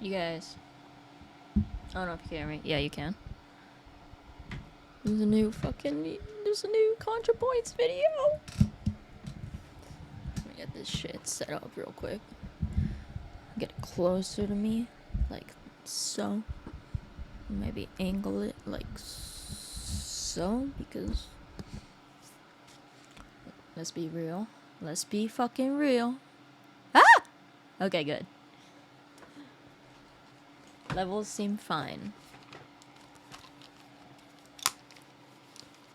You guys. I don't know if you can hear me. Yeah, you can. There's a new Contrapoints video. Let me get this shit set up real quick. Get it closer to me. Like so. Maybe angle it like so, because let's be real. Let's be fucking real. Ah! Okay, good. Levels seem fine.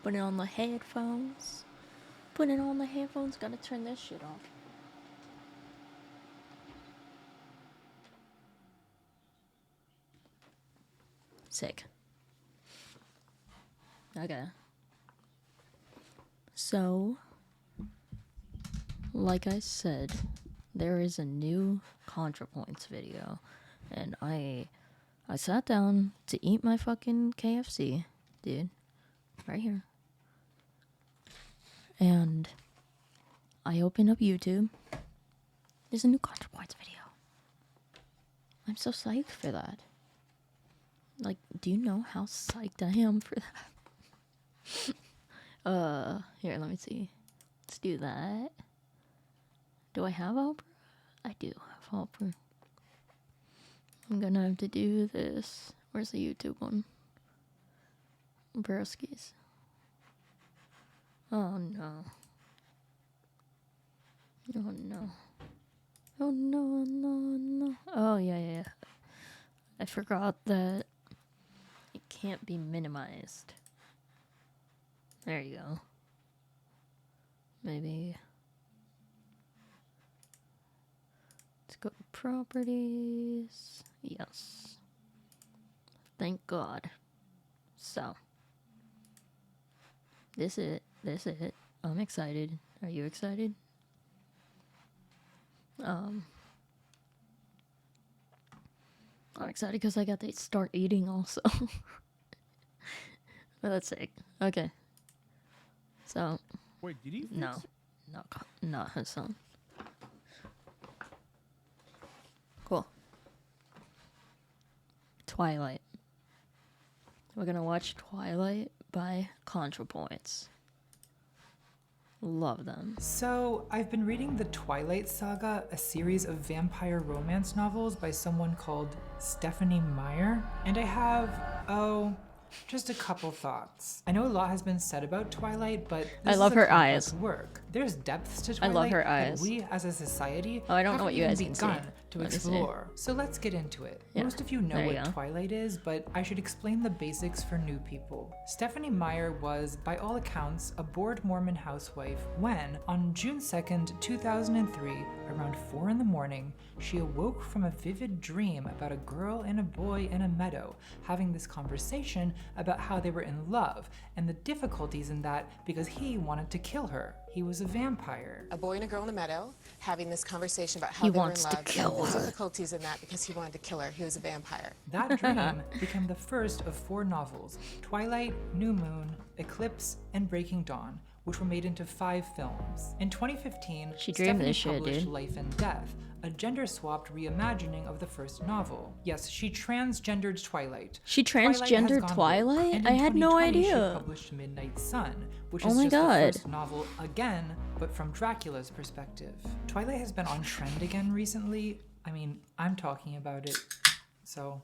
Put it on the headphones. Put it on the headphones. Gotta turn this shit off. Sick. Okay. So, like I said, there is a new Contrapoints video, and I sat down to eat my fucking KFC, dude, right here, and I opened up YouTube. There's a new Contrapoints video. I'm so psyched for that. Like, do you know how psyched I am for that? Here, let me see. Let's do that. Do I have Opera? I do have Opera. I'm gonna have to do this. Where's the YouTube one? Broskies. Oh no. Oh no. Oh no, no. Oh yeah. I forgot that it can't be minimized. There you go. Maybe. Let's go to properties. Yes. Thank God. So. This is it. I'm excited. Are you excited? I'm excited because I got to start eating also. But that's sick. Okay. So. Wait, did he? No. Not Hassan. Cool. Twilight. We're gonna watch Twilight by Contrapoints. Love them. So, I've been reading the Twilight Saga, a series of vampire romance novels by someone called Stephanie Meyer, and I have, just a couple thoughts. I know a lot has been said about Twilight, but I love her complex eyes. work. There's depths to I Twilight love her that eyes. we as a society Oh, I don't know what you haven't guys even can see. begun to Let me see. explore. So let's get into it. Yeah. Most of you know There you what go. Twilight is, but I should explain the basics for new people. Stephanie Meyer was, by all accounts, a bored Mormon housewife when, on June 2nd, 2003, around 4 in the morning, she awoke from a vivid dream about a girl and a boy in a meadow having this conversation about how they were in love and the difficulties in that because he wanted to kill her. He was a vampire. A boy and a girl in a meadow having this conversation about how He they were wants in to love. kill and the her. difficulties in that because he wanted to kill her. He was a vampire. That dream became the first of 4 novels: Twilight, New Moon, Eclipse, and Breaking Dawn, which were made into 5 films. In 2015, She dreamed Stephanie this shit, published dude. Life and Death, a gender-swapped reimagining of the first novel. Yes, she transgendered Twilight. She Twilight has transgendered gone woke, Twilight? and I in had no 2020 She idea. published Midnight Sun, which Oh is my just God. the first novel again, but from Dracula's perspective. Twilight has been on trend again recently. I mean, I'm talking about it, so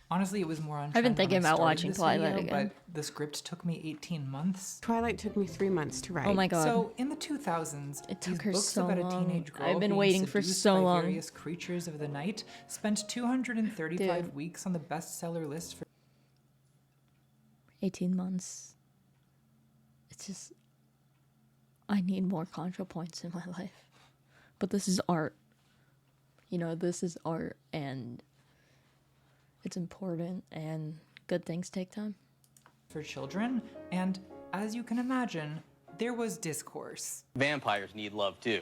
honestly, it was more on trend. I've been when thinking I about started watching this Twilight video, again. But the script took me 18 months. Twilight took me 3 months to write. Oh my God. So in the 2000s, It took these her books so about long. a teenage girl I've been being waiting for seduced so by long. various creatures of the night spent 235 Dude. weeks on the bestseller list for 18 months. It's just, I need more Contrapoints in my life. But this is art. You know, this is art, and it's important, and good things take time. children, and as you can imagine, there was discourse. Vampires need love too.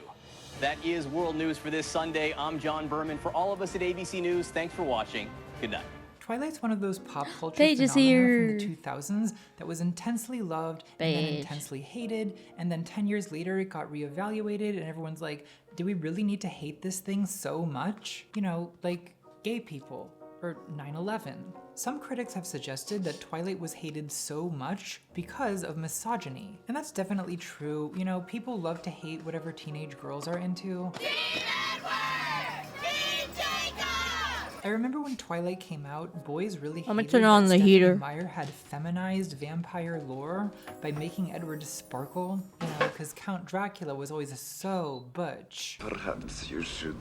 That is world news for this Sunday. I'm John Berman. For all of us at ABC News, thanks for watching. Good night. Twilight's one of those pop culture Paige is phenomena here. from the 2000s that was intensely loved and then Paige. intensely hated, and then 10 years later it got reevaluated and everyone's like, do we really need to hate this thing so much? You know, like gay people. or 9/11. Some critics have suggested that Twilight was hated so much because of misogyny. And that's definitely true. You know, people love to hate whatever teenage girls are into. I remember when Twilight came out, boys really I'm gonna hated turn on that the Stephenie heater. Meyer had feminized vampire lore by making Edward sparkle, you know, because Count Dracula was always so butch. Perhaps you should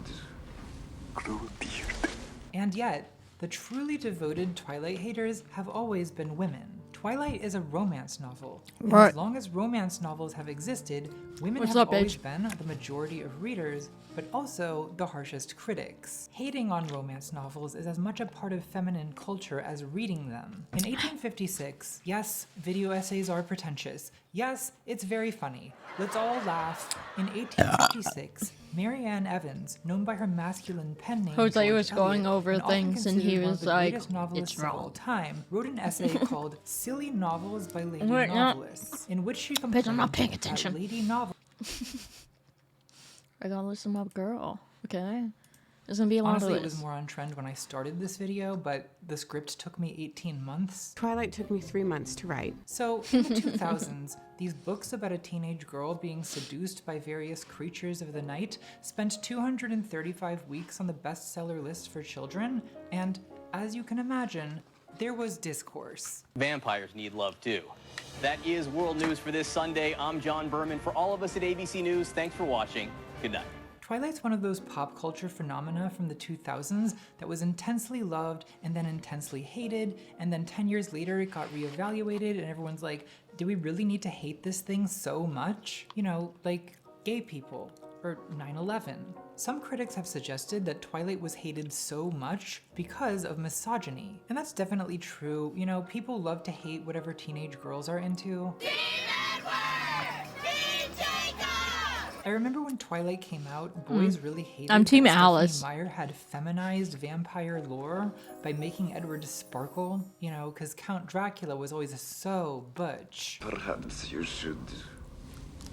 grow a beard. And yet, the truly devoted Twilight haters have always been women. Twilight is a romance novel. And Right. as long as romance novels have existed, women What's have up, always bitch? been the majority of readers, but also the harshest critics. Hating on romance novels is as much a part of feminine culture as reading them. In 1856, yes, video essays are pretentious. Yes, it's very funny. Let's all laugh. In 1856, Mary Ann Evans, known by her masculine pen name Jose George was going Eliot, over and often things and he considered one of was the like, greatest novelists "It's of all wrong." time, wrote an essay called Silly Novels by Lady Wait, no. Novelists, in which she complained I'm not paying that attention. lady novel I gotta listen up, girl. Okay? There's gonna be a lot Honestly, of it was this. more on trend when I started this video, but the script took me 18 months. Twilight took me 3 months to write. So, in the 2000s, these books about a teenage girl being seduced by various creatures of the night spent 235 weeks on the bestseller list for children, and as you can imagine, there was discourse. Vampires need love too. That is world news for this Sunday. I'm John Berman. For all of us at ABC News, thanks for watching. Good night. Twilight's one of those pop culture phenomena from the 2000s that was intensely loved and then intensely hated, and then 10 years later it got reevaluated and everyone's like, do we really need to hate this thing so much? You know, like gay people or 9/11. Some critics have suggested that Twilight was hated so much because of misogyny. And that's definitely true. You know, people love to hate whatever teenage girls are into. I remember when Twilight came out, boys really hated I'm Team that Alice. Stephenie Meyer had feminized vampire lore by making Edward sparkle, you know, because Count Dracula was always so butch. Perhaps you should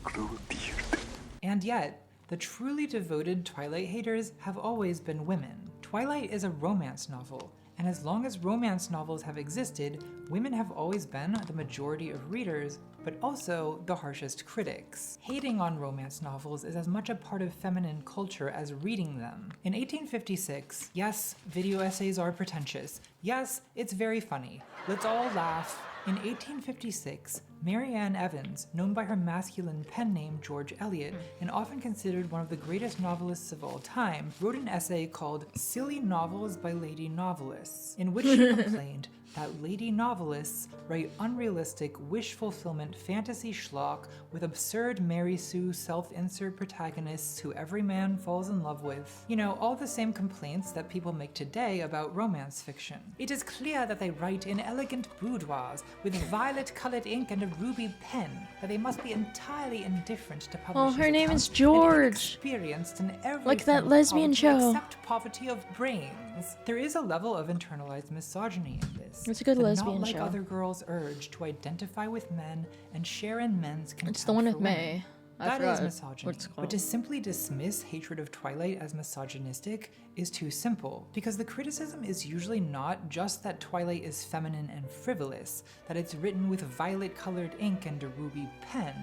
grow a beard. And yet, the truly devoted Twilight haters have always been women. Twilight is a romance novel, and as long as romance novels have existed, women have always been the majority of readers, but also the harshest critics. Hating on romance novels is as much a part of feminine culture as reading them. In 1856, yes, video essays are pretentious. Yes, it's very funny. Let's all laugh. In 1856, Mary Ann Evans, known by her masculine pen name George Eliot, and often considered one of the greatest novelists of all time, wrote an essay called Silly Novels by Lady Novelists, in which she complained that lady novelists write unrealistic, wish-fulfillment fantasy schlock with absurd Mary Sue self-insert protagonists who every man falls in love with. You know, all the same complaints that people make today about romance fiction. It is clear that they write in elegant boudoirs with violet-colored ink and a ruby pen, that they must be entirely indifferent to publishers' her name is accounts and George. inexperienced in every Like that form of lesbian poverty show. except poverty of brains. There is a level of internalized misogyny in this. It's a good but lesbian not like show. other girls' urge to identify with men and share in men's contempt It's the one for with women. May. I That is forgot misogyny, what it's but called. to simply dismiss hatred of Twilight as misogynistic is too simple, because the criticism is usually not just that Twilight is feminine and frivolous, that it's written with violet-colored ink and a ruby pen,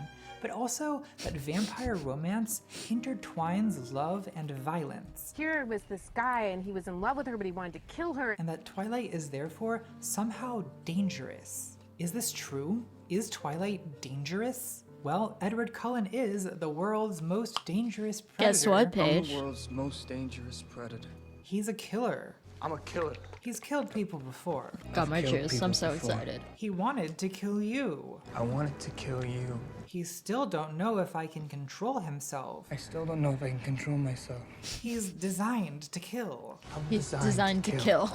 but also that vampire romance intertwines love and violence, Here was this guy and he was in love with her, but he wanted to kill her. and that Twilight is therefore somehow dangerous. Is this true? Is Twilight dangerous? Well, Edward Cullen is the world's most dangerous predator. Guess what, I'm Paige? the world's most dangerous predator. He's a killer. I'm a killer. He's killed people before. Got my killed juice. people I'm so before. excited. He wanted to kill you. I wanted to kill you. He still don't know if I can control himself. I still don't know if I can control myself. He's designed to kill. I'm He's designed to kill.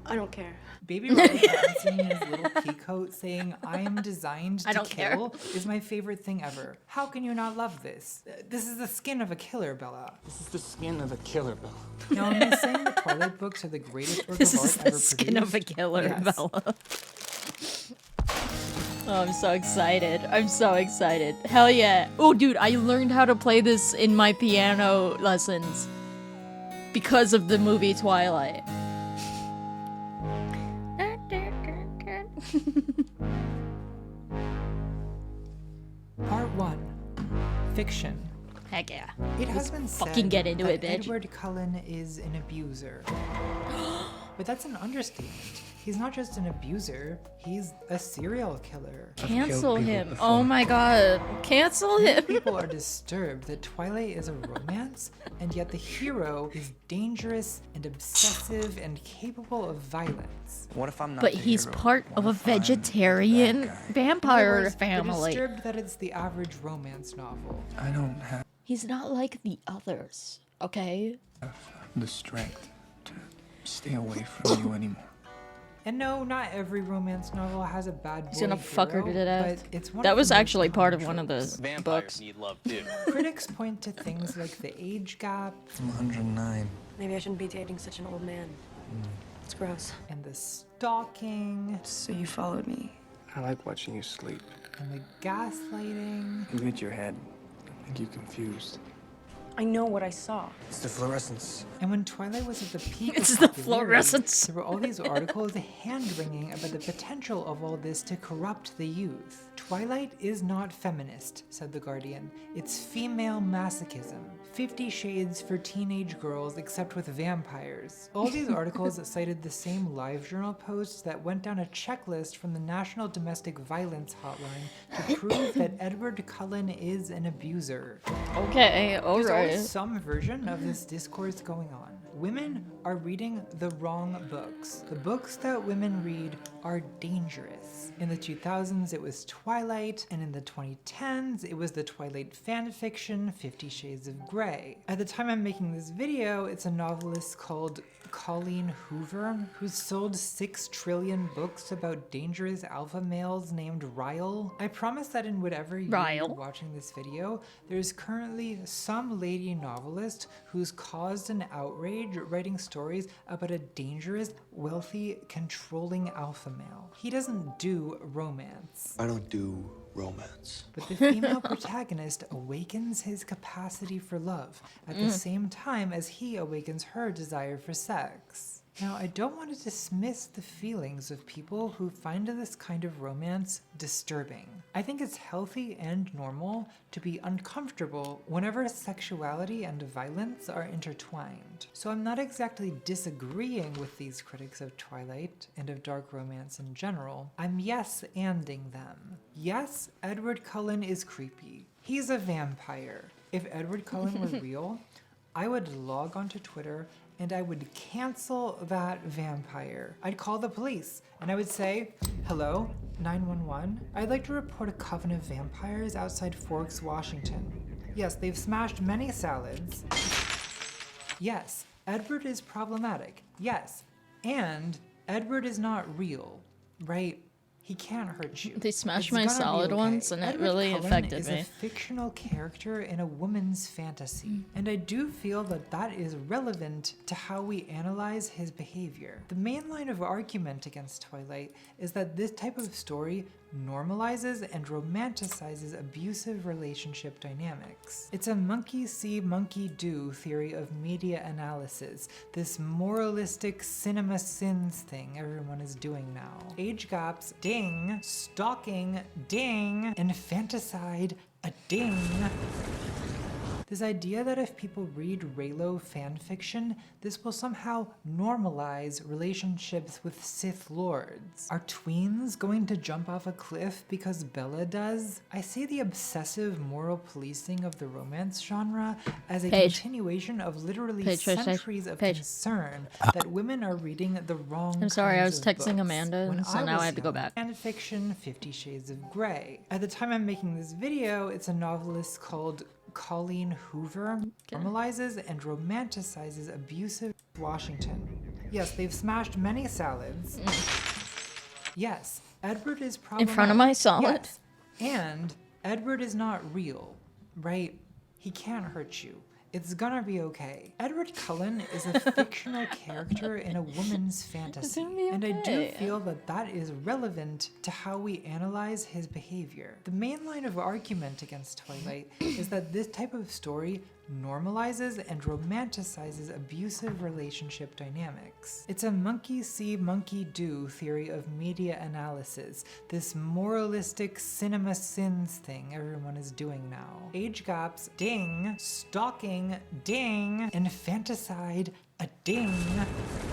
I don't care. Baby Robert Pattinson in his little pea coat saying, I am designed to I don't care. kill, is my favorite thing ever. How can you not love this? This is the skin of a killer, Bella. This is the skin of a killer, Bella. Now, am I saying the Twilight books are the greatest work This of is art the ever skin of a produced? killer, Yes. Bella. Oh, I'm so excited. I'm so excited. Hell yeah. Oh, dude, I learned how to play this in my piano lessons. because of the movie Twilight. Part 1. Fiction. Heck yeah. It has been said fucking get into that it, bitch. Edward Cullen is an abuser. But that's an understatement. He's not just an abuser, he's a serial killer. Cancel people him. before. Oh my god. Cancel him. People are disturbed that Twilight is a romance, and yet the hero is dangerous and obsessive and capable of violence. What if I'm not But the he's hero? part What of a if I'm the vegetarian bad guy? In vampire other words, they're family. disturbed that it's the average romance novel. I don't have He's not like the others, okay? the strength to stay away from you anymore. And no, not every romance novel has a bad boy He's gonna fuck her hero, to death. but it's one That of the was most actually part of common one of the tropes. Vampires books. need love too. Critics point to things like the age gap I'm 109. Maybe I shouldn't be dating such an old man. It's gross. and the stalking So you followed me. I like watching you sleep. and the gaslighting. You hit your head. I think you're confused. I know what I saw. It's the fluorescence. And when Twilight was at the peak It's of the popularity, fluorescence. there were all these articles hand-wringing about the potential of all this to corrupt the youth. Twilight is not feminist, said The Guardian. It's female masochism. 50 Shades for teenage girls except with vampires. All these articles cited the same LiveJournal posts that went down a checklist from the National Domestic Violence Hotline to prove that Edward Cullen is an abuser. Okay, There's alright. always some version of this discourse going on. Women are reading the wrong books. The books that women read are dangerous. In the 2000s, it was Twilight, and in the 2010s, it was the Twilight fanfiction 50 Shades of Grey. At the time I'm making this video, it's a novelist called Colleen Hoover, who's sold 6 trillion books about dangerous alpha males named Ryle. I promise that in whatever year you're Ryle? watching this video, there's currently some lady novelist who's caused an outrage writing stories about a dangerous, wealthy, controlling alpha male. He doesn't do romance. I don't do romance. But the female protagonist awakens his capacity for love at the same time as he awakens her desire for sex. Now, I don't want to dismiss the feelings of people who find this kind of romance disturbing. I think it's healthy and normal to be uncomfortable whenever sexuality and violence are intertwined. So I'm not exactly disagreeing with these critics of Twilight and of dark romance in general. I'm yes-anding them. Yes, Edward Cullen is creepy. He's a vampire. If Edward Cullen were real, I would log onto Twitter and I would cancel that vampire. I'd call the police and I would say, hello, 911. I'd like to report a coven of vampires outside Forks, Washington. Yes, they've smashed many salads. Yes, Edward is problematic. Yes, and Edward is not real, right? He can't hurt you. They smashed It's my gonna be salad okay. once, and it Edward really Cullen affected is me. a fictional character in a woman's fantasy, and I do feel that that is relevant to how we analyze his behavior. The main line of argument against Twilight is that this type of story normalizes and romanticizes abusive relationship dynamics. It's a monkey see, monkey do theory of media analysis, this moralistic cinema sins thing everyone is doing now. Age gaps, ding, stalking, ding, infanticide, a ding. This idea that if people read Raylo fanfiction, this will somehow normalize relationships with Sith Lords. Are tweens going to jump off a cliff because Bella does? I see the obsessive moral policing of the romance genre as a Paige. continuation of literally Paige, Paige, Paige, centuries of Paige. concern that women are reading the wrong I'm sorry, I kinds was of texting books. Amanda, When so I now I was have to go young, back. Fanfiction 50 Shades of Grey. At the time I'm making this video, it's a novelist called Colleen Hoover normalizes and romanticizes abusive Washington. Yes, they've smashed many salads. Yes, Edward is problematic. In front of my salad? Yes, and Edward is not real, right? He can't hurt you. It's gonna be okay. Edward Cullen is a fictional character in a woman's fantasy, gonna be and I do okay. feel that that is relevant to how we analyze his behavior. The main line of argument against Twilight is that this type of story normalizes and romanticizes abusive relationship dynamics. It's a monkey see, monkey do theory of media analysis, this moralistic cinema sins thing everyone is doing now. Age gaps, ding. Stalking, ding. Infanticide, a ding.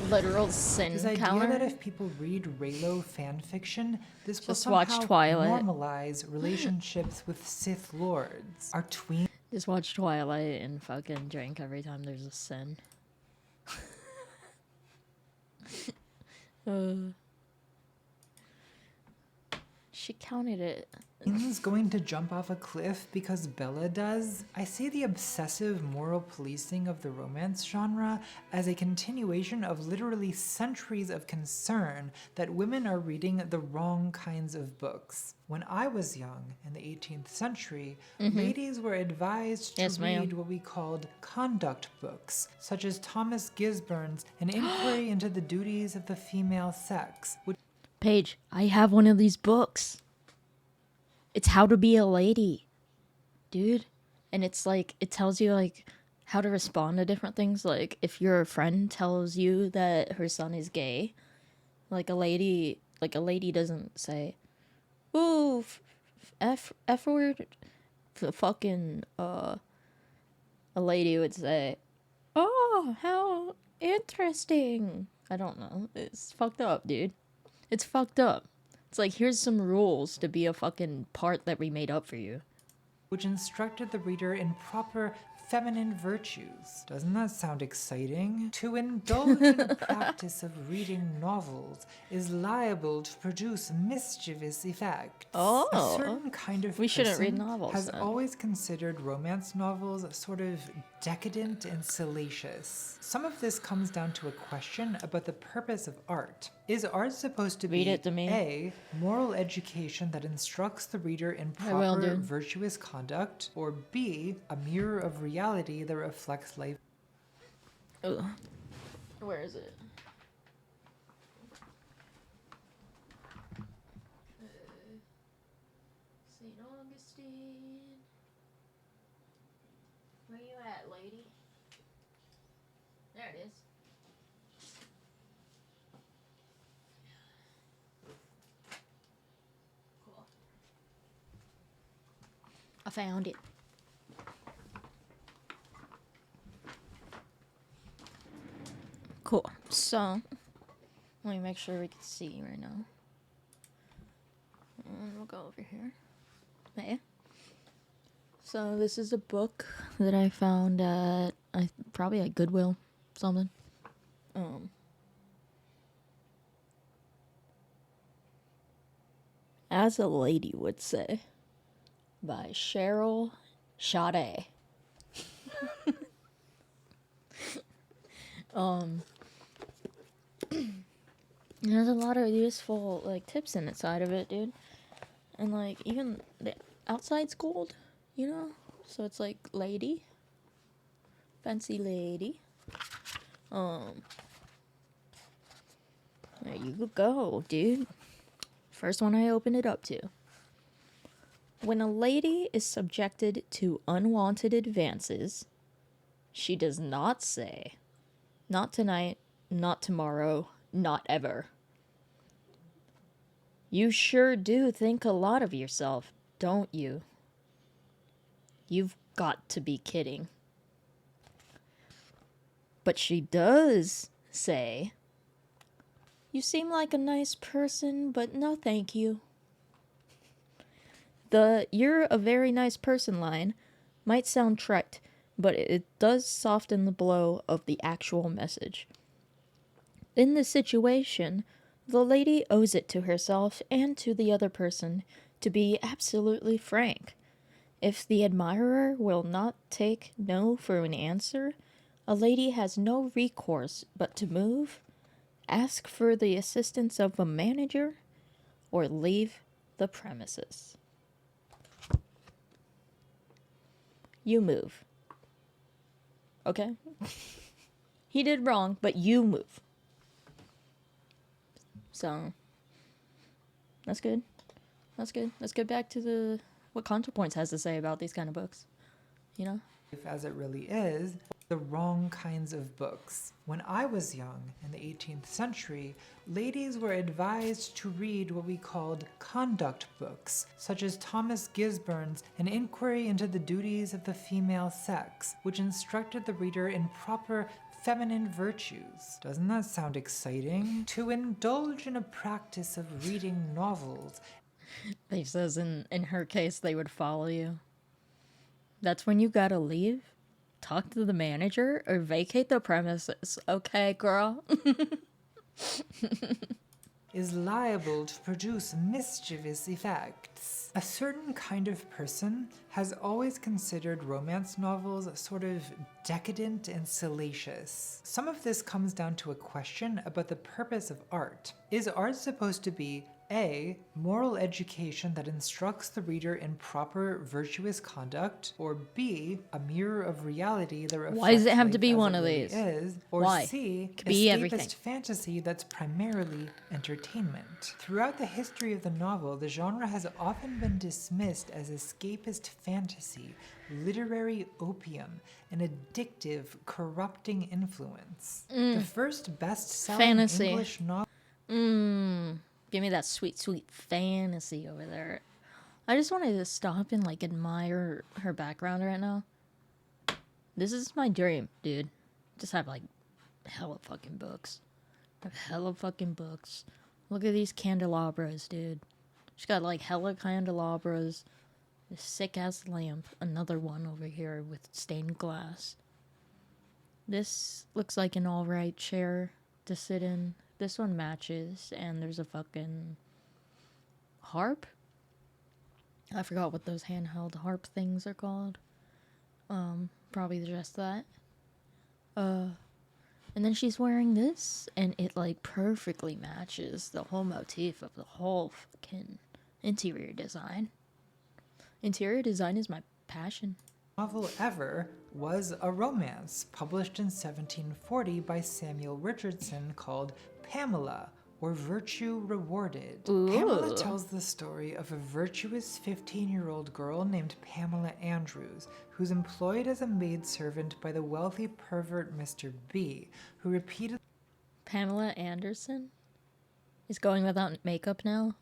Literal sin This idea counter. that if people read Raylo fanfiction, this will Just watch somehow Twilight. normalize relationships with Sith Lords. Are tweens Just watch Twilight and fucking drink every time there's a sin. She counted it. going to jump off a cliff because Bella does? I see the obsessive moral policing of the romance genre as a continuation of literally centuries of concern that women are reading the wrong kinds of books. When I was young, in the 18th century, ladies were advised to Yes, ma'am. read what we called conduct books, such as Thomas Gisburn's An Inquiry into the Duties of the Female Sex, which Paige, I have one of these books. It's How to Be a Lady, dude. And it's like, it tells you like how to respond to different things. Like if your friend tells you that her son is gay, like a lady doesn't say, "Ooh, f word," fucking a lady would say, "Oh, how interesting." I don't know. It's fucked up, dude. It's fucked up. It's like, here's some rules to be a fucking part that we made up for you. which instructed the reader in proper feminine virtues. Doesn't that sound exciting? To indulge in the practice of reading novels is liable to produce mischievous effects. Oh. A certain kind of We shouldn't read person novels, has then. always considered romance novels sort of decadent and salacious. Some of this comes down to a question about the purpose of art. Is art supposed to Read be it to me. A, moral education that instructs the reader in I will, proper dude. virtuous conduct, or B, a mirror of reality that reflects life? Ugh. Where is it? St. Augustine. Where you at, lady? There it is. Cool. I found it. Cool. So, let me make sure we can see right now. And we'll go over here. Okay. So this is a book that I found at probably at Goodwill, something. As a Lady Would Say, by Cheryl Sade. There's a lot of useful like tips inside of it, dude. And like even the outside's gold, you know? So it's like lady. Fancy lady. There you go, dude. First one I opened it up to. When a lady is subjected to unwanted advances, she does not say, "Not tonight, not tomorrow, not ever." You sure do think a lot of yourself, don't you? You've got to be kidding. But she does say, "You seem like a nice person, but no thank you." The "you're a very nice person" line might sound trite, but it does soften the blow of the actual message. In this situation, the lady owes it to herself and to the other person to be absolutely frank. If the admirer will not take no for an answer, a lady has no recourse but to move, ask for the assistance of a manager, or leave the premises. You move. Okay? He did wrong, but you move. So, that's good. That's good. Let's get back to what Contrapoints has to say about these kind of books. You know? as it really is, the wrong kinds of books. When I was young, in the 18th century, ladies were advised to read what we called conduct books, such as Thomas Gisburn's An Inquiry into the Duties of the Female Sex, which instructed the reader in proper feminine virtues. Doesn't that sound exciting? To indulge in a practice of reading novels. They says in her case they would follow you. That's when you gotta leave. Talk to the manager or vacate the premises. Okay, girl. Is liable to produce mischievous effects. A certain kind of person has always considered romance novels sort of decadent and salacious. Some of this comes down to a question about the purpose of art. Is art supposed to be A, moral education that instructs the reader in proper virtuous conduct, or B, a mirror of reality that reflects Why does it have to life be as one it of really these? is, or Why? C, Could be escapist everything. fantasy that's primarily entertainment. Throughout the history of the novel, the genre has often been dismissed as escapist fantasy, literary opium, an addictive, corrupting influence. The first best-selling Fantasy. English novel Give me that sweet, sweet fantasy over there. I just wanted to stop and like admire her background right now. This is my dream, dude. Just have like hella fucking books. Have hella fucking books. Look at these candelabras, dude. She's got like hella candelabras. This sick ass lamp. Another one over here with stained glass. This looks like an alright chair to sit in. This one matches, and there's a fucking harp. I forgot what those handheld harp things are called. Probably just that. And then she's wearing this, and it like perfectly matches the whole motif of the whole fucking interior design. Interior design is my passion. novel ever was a romance published in 1740 by Samuel Richardson called Pamela, or Virtue Rewarded. Pamela tells the story of a virtuous 15-year-old girl named Pamela Andrews, who's employed as a maidservant by the wealthy pervert Mr. B, who repeatedly Pamela Anderson is going without makeup now.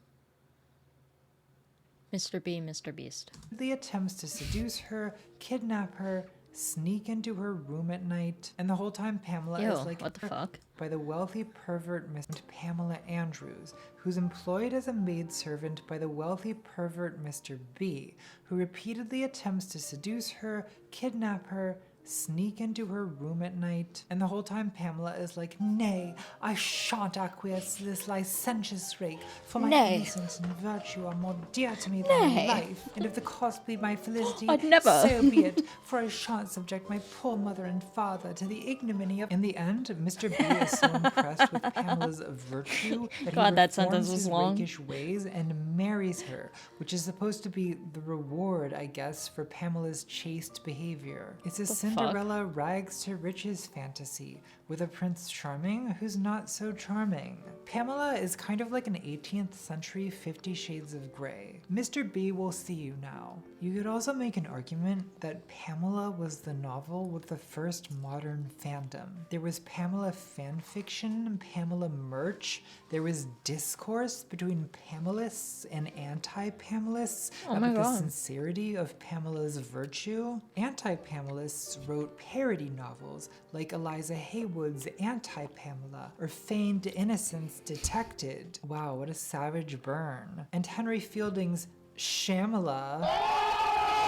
Mr. B, Mr. Beast. attempts to seduce her, kidnap her, sneak into her room at night, and the whole time Pamela Ew, is like what the fuck? by the wealthy pervert Mr. Pamela Andrews, who's employed as a maidservant by the wealthy pervert Mr. B, who repeatedly attempts to seduce her, kidnap her, sneak into her room at night, and the whole time Pamela is like, "Nay, I shan't acquiesce to this licentious rake, for my Nay. innocence and virtue are more dear to me Nay. than life, and if the cost be my felicity, I'd never." so be it, for I shan't subject my poor mother and father to the ignominy of—" In the end, Mr. B is so impressed with Pamela's virtue that God, he that sentence reforms was his long. rakish ways and marries her, which is supposed to be the reward, I guess, for Pamela's chaste behavior. It's a Cinderella rags to riches fantasy with a Prince Charming who's not so charming. Pamela is kind of like an 18th century 50 Shades of Grey. Mr. B will see you now. You could also make an argument that Pamela was the novel with the first modern fandom. There was Pamela fanfiction, Pamela merch, there was discourse between Pamelists and anti-Pamelists Oh my about the God. sincerity of Pamela's virtue. Anti-Pamelists wrote parody novels like Eliza Haywood's Anti-Pamela or Feigned Innocence Detected. Wow, what a savage burn. And Henry Fielding's Shamala,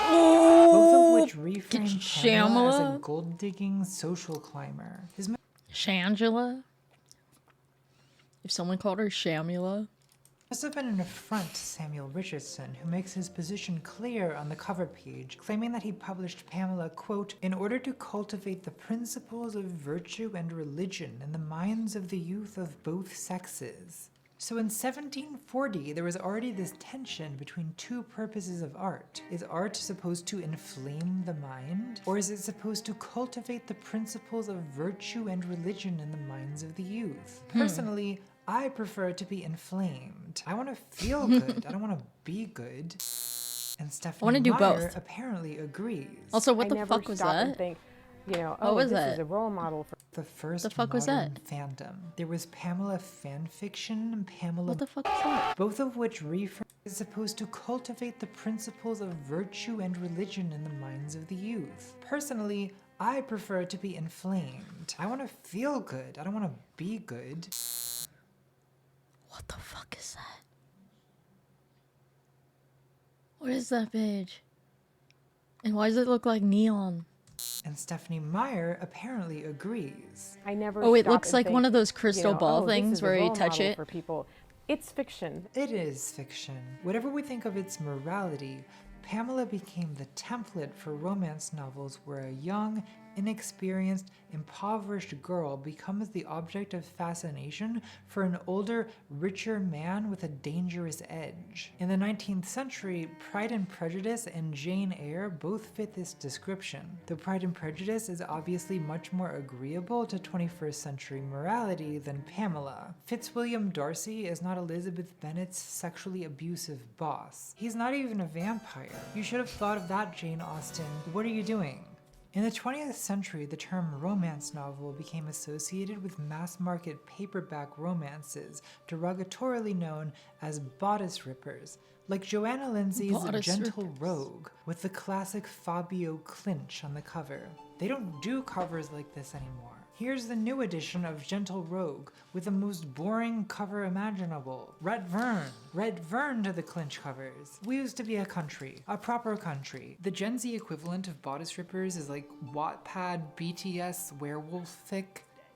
both of which reframed Pamela as a Shamala? gold-digging social climber. His Shangela? If someone called her Shamula. must have been an affront to Samuel Richardson, who makes his position clear on the cover page, claiming that he published Pamela, quote, in order to cultivate the principles of virtue and religion in the minds of the youth of both sexes. So in 1740, there was already this tension between two purposes of art. Is art supposed to inflame the mind, or is it supposed to cultivate the principles of virtue and religion in the minds of the youth? Personally, I prefer it to be inflamed. I want to feel good. I don't want to be good. And wanna Stephanie do Meyer both. apparently agrees. Also, what I the never fuck was stop and that? think, you know, What oh, was this that? is a role model for The first The fuck was modern that? fandom. There was Pamela fanfiction and Pamela, What the fuck was that? both of which refer is supposed to cultivate the principles of virtue and religion in the minds of the youth. Personally, I prefer to be inflamed. I want to feel good. I don't want to be good. What the fuck is that? What is that page? And why does it look like neon? And Stephanie Meyer apparently agrees. I never Oh, it stop looks and like think, one of those you crystal know, ball oh, this things is a where you role touch model it. for people. It's fiction. It is fiction. Whatever we think of its morality, Pamela became the template for romance novels where a young, inexperienced, impoverished girl becomes the object of fascination for an older, richer man with a dangerous edge. In the 19th century, Pride and Prejudice and Jane Eyre both fit this description, though Pride and Prejudice is obviously much more agreeable to 21st century morality than Pamela. Fitzwilliam Darcy is not Elizabeth Bennet's sexually abusive boss. He's not even a vampire. You should have thought of that, Jane Austen. What are you doing? In the 20th century, the term romance novel became associated with mass-market paperback romances, derogatorily known as bodice rippers, like Joanna Lindsay's Bodice Gentle rippers. Rogue, with the classic Fabio Clinch on the cover. They don't do covers like this anymore. Here's the new edition of Gentle Rogue, with the most boring cover imaginable. Red Vern to the Clinch covers. We used to be a country, a proper country. The Gen Z equivalent of bodice rippers is like Wattpad, BTS, werewolf fic.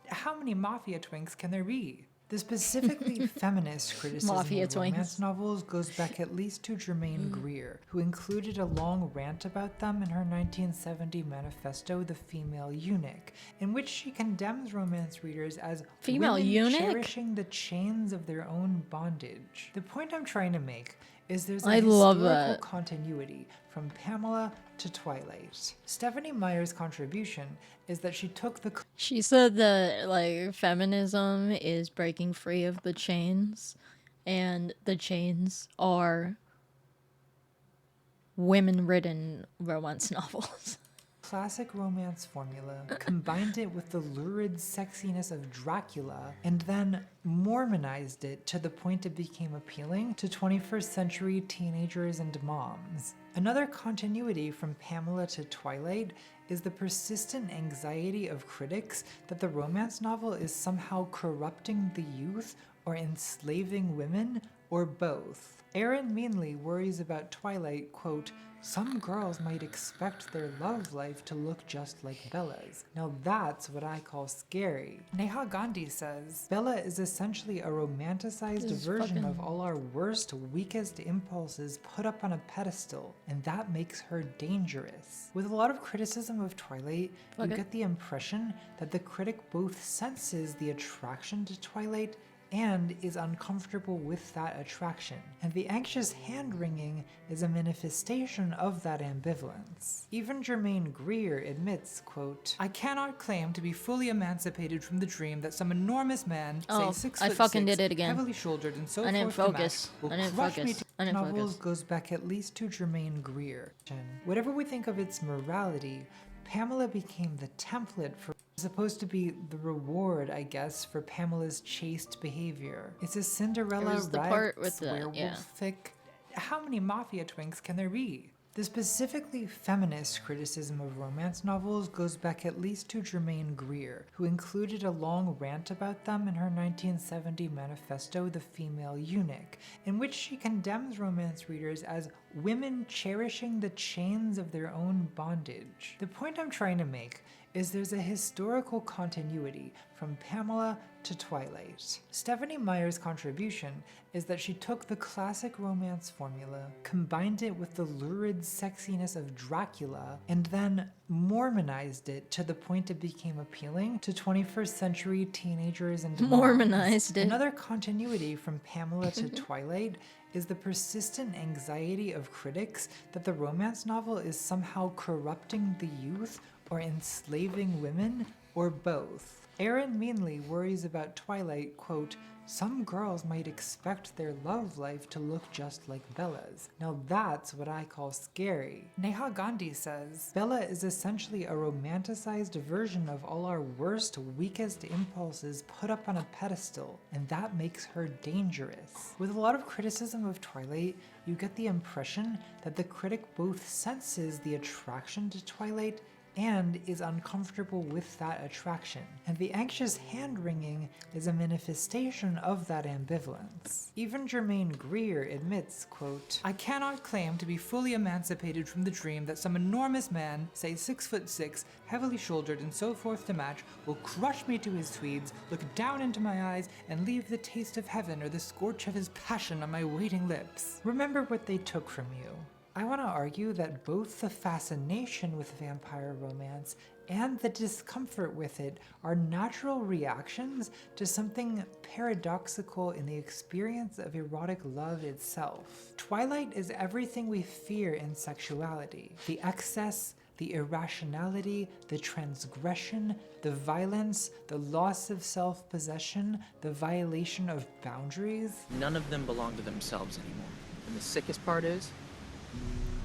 How many mafia twinks can there be? The specifically feminist criticism Mafia of romance twinks. novels goes back at least to Germaine Greer, who included a long rant about them in her 1970 manifesto, The Female Eunuch, in which she condemns romance readers as Female women eunuch? cherishing the chains of their own bondage. The point I'm trying to make is there's a I love historical that. continuity from Pamela to Twilight. Stephanie Meyer's contribution is that she took the She said that like feminism is breaking free of the chains, and the chains are women-ridden romance novels. classic romance formula, combined it with the lurid sexiness of Dracula, and then Mormonized it to the point it became appealing to 21st century teenagers and moms. Another continuity from Pamela to Twilight is the persistent anxiety of critics that the romance novel is somehow corrupting the youth or enslaving women, or both. Erin Meanley worries about Twilight, quote, "Some girls might expect their love life to look just like Bella's. Now that's what I call scary." Neha Gandhi says, "Bella is essentially a romanticized This is version of fucking- all our worst, weakest impulses put up on a pedestal, and that makes her dangerous." With a lot of criticism of Twilight, you Okay. get the impression that the critic both senses the attraction to Twilight and is uncomfortable with that attraction. And the anxious hand-wringing is a manifestation of that ambivalence. Even Germaine Greer admits, quote, "I cannot claim to be fully emancipated from the dream that some enormous man, Oh, say 6 I foot fucking 6, did it again. heavily shouldered and so I didn't forth to focus. match, will I didn't crush me focus. to I didn't novels focus. goes back at least to Germaine Greer. Whatever we think of its morality, Pamela became the template for supposed to be the reward, I guess, for Pamela's chaste behavior. It's a Cinderella It was the rags part with the- werewolf yeah. fic. How many mafia twinks can there be? The specifically feminist criticism of romance novels goes back at least to Germaine Greer, who included a long rant about them in her 1970 manifesto, The Female Eunuch, in which she condemns romance readers as women cherishing the chains of their own bondage. The point I'm trying to make is there's a historical continuity from Pamela to Twilight. Stephanie Meyer's contribution is that she took the classic romance formula, combined it with the lurid sexiness of Dracula, and then Mormonized it to the point it became appealing to 21st century teenagers and moms. Mormonized it. Another continuity from Pamela to Twilight is the persistent anxiety of critics that the romance novel is somehow corrupting the youth or enslaving women, or both? Erin Meanley worries about Twilight, quote, "Some girls might expect their love life to look just like Bella's. Now that's what I call scary." Neha Gandhi says, "Bella is essentially a romanticized version of all our worst, weakest impulses put up on a pedestal, and that makes her dangerous." With a lot of criticism of Twilight, you get the impression that the critic both senses the attraction to Twilight and is uncomfortable with that attraction. And the anxious hand-wringing is a manifestation of that ambivalence. Even Germaine Greer admits, quote, "I cannot claim to be fully emancipated from the dream that some enormous man, say 6'6", heavily shouldered and so forth to match, will crush me to his tweeds, look down into my eyes, and leave the taste of heaven or the scorch of his passion on my waiting lips. Remember what they took from you." I want to argue that both the fascination with vampire romance and the discomfort with it are natural reactions to something paradoxical in the experience of erotic love itself. Twilight is everything we fear in sexuality: the excess, the irrationality, the transgression, the violence, the loss of self-possession, the violation of boundaries. None of them belong to themselves anymore. And the sickest part is,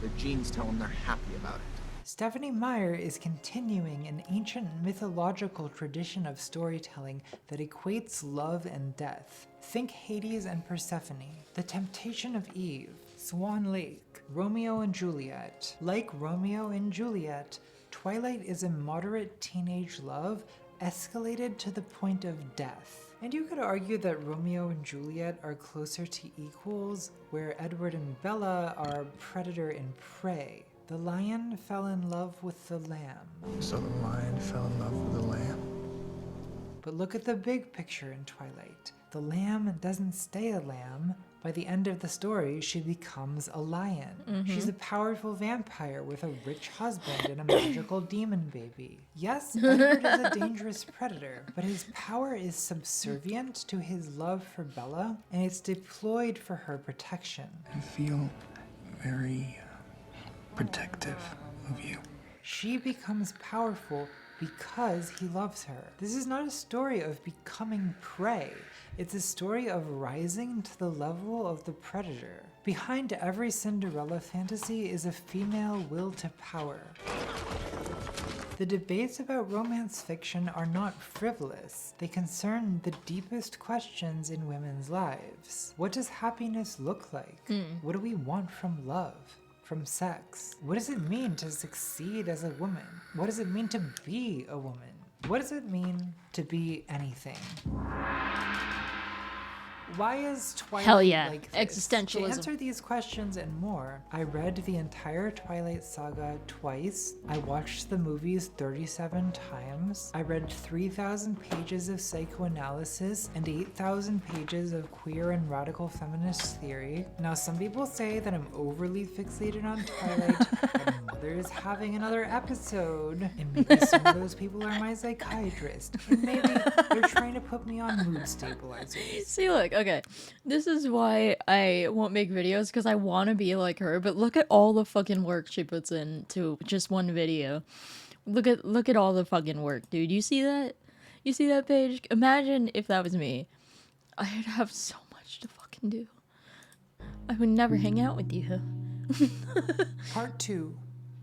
their genes tell them they're happy about it. Stephanie Meyer is continuing an ancient mythological tradition of storytelling that equates love and death. Think Hades and Persephone, The Temptation of Eve, Swan Lake, Romeo and Juliet. Like Romeo and Juliet, Twilight is a moderate teenage love escalated to the point of death. And you could argue that Romeo and Juliet are closer to equals, where Edward and Bella are predator and prey. The lion fell in love with the lamb. So the lion fell in love with the lamb. But look at the big picture in Twilight. The lamb doesn't stay a lamb. By the end of the story, she becomes a lion. She's a powerful vampire with a rich husband and a magical demon baby. Yes, Edward is a dangerous predator, but his power is subservient to his love for Bella, and it's deployed for her protection. I feel very protective of you. She becomes powerful because he loves her. This is not a story of becoming prey. It's a story of rising to the level of the predator. Behind every Cinderella fantasy is a female will to power. The debates about romance fiction are not frivolous. They concern the deepest questions in women's lives. What does happiness look like? What do we want from love? From sex? What does it mean to succeed as a woman? What does it mean to be a woman? What does it mean to be anything? Why is Twilight Hell yeah. like this? Existentialism. To answer these questions and more, I read the entire Twilight saga twice. I watched the movies 37 times. I read 3,000 pages of psychoanalysis and 8,000 pages of queer and radical feminist theory. Now, some people say that I'm overly fixated on Twilight and Mother's having another episode. And maybe some of those people are my psychiatrist. And maybe they're trying to put me on mood stabilizers. See, look, okay. This is why I won't make videos, because I want to be like her, but look at all the fucking work she puts into just one video. Look at all the fucking work, dude. You see that? You see that page? Imagine if that was me. I'd have so much to fucking do. I would never hang out with you. Part 2.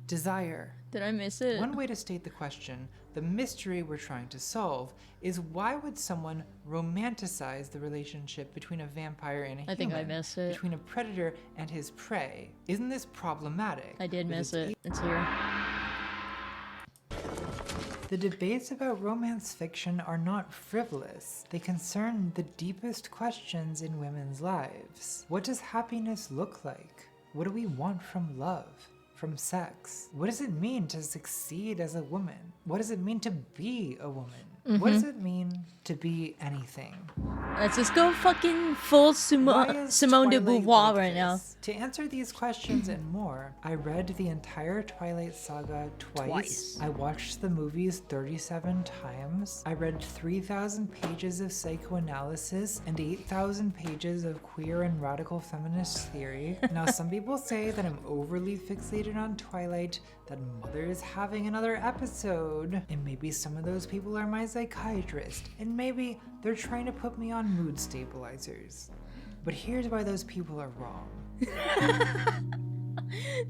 Desire. Did I miss it? One way to state the question, the mystery we're trying to solve, is why would someone romanticize the relationship between a vampire and a human? I think I missed it. Between a predator and his prey. Isn't this problematic? I did With miss its it. It's here. The debates about romance fiction are not frivolous. They concern the deepest questions in women's lives. What does happiness look like? What do we want from love? From sex? What does it mean to succeed as a woman? What does it mean to be a woman? What does it mean to be anything? Let's just go fucking full Why is Simone de Twilight Beauvoir like right now. this? To answer these questions and more, I read the entire Twilight saga twice. I watched the movies 37 times. I read 3,000 pages of psychoanalysis and 8,000 pages of queer and radical feminist theory. Now, some people say that I'm overly fixated stated on Twilight that Mother is having another episode. And maybe some of those people are my psychiatrist. And maybe they're trying to put me on mood stabilizers. But here's why those people are wrong.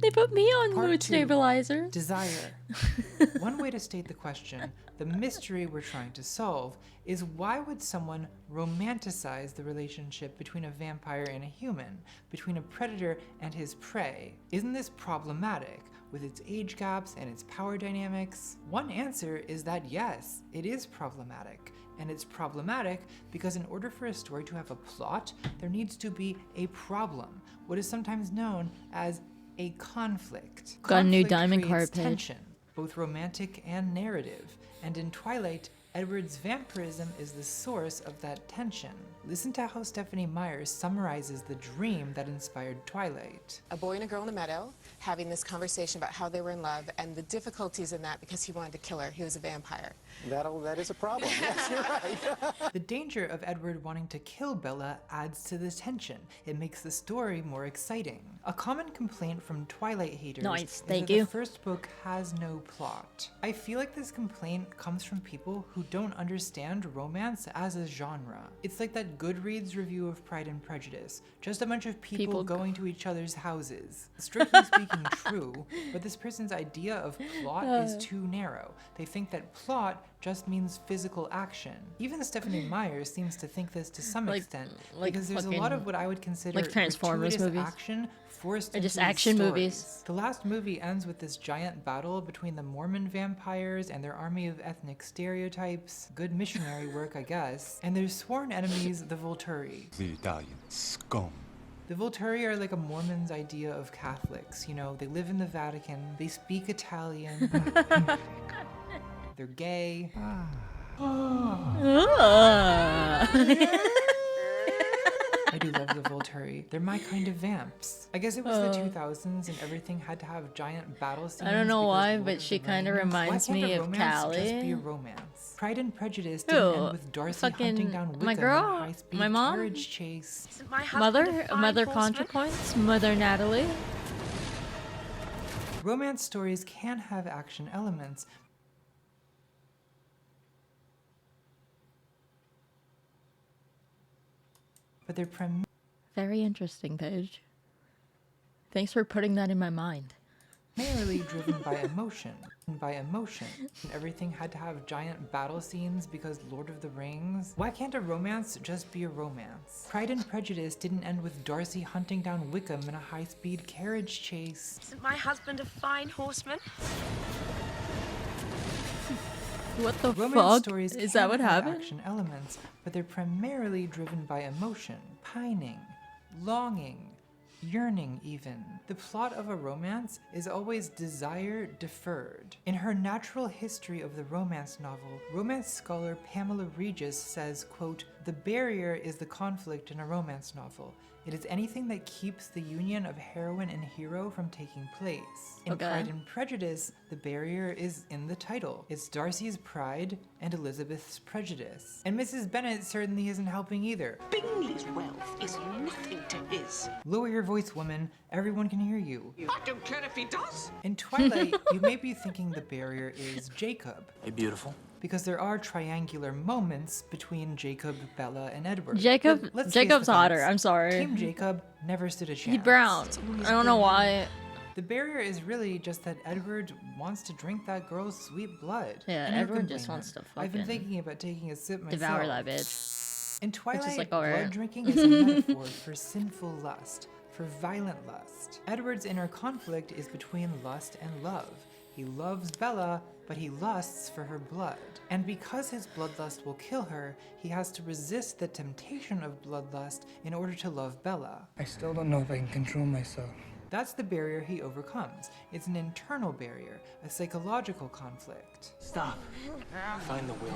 They put me on Part mood 2, stabilizer. Desire. One way to state the question, the mystery we're trying to solve, is why would someone romanticize the relationship between a vampire and a human, between a predator and his prey? Isn't this problematic, with its age gaps and its power dynamics? One answer is that yes, it is problematic. And it's problematic because in order for a story to have a plot, there needs to be a problem, what is sometimes known as a conflict. Got a new Conflict diamond creates card page. tension, both romantic and narrative. And in Twilight, Edward's vampirism is the source of that tension. Listen to how Stephanie Meyer summarizes the dream that inspired Twilight. A boy and a girl in a meadow having this conversation about how they were in love and the difficulties in that because he wanted to kill her. He was a vampire. That is a problem. Yes, you're right. The danger of Edward wanting to kill Bella adds to the tension. It makes the story more exciting. A common complaint from Twilight haters Nice, is thank that you. the first book has no plot. I feel like this complaint comes from people who don't understand romance as a genre. It's like that Goodreads review of Pride and Prejudice, just a bunch of people going to each other's houses. Strictly speaking true, but this person's idea of plot is too narrow. They think that plot just means physical action. Even Stephanie Meyer seems to think this to some extent, because there's a lot of what I would consider like Transformers gratuitous movies. action forced Or just into these action stories. movies. The last movie ends with this giant battle between the Mormon vampires and their army of ethnic stereotypes. Good missionary work, I guess. And their sworn enemies, the Volturi. The Italian scum. The Volturi are like a Mormon's idea of Catholics. You know, they live in the Vatican, they speak Italian, they're gay. I do love the Volturi. They're my kind of vamps. I guess it was the 2000s and everything had to have giant battle scenes. I don't know because why, Lord but of she the kind of Rings. reminds Why can't me a of romance just be Callie. a romance? Pride and Prejudice didn't Who? end with Darcy Fucking hunting down Wickham my in girl? a high-speed My mom? carriage chase. Isn't my husband a fine Mother horseman? Contrapoints, Mother Natalie. Romance stories can have action elements, but they're Very interesting, Paige. Thanks for putting that in my mind. primarily driven by emotion. And everything had to have giant battle scenes because Lord of the Rings. Why can't a romance just be a romance? Pride and Prejudice didn't end with Darcy hunting down Wickham in a high-speed carriage chase. Isn't my husband a fine horseman? What the Romance fuck? stories Is can that what have happened? action elements, but they're primarily driven by emotion, pining, longing, yearning even. The plot of a romance is always desire deferred. In her Natural History of the Romance novel, romance scholar Pamela Regis says, quote, "The barrier is the conflict in a romance novel. It is anything that keeps the union of heroine and hero from taking place. In Okay. Pride and Prejudice, the barrier is in the title. It's Darcy's pride and Elizabeth's prejudice. And Mrs. Bennet certainly isn't helping either. Bingley's wealth is nothing to his. Lower your voice, woman. Everyone can hear you. I don't care if he does. In Twilight, you may be thinking the barrier is Jacob. Hey, beautiful. Because there are triangular moments between Jacob, Bella, and Edward. Jacob- But let's face Jacob's the hotter, facts. I'm sorry. Team Jacob never stood a chance. He's brown. I don't know why. The barrier is really just that Edward wants to drink that girl's sweet blood. Yeah, And who Edward can just blame wants him? to I've been fucking thinking about taking a sip myself. Devour that bitch. In Twilight, like, alright. blood drinking is a metaphor for sinful lust, for violent lust. Edward's inner conflict is between lust and love. He loves Bella, but he lusts for her blood. And because his bloodlust will kill her, he has to resist the temptation of bloodlust in order to love Bella. I still don't know if I can control myself. That's the barrier he overcomes. It's an internal barrier, a psychological conflict. Stop. Find the will.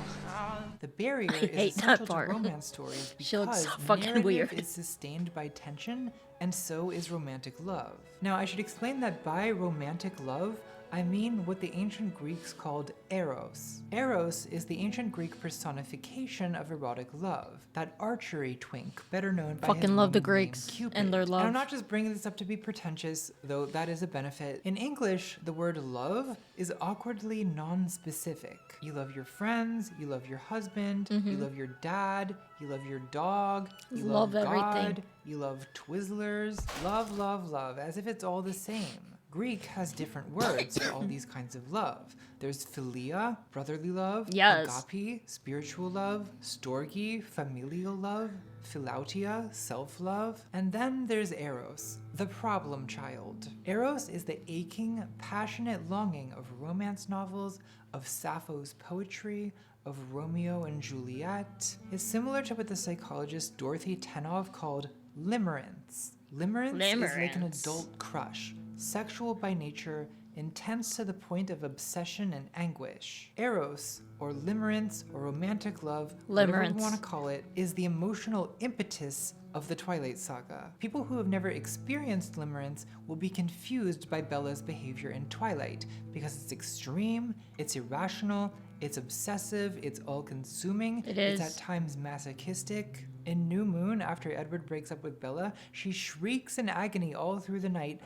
The barrier I is hate that essential to part. romance stories She looks because so fucking narrative weird. is sustained by tension, and so is romantic love. Now, I should explain that by romantic love, I mean what the ancient Greeks called eros. Eros is the ancient Greek personification of erotic love, that archery twink, better known by his Fucking love the Roman name, Greeks Cupid. and their love. I'm not just bringing this up to be pretentious, though that is a benefit. In English, the word love is awkwardly non-specific. You love your friends, you love your husband, you love your dad, you love your dog, you Love love everything. God, you love Twizzlers. Love, love, love, as if it's all the same. Greek has different words for all these kinds of love. There's philia, brotherly love, Yes. agape, spiritual love, storge, familial love, philautia, self-love, and then there's eros, the problem child. Eros is the aching, passionate longing of romance novels, of Sappho's poetry, of Romeo and Juliet. It's similar to what the psychologist Dorothy Tennov called limerence. Limerence is like an Limerence. adult crush, sexual by nature, intense to the point of obsession and anguish. Eros, or limerence, or romantic love, whatever you Limerence. want to call it, is the emotional impetus of the Twilight Saga. People who have never experienced limerence will be confused by Bella's behavior in Twilight, because it's extreme, it's irrational, it's obsessive, it's all-consuming, It it's is. at times masochistic. In New Moon, after Edward breaks up with Bella, she shrieks in agony all through the night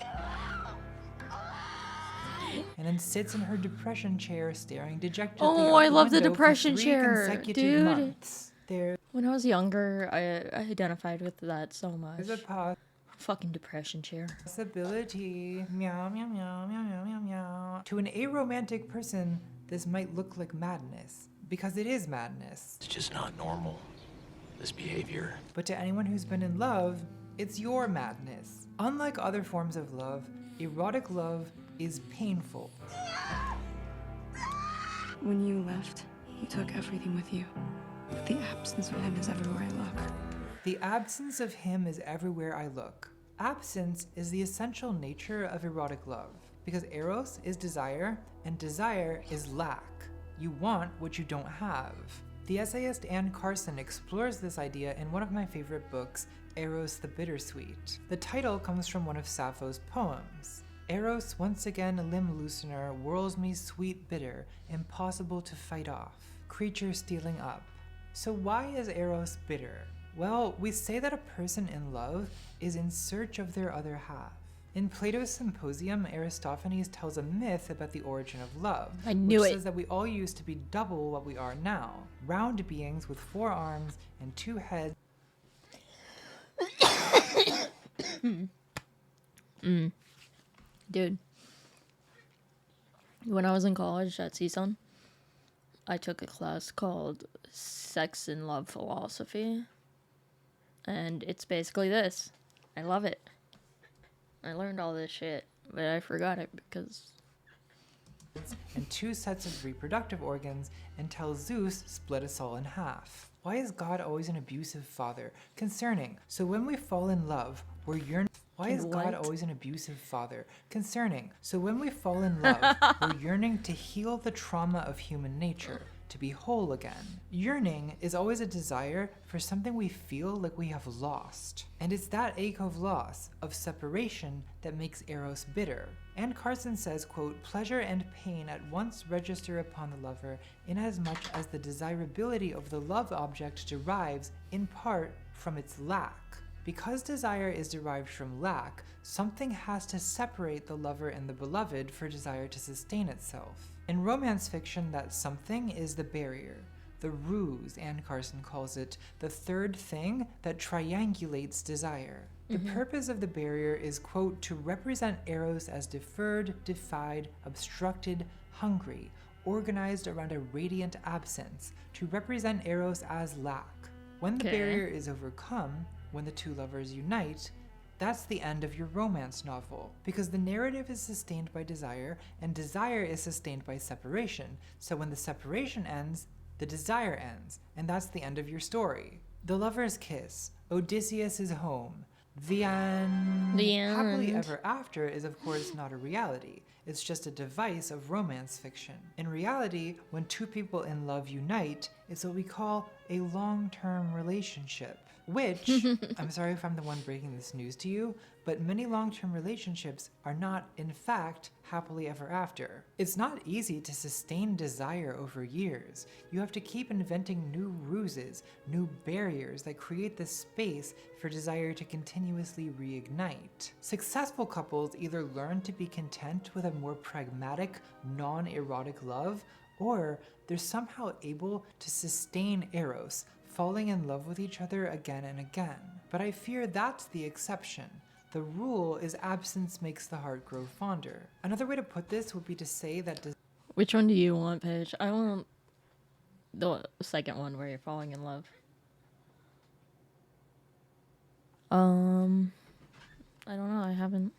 and then sits in her depression chair staring dejectedly Oh, out I love the window for depression 3 chair, consecutive dude. months. There's When I was younger, I identified with that so much. a Fucking depression chair. possibility, meow, meow, meow, meow, meow, meow, meow. To an aromantic person, this might look like madness, because it is madness. It's just not normal, this behavior. But to anyone who's been in love, it's your madness. Unlike other forms of love, erotic love is painful. When you left, you took everything with you. But the absence of him is everywhere I look. The absence of him is everywhere I look. Absence is the essential nature of erotic love, because eros is desire, and desire is lack. You want what you don't have. The essayist Anne Carson explores this idea in one of my favorite books, Eros the Bittersweet. The title comes from one of Sappho's poems. Eros, once again a limb loosener, whirls me sweet bitter, impossible to fight off, creature stealing up. So why is Eros bitter? Well, we say that a person in love is in search of their other half. In Plato's Symposium, Aristophanes tells a myth about the origin of love, I knew which it. says that we all used to be double what we are now, round beings with 4 arms and 2 heads. Dude. When I was in college at CSUN, I took a class called Sex and Love Philosophy. And it's basically this. I love it. I learned all this shit, but I forgot it because And 2 sets of reproductive organs until Zeus split us all in half. Why is God always an abusive father? Concerning. So when we fall in love, we're yearning. Why is God What? always an abusive father? Concerning. So when we fall in love, we're yearning to heal the trauma of human nature, to be whole again. Yearning is always a desire for something we feel like we have lost. And it's that ache of loss, of separation, that makes Eros bitter. And Carson says, quote, pleasure and pain at once register upon the lover, inasmuch as the desirability of the love object derives, in part, from its lack. Because desire is derived from lack, something has to separate the lover and the beloved for desire to sustain itself. In romance fiction, that something is the barrier, the ruse, Anne Carson calls it, the third thing that triangulates desire. The purpose of the barrier is, quote, to represent Eros as deferred, defied, obstructed, hungry, organized around a radiant absence, to represent Eros as lack. When the Okay. barrier is overcome, when the 2 lovers unite, that's the end of your romance novel, because the narrative is sustained by desire, and desire is sustained by separation. So when the separation ends, the desire ends, and that's the end of your story. The lovers kiss. Odysseus is home. The end. The end. Happily ever after is, of course, not a reality. it's just a device of romance fiction. In reality, when two people in love unite, it's what we call a long-term relationship. Which, I'm sorry if I'm the one breaking this news to you, but many long-term relationships are not, in fact, happily ever after. It's not easy to sustain desire over years. You have to keep inventing new ruses, new barriers that create the space for desire to continuously reignite. Successful couples either learn to be content with a more pragmatic, non-erotic love, or they're somehow able to sustain eros, falling in love with each other again and again. But I fear that's the exception. The rule is absence makes the heart grow fonder. Another way to put this would be to say that Which one do you want, Paige? I want the second one where you're falling in love. I don't know, I haven't.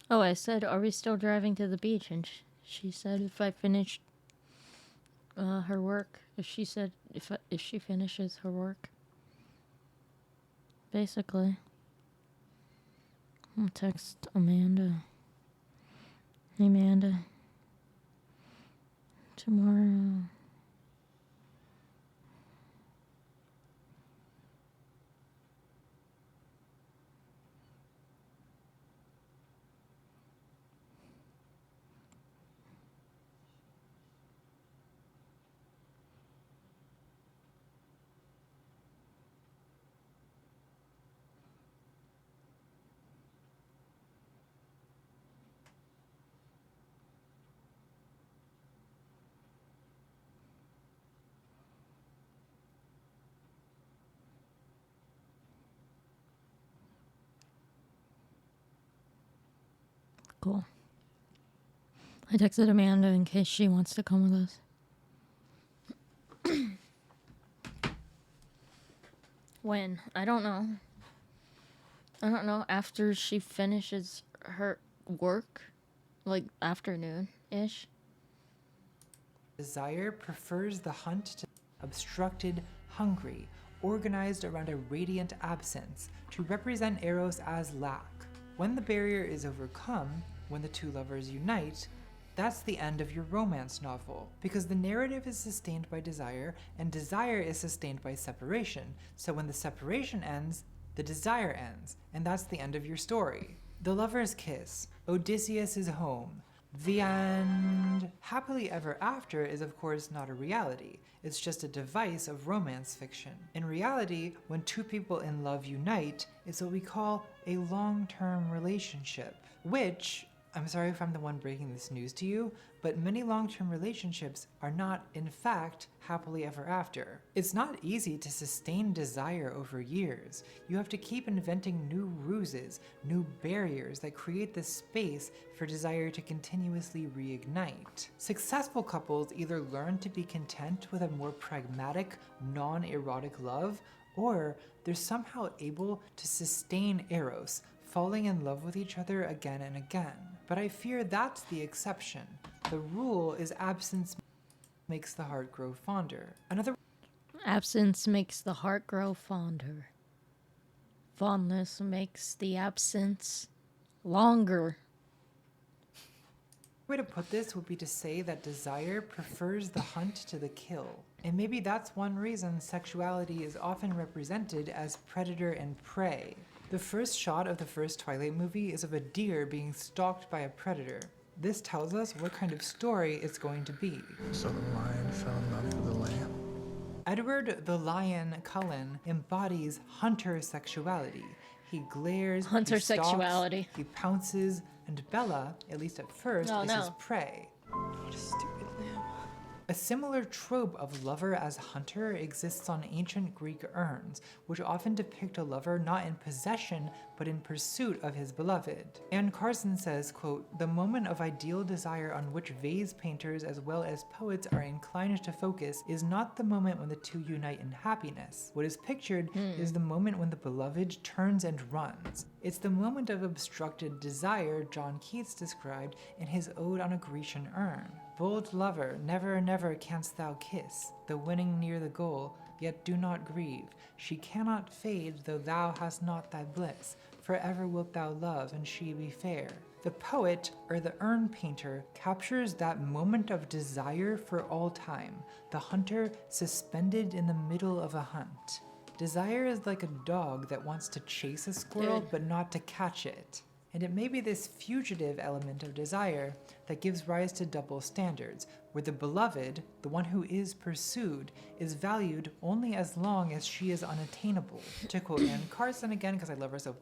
Oh, I said, are we still driving to the beach? And she said if I finished her work. If she said if she finishes her work. Basically. I'll text Amanda. Hey, Amanda. Tomorrow. Cool. I texted Amanda in case she wants to come with us. When? I don't know. I don't know. After she finishes her work, like afternoon-ish. Desire prefers the hunt to obstructed, hungry, organized around a radiant absence to represent eros as lack. When the barrier is overcome, when the two lovers unite, that's the end of your romance novel, because the narrative is sustained by desire, and desire is sustained by separation. So when the separation ends, the desire ends, and that's the end of your story. The lovers kiss. Odysseus is home. The end. Happily ever after is of course not a reality. It's just a device of romance fiction. In reality, when two people in love unite, it's what we call a long-term relationship, which, I'm sorry if I'm the one breaking this news to you, but many long-term relationships are not, in fact, happily ever after. It's not easy to sustain desire over years. You have to keep inventing new ruses, new barriers that create the space for desire to continuously reignite. Successful couples either learn to be content with a more pragmatic, non-erotic love, or they're somehow able to sustain eros, falling in love with each other again and again. But I fear that's the exception. The rule is absence makes the heart grow fonder. Absence makes the heart grow fonder. Fondness makes the absence longer. Way to put this would be to say that desire prefers the hunt to the kill. And maybe that's one reason sexuality is often represented as predator and prey. The first shot of the first Twilight movie is of a deer being stalked by a predator. This tells us what kind of story it's going to be. So the lion fell in love with the lamb. Edward the Lion Cullen embodies hunter sexuality. He glares, Hunter he stalks, sexuality. he pounces, and Bella, at least at first, is his prey. What a stupid lamb. A similar trope of lover as hunter exists on ancient Greek urns, which often depict a lover not in possession, but in pursuit of his beloved. Anne Carson says, quote, "The moment of ideal desire on which vase painters as well as poets are inclined to focus is not the moment when the two unite in happiness. What is pictured is the moment when the beloved turns and runs. It's the moment of obstructed desire John Keats described in his Ode on a Grecian Urn. Bold lover, never, never canst thou kiss, the winning near the goal, yet do not grieve. She cannot fade, though thou hast not thy bliss. Forever wilt thou love, and she be fair. The poet, or the urn painter, captures that moment of desire for all time, the hunter suspended in the middle of a hunt. Desire is like a dog that wants to chase a squirrel, but not to catch it. And it may be this fugitive element of desire that gives rise to double standards, where the beloved, the one who is pursued, is valued only as long as she is unattainable. To quote Anne Carson again, because I love her so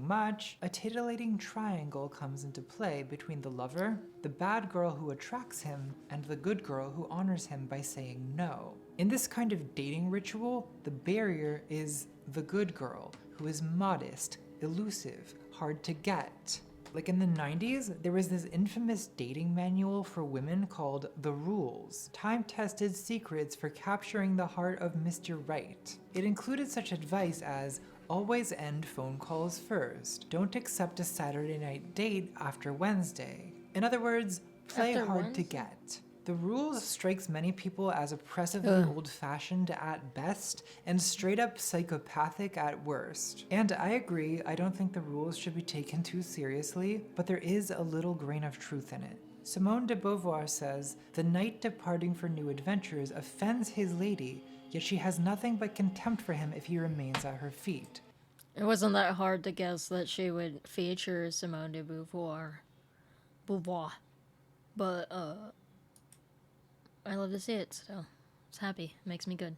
much, a titillating triangle comes into play between the lover, the bad girl who attracts him, and the good girl who honors him by saying no. In this kind of dating ritual, the barrier is the good girl, who is modest, elusive, hard to get. Like in the 90s, there was this infamous dating manual for women called The Rules, time-tested secrets for capturing the heart of Mr. Right. It included such advice as, always end phone calls first. Don't accept a Saturday night date after Wednesday. In other words, play hard to get. The Rules strikes many people as oppressively old-fashioned at best and straight-up psychopathic at worst. And I agree, I don't think The Rules should be taken too seriously, but there is a little grain of truth in it. Simone de Beauvoir says, "The knight departing for new adventures offends his lady, yet she has nothing but contempt for him if he remains at her feet." It wasn't that hard to guess that she would feature Simone de Beauvoir. But, I love to see it, so it's happy. Makes me good.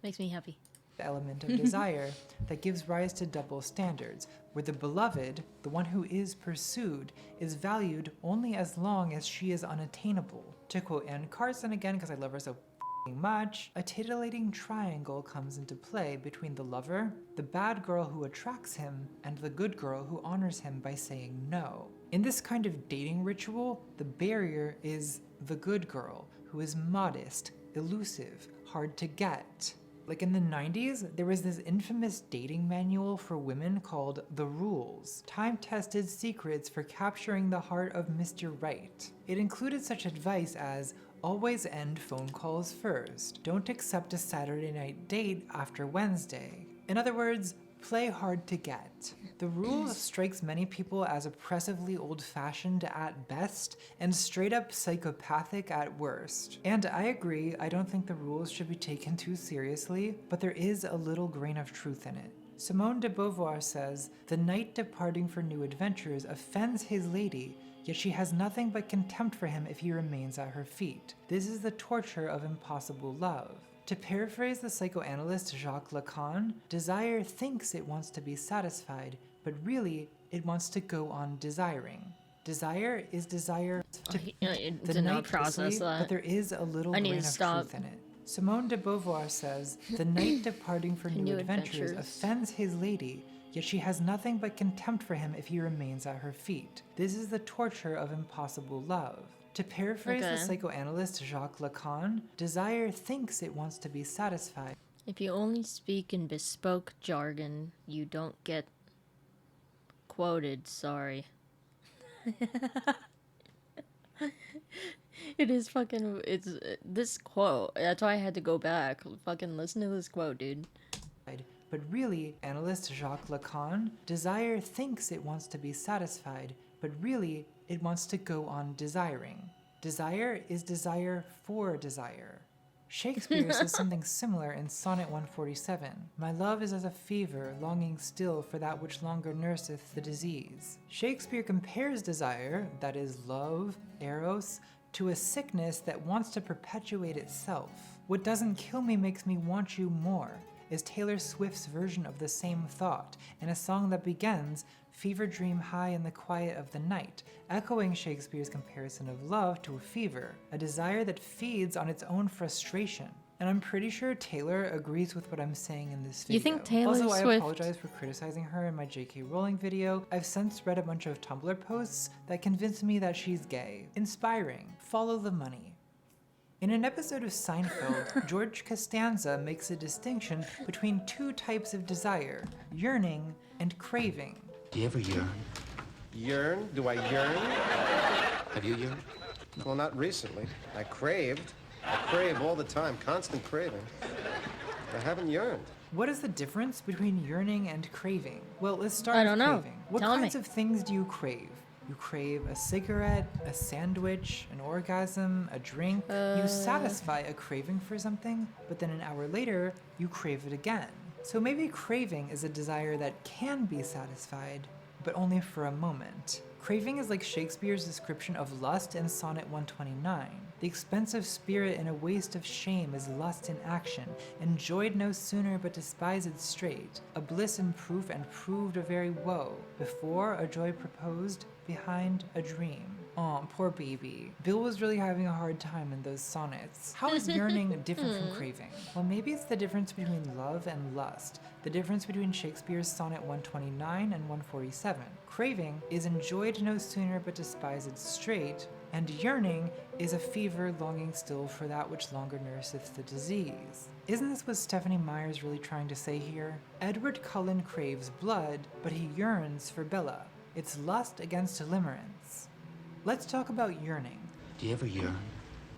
Makes me happy. The element of desire that gives rise to double standards, where the beloved, the one who is pursued, is valued only as long as she is unattainable. To quote Anne Carson again, because I love her so much, a titillating triangle comes into play between the lover, the bad girl who attracts him, and the good girl who honors him by saying no. In this kind of dating ritual, the barrier is the good girl, who is modest, elusive, hard to get. Like in the 90s, there was this infamous dating manual for women called The Rules, time-tested secrets for capturing the heart of Mr. Right. It included such advice as, always end phone calls first. Don't accept a Saturday night date after Wednesday. In other words, play hard to get. The Rules strikes many people as oppressively old-fashioned at best and straight-up psychopathic at worst. And I agree, I don't think The Rules should be taken too seriously, but there is a little grain of truth in it. Simone de Beauvoir says, "The knight departing for new adventures offends his lady, yet she has nothing but contempt for him if he remains at her feet. This is the torture of impossible love." To paraphrase the psychoanalyst Jacques Lacan, desire thinks it wants to be satisfied, but really, it wants to go on desiring. Desire is desire to did not process that. but there is a little grain of truth in it. Simone de Beauvoir says, "The knight departing for new adventures offends his lady, yet she has nothing but contempt for him if he remains at her feet. This is the torture of impossible love." To paraphrase the psychoanalyst Jacques Lacan, desire thinks it wants to be satisfied. If you only speak in bespoke jargon, you don't get quoted, sorry. It is fucking, it's, this quote, that's why I had to go back. Fucking listen to this quote, dude. But really, analyst Jacques Lacan, desire thinks it wants to be satisfied, but really, it wants to go on desiring. Desire is desire for desire. Shakespeare says something similar in Sonnet 147. "My love is as a fever, longing still for that which longer nurseth the disease." Shakespeare compares desire, that is love, eros, to a sickness that wants to perpetuate itself. "What doesn't kill me makes me want you more," is Taylor Swift's version of the same thought in a song that begins, "Fever dream high in the quiet of the night," echoing Shakespeare's comparison of love to a fever, a desire that feeds on its own frustration. And I'm pretty sure Taylor agrees with what I'm saying in this video. You think Taylor Also, Swift... I apologize for criticizing her in my J.K. Rowling video. I've since read a bunch of Tumblr posts that convinced me that she's gay. Inspiring. Follow the money. In an episode of Seinfeld, George Costanza makes a distinction between two types of desire, yearning and craving. Do you ever yearn? Yearn? Do I yearn? Have you yearned? Well, not recently. I craved. I crave all the time, constant craving. I haven't yearned. What is the difference between yearning and craving? Well, let's start I with don't know. craving. What Tell kinds me. of things do you crave? You crave a cigarette, a sandwich, an orgasm, a drink. You satisfy a craving for something, but then an hour later, you crave it again. So maybe craving is a desire that can be satisfied, but only for a moment. Craving is like Shakespeare's description of lust in Sonnet 129. The expensive spirit in a waste of shame is lust in action, enjoyed no sooner but despised straight, a bliss in proof and proved a very woe, before a joy proposed, behind a dream. Aw, poor baby. Bill was really having a hard time in those sonnets. How is yearning different from craving? Well, maybe it's the difference between love and lust, the difference between Shakespeare's Sonnet 129 and 147. Craving is enjoyed no sooner but despised straight, and yearning is a fever longing still for that which longer nurseth the disease. Isn't this what Stephanie Meyer's really trying to say here? Edward Cullen craves blood, but he yearns for Bella. It's lust against limerence. Let's talk about yearning. Do you ever yearn?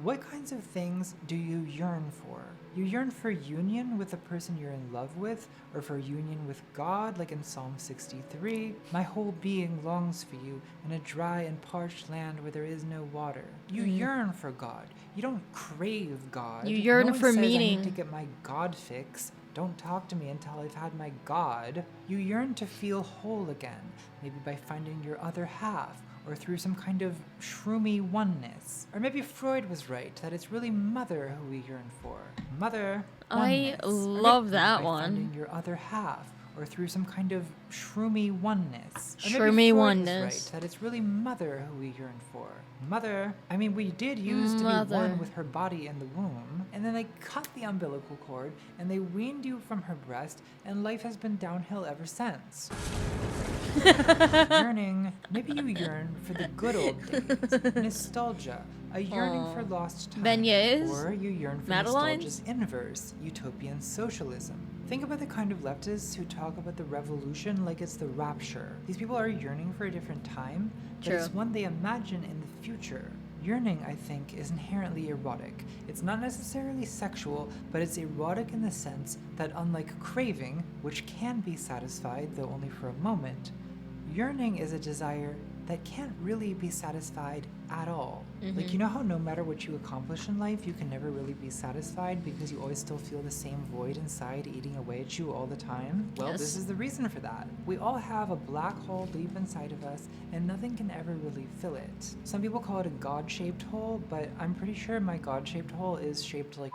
What kinds of things do you yearn for? You yearn for union with the person you're in love with, or for union with God, like in Psalm 63. My whole being longs for you in a dry and parched land where there is no water. You yearn for God. You don't crave God. You yearn No one for says, meaning. I need to get my God fix. Don't talk to me until I've had my God. You yearn to feel whole again, maybe by finding your other half, or through some kind of shroomy oneness. Or maybe Freud was right, that it's really mother who we yearn for. Mother, I oneness. Or love maybe that by one. finding your other half, or through some kind of shroomy oneness. Or maybe Shroomy Freud oneness. was right, that it's really mother who we yearn for. Mother, I mean, we did used to be Mother. one with her body in the womb, and then they cut the umbilical cord, and they weaned you from her breast, and life has been downhill ever since. Yearning, maybe you yearn for the good old days. Nostalgia, a yearning for lost time. Beignets? Or you yearn for Madeleines? nostalgia's inverse, utopian socialism. Think about the kind of leftists who talk about the revolution like it's the rapture. These people are yearning for a different time, but True. it's one they imagine in the future. Yearning, I think, is inherently erotic. It's not necessarily sexual, but it's erotic in the sense that unlike craving, which can be satisfied, though only for a moment, yearning is a desire that can't really be satisfied at all. Like, you know how no matter what you accomplish in life, you can never really be satisfied because you always still feel the same void inside eating away at you all the time? Well, this Yes. is the reason for that. We all have a black hole deep inside of us, and nothing can ever really fill it. Some people call it a God-shaped hole, but I'm pretty sure my God-shaped hole is shaped like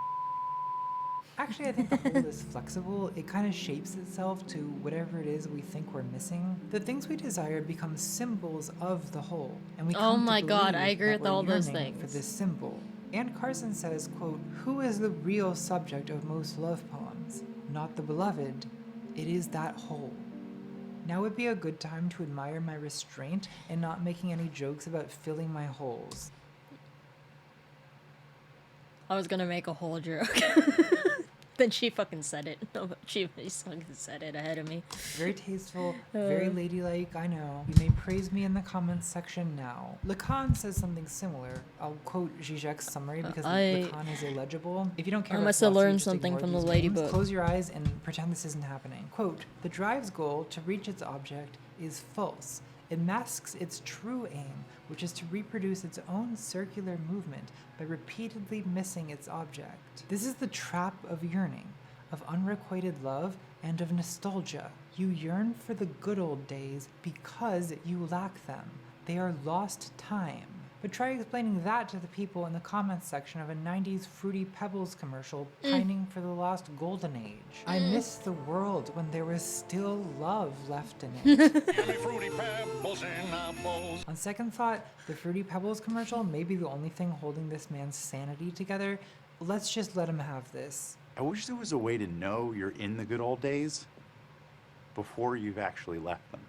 Actually, I think the hole is flexible. It kind of shapes itself to whatever it is we think we're missing. The things we desire become symbols of the whole, and we Oh come to my God, believe I agree that with we're all those yearning for things. this symbol. Anne Carson says, quote, "Who is the real subject of most love poems? Not the beloved. It is that hole." Now would be a good time to admire my restraint and not making any jokes about filling my holes. I was gonna make a whole joke. Then she fucking said it. No, she fucking said it ahead of me. Very tasteful, very ladylike, I know. You may praise me in the comments section now. Lacan says something similar. I'll quote Zizek's summary because Lacan is illegible. If you don't care I about must have philosophy, learned just something ignore from the these lady names. book. Close your eyes and pretend this isn't happening. Quote, "The drive's goal to reach its object is false. It masks its true aim, which is to reproduce its own circular movement by repeatedly missing its object. This is the trap of yearning, of unrequited love, and of nostalgia. You yearn for the good old days because you lack them. They are lost time." But try explaining that to the people in the comments section of a 90s Fruity Pebbles commercial pining for the lost golden age. I miss the world when there was still love left in it. Fruity Pebbles in a bowl. On second thought, the Fruity Pebbles commercial may be the only thing holding this man's sanity together. Let's just let him have this. I wish there was a way to know you're in the good old days before you've actually left them.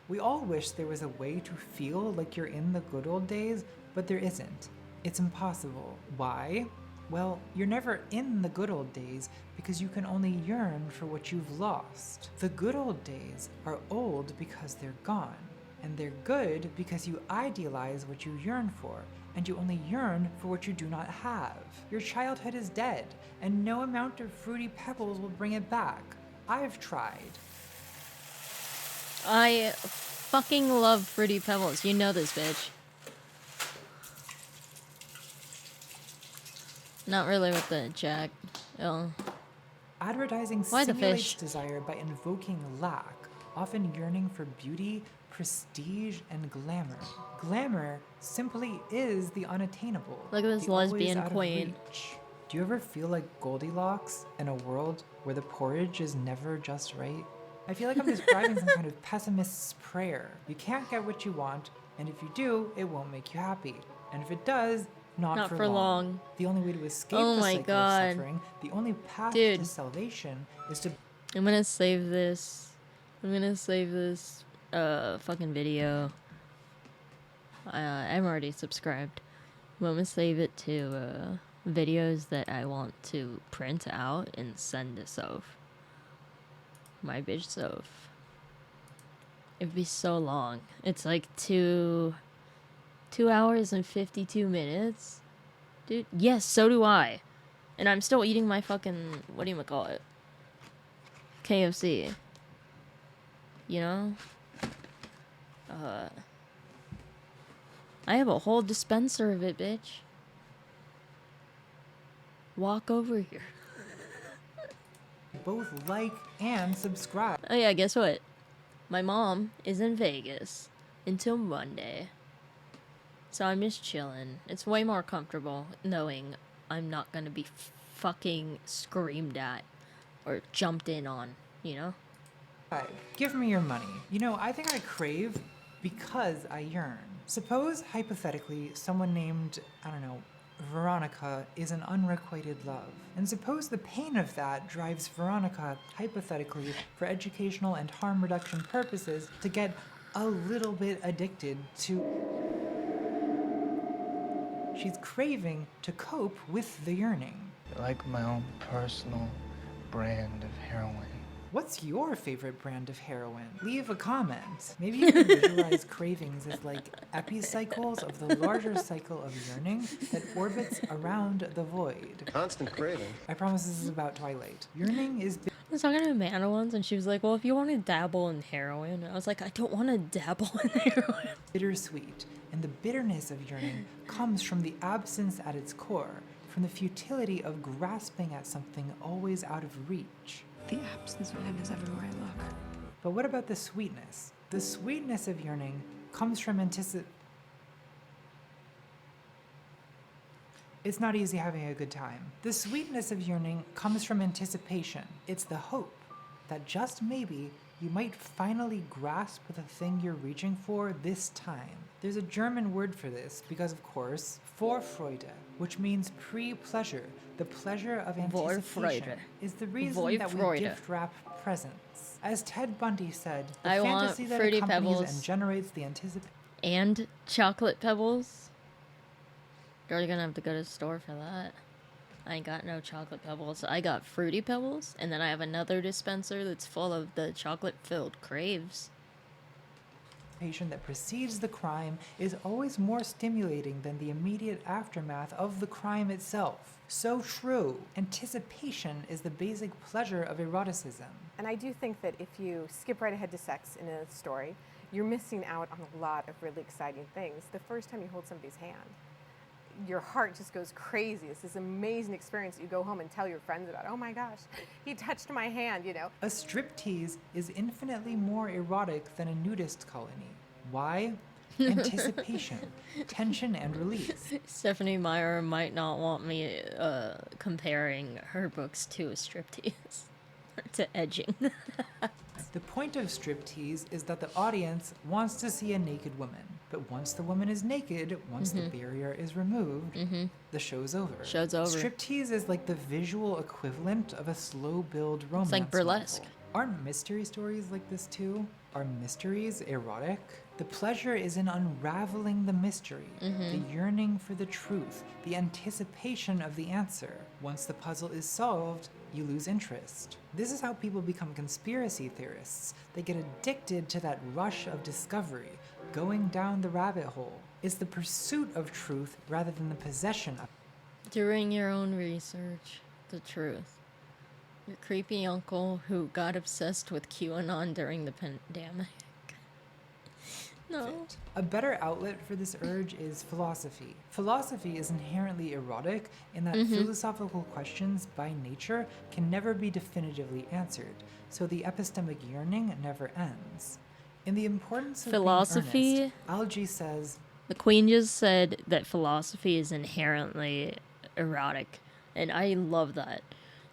We all wish there was a way to feel like you're in the good old days, but there isn't. It's impossible. Why? Well, you're never in the good old days because you can only yearn for what you've lost. The good old days are old because they're gone. And they're good because you idealize what you yearn for, and you only yearn for what you do not have. Your childhood is dead, and no amount of Fruity Pebbles will bring it back. I've tried. I fucking love Fruity Pebbles. You know this, bitch. Not really with the Jack. Oh. Advertising Why the simulates fish? desire by invoking lack, often yearning for beauty, prestige, and glamour. Glamour simply is the unattainable. Look at this the always lesbian out of queen. reach. Do you ever feel like Goldilocks in a world where the porridge is never just right? I feel like I'm describing some kind of pessimist's prayer. You can't get what you want, and if you do, it won't make you happy. And if it does, not for long. The only way to escape Oh the my cycle God. of suffering, the only path Dude. to salvation is to I'm gonna save this. I'm gonna save this fucking video. I'm already subscribed. I'm gonna save it to videos that I want to print out and send to Soph. My bitch Soph. It'd be so long. It's like 2 hours and 52 minutes. Dude, yes, so do I. And I'm still eating my fucking, what do you call it? KFC. You know? I have a whole dispenser of it, bitch. Walk over here. both like and subscribe. Oh yeah, guess what? My mom is in Vegas until Monday. So I'm just chilling. It's way more comfortable knowing I'm not gonna be fucking screamed at or jumped in on, you know? Give me your money. You know, I think I crave because I yearn. Suppose, hypothetically, someone named, I don't know, Veronica is an unrequited love. And suppose the pain of that drives Veronica, hypothetically, for educational and harm reduction purposes, to get a little bit addicted to... She's craving to cope with the yearning. Like my own personal brand of heroin. What's your favorite brand of heroin? Leave a comment. Maybe you can visualize cravings as like epicycles of the larger cycle of yearning that orbits around the void. Constant craving. I promise this is about Twilight. Yearning is... I was talking to Amanda once and she was like, well, if you want to dabble in heroin, I was like, I don't want to dabble in heroin. Bittersweet, and the bitterness of yearning comes from the absence at its core, from the futility of grasping at something always out of reach. The absence of him is everywhere I look. But what about the sweetness? The sweetness of yearning comes from It's not easy having a good time. The sweetness of yearning comes from anticipation. It's the hope that just maybe you might finally grasp the thing you're reaching for this time. There's a German word for this because, of course, Vorfreude, which means pre-pleasure. The pleasure of anticipation is the reason that we gift wrap presents. As Ted Bundy said, the I want fantasy that Fruity accompanies Pebbles and generates the anticipation. And chocolate pebbles. You're gonna have to go to the store for that. I ain't got no chocolate pebbles. I got Fruity Pebbles, and then I have another dispenser that's full of the chocolate-filled Craves. That precedes the crime is always more stimulating than the immediate aftermath of the crime itself. So true. Anticipation is the basic pleasure of eroticism. And I do think that if you skip right ahead to sex in a story, you're missing out on a lot of really exciting things. The first time you hold somebody's hand, your heart just goes crazy. It's this amazing experience that you go home and tell your friends about. Oh my gosh, he touched my hand, you know. A striptease is infinitely more erotic than a nudist colony. Why? Anticipation, tension, and release. Stephanie Meyer might not want me comparing her books to a striptease. Or to edging. The point of striptease is that the audience wants to see a naked woman. But once the woman is naked, once the barrier is removed, the show's over. Show's over. Striptease is like the visual equivalent of a slow-build romance. It's like burlesque. Novel. Aren't mystery stories like this too? Are mysteries erotic? The pleasure is in unraveling the mystery, the yearning for the truth, the anticipation of the answer. Once the puzzle is solved, you lose interest. This is how people become conspiracy theorists. They get addicted to that rush of discovery, going down the rabbit hole. It's the pursuit of truth rather than the possession of it. Doing your own research, the truth. Your creepy uncle who got obsessed with QAnon during the pandemic. No. A better outlet for this urge is philosophy. Philosophy is inherently erotic in that philosophical questions by nature can never be definitively answered, so the epistemic yearning never ends. In The Importance of Philosophy? Being Earnest, Algie says, The Queen just said that philosophy is inherently erotic, and I love that,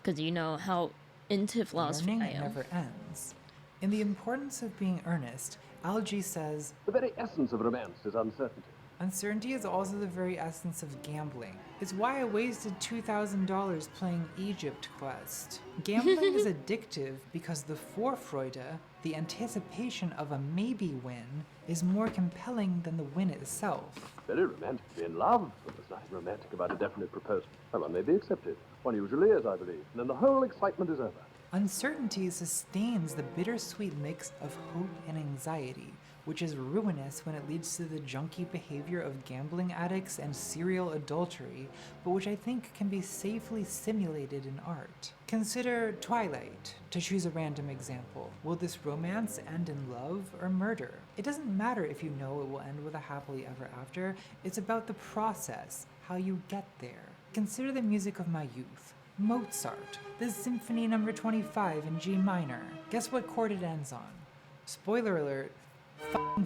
because you know how into philosophy I yearning am. never ends. In The Importance of Being Earnest, Algie says, The very essence of romance is uncertainty. uncertainty is also the very essence of gambling. It's why I wasted $2,000 playing Egypt Quest. Gambling is addictive because the Vorfreude, the anticipation of a maybe win, is more compelling than the win itself. Very romantic to be in love, but there's nothing romantic about a definite proposal. Well, one may be accepted. One usually is, I believe. And then the whole excitement is over. Uncertainty sustains the bittersweet mix of hope and anxiety, which is ruinous when it leads to the junky behavior of gambling addicts and serial adultery, but which I think can be safely simulated in art. Consider Twilight, to choose a random example. Will this romance end in love or murder? It doesn't matter if you know it will end with a happily ever after, it's about the process, how you get there. Consider the music of my youth. Mozart, the Symphony No. 25 in G minor. Guess what chord it ends on? Spoiler alert,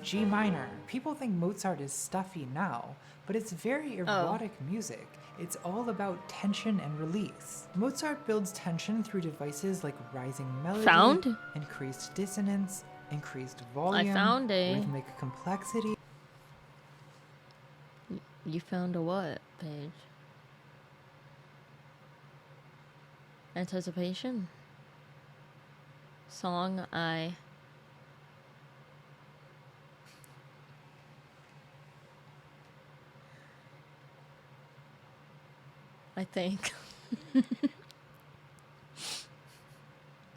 G minor. People think Mozart is stuffy now, but it's very erotic music. It's all about tension and release. Mozart builds tension through devices like rising melody, increased dissonance, increased volume, rhythmic complexity. You found a what, Paige? Anticipation? Song I think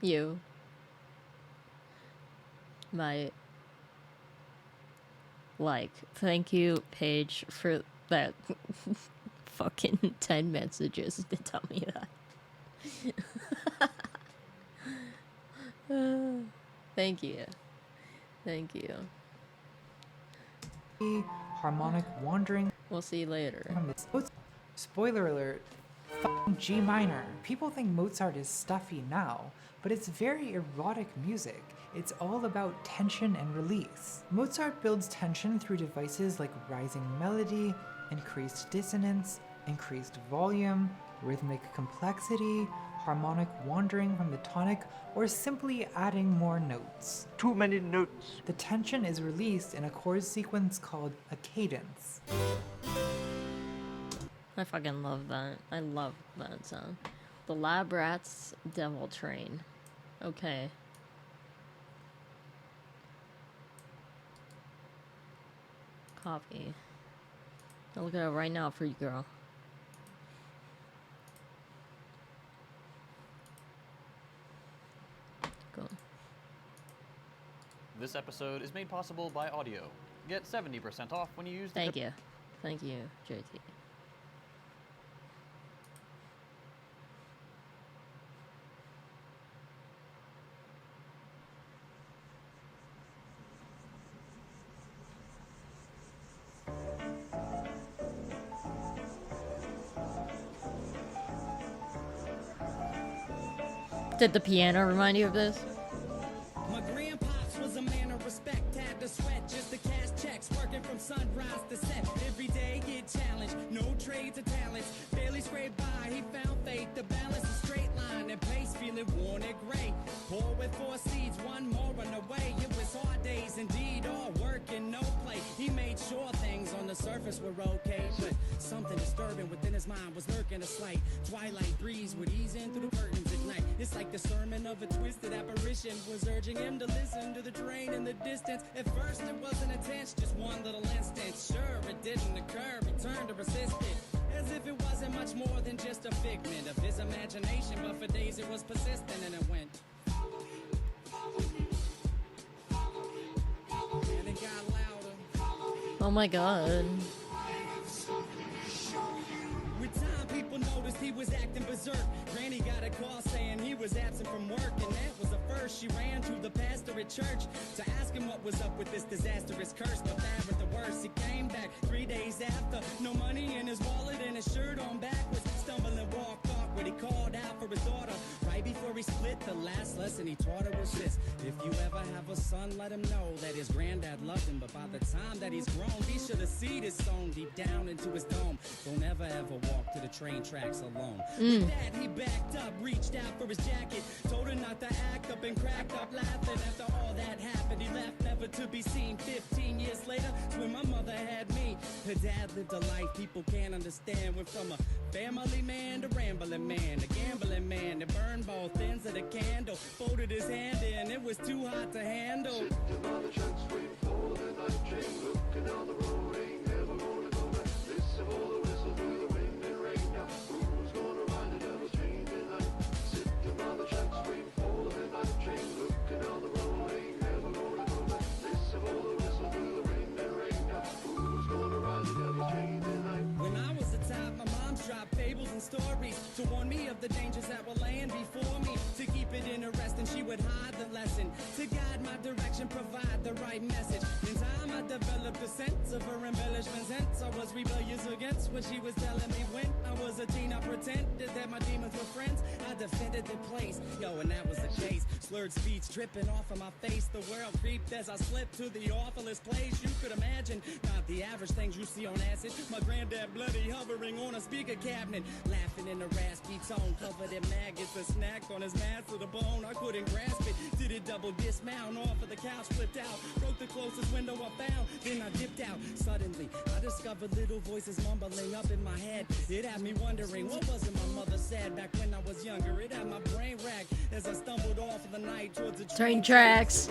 you might like. Thank you, Paige, for that fucking 10 messages to tell me that. Thank you. Thank you. Harmonic wandering. We'll see you later. Spoiler alert, G minor. People think Mozart is stuffy now, but it's very erotic music. It's all about tension and release. Mozart builds tension through devices like rising melody, increased dissonance, increased volume, rhythmic complexity, harmonic wandering from the tonic, or simply adding more notes. Too many notes. The tension is released in a chord sequence called a cadence. I fucking love that. I love that sound. The Lab Rats Devil Train. Okay. Copy. I'll look it up right now for you, girl. Go. This episode is made possible by audio. Get 70% off when you use the... Thank you. Thank you, JT. Did the piano remind you of this? My grandpops was a man of respect, had to sweat just to cash checks, working from sunrise to set. Every day get challenged, no trades or talents, barely scraped by. He found faith to balance a straight line and pace, feeling worn and gray. Poor with 4 seeds, one more on the way. It was hard days indeed, all work and no play. He made sure things on the surface were okay, but something disturbing within his mind was lurking a slight. Twilight breeze would ease in through the curtains at night. It's like the sermon of a twisted apparition was urging him to listen to the train in the distance. At first it wasn't intense, just one little instance. Sure, it didn't occur, he turned to resist it. As if it wasn't much more than just a figment of his imagination, but for days it was persistent and it went. And it got louder. Oh my god. With time, people noticed he was acting berserk. Granny got a call saying he was absent from work, and that was the first. She ran to the pastor at church to ask him what was up with this disastrous curse. But that was the worst. He came back 3 days after, no money in his wallet and his shirt on backwards. Stumbling walked awkward. He called out for his daughter right before he split. The last lesson he taught her was this: if you ever have a son, let him know that his granddad loved him. But by the time that he's grown, he should have seed his sown deep down into his dome. Don't ever walk to the train tracks alone. With that, he backed up, reached out for his jacket, told her not to act up, and cracked up laughing. After all that happened, he left never to be seen. 15 years later, it's when my mother had me. Her dad lived a life people can't understand. Went from a family man to rambling man, a gambling man that burned both ends of the candle. Folded his hand in, it was too hot to handle. Sitting on the tracks, waiting for the night train, looking down the road, ain't never gonna go back. Listen for the whistle through the wind and rain. Now who's gonna ride the devil's train tonight? Sitting on the tracks, waiting for the night train, looking down the road, ain't never gonna go back. Listen for the whistle through the wind and rain. Now who's gonna ride the devil's train tonight? When I was a child, my mom's dropped fables and stories to warn me of the dangers that were laying before me. To keep it interesting, she would hide the lesson. To guide my direction, provide the right message. In time, I developed a sense of her embellishments. Hence, I was rebellious against what she was telling me. When I was a teen, I pretended that my demons were friends. I defended the place, yo, and that was the case. Slurred speech dripping off of my face. The world creeped as I slipped to the awfulest place you could imagine. Not the average things you see on acid. My granddad bloody hovering on a speaker cabinet, laughing in a raspy tone, covered in maggots. A snack on his mass to the bone. I couldn't grasp it. Did it double dismount off of the couch, flipped out, broke the closest window I found. Then I dipped out. Suddenly, I discovered little voices mumbling up in my head. It had me wondering what was it my mother said back when I was younger. It had my brain racked as I stumbled off of the night towards the Train tracks.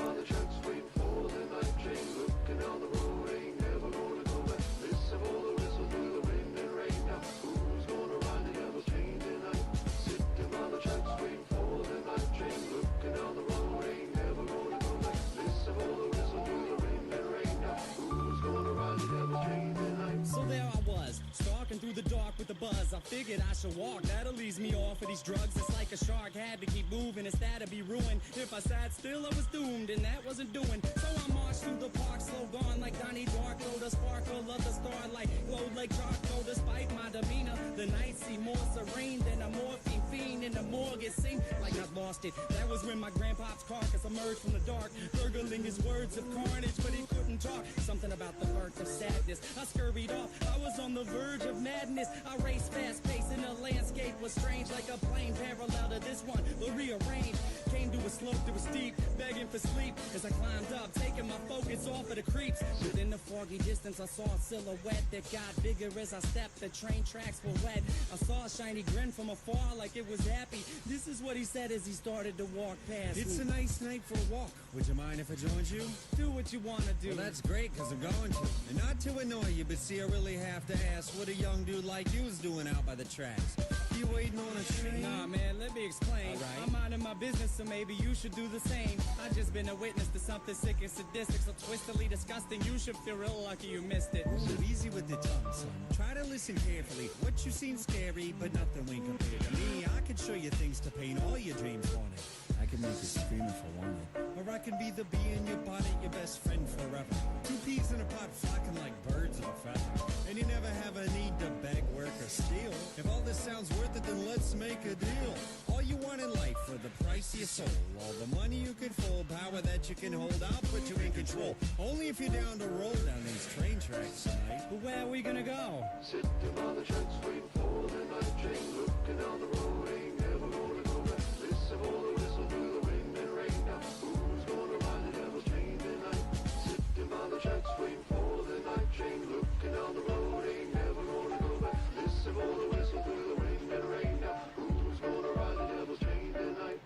So there I was, stalking through the dark with the buzz. I figured I should walk, that'll ease me off of these drugs. It's like a shark, had to keep moving, instead to be ruined. If I sat still, I was doomed, and that wasn't doing. So I marched through the park, slow gone like Donnie Darko. The sparkle of the starlight glowed like charcoal. Despite my demeanor, the night seemed more serene than a morphine fiend in the morgue. It seemed like I'd lost it. That was when my grandpa's carcass emerged from the dark, gurgling his words of carnage, but he couldn't talk. Something about the birth of sadness. I scurried off, I was on the verge of madness. I raced fast paced and the landscape was strange, like a plane parallel to this one, but rearranged. Came to a slope that was steep, begging for sleep as I climbed up, taking my focus off of the creeps. Within the foggy distance, I saw a silhouette that got bigger as I stepped. The train tracks were wet. I saw a shiny grin from afar like it was happy. This is what he said as he started to walk past It's me. a nice night for a walk. Would you mind if I joined you? Do what you want to do. Well, that's great, because I'm going to. And not to annoy you, but see, I really have to ask what a young dude like you is doing out by the tracks. You waiting on a train? Nah, man, let me explain. All right. I'm minding my business, so maybe you should do the same. I just been a witness to something sick and sadistic, so twistedly disgusting. You should feel real lucky you missed it. Ooh, easy with the tongue, son. Try to listen carefully. What you seem scary, but nothing when compared to me. I can show you things to paint all your dreams on it. I can make you scream if I wanted. Or I can be the bee in your bonnet, your best friend forever. Two peas in a pot flocking like birds of a feather. And you never have a need to beg, work, or steal. If all this sounds worth it, then let's make a deal. All you want in life for the price of your soul. All the money you can fold, power that you can hold, I'll put you in control. Only if you're down to roll down these train tracks tonight. But where are we gonna go? Sitting on the tracks, waiting for the night train, looking down the road, ain't never gonna go back. Listen for the whistle through the wind and rain. Now who's gonna ride the devil's train tonight? Sitting on the tracks, waiting for the night train, looking down the road, ain't never gonna go back. Listen for the whistle through the wind and rain. Now who's gonna ride the devil's train tonight?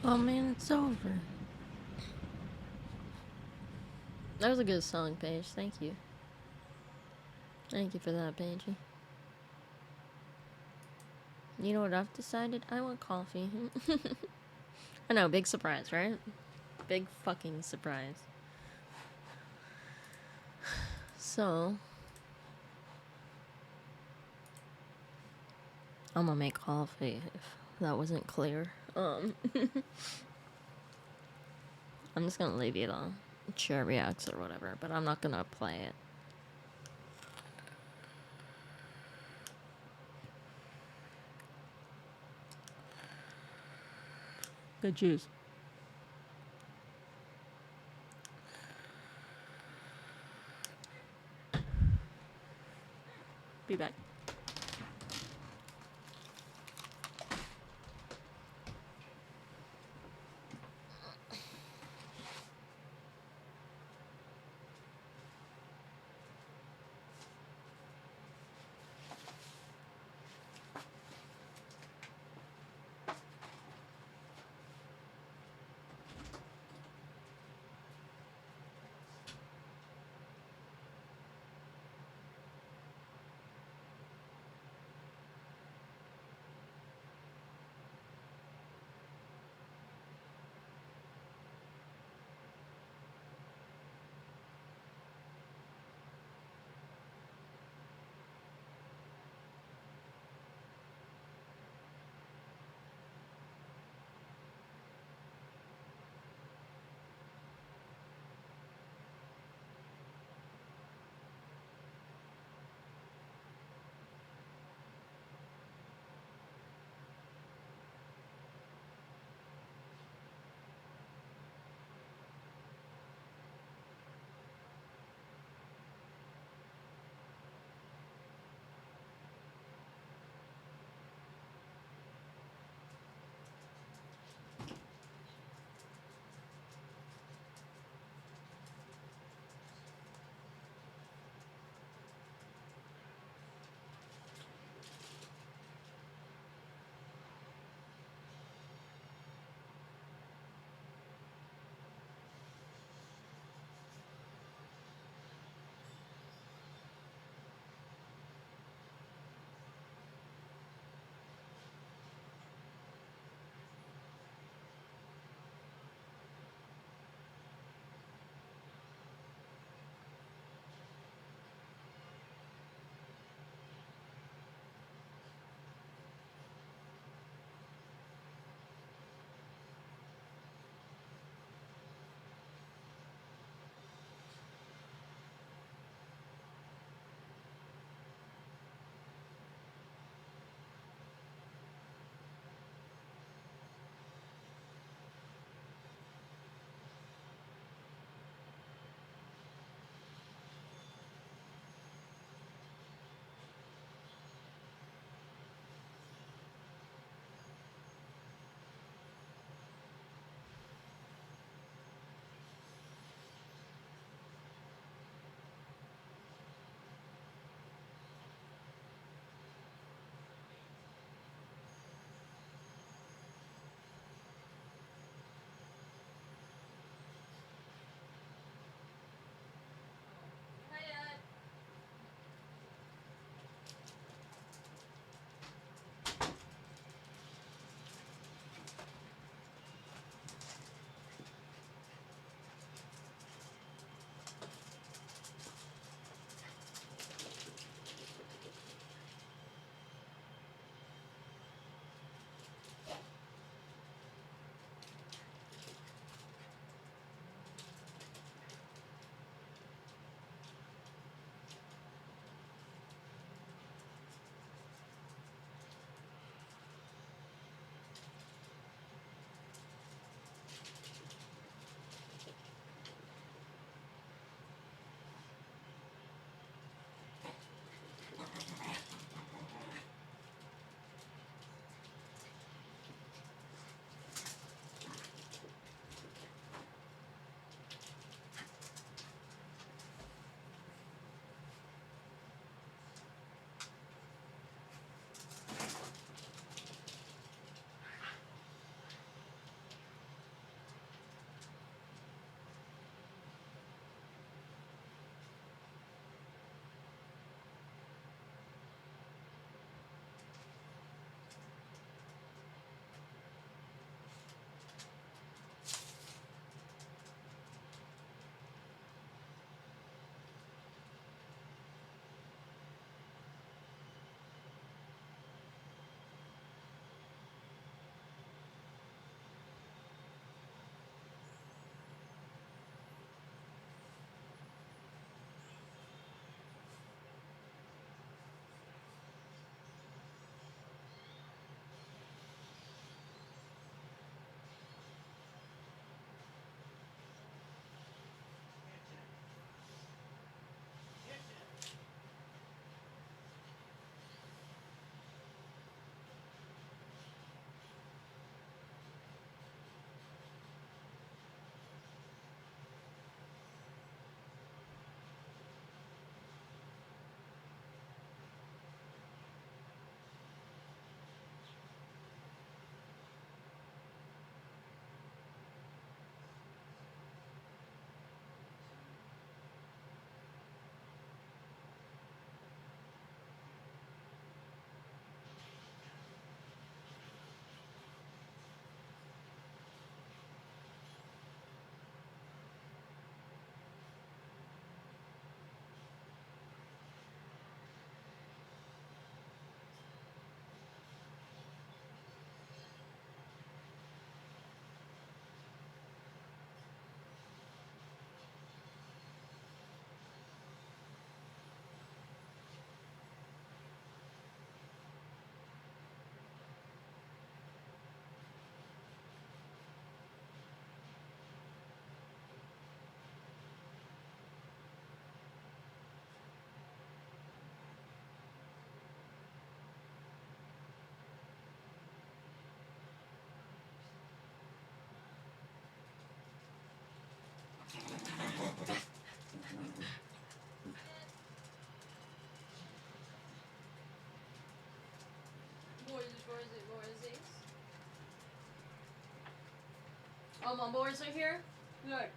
Oh man, it's over. That was a good song, Paige. Thank you. Thank you for that, Paigey. You know what I've decided? I want coffee. I know, big surprise, right? Big fucking surprise. So, I'm gonna make coffee if that wasn't clear. I'm just gonna leave it on Share Reacts or whatever, but I'm not gonna play it. Good juice. Be back. more of these. Oh, my boys are here? Good.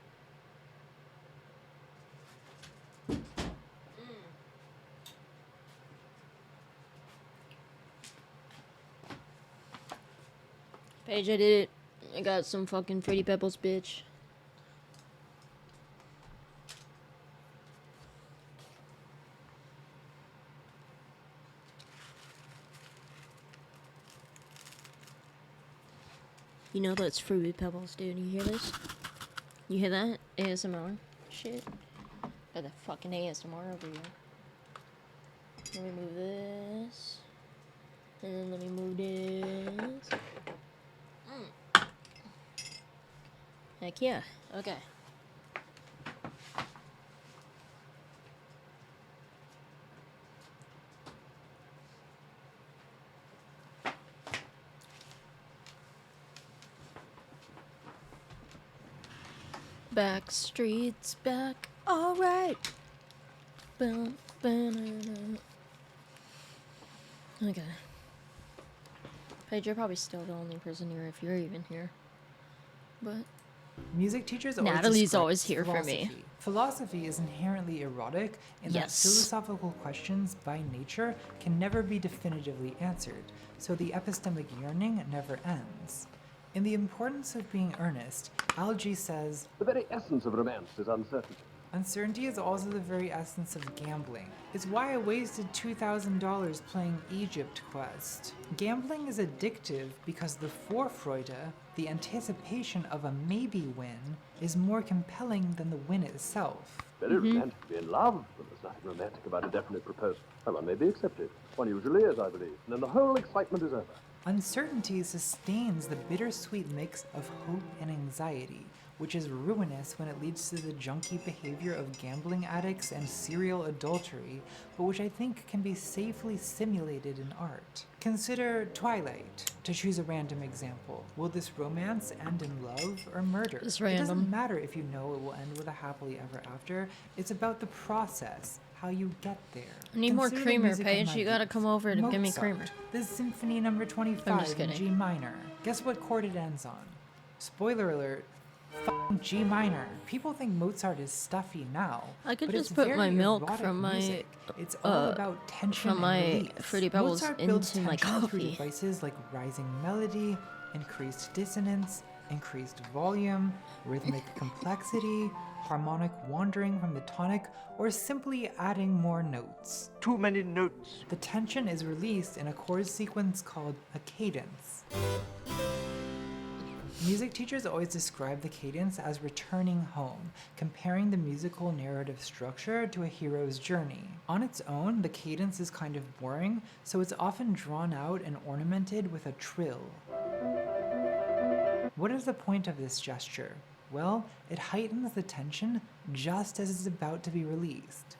Paige, I did it. I got some fucking Fruity Pebbles, bitch. You know that's Fruity Pebbles, dude. You hear this? You hear that? ASMR shit. Got that fucking ASMR over here. Let me move this. And then let me move this. Heck yeah. Okay. Back streets back. Alright. Boom, boom. Okay. Paige, you're probably still the only person here if you're even here. But Music teachers Natalie's describe always here for me. philosophy. Philosophy is inherently erotic in that Yes. philosophical questions by nature can never be definitively answered, so the epistemic yearning never ends. In The Importance of Being Earnest, Algie says, The very essence of romance is uncertainty. uncertainty is also the very essence of gambling. It's why I wasted $2,000 playing Egypt Quest. Gambling is addictive because the Vorfreude, the anticipation of a maybe win, is more compelling than the win itself. Very romantic to be in love, but there's nothing romantic about a definite proposal. Well, one may be accepted. One usually is, I believe. And then the whole excitement is over. Uncertainty sustains the bittersweet mix of hope and anxiety, which is ruinous when it leads to the junky behavior of gambling addicts and serial adultery, but which I think can be safely simulated in art. Consider Twilight, to choose a random example. Will this romance end in love or murder? It's It random. doesn't matter if you know it will end with a happily ever after. It's about the process, how you get there. I need more Consider the creamer, music of Paige. my You gotta youth. come over to give me Mozart, creamer. This Symphony number I'm 25 just in kidding. G minor. Guess what chord it ends on? Spoiler alert, f***ing G minor. People think Mozart is stuffy now. I could but just it's put very my milk erotic from my music. It's all about tension from my and release. Fruity Pebbles Mozart builds into my tension through coffee. devices like rising melody, increased dissonance, increased volume, rhythmic complexity, harmonic wandering from the tonic, or simply adding more notes. Too many notes. The tension is released in a chord sequence called a cadence. Music teachers always describe the cadence as returning home, comparing the musical narrative structure to a hero's journey. On its own, the cadence is kind of boring, so it's often drawn out and ornamented with a trill. What is the point of this gesture? Well, it heightens the tension just as it's about to be released.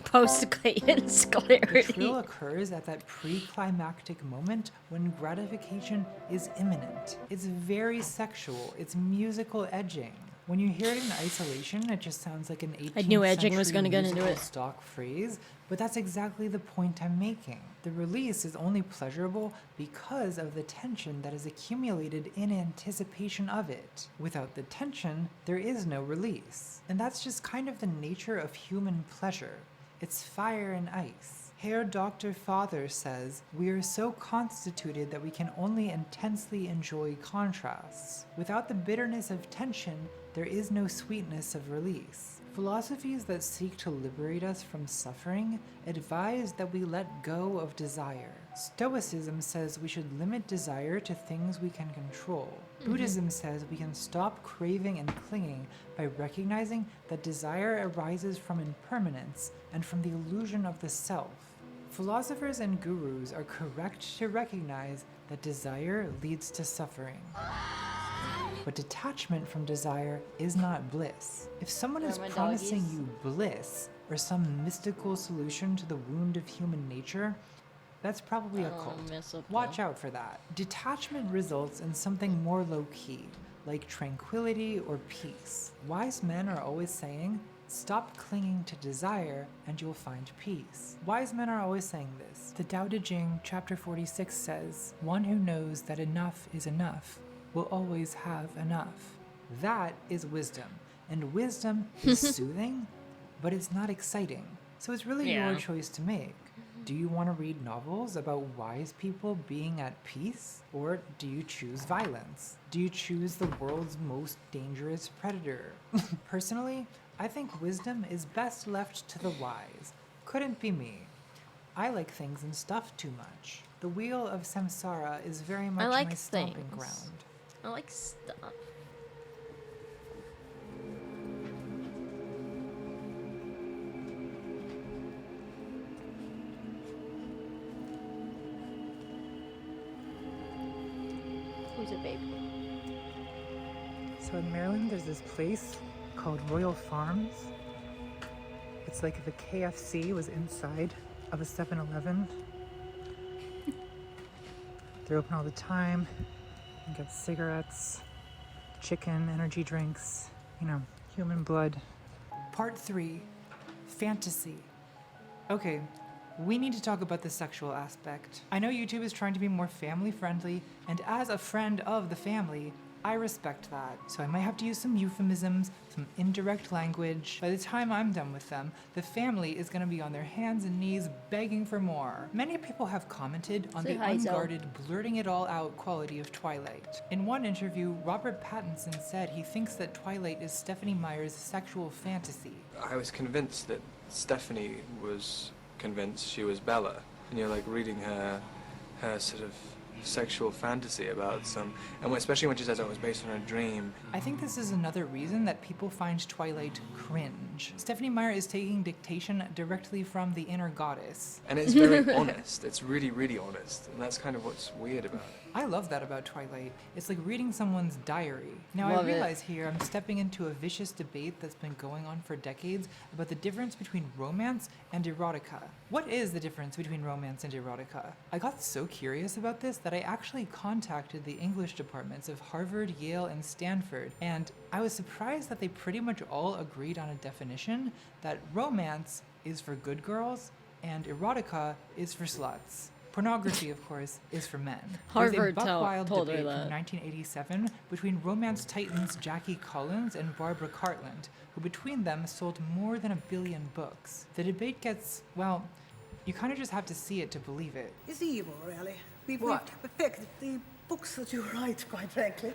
Post-cadence The clarity. trill occurs at that pre-climactic moment when gratification is imminent. It's very sexual. It's musical edging. When you hear it in isolation, it just sounds like an 18th I knew edging was century gonna get into musical it. stock phrase, but that's exactly the point I'm making. The release is only pleasurable because of the tension that is accumulated in anticipation of it. Without the tension, there is no release. And that's just kind of the nature of human pleasure. It's fire and ice. Herr Dr. Father says, we are so constituted that we can only intensely enjoy contrasts. Without the bitterness of tension, there is no sweetness of release. Philosophies that seek to liberate us from suffering advise that we let go of desire. Stoicism says we should limit desire to things we can control. Buddhism says we can stop craving and clinging by recognizing that desire arises from impermanence and from the illusion of the self. Philosophers and gurus are correct to recognize that desire leads to suffering. But detachment from desire is not bliss. If someone is Are my promising doggies? you bliss or some mystical solution to the wound of human nature, that's probably a Oh, cult. mess up Watch now. out for that. Detachment results in something more low-key, like tranquility or peace. Wise men are always saying, Stop clinging to desire and you'll find peace. Wise men are always saying this. The Tao Te Ching, chapter 46 says, "One who knows that enough is enough will always have enough." That is wisdom. And wisdom is soothing, but it's not exciting. So it's really your choice to make. Do you want to read novels about wise people being at peace? Or do you choose violence? Do you choose the world's most dangerous predator? Personally, I think wisdom is best left to the wise. Couldn't be me. I like things and stuff too much. The wheel of samsara is very much like my stomping things. ground. I like stuff. Who's a baby? So in Maryland, there's this place called Royal Farms. It's like if a KFC was inside of a 7-Eleven. They're open all the time. You get cigarettes, chicken, energy drinks, human blood. Part 3, fantasy. Okay, we need to talk about the sexual aspect. I know YouTube is trying to be more family friendly, and as a friend of the family, I respect that. So I might have to use some euphemisms, some indirect language. By the time I'm done with them, the family is gonna be on their hands and knees begging for more. Many people have commented on the unguarded, blurting it all out quality of Twilight. In one interview, Robert Pattinson said he thinks that Twilight is Stephenie Meyer's sexual fantasy. I was convinced that Stephenie was convinced she was Bella. And you're like reading her sort of sexual fantasy about and especially when she says it was based on a dream. I think this is another reason that people find Twilight cringe. Stephenie Meyer is taking dictation directly from the inner goddess. And it's very honest. It's really, really honest. And that's kind of what's weird about it. I love that about Twilight. It's like reading someone's diary. Now I realize here I'm stepping into a vicious debate that's been going on for decades about the difference between romance and erotica. What is the difference between romance and erotica? I got so curious about this that I actually contacted the English departments of Harvard, Yale, and Stanford, and I was surprised that they pretty much all agreed on a definition that romance is for good girls and erotica is for sluts. Pornography, of course, is for men. Harvard There's a buck-wild told her debate that. from 1987 between romance titans Jackie Collins and Barbara Cartland, who between them sold more than 1 billion books. The debate gets, well, you kind of just have to see it to believe it. It's evil, really. We've What? perfected the books that you write, quite frankly.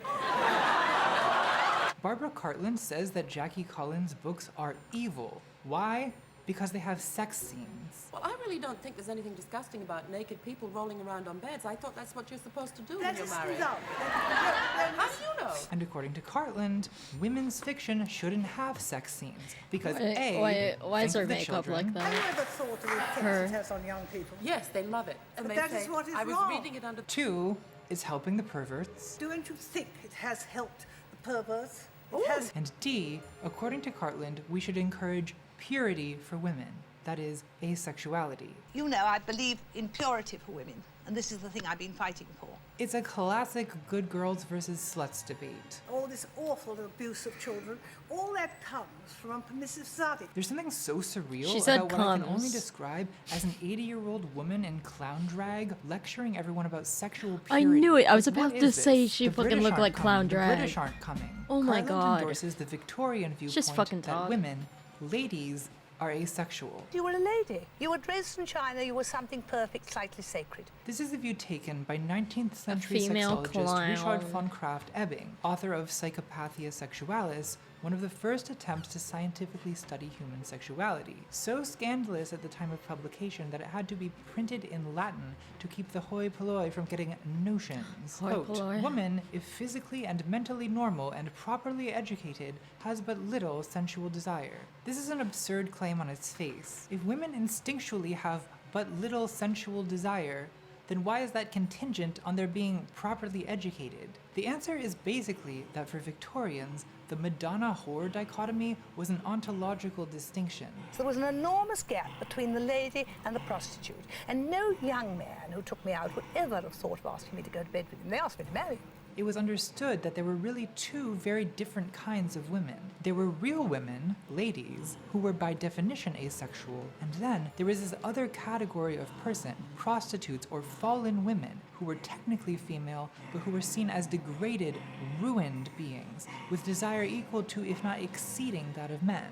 Barbara Cartland says that Jackie Collins' books are evil. Why? Because they have sex scenes. Well, I really don't think there's anything disgusting about naked people rolling around on beds. I thought that's what you're supposed to do when That you're is married. love. How do you know? And according to Cartland, women's fiction shouldn't have sex scenes because why is think her of the makeup children. like that? Have you ever thought of the effect Her. it has on young people? Yes, they love it. And But they that say, is what is I was wrong. reading it under... 2 is helping the perverts. Don't you think it has helped the perverts? It has. And D, according to Cartland, we should encourage purity for women. That is, asexuality. You know, I believe in purity for women, and this is the thing I've been fighting for. It's a classic good girls versus sluts debate. All this awful abuse of children, all that comes from unpermissive society. There's something so surreal She said about what I can only comes. describe as an 80-year-old woman in clown drag lecturing everyone about sexual I purity. knew it. I was Like, what about to is say this? she The fucking British looked aren't like clown coming. The drag. British aren't coming. Oh my Cartland God. endorses the Victorian viewpoint Just fucking that talk. women, ladies, are asexual. You were a lady. You were dressed in China. You were something perfect, slightly sacred. This is the view taken by 19th century female sexologist clown. Richard von Krafft-Ebing, author of Psychopathia Sexualis, one of the first attempts to scientifically study human sexuality. So scandalous at the time of publication that it had to be printed in Latin to keep the hoi polloi from getting notions. Hoi Quote, polloi. woman, if physically and mentally normal and properly educated, has but little sensual desire. This is an absurd claim on its face. If women instinctually have but little sensual desire, then why is that contingent on their being properly educated? The answer is basically that for Victorians, the Madonna-whore dichotomy was an ontological distinction. So there was an enormous gap between the lady and the prostitute, and no young man who took me out would ever have thought of asking me to go to bed with him. They asked me to marry him. it was understood that there were really two very different kinds of women. There were real women, ladies, who were by definition asexual, and then there was this other category of person, prostitutes or fallen women, who were technically female, but who were seen as degraded, ruined beings, with desire equal to, if not exceeding, that of men.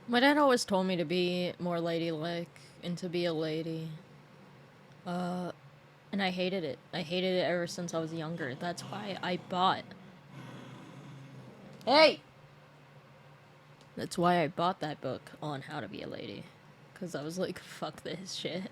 My dad always told me to be more ladylike and to be a lady. And I hated it. I hated it ever since I was younger. That's why I bought... Hey! That's why I bought that book on how to be a lady. Because I was like, fuck this shit.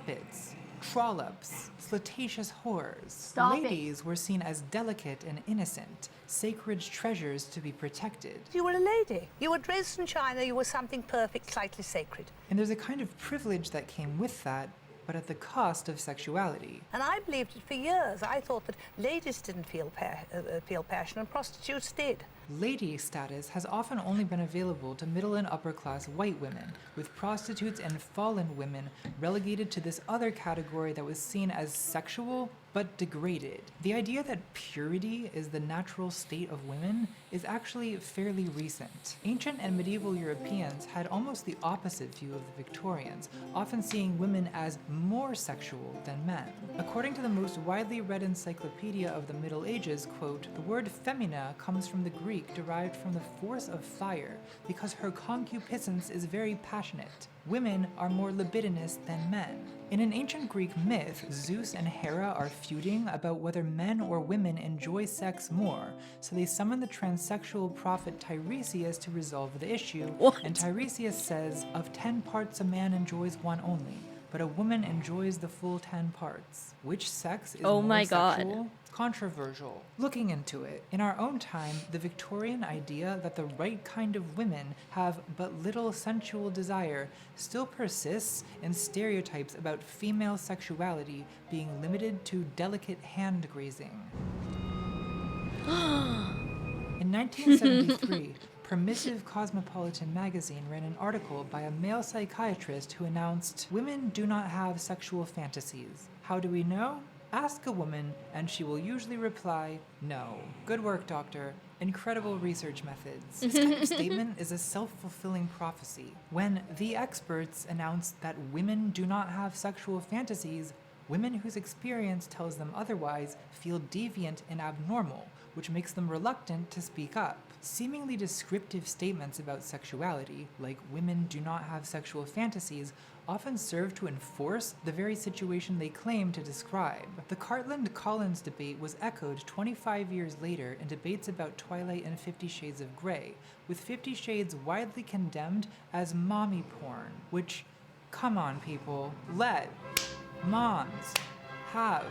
Bits, trollops, flirtatious whores. Stop it. Ladies were seen as delicate and innocent, sacred treasures to be protected. You were a lady. You were dressed in China. You were something perfect, slightly sacred. And there's a kind of privilege that came with that, but at the cost of sexuality. And I believed it for years. I thought that ladies didn't feel passion and prostitutes did. Lady status has often only been available to middle and upper class white women, with prostitutes and fallen women relegated to this other category that was seen as sexual but degraded. The idea that purity is the natural state of women is actually fairly recent. Ancient and medieval Europeans had almost the opposite view of the Victorians, often seeing women as more sexual than men. According to the most widely read encyclopedia of the Middle Ages, quote, the word femina comes from the Greek derived from the force of fire, because her concupiscence is very passionate. Women are more libidinous than men. In an ancient Greek myth, Zeus and Hera are feuding about whether men or women enjoy sex more, so they summon the transsexual prophet Tiresias to resolve the issue. What? And Tiresias says, of 10 parts a man enjoys one only, but a woman enjoys the full 10 parts. Which sex is Oh more my God. sexual? Controversial. Looking into it, in our own time, the Victorian idea that the right kind of women have but little sensual desire still persists in stereotypes about female sexuality being limited to delicate hand grazing. In 1973, Permissive Cosmopolitan magazine ran an article by a male psychiatrist who announced, "Women do not have sexual fantasies. How do we know? Ask a woman, and she will usually reply, no. Good work, doctor. Incredible research methods." This kind of statement is a self-fulfilling prophecy. When the experts announced that women do not have sexual fantasies, women whose experience tells them otherwise feel deviant and abnormal, which makes them reluctant to speak up. Seemingly descriptive statements about sexuality, like women do not have sexual fantasies, often serve to enforce the very situation they claim to describe. The Cartland-Collins debate was echoed 25 years later in debates about Twilight and 50 Shades of Grey, with 50 Shades widely condemned as mommy porn, which, come on people, let moms have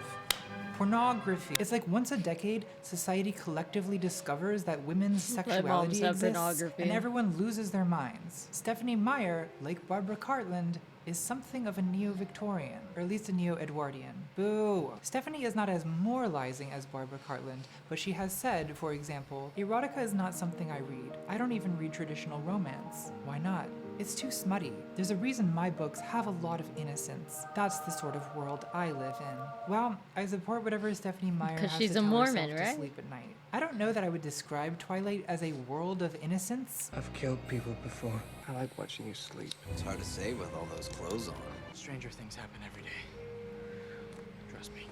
pornography. It's like once a decade, society collectively discovers that women's sexuality exists, and everyone loses their minds. Stephanie Meyer, like Barbara Cartland, is something of a neo-Victorian, or at least a neo-Edwardian. Boo! Stephanie is not as moralizing as Barbara Cartland, but she has said, for example, erotica is not something I read. I don't even read traditional romance. Why not? It's too smutty. There's a reason my books have a lot of innocence. That's the sort of world I live in. Well, I support whatever Stephanie Meyer has she's to a tell Mormon, herself right? to sleep at night. I don't know that I would describe Twilight as a world of innocence. I've killed people before. I like watching you sleep. It's hard to say with all those clothes on. Stranger things happen every day. Trust me.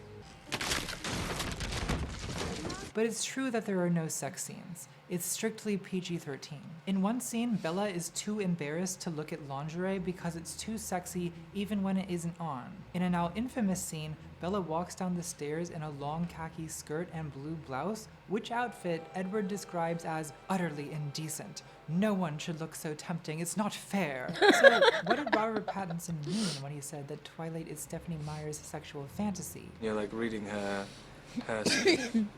But it's true that there are no sex scenes. It's strictly PG-13. In one scene, Bella is too embarrassed to look at lingerie because it's too sexy even when it isn't on. In a now infamous scene, Bella walks down the stairs in a long khaki skirt and blue blouse, which outfit Edward describes as utterly indecent. No one should look so tempting, it's not fair. So what did Robert Pattinson mean when he said that Twilight is Stephanie Meyer's sexual fantasy? You're like reading her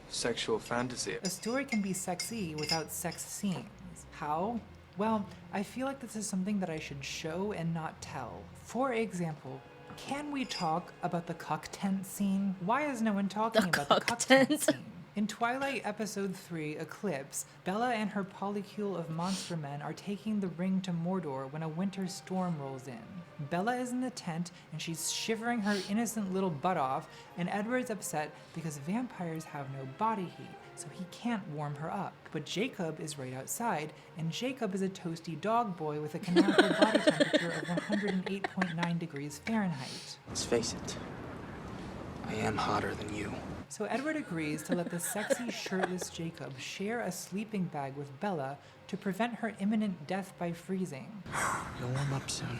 sexual fantasy. A story can be sexy without sex scenes. How? Well, I feel like this is something that I should show and not tell. For example, can we talk about the cuck tent scene? Why is no one talking about the cuck tent scene? In Twilight Episode 3, Eclipse, Bella and her polycule of monster men are taking the ring to Mordor when a winter storm rolls in. Bella is in the tent and she's shivering her innocent little butt off, and Edward's upset because vampires have no body heat, so he can't warm her up. But Jacob is right outside, and Jacob is a toasty dog boy with a canonical body temperature of 108.9 degrees Fahrenheit. Let's face it, I am hotter than you. So Edward agrees to let the sexy, shirtless Jacob share a sleeping bag with Bella to prevent her imminent death by freezing. You'll warm up soon.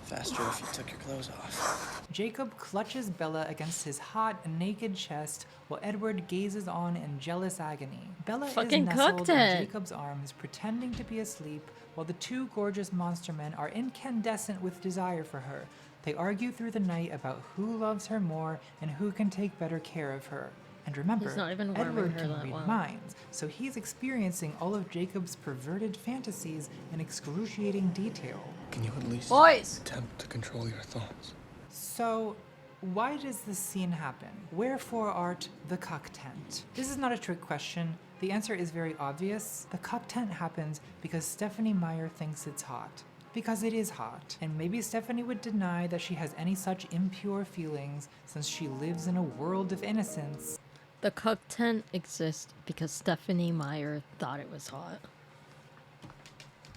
Faster if you took your clothes off. Jacob clutches Bella against his hot, naked chest while Edward gazes on in jealous agony. Bella Fucking is nestled cooked in it. Jacob's arms, pretending to be asleep, while the two gorgeous monster men are incandescent with desire for her. They argue through the night about who loves her more and who can take better care of her. And remember, He's not even warming Edward her can that read well. minds, so he's experiencing all of Jacob's perverted fantasies in excruciating detail. Can you at least Boys! attempt to control your thoughts? So, why does this scene happen? Wherefore art the cuck tent? This is not a trick question. The answer is very obvious. The cuck tent happens because Stephenie Meyer thinks it's hot. Because it is hot. And maybe Stephenie would deny that she has any such impure feelings since she lives in a world of innocence. The cuck tent exists because Stephenie Meyer thought it was hot.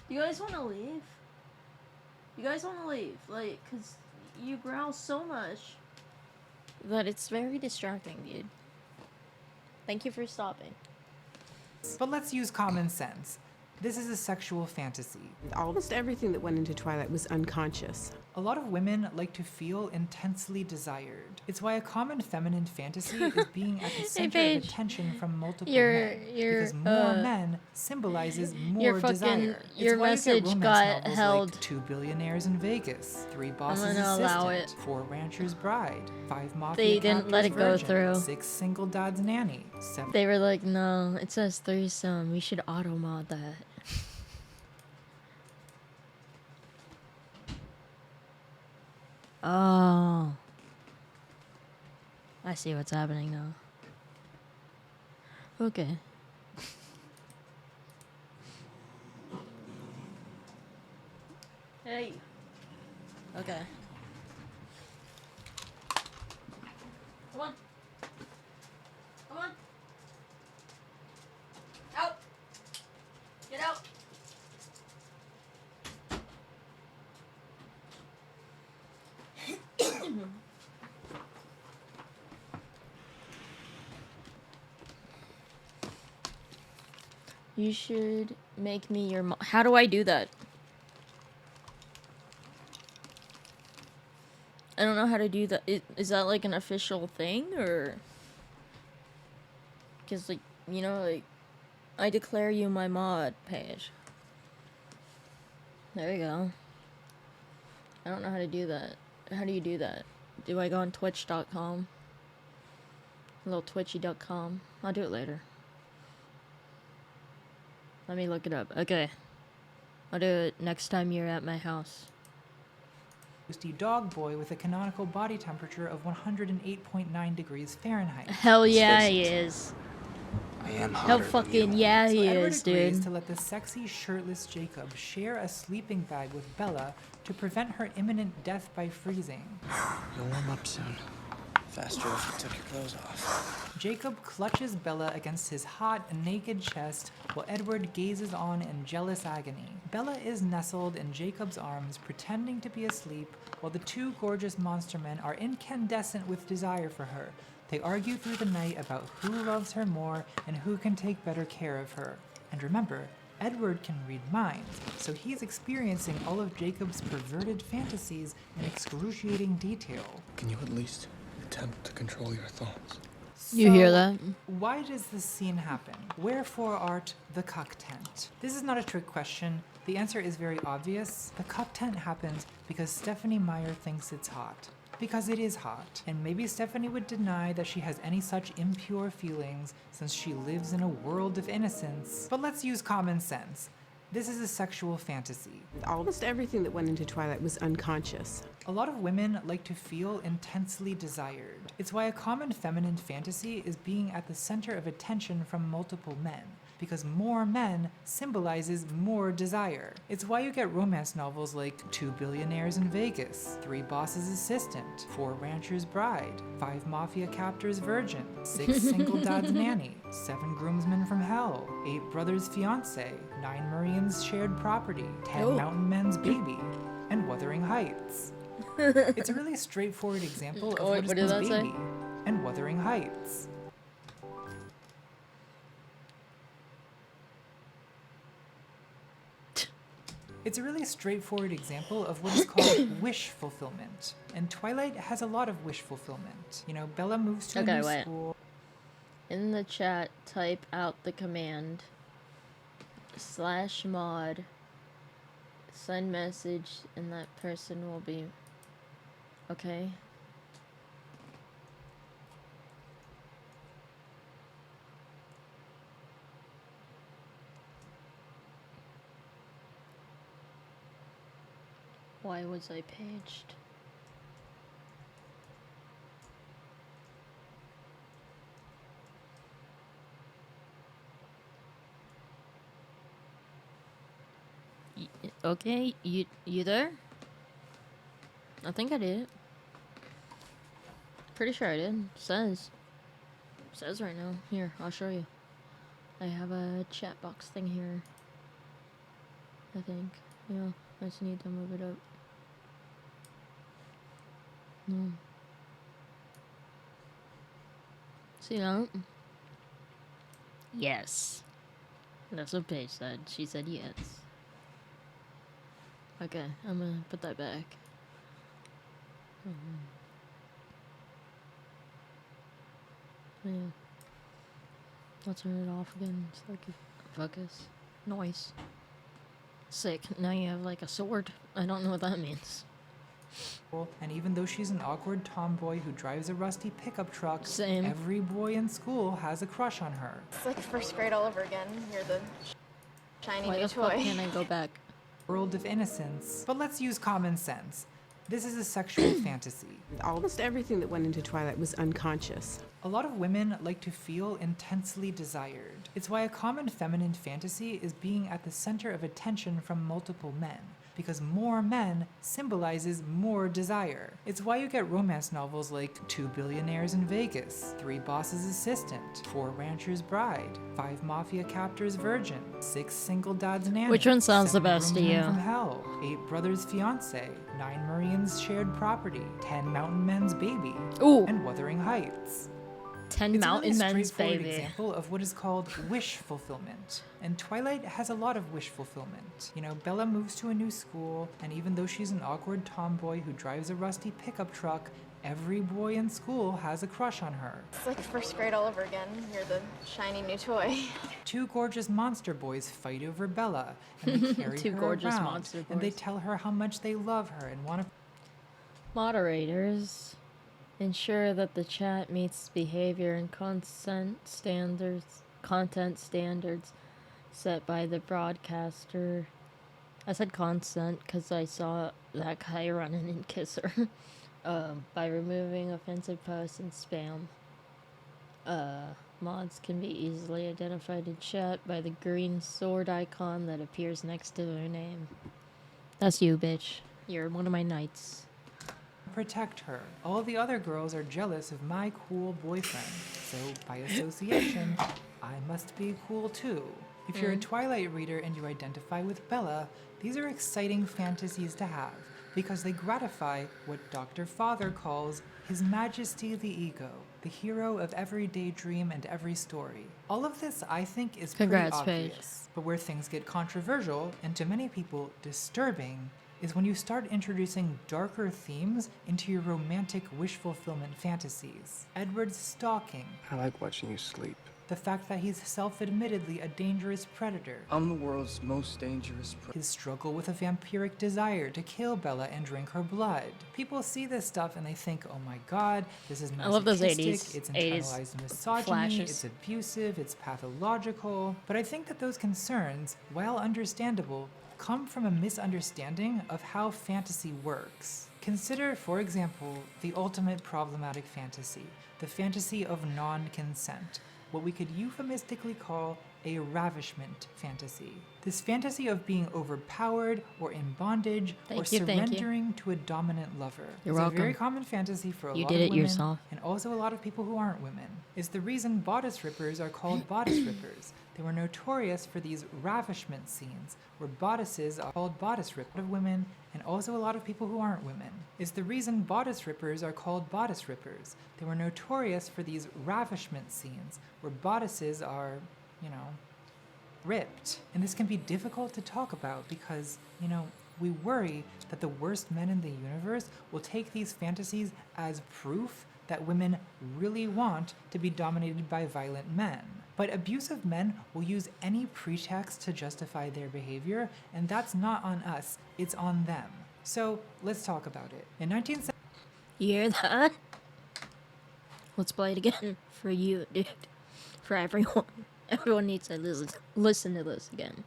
You guys want to leave? You guys want to leave? Like, cause you growl so much that it's very distracting, dude. Thank you for stopping. But let's use common sense. This is a sexual fantasy. Almost everything that went into Twilight was unconscious. A lot of women like to feel intensely desired. It's why a common feminine fantasy is being at the center of Paige, attention from multiple your- men. your, Because more men symbolizes more your fucking- desire. It's your why you message get romance got novels held. like 2 Billionaires in Vegas, 3 Bosses gonna allow Assistant, 4 Rancher's Bride, 5 Mafia They didn't let Captor's it go Virgin, through. 6 Single Dad's Nanny, 7 They were like, no, it says threesome. We should auto mod that. Oh. I see what's happening now. Okay. Hey. Okay. Come on. Come on. Out. Get out. You should make me your mom. How do I do that? I don't know how to do that. Is that like an official thing or? Because like, you know, like, I declare you my mod page. There you go. I don't know how to do that. How do you do that? Do I go on twitch.com? Little twitchy.com. I'll do it later. Let me look it up. Okay. I'll do it next time you're at my house. toasty dog boy with a canonical body temperature of 108.9 degrees Fahrenheit. Hell yeah, he is. I am Hell hotter fucking than you. yeah, So he Edward is, agrees dude. to let the sexy, shirtless Jacob share a sleeping bag with Bella to prevent her imminent death by freezing. You'll warm up soon. Faster if you took your clothes off. Jacob clutches Bella against his hot, naked chest while Edward gazes on in jealous agony. Bella is nestled in Jacob's arms, pretending to be asleep, while the 2 gorgeous monster men are incandescent with desire for her. They argue through the night about who loves her more and who can take better care of her. And remember, Edward can read minds, so he's experiencing all of Jacob's perverted fantasies in excruciating detail. Can you at least attempt to control your thoughts? You hear So, that? Why does this scene happen? Wherefore art the cuck tent? This is not a trick question. The answer is very obvious. The cuck tent happens because Stephenie Meyer thinks it's hot. Because it is hot. And maybe Stephenie would deny that she has any such impure feelings since she lives in a world of innocence. But let's use common sense. This is a sexual fantasy. Almost everything that went into Twilight was unconscious. A lot of women like to feel intensely desired. It's why a common feminine fantasy is being at the center of attention from multiple men, because more men symbolizes more desire. It's why you get romance novels like 2 Billionaires in Vegas, 3 Bosses Assistant, 4 Rancher's Bride, 5 Mafia Captors Virgin, 6 Single Dad's Nanny, 7 Groomsmen from Hell, 8 Brothers Fiancé, 9 Marines Shared Property, 10 Mountain Men's Baby, and Wuthering Heights. It's a really straightforward example of what is called Baby and Wuthering Heights. It's a really straightforward example of what is called wish fulfillment. And Twilight has a lot of wish fulfillment. You know, Bella moves to a new school. In the chat, type out the command /mod, send message, and that person will be okay. Why was I paged? Okay, you there? I think I did. Pretty sure I did. Says right now. Here, I'll show you. I have a chat box thing here. I think. Yeah, I just need to move it up. No. See that? Yes. That's what Paige said. She said yes. Okay, I'm gonna put that back. Yeah. I'll turn it off again so I can focus. Noise. Sick. Now you have like a sword. I don't know what that means. And even though she's an awkward tomboy who drives a rusty pickup truck, Same. Every boy in school has a crush on her. It's like first grade all over again. You're the shiny Why new the fuck toy. can't I go back? World of innocence. But let's use common sense. This is a sexual fantasy. Almost everything that went into Twilight was unconscious. A lot of women like to feel intensely desired. It's why a common feminine fantasy is being at the center of attention from multiple men, because more men symbolizes more desire. It's why you get romance novels like 2 Billionaires in Vegas, 3 Bosses Assistant, 4 Rancher's Bride, 5 Mafia Captors Virgin, 6 Single Dad's Nanny. Which one sounds the 7 best to Groomsmen you? From Hell, 8 Brothers Fiancé, 9 Marines Shared Property, 10 Mountain Men's Baby, Ooh. and Wuthering Heights. 10 It's Mountain a really Men's straightforward Baby. example of what is called wish fulfillment. And Twilight has a lot of wish fulfillment. You know, Bella moves to a new school, and even though she's an awkward tomboy who drives a rusty pickup truck, every boy in school has a crush on her. It's like first grade all over again. You're the shiny new toy. 2 gorgeous monster boys fight over Bella, and they carry Two her gorgeous around, monster and they boys. tell her how much they love her and want to. Moderators, ensure that the chat meets behavior and content standards set by the broadcaster. I said consent because I saw that guy running in Kisser. By removing offensive posts and spam. Mods can be easily identified in chat by the green sword icon that appears next to their name. That's you, bitch. You're one of my knights. Protect her. All the other girls are jealous of my cool boyfriend. So, by association, I must be cool too. If you're a Twilight reader and you identify with Bella, these are exciting fantasies to have, because they gratify what Dr. Father calls His Majesty the Ego, the hero of every daydream and every story. All of this, I think, is Congrats, pretty obvious. Paige. But where things get controversial, and to many people disturbing, is when you start introducing darker themes into your romantic wish fulfillment fantasies. Edward's stalking. I like watching you sleep. The fact that he's self-admittedly a dangerous predator. I'm the world's most dangerous predator. His struggle with a vampiric desire to kill Bella and drink her blood. People see this stuff and they think, oh my god, this is masochistic, I love those 80s, it's internalized misogyny, flashes. it's abusive, it's pathological. But I think that those concerns, while understandable, come from a misunderstanding of how fantasy works. Consider, for example, the ultimate problematic fantasy, the fantasy of non-consent, what we could euphemistically call a ravishment fantasy. This fantasy of being overpowered or in bondage or surrendering to a dominant lover. You're It's welcome. a very common fantasy for a You lot did of it women yourself. and also a lot of people who aren't women. It's the reason bodice rippers are called bodice rippers. They were notorious for these ravishment scenes where bodices are called bodice rippers of women and also a lot of people who aren't women. It's the reason bodice rippers are called bodice rippers. They were notorious for these ravishment scenes where bodices are, you know, ripped. And this can be difficult to talk about because, you know, we worry that the worst men in the universe will take these fantasies as proof that women really want to be dominated by violent men. But abusive men will use any pretext to justify their behavior, and that's not on us, it's on them. So let's talk about it. In 1970, You hear that? Let's play it again. For you, dude. For everyone. Everyone needs to listen to this again.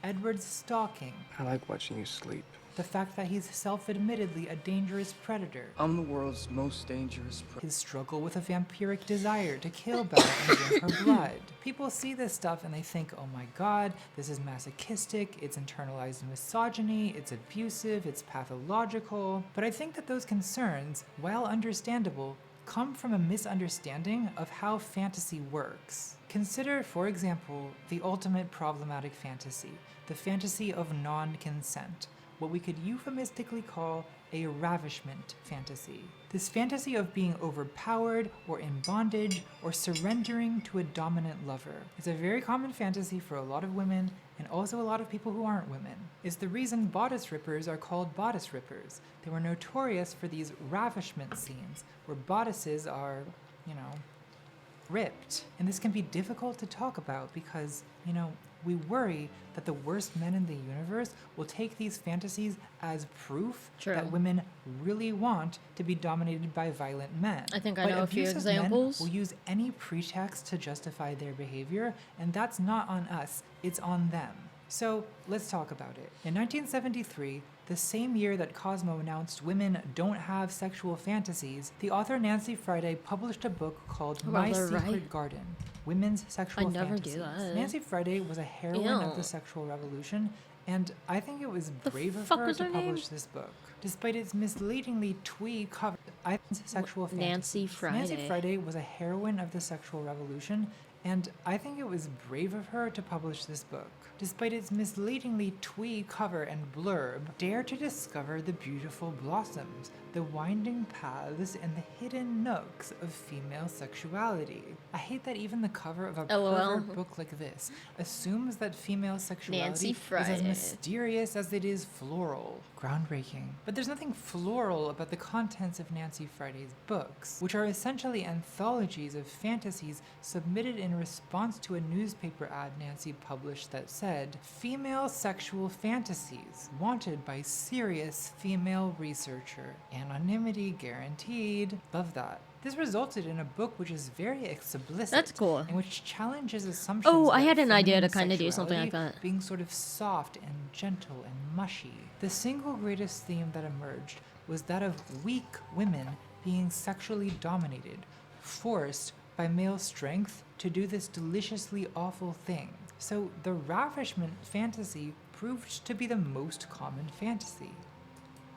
Edward's stalking. I like watching you sleep. The fact that he's self-admittedly a dangerous predator. I'm the world's most dangerous predator. His struggle with a vampiric desire to kill Bella and drink her blood. People see this stuff and they think, oh my god, this is masochistic, it's internalized misogyny, it's abusive, it's pathological. But I think that those concerns, while understandable, come from a misunderstanding of how fantasy works. Consider, for example, the ultimate problematic fantasy, the fantasy of non-consent, what we could euphemistically call a ravishment fantasy. This fantasy of being overpowered or in bondage or surrendering to a dominant lover. It's a very common fantasy for a lot of women and also a lot of people who aren't women. It's the reason bodice rippers are called bodice rippers. They were notorious for these ravishment scenes where bodices are, you know, ripped. And this can be difficult to talk about because, you know, we worry that the worst men in the universe will take these fantasies as proof that women really want to be dominated by violent men. I think I know a few examples. Men will use any pretext to justify their behavior, and that's not on us, it's on them. So let's talk about it. In 1973, the same year that Cosmo announced women don't have sexual fantasies, the author Nancy Friday published a book called My Secret Garden, Women's Sexual Fantasies. do that. Nancy Friday was a heroine of the sexual revolution, and I think it was brave of her to publish this book. Despite its misleadingly twee cover, sexual fantasies. Nancy Friday. Nancy Friday was a heroine of the sexual revolution, and I think it was brave of her to publish this book. Despite its misleadingly twee cover and blurb, dare to discover the beautiful blossoms, the winding paths, and the hidden nooks of female sexuality. I hate that even the cover of a pervert book like this assumes that female sexuality is as mysterious as it is floral. Groundbreaking. But there's nothing floral about the contents of Nancy Friday's books, which are essentially anthologies of fantasies submitted in response to a newspaper ad Nancy published that said, "Female sexual fantasies wanted by serious female researcher. Anonymity guaranteed." Love that. This resulted in a book which is very explicit. That's cool. And which challenges assumptions. Oh, I about had an idea to feminine kind of do something like sexuality that. being sort of soft and gentle and mushy. The single greatest theme that emerged was that of weak women being sexually dominated, forced by male strength to do this deliciously awful thing. So the ravishment fantasy proved to be the most common fantasy.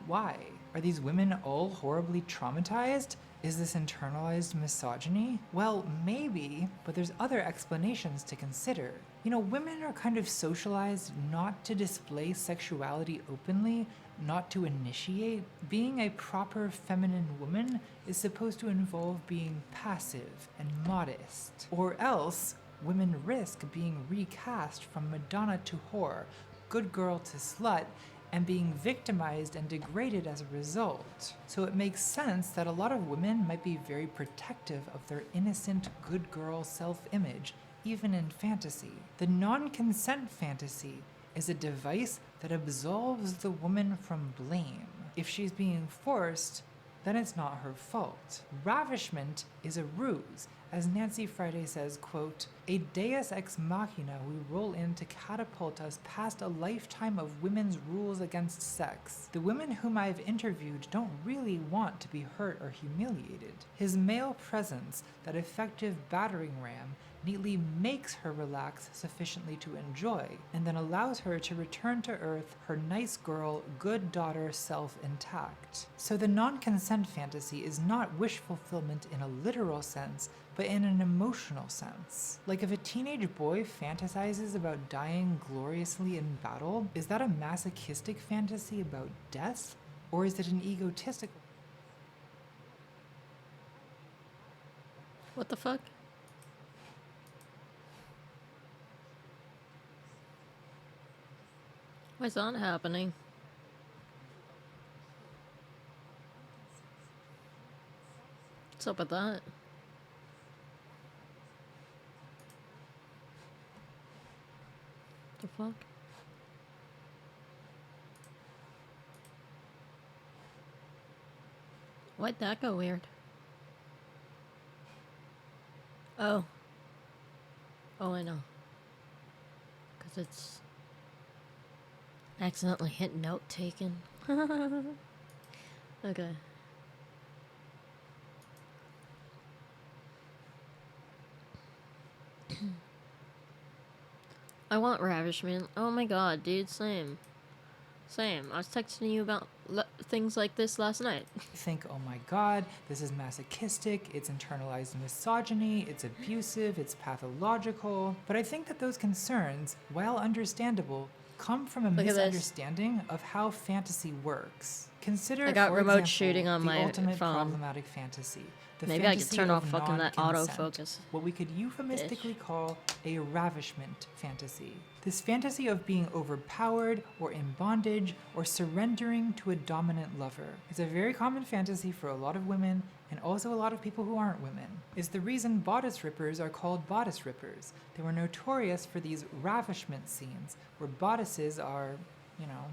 Why? Are these women all horribly traumatized? Is this internalized misogyny? Well, maybe, but there's other explanations to consider. You know, women are kind of socialized not to display sexuality openly, not to initiate. Being a proper feminine woman is supposed to involve being passive and modest. Or else, women risk being recast from Madonna to whore, good girl to slut, and being victimized and degraded as a result. So it makes sense that a lot of women might be very protective of their innocent, good girl self-image, even in fantasy. The non-consent fantasy is a device that absolves the woman from blame. If she's being forced, then it's not her fault. Ravishment is a ruse. As Nancy Friday says, quote, "A deus ex machina we roll in to catapult us past a lifetime of women's rules against sex. The women whom I've interviewed don't really want to be hurt or humiliated. His male presence, that effective battering ram, neatly makes her relax sufficiently to enjoy, and then allows her to return to earth, her nice girl, good daughter self intact." So the non-consent fantasy is not wish fulfillment in a literal sense, but in an emotional sense. Like if a teenage boy fantasizes about dying gloriously in battle, is that a masochistic fantasy about death? Or is it an egotistical? What the fuck? Why is that happening? What's up with that? The fuck? Why'd that go weird? Oh. Oh, I know. Because it's accidentally hit note taken. Okay. I want ravishment. Oh my god, dude, same. Same. I was texting you about things like this last night. Think, oh my god, this is masochistic, it's internalized misogyny, it's abusive, it's pathological. But I think that those concerns, while understandable, come from a misunderstanding of how fantasy works. Consider, I got for remote example, shooting on the my ultimate phone. problematic fantasy. The Maybe I could fantasy turn of off fucking that non-consent, autofocus. what we could euphemistically call a ravishment fantasy. This fantasy of being overpowered or in bondage or surrendering to a dominant lover is a very common fantasy for a lot of women and also a lot of people who aren't women. It's the reason bodice rippers are called bodice rippers. They were notorious for these ravishment scenes where bodices are, you know,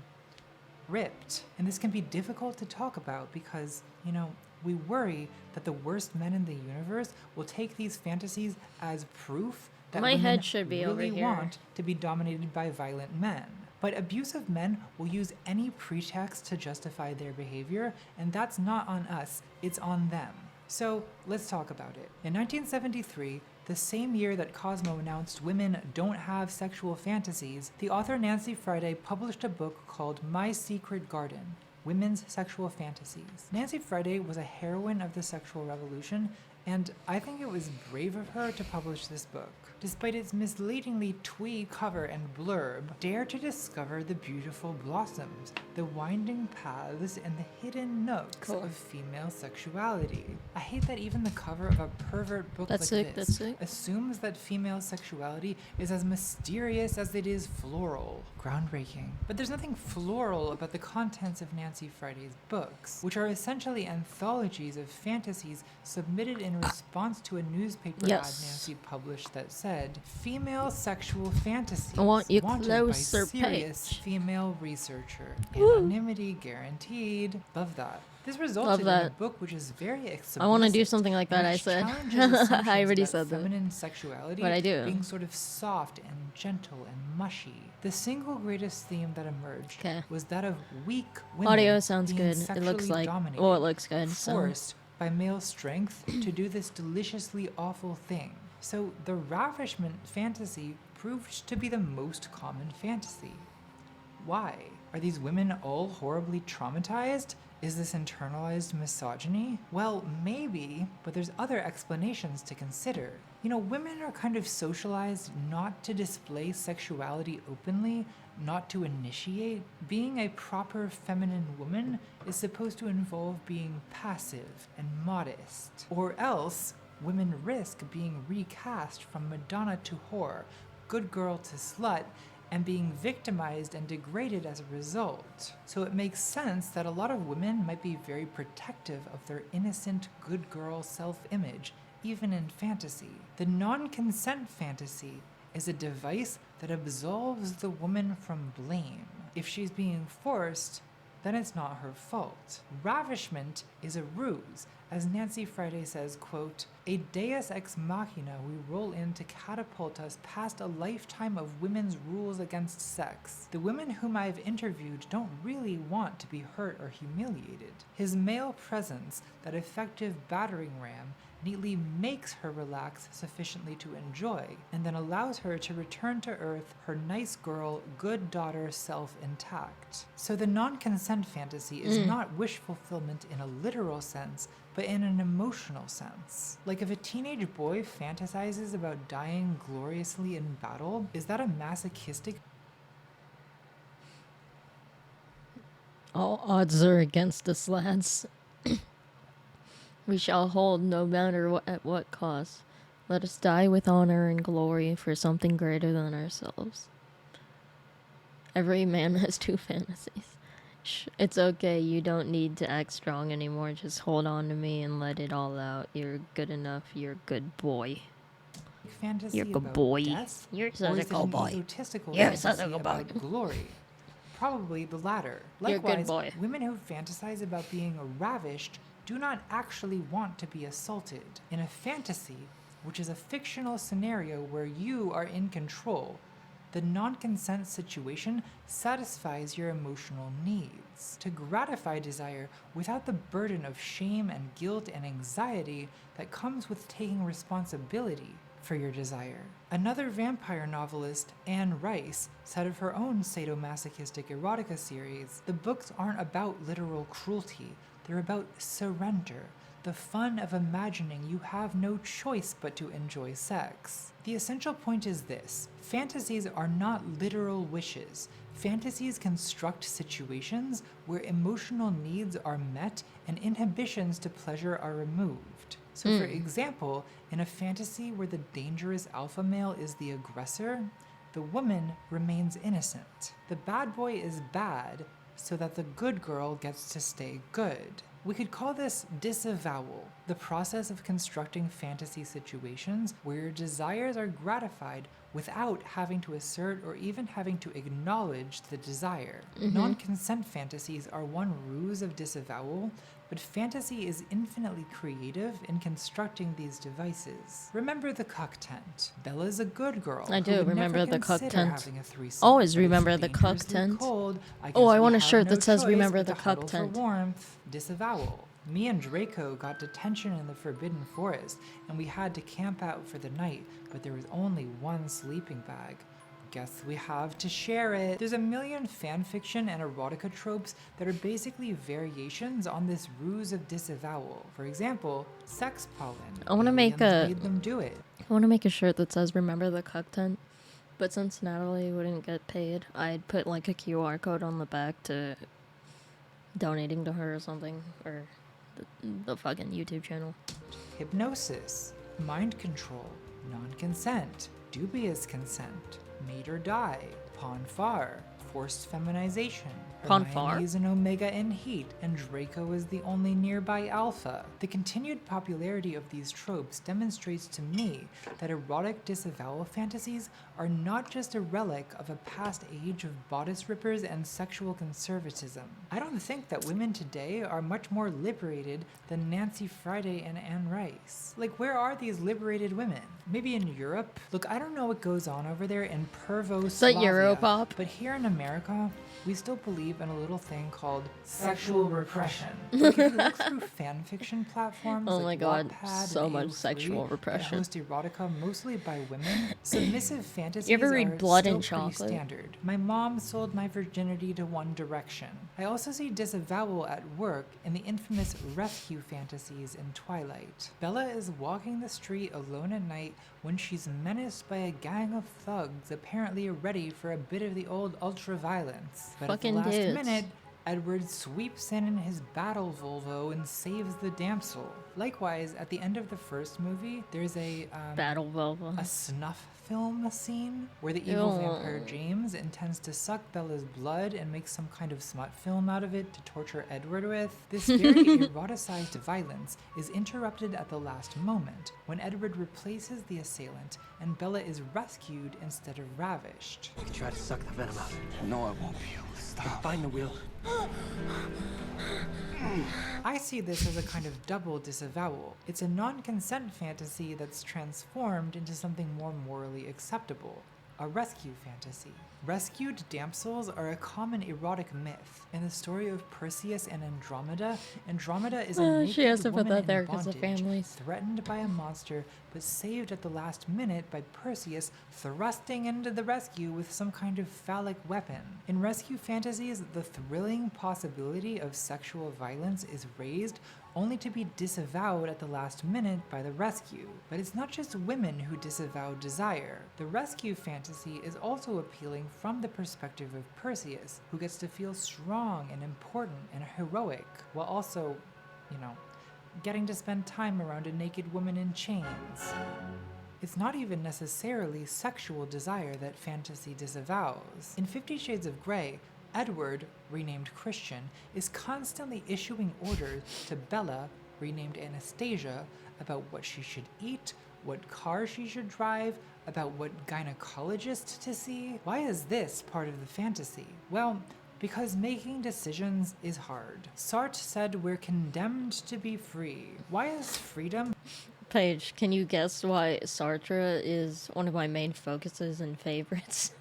ripped. And this can be difficult to talk about because, you know, we worry that the worst men in the universe will take these fantasies as proof that My women head should be over really here. want to be dominated by violent men. But abusive men will use any pretext to justify their behavior, and that's not on us, it's on them. So let's talk about it. In 1973, the same year that Cosmo announced women don't have sexual fantasies, the author Nancy Friday published a book called My Secret Garden: Women's Sexual Fantasies. Nancy Friday was a heroine of the sexual revolution, and I think it was brave of her to publish this book. Despite its misleadingly twee cover and blurb, dare to discover the beautiful blossoms, the winding paths, and the hidden nooks of female sexuality. I hate that even the cover of a pervert book like this assumes that female sexuality is as mysterious as it is floral. Groundbreaking. But there's nothing floral about the contents of Nancy Friday's books, which are essentially anthologies of fantasies submitted in response to a newspaper ad Nancy published that said, "Female sexual fantasies I want you wanted closer, by serious Paige." female researcher. Woo. Anonymity guaranteed. Love that. This resulted Love in that. a book which is very explicit. I want to do something like that, and I which said. challenges I assumptions already about said that. feminine sexuality But I do. being sort of soft and gentle and mushy. The single greatest theme that emerged was that of weak women Audio sounds being good. It sexually looks like, dominated, well, it looks good. So. forced by male strength to do this deliciously awful thing. So the ravishment fantasy proved to be the most common fantasy. Why? Are these women all horribly traumatized? Is this internalized misogyny? Well, maybe, but there's other explanations to consider. You know, women are kind of socialized not to display sexuality openly, not to initiate. Being a proper feminine woman is supposed to involve being passive and modest. Or else, women risk being recast from Madonna to whore, good girl to slut, and being victimized and degraded as a result. So it makes sense that a lot of women might be very protective of their innocent, good girl self-image, even in fantasy. The non-consent fantasy is a device that absolves the woman from blame. If she's being forced, then it's not her fault. Ravishment is a ruse. As Nancy Friday says, quote, "A deus ex machina we roll in to catapult us past a lifetime of women's rules against sex. The women whom I've interviewed don't really want to be hurt or humiliated. His male presence, that effective battering ram, neatly makes her relax sufficiently to enjoy, and then allows her to return to earth her nice girl, good daughter self intact." So the non-consent fantasy is not wish fulfillment in a literal sense, but in an emotional sense. Like if a teenage boy fantasizes about dying gloriously in battle, is that a masochistic? All odds are against us, lads. We shall hold no matter at what cost. Let us die with honor and glory for something greater than ourselves. Every man has two fantasies. It's okay, you don't need to act strong anymore. Just hold on to me and let it all out. You're good enough. You're a good boy. Fantasy You're a good about boy. Death, You're or such a is it good an boy. egotistical You're fantasy such a good about boy. glory? Probably the latter. You're a good Likewise, boy. women who fantasize about being ravished do not actually want to be assaulted. In a fantasy, which is a fictional scenario where you are in control, the non-consent situation satisfies your emotional needs. To gratify desire without the burden of shame and guilt and anxiety that comes with taking responsibility for your desire. Another vampire novelist, Anne Rice, said of her own sadomasochistic erotica series, "The books aren't about literal cruelty, they're about surrender, the fun of imagining you have no choice but to enjoy sex." The essential point is this: fantasies are not literal wishes. Fantasies construct situations where emotional needs are met and inhibitions to pleasure are removed. So for example, in a fantasy where the dangerous alpha male is the aggressor, the woman remains innocent. The bad boy is bad so that the good girl gets to stay good. We could call this disavowal, the process of constructing fantasy situations where your desires are gratified without having to assert or even having to acknowledge the desire. Non-consent fantasies are one ruse of disavowal, but fantasy is infinitely creative in constructing these devices. Remember the cuck tent. Bella's a good girl. I who do would remember never the cuck consider tent. having a threesome, Always but it's remember the cuck dangerously tent. cold, I Oh, guess I we want a have shirt no that says choice remember but the to huddle cuck for tent. warmth. Disavowal. Me and Draco got detention in the Forbidden Forest, and we had to camp out for the night, but there was only one sleeping bag. Guess we have to share it. There's a million fanfiction and erotica tropes that are basically variations on this ruse of disavowal. For example, sex pollen. I want to make Aliens a. made them do it. I want to make a shirt that says "Remember the cuck tent," but since Natalie wouldn't get paid, I'd put like a QR code on the back to donating to her or something, or the fucking YouTube channel. Hypnosis, mind control, non-consent, dubious consent, mate or die, pon far, forced feminization. Pon far? Hermione is an omega in heat, and Draco is the only nearby alpha. The continued popularity of these tropes demonstrates to me that erotic disavowal fantasies are not just a relic of a past age of bodice rippers and sexual conservatism. I don't think that women today are much more liberated than Nancy Friday and Anne Rice. Like, where are these liberated women? Maybe in Europe? Look, I don't know what goes on over there in Is that Pervo-Slavia, Europop? but here in America, we still believe in a little thing called sexual repression. Like, if you look through fanfiction platforms Oh like my god, Wattpad so and much AO3 sexual that repression. host erotica mostly by women, submissive fantasies You ever read are Blood still and pretty Chocolate? standard. My mom sold my virginity to One Direction. I also see disavowal at work in the infamous rescue fantasies in Twilight. Bella is walking the street alone at night when she's menaced by a gang of thugs apparently ready for a bit of the old ultra-violence. But Fucking at the last dudes. minute, Edward sweeps in his battle Volvo and saves the damsel. Likewise, at the end of the first movie, there's a Battle Volvo. a snuff film scene where the evil vampire James intends to suck Bella's blood and make some kind of smut film out of it to torture Edward with. This very eroticized violence is interrupted at the last moment when Edward replaces the assailant and Bella is rescued instead of ravished. You can try to suck the venom out. No, I won't be able to stop. Find the wheel. I see this as a kind of double disavowal. It's a non-consent fantasy that's transformed into something more morally acceptable, a rescue fantasy. Rescued damsels are a common erotic myth. In the story of Perseus and Andromeda, Andromeda is a She has naked to put woman that there in 'cause of bondage, families. threatened by a monster, but saved at the last minute by Perseus thrusting into the rescue with some kind of phallic weapon. In rescue fantasies, the thrilling possibility of sexual violence is raised only to be disavowed at the last minute by the rescue. But it's not just women who disavow desire. The rescue fantasy is also appealing from the perspective of Perseus, who gets to feel strong and important and heroic, while also, getting to spend time around a naked woman in chains. It's not even necessarily sexual desire that fantasy disavows. In 50 Shades of Grey, Edward, renamed Christian, is constantly issuing orders to Bella, renamed Anastasia, about what she should eat, what car she should drive, about what gynecologist to see. Why is this part of the fantasy? Well, because making decisions is hard. Sartre said we're condemned to be free. Why is freedom? Paige, can you guess why Sartre is one of my main focuses and favorites?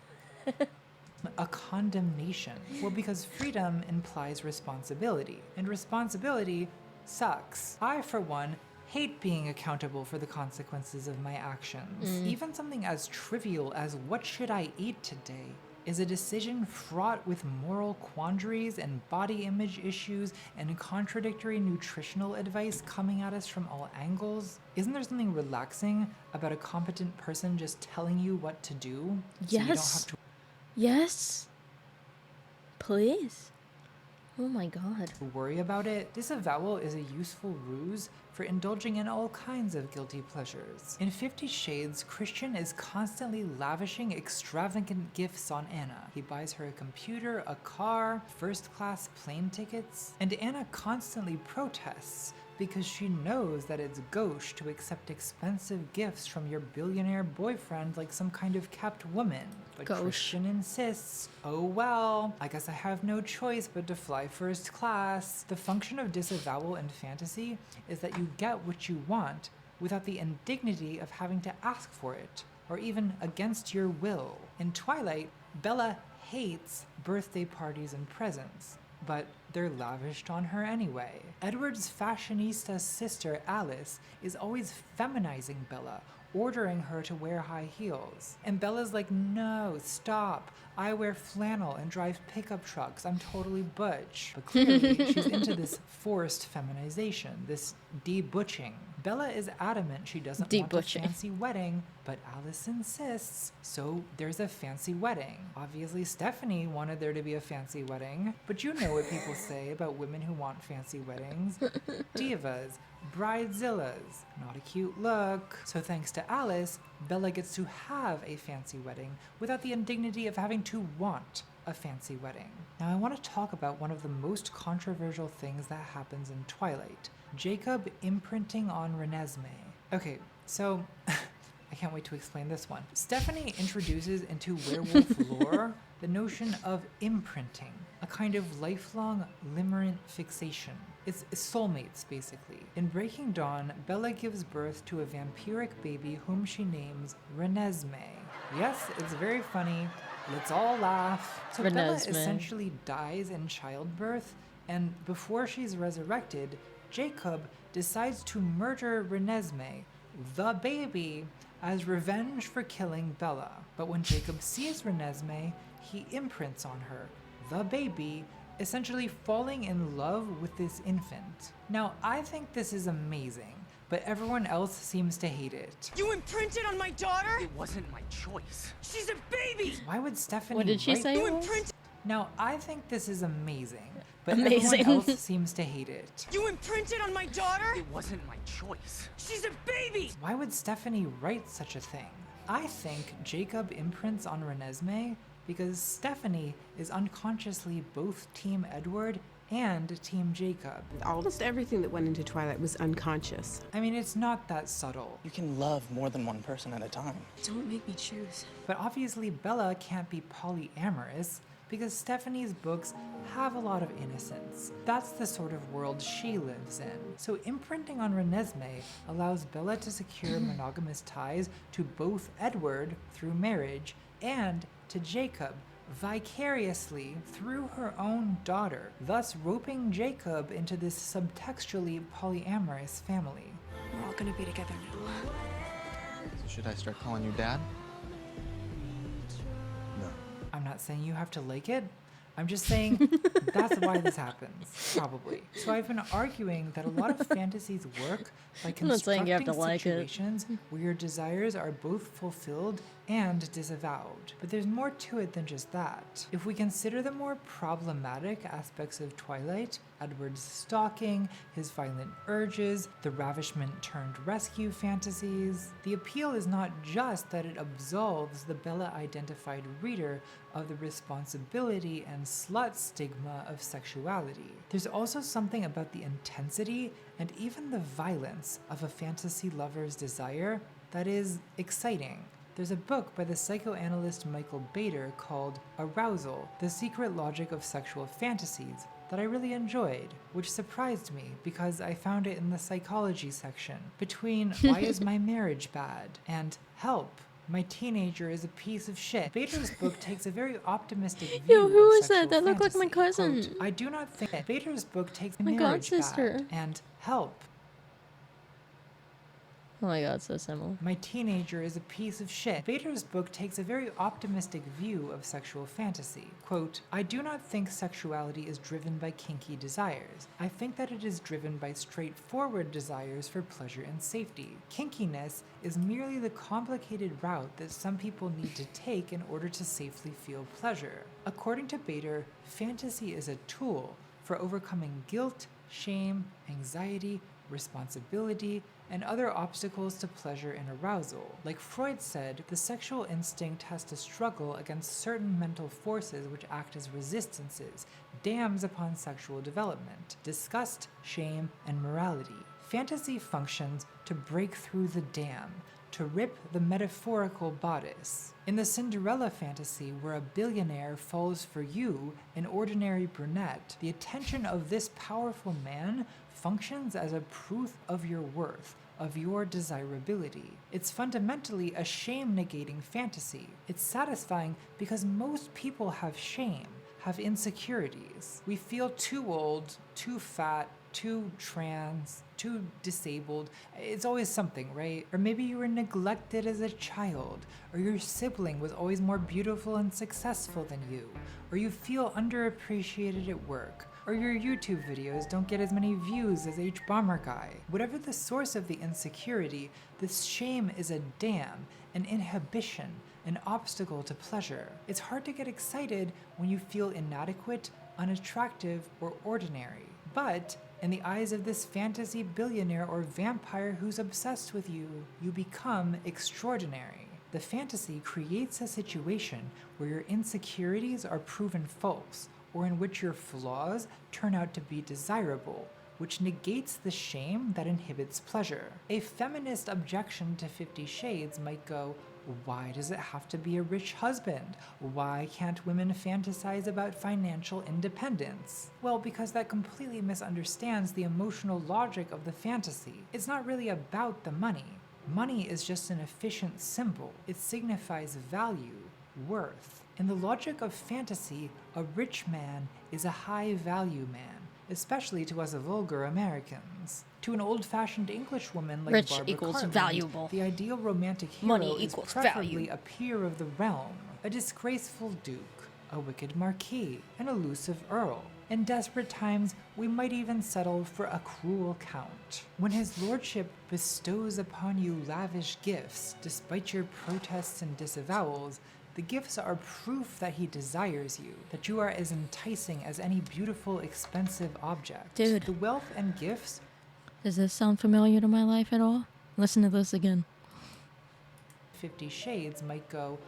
A condemnation? Well, because freedom implies responsibility, and responsibility sucks. I, for one, hate being accountable for the consequences of my actions. Even something as trivial as what should I eat today is a decision fraught with moral quandaries and body image issues and contradictory nutritional advice coming at us from all angles. Isn't there something relaxing about a competent person just telling you what to do? So you don't have to Yes. Please. Oh my god. worry about it. Disavowal is a useful ruse for indulging in all kinds of guilty pleasures. In 50 Shades, Christian is constantly lavishing extravagant gifts on Anna. He buys her a computer, a car, first-class plane tickets, and Anna constantly protests because she knows that it's gauche to accept expensive gifts from your billionaire boyfriend like some kind of kept woman. But Gauche. Christian insists, oh well, I guess I have no choice but to fly first class. The function of disavowal in fantasy is that you get what you want without the indignity of having to ask for it, or even against your will. In Twilight, Bella hates birthday parties and presents, but they're lavished on her anyway. Edward's fashionista sister Alice is always feminizing Bella, ordering her to wear high heels. And Bella's like, no, stop. I wear flannel and drive pickup trucks. I'm totally butch. But clearly, she's into this forced feminization, this de-butching. Bella is adamant she doesn't want a De-butching. fancy wedding, but Alice insists, so there's a fancy wedding. Obviously, Stephanie wanted there to be a fancy wedding, but you know what people say about women who want fancy weddings. Divas, bridezillas, not a cute look. So thanks to Alice, Bella gets to have a fancy wedding without the indignity of having to want a fancy wedding. Now I want to talk about one of the most controversial things that happens in Twilight, Jacob imprinting on Renesmee. Okay, so I can't wait to explain this one. Stephanie introduces into werewolf lore the notion of imprinting, a kind of lifelong limerent fixation. It's soulmates, basically. In Breaking Dawn, Bella gives birth to a vampiric baby whom she names Renesmee. Yes, it's very funny. Let's all laugh. So Bella Renesmee. essentially dies in childbirth, and before she's resurrected, Jacob decides to murder Renesmee, the baby, as revenge for killing Bella. But when Jacob sees Renesmee, he imprints on her, the baby, essentially falling in love with this infant. Now, I think this is amazing, but everyone else seems to hate it. You imprinted on my daughter? It wasn't my choice. She's a baby! Why would Stephanie What did she write- say? You it was? imprinted. Now, I think this is amazing, but Amazing. everyone else seems to hate it. You imprinted on my daughter? It wasn't my choice. She's a baby! Why would Stephanie write such a thing? I think Jacob imprints on Renesmee because Stephanie is unconsciously both Team Edward and Team Jacob. Almost everything that went into Twilight was unconscious. I mean, it's not that subtle. You can love more than one person at a time. Don't make me choose. But obviously Bella can't be polyamorous because Stephanie's books have a lot of innocence. That's the sort of world she lives in. So imprinting on Renesmee allows Bella to secure monogamous ties to both Edward through marriage and to Jacob vicariously through her own daughter, thus roping Jacob into this subtextually polyamorous family. We're all gonna be together now. So should I start calling you Dad? No. I'm not saying you have to like it. I'm just saying that's why this happens, probably. So I've been arguing that a lot of fantasies work by I'm not saying you have constructing to like it. situations where your desires are both fulfilled and disavowed. But there's more to it than just that. If we consider the more problematic aspects of Twilight, Edward's stalking, his violent urges, the ravishment-turned-rescue fantasies, the appeal is not just that it absolves the Bella-identified reader of the responsibility and slut stigma of sexuality. There's also something about the intensity and even the violence of a fantasy lover's desire that is exciting. There's a book by the psychoanalyst Michael Bader called Arousal, The Secret Logic of Sexual Fantasies, that I really enjoyed, which surprised me because I found it in the psychology section, between Why Is My Marriage Bad? And Help, My Teenager is a Piece of Shit. Bader's book takes a very optimistic view Yo, who of is that? sexual That looked like my fantasy. cousin. Quote, I do not think that Bader's book takes My marriage godsister. bad and Help. Oh my god, so similar. My Teenager is a Piece of Shit. Bader's book takes a very optimistic view of sexual fantasy. Quote, I do not think sexuality is driven by kinky desires. I think that it is driven by straightforward desires for pleasure and safety. Kinkiness is merely the complicated route that some people need to take in order to safely feel pleasure. According to Bader, fantasy is a tool for overcoming guilt, shame, anxiety, responsibility, and other obstacles to pleasure and arousal. Like Freud said, the sexual instinct has to struggle against certain mental forces which act as resistances, dams upon sexual development: disgust, shame, and morality. Fantasy functions to break through the dam, to rip the metaphorical bodice. In the Cinderella fantasy, where a billionaire falls for you, an ordinary brunette, the attention of this powerful man functions as a proof of your worth, of your desirability. It's fundamentally a shame-negating fantasy. It's satisfying because most people have shame, have insecurities. We feel too old, too fat, too trans, too disabled. It's always something, right? Or maybe you were neglected as a child, or your sibling was always more beautiful and successful than you, or you feel underappreciated at work, or your YouTube videos don't get as many views as H Bomber Guy. Whatever the source of the insecurity, this shame is a dam, an inhibition, an obstacle to pleasure. It's hard to get excited when you feel inadequate, unattractive, or ordinary. But in the eyes of this fantasy billionaire or vampire who's obsessed with you, you become extraordinary. The fantasy creates a situation where your insecurities are proven false, or in which your flaws turn out to be desirable, which negates the shame that inhibits pleasure. A feminist objection to 50 Shades might go, why does it have to be a rich husband? Why can't women fantasize about financial independence? Well, because that completely misunderstands the emotional logic of the fantasy. It's not really about the money. Money is just an efficient symbol. It signifies value, worth. In the logic of fantasy, a rich man is a high-value man, especially to us vulgar Americans. To an old-fashioned English woman like Rich Barbara equals Cartland, valuable. the ideal romantic hero Money is equals preferably value. a peer of the realm, a disgraceful duke, a wicked marquis, an elusive earl. In desperate times, we might even settle for a cruel count. When his lordship bestows upon you lavish gifts, despite your protests and disavowals, The gifts are proof that he desires you, that you are as enticing as any beautiful, expensive object. Dude. The wealth and gifts. Does this sound familiar to my life at all? Listen to this again. 50 Shades might go,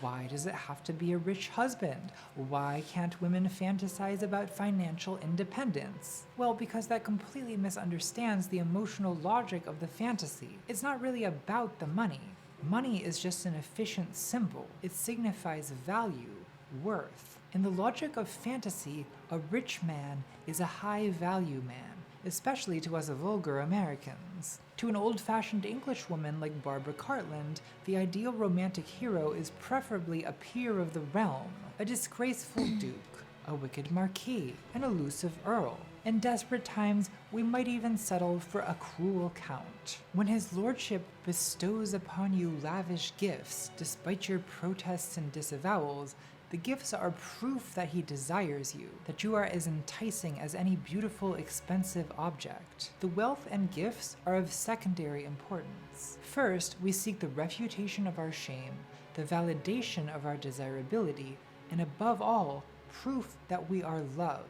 why does it have to be a rich husband? Why can't women fantasize about financial independence? Well, because that completely misunderstands the emotional logic of the fantasy. It's not really about the money. Money is just an efficient symbol. It signifies value, worth. In the logic of fantasy, a rich man is a high-value man, especially to us vulgar Americans. To an old-fashioned Englishwoman like Barbara Cartland, the ideal romantic hero is preferably a peer of the realm, a disgraceful duke, a wicked marquis, an elusive earl. In desperate times, we might even settle for a cruel count. When his lordship bestows upon you lavish gifts, despite your protests and disavowals, the gifts are proof that he desires you, that you are as enticing as any beautiful, expensive object. The wealth and gifts are of secondary importance. First, we seek the refutation of our shame, the validation of our desirability, and above all, proof that we are loved.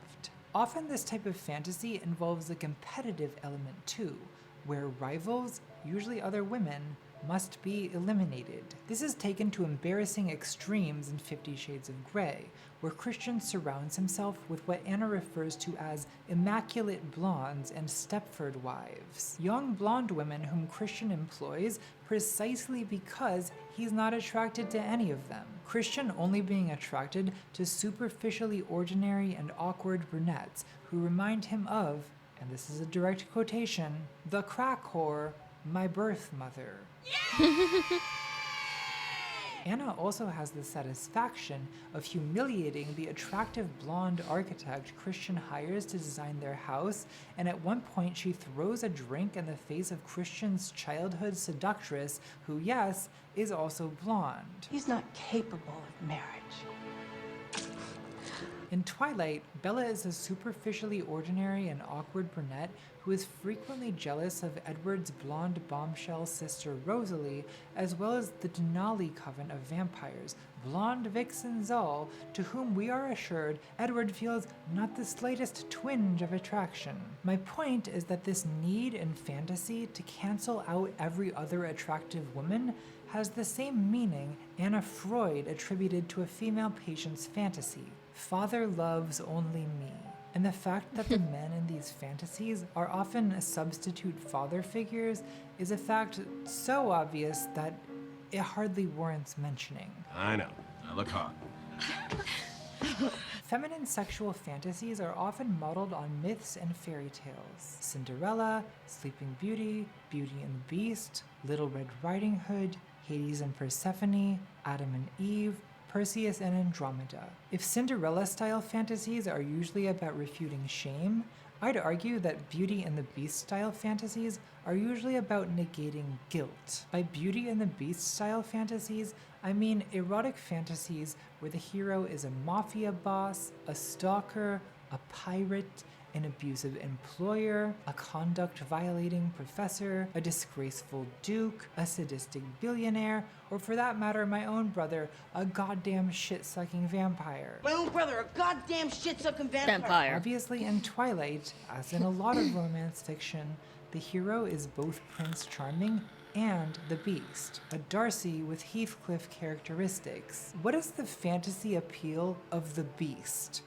Often this type of fantasy involves a competitive element too, where rivals, usually other women, must be eliminated. This is taken to embarrassing extremes in 50 Shades of Grey, where Christian surrounds himself with what Anna refers to as immaculate blondes and Stepford wives. Young blonde women whom Christian employs precisely because he's not attracted to any of them. Christian only being attracted to superficially ordinary and awkward brunettes who remind him of, and this is a direct quotation, the crack whore, my birth mother. Anna also has the satisfaction of humiliating the attractive blonde architect Christian hires to design their house, and at one point she throws a drink in the face of Christian's childhood seductress, who, yes, is also blonde. He's not capable of marriage. In Twilight, Bella is a superficially ordinary and awkward brunette who is frequently jealous of Edward's blonde bombshell sister Rosalie, as well as the Denali coven of vampires, blonde vixens all, to whom we are assured Edward feels not the slightest twinge of attraction. My point is that this need in fantasy to cancel out every other attractive woman has the same meaning Anna Freud attributed to a female patient's fantasy. Father loves only me. And the fact that the men in these fantasies are often substitute father figures is a fact so obvious that it hardly warrants mentioning. I know. I look hot. Feminine sexual fantasies are often modeled on myths and fairy tales. Cinderella, Sleeping Beauty, Beauty and the Beast, Little Red Riding Hood, Hades and Persephone, Adam and Eve, Perseus and Andromeda. If Cinderella-style fantasies are usually about refuting shame, I'd argue that Beauty and the Beast-style fantasies are usually about negating guilt. By Beauty and the Beast-style fantasies, I mean erotic fantasies where the hero is a mafia boss, a stalker, a pirate, an abusive employer, a conduct-violating professor, a disgraceful duke, a sadistic billionaire, or for that matter, my own brother, a goddamn shit-sucking vampire. My own brother, a goddamn shit-sucking vampire. Obviously, in Twilight, as in a lot of romance fiction, the hero is both Prince Charming and the Beast, a Darcy with Heathcliff characteristics. What is the fantasy appeal of the Beast?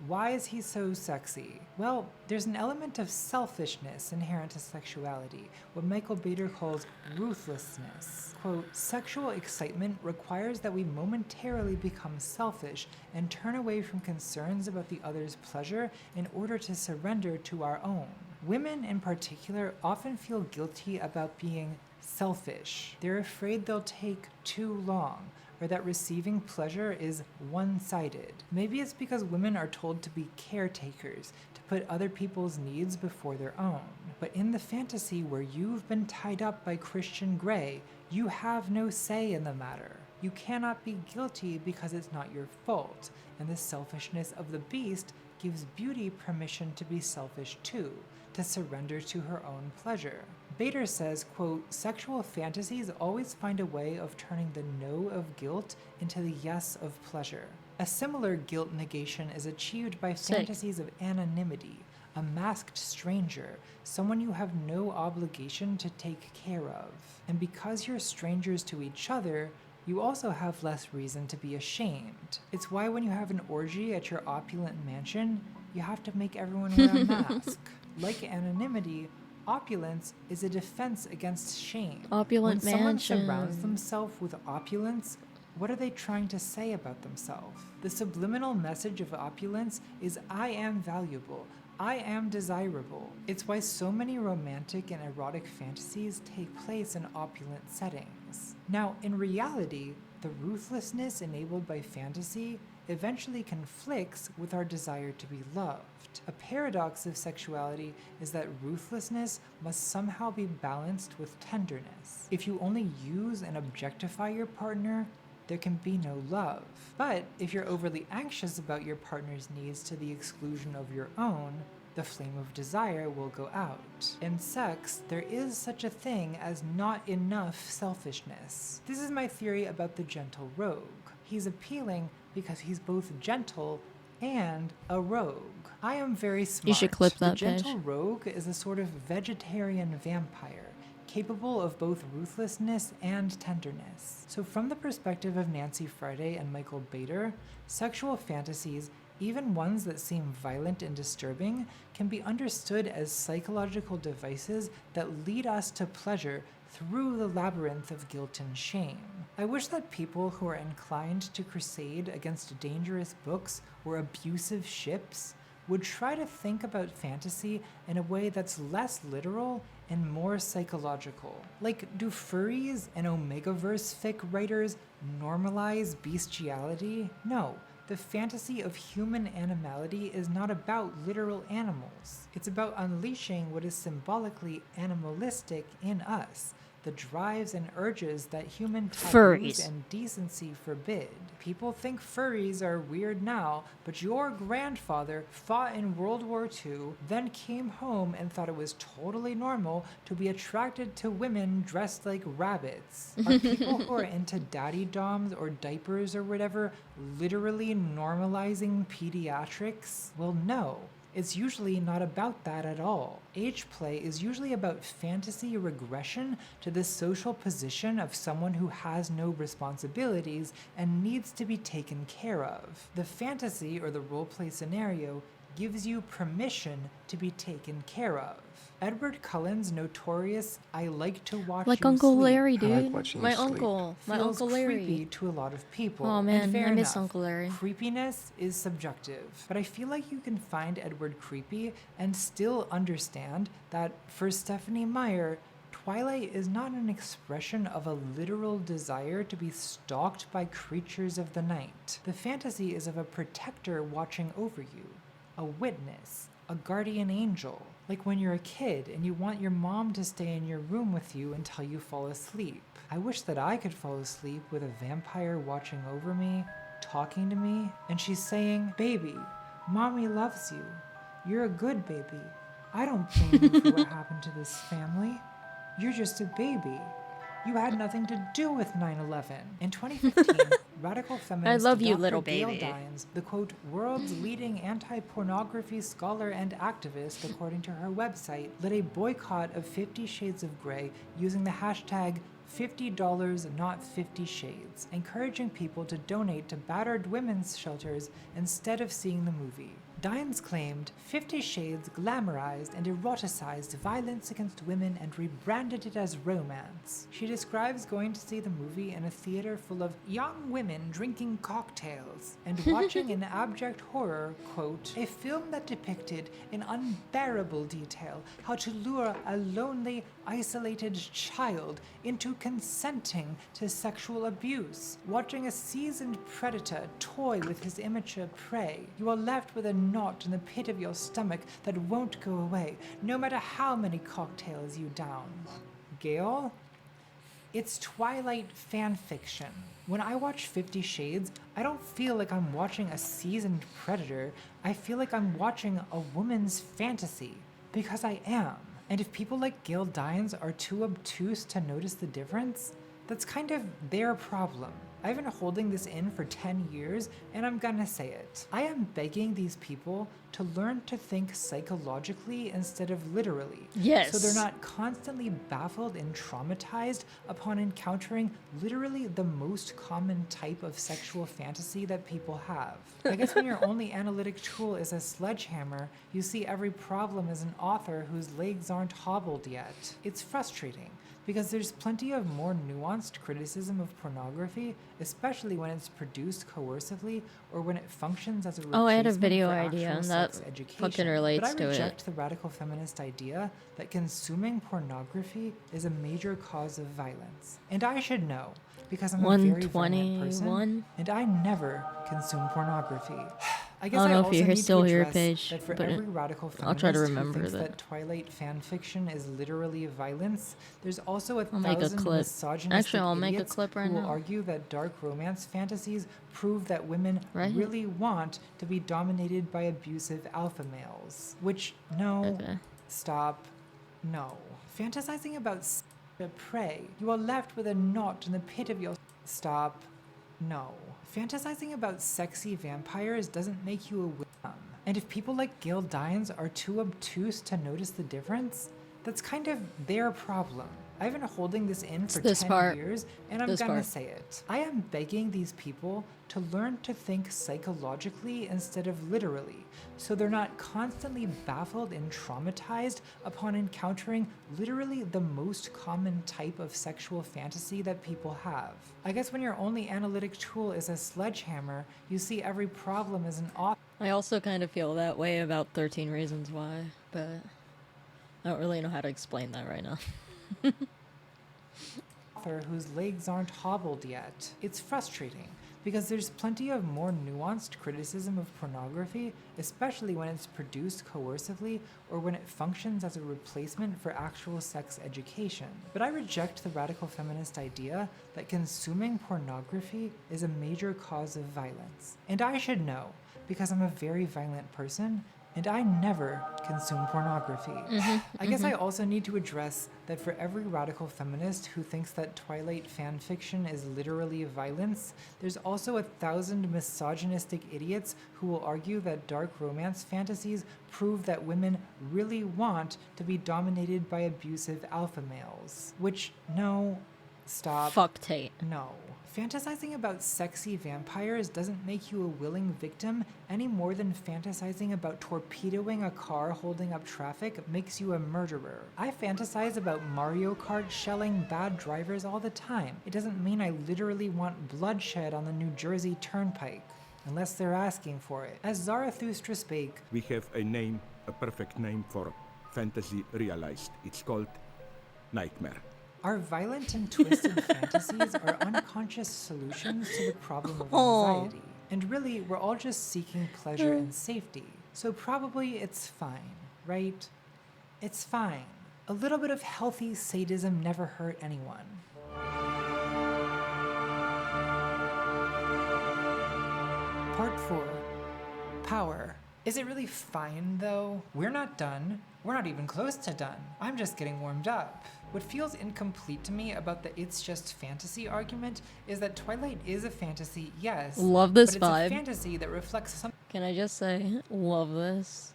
Why is he so sexy? Well, there's an element of selfishness inherent to sexuality, what Michael Bader calls ruthlessness. Quote, sexual excitement requires that we momentarily become selfish and turn away from concerns about the other's pleasure in order to surrender to our own. Women in particular often feel guilty about being selfish. They're afraid they'll take too long, or that receiving pleasure is one-sided. Maybe it's because women are told to be caretakers, to put other people's needs before their own. But in the fantasy where you've been tied up by Christian Grey, you have no say in the matter. You cannot be guilty because it's not your fault, and the selfishness of the Beast gives Beauty permission to be selfish too, to surrender to her own pleasure. Bader says, quote, "Sexual fantasies always find a way of turning the no of guilt into the yes of pleasure. A similar guilt negation is achieved by fantasies of anonymity, a masked stranger, someone you have no obligation to take care of. And because you're strangers to each other, you also have less reason to be ashamed. It's why when you have an orgy at your opulent mansion, you have to make everyone wear a mask. Like anonymity, opulence is a defense against shame. Opulent when someone mansion. surrounds themselves with opulence, what are they trying to say about themselves? The subliminal message of opulence is I am valuable. I am desirable. It's why so many romantic and erotic fantasies take place in opulent settings. Now, in reality, the ruthlessness enabled by fantasy eventually conflicts with our desire to be loved. A paradox of sexuality is that ruthlessness must somehow be balanced with tenderness. If you only use and objectify your partner, there can be no love. But if you're overly anxious about your partner's needs to the exclusion of your own, the flame of desire will go out. In sex, there is such a thing as not enough selfishness. This is my theory about the gentle rogue. He's appealing because he's both gentle and a rogue. I am very smart. You should clip that The gentle page. rogue is a sort of vegetarian vampire, capable of both ruthlessness and tenderness. So from the perspective of Nancy Friday and Michael Bader, sexual fantasies, even ones that seem violent and disturbing, can be understood as psychological devices that lead us to pleasure through the labyrinth of guilt and shame. I wish that people who are inclined to crusade against dangerous books or abusive ships would try to think about fantasy in a way that's less literal and more psychological. Like, do furries and Omegaverse fic writers normalize bestiality? No. The fantasy of human animality is not about literal animals. It's about unleashing what is symbolically animalistic in us, the drives and urges that human taboos Furries. and decency forbid. People think furries are weird now, but your grandfather fought in World War II, then came home and thought it was totally normal to be attracted to women dressed like rabbits. Are people who are into daddy doms or diapers or whatever literally normalizing pediatrics? Well, no. It's usually not about that at all. Age play is usually about fantasy regression to the social position of someone who has no responsibilities and needs to be taken care of. The fantasy or the roleplay scenario gives you permission to be taken care of. Edward Cullen's notorious "I like to watch Like you Uncle sleep" Larry, I like dude. watching My you sleep. uncle. My feels Uncle Larry. creepy to a lot of people. Oh and man, fair I miss enough. Uncle Larry. Creepiness is subjective, but I feel like you can find Edward creepy and still understand that for Stephanie Meyer, Twilight is not an expression of a literal desire to be stalked by creatures of the night. The fantasy is of a protector watching over you, a witness, a guardian angel. Like when you're a kid and you want your mom to stay in your room with you until you fall asleep. I wish that I could fall asleep with a vampire watching over me, talking to me, and she's saying, "Baby, mommy loves you. You're a good baby. I don't blame you for what happened to this family. You're just a baby. You had nothing to do with 9/11. In 2015, radical feminist love you, Dr. little Gail baby. Dines, the quote, world's leading anti-pornography scholar and activist, according to her website, led a boycott of 50 Shades of Grey using the hashtag $50 not 50 shades, encouraging people to donate to battered women's shelters instead of seeing the movie. Dines claimed 50 Shades glamorized and eroticized violence against women and rebranded it as romance. She describes going to see the movie in a theater full of young women drinking cocktails and watching in abject horror, quote, a film that depicted in unbearable detail how to lure a lonely, isolated child into consenting to sexual abuse. Watching a seasoned predator toy with his immature prey, you are left with a knot in the pit of your stomach that won't go away, no matter how many cocktails you down. Gail? It's Twilight fan fiction. When I watch 50 Shades, I don't feel like I'm watching a seasoned predator. I feel like I'm watching a woman's fantasy. Because I am. And if people like Gail Dines are too obtuse to notice the difference, that's kind of their problem. I've been holding this in for 10 years, and I'm gonna say it. I am begging these people to learn to think psychologically instead of literally. Yes. So they're not constantly baffled and traumatized upon encountering literally the most common type of sexual fantasy that people have. I guess when your only analytic tool is a sledgehammer, you see every problem as an author whose legs aren't hobbled yet. It's frustrating, because there's plenty of more nuanced criticism of pornography, especially when it's produced coercively or when it functions as a replacement I had a video for idea, actual and that sex education. fucking relates but I to it. reject the radical feminist idea that consuming pornography is a major cause of violence. And I should know, because I'm a very violent person, 121. and I never consume pornography. I guess don't know if also you need still to hear address page, that for but every radical I'll try to feminist remember who thinks that. that Twilight fan fiction is literally violence, there's also I'll make a 1,000 clip. misogynistic Actually, I'll make a idiots clip right who will now. argue that dark romance fantasies prove that women Right here. really want to be dominated by abusive alpha males. Which, no, stop, no. Fantasizing about prey, you are left with a knot in the pit of your... Stop, no. Fantasizing about sexy vampires doesn't make you a wimp. And if people like Gail Dines are too obtuse to notice the difference, that's kind of their problem. I've been holding this in for 10 years, and I'm gonna say it. I am begging these people to learn to think psychologically instead of literally, so they're not constantly baffled and traumatized upon encountering literally the most common type of sexual fantasy that people have. I guess when your only analytic tool is a sledgehammer, you see every problem as an author. I also kind of feel that way about 13 Reasons Why, but I don't really know how to explain that right now. Author whose legs aren't hobbled yet. It's frustrating, because there's plenty of more nuanced criticism of pornography, especially when it's produced coercively or when it functions as a replacement for actual sex education. But I reject the radical feminist idea that consuming pornography is a major cause of violence. And I should know, because I'm a very violent person, and I never consume pornography. I guess I also need to address that for every radical feminist who thinks that Twilight fan fiction is literally violence, there's also 1,000 misogynistic idiots who will argue that dark romance fantasies prove that women really want to be dominated by abusive alpha males. Which, no, stop. Fuck Tate. No. Fantasizing about sexy vampires doesn't make you a willing victim any more than fantasizing about torpedoing a car holding up traffic makes you a murderer. I fantasize about Mario Kart shelling bad drivers all the time. It doesn't mean I literally want bloodshed on the New Jersey Turnpike, unless they're asking for it. As Zarathustra spake, we have a name, a perfect name for fantasy realized. It's called nightmare. our violent and twisted fantasies are unconscious solutions to the problem of anxiety. And really, we're all just seeking pleasure and safety. So probably it's fine, right? It's fine. A little bit of healthy sadism never hurt anyone. Part 4. Power. Is it really fine, though? We're not done. We're not even close to done. I'm just getting warmed up. What feels incomplete to me about the it's just fantasy argument is that Twilight is a fantasy, yes. Love this but vibe. It's a fantasy that reflects some. Can I just say, love this.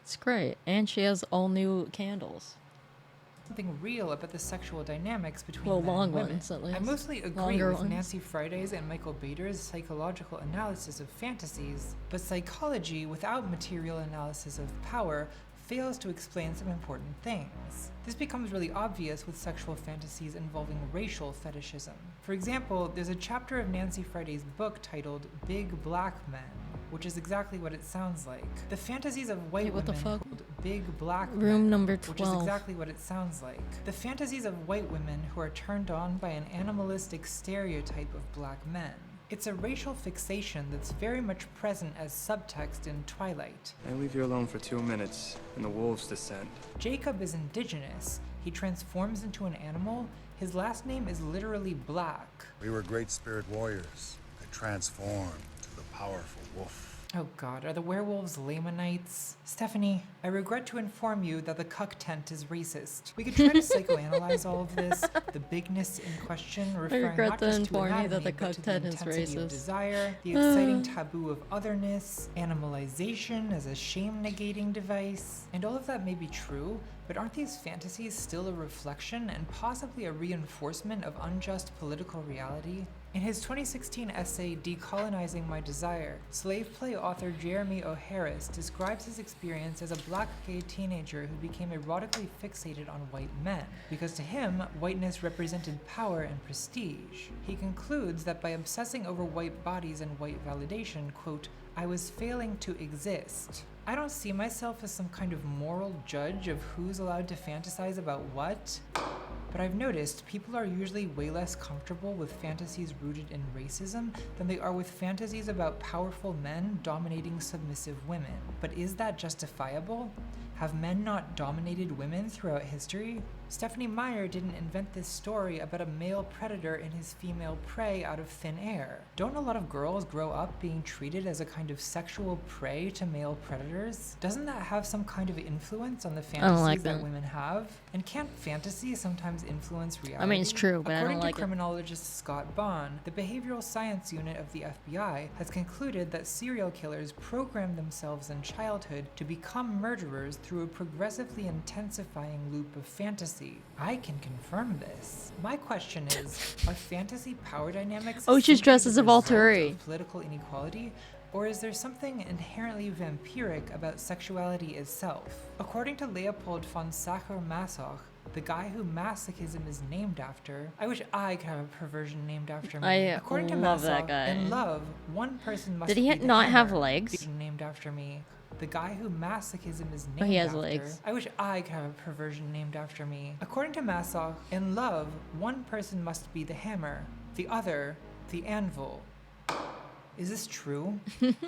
It's great. And she has all new candles. Something real about the sexual dynamics between Well, men and long women. ones, at least. I mostly agree Longer with ones. Nancy Friday's and Michael Bader's psychological analysis of fantasies, but psychology without material analysis of power fails to explain some important things. This becomes really obvious with sexual fantasies involving racial fetishism. For example, there's a chapter of Nancy Friday's book titled Big Black Men, which is exactly what it sounds like. The fantasies of white what the women fuck? called Big Black Room Men, number which is 12. exactly what it sounds like. The fantasies of white women who are turned on by an animalistic stereotype of black men. It's a racial fixation that's very much present as subtext in Twilight. I leave you alone for 2 minutes, and the wolves descend. Jacob is indigenous. He transforms into an animal. His last name is literally Black. We were great spirit warriors that transformed to the powerful wolf. Oh god, are the werewolves Lamanites? Stephanie, I regret to inform you that the cuck tent is racist. We could try to psychoanalyze all of this, the bigness in question referring not just to anatomy, but to the intensity of desire, the exciting taboo of otherness, animalization as a shame-negating device. And all of that may be true, but aren't these fantasies still a reflection and possibly a reinforcement of unjust political reality? In his 2016 essay, Decolonizing My Desire, slave play author Jeremy O. Harris describes his experience as a black gay teenager who became erotically fixated on white men, because to him, whiteness represented power and prestige. He concludes that by obsessing over white bodies and white validation, quote, I was failing to exist. I don't see myself as some kind of moral judge of who's allowed to fantasize about what, but I've noticed people are usually way less comfortable with fantasies rooted in racism than they are with fantasies about powerful men dominating submissive women. But is that justifiable? Have men not dominated women throughout history? Stephanie Meyer didn't invent this story about a male predator and his female prey out of thin air. Don't a lot of girls grow up being treated as a kind of sexual prey to male predators? Doesn't that have some kind of influence on the fantasies that women have? And can't fantasy sometimes influence reality? I mean, it's true, but I don't like it. According to criminologist Scott Bond, the behavioral science unit of the FBI has concluded that serial killers program themselves in childhood to become murderers through a progressively intensifying loop of fantasy. I can confirm this. My question is, are fantasy power dynamics she's dressed as a Volturi. Political inequality, or is there something inherently vampiric about sexuality itself? According to Leopold von Sacher-Masoch, the guy who masochism is named after, I wish I could have a perversion named after me. According to love Masoch, that guy. in love, one person must Did he be the not have hammer, legs? named after me. The guy who masochism is named he has after. legs. I wish I could have a perversion named after me. According to Masoch, in love, one person must be the hammer, the other, the anvil. Is this true?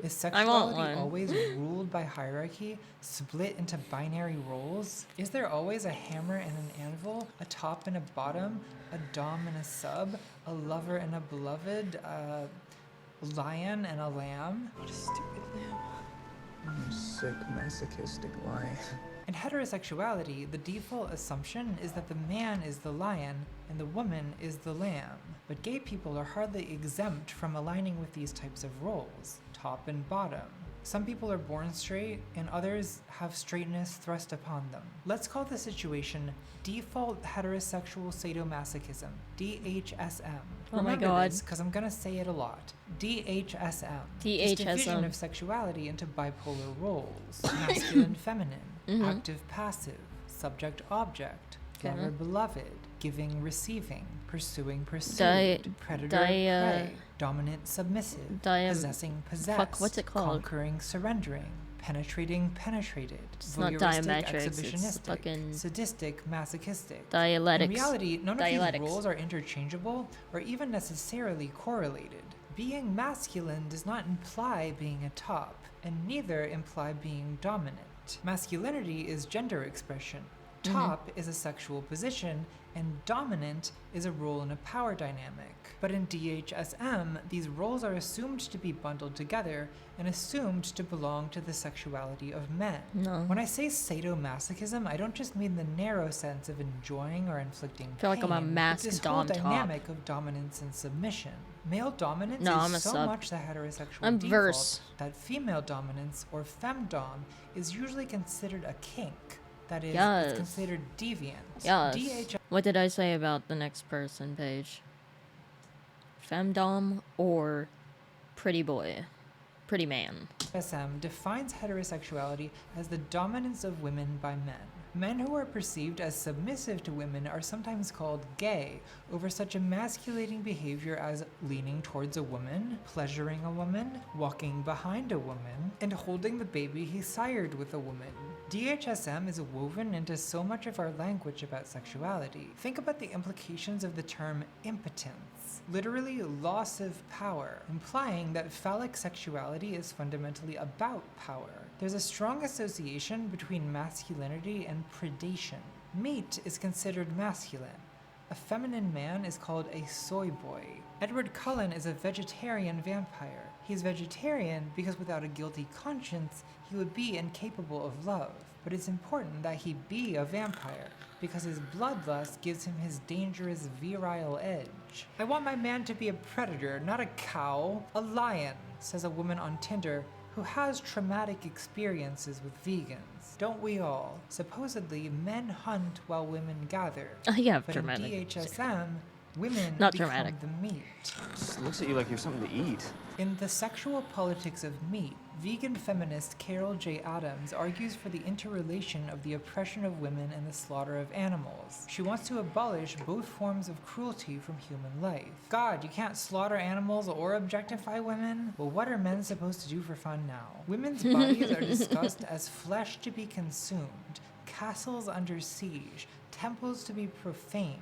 Is sexuality always ruled by hierarchy, split into binary roles? Is there always a hammer and an anvil, a top and a bottom, a dom and a sub, a lover and a beloved, a lion and a lamb? What a stupid lamb. Sick, masochistic lie. In heterosexuality, the default assumption is that the man is the lion and the woman is the lamb. But gay people are hardly exempt from aligning with these types of roles, top and bottom. Some people are born straight, and others have straightness thrust upon them. Let's call the situation default heterosexual sadomasochism, DHSM. Oh my god. Because I'm gonna say it a lot. DHSM. DHSM. This division of sexuality into bipolar roles: masculine, feminine, active, passive, subject, object, lover, beloved, giving, receiving, pursuing, pursued, predator, prey, dominant, submissive, possessing, possessed, what's it called? Conquering, surrendering, penetrating, penetrated, it's not voyeuristic, diametrics, exhibitionistic, it's fucking sadistic, masochistic. dialectics. In reality, none of these roles are interchangeable or even necessarily correlated. Being masculine does not imply being a top, and neither imply being dominant. Masculinity is gender expression. Top is a sexual position, and dominant is a role in a power dynamic. But in DHSM, these roles are assumed to be bundled together and assumed to belong to the sexuality of men. No. When I say sadomasochism, I don't just mean the narrow sense of enjoying or inflicting pain. I feel like I'm a masked this dom whole top. dynamic of dominance and submission. Male dominance I'm a is so sub. much the heterosexual I'm default verse. that female dominance, or femdom, is usually considered a kink. That is, Yes. it's considered deviant. Yes. What did I say about the next person page? Femdom or pretty boy? Pretty man. DHSM defines heterosexuality as the dominance of women by men. Men who are perceived as submissive to women are sometimes called gay over such emasculating behavior as leaning towards a woman, pleasuring a woman, walking behind a woman, and holding the baby he sired with a woman. DHSM is woven into so much of our language about sexuality. Think about the implications of the term impotence, literally loss of power, implying that phallic sexuality is fundamentally about power. There's a strong association between masculinity and predation. Meat is considered masculine. A feminine man is called a soy boy. Edward Cullen is a vegetarian vampire. He's vegetarian because without a guilty conscience, he would be incapable of love. But it's important that he be a vampire, because his bloodlust gives him his dangerous virile edge. I want my man to be a predator, not a cow, a lion, says a woman on Tinder who has traumatic experiences with vegans. Don't we all? Supposedly, men hunt while women gather. Yeah, but dramatic. in DHSM, women Not become dramatic. the meat. Just looks at you like you have something to eat. In The Sexual Politics of Meat, vegan feminist Carol J. Adams argues for the interrelation of the oppression of women and the slaughter of animals. She wants to abolish both forms of cruelty from human life. God, you can't slaughter animals or objectify women? Well, what are men supposed to do for fun now? Women's bodies are discussed as flesh to be consumed, castles under siege, temples to be profaned.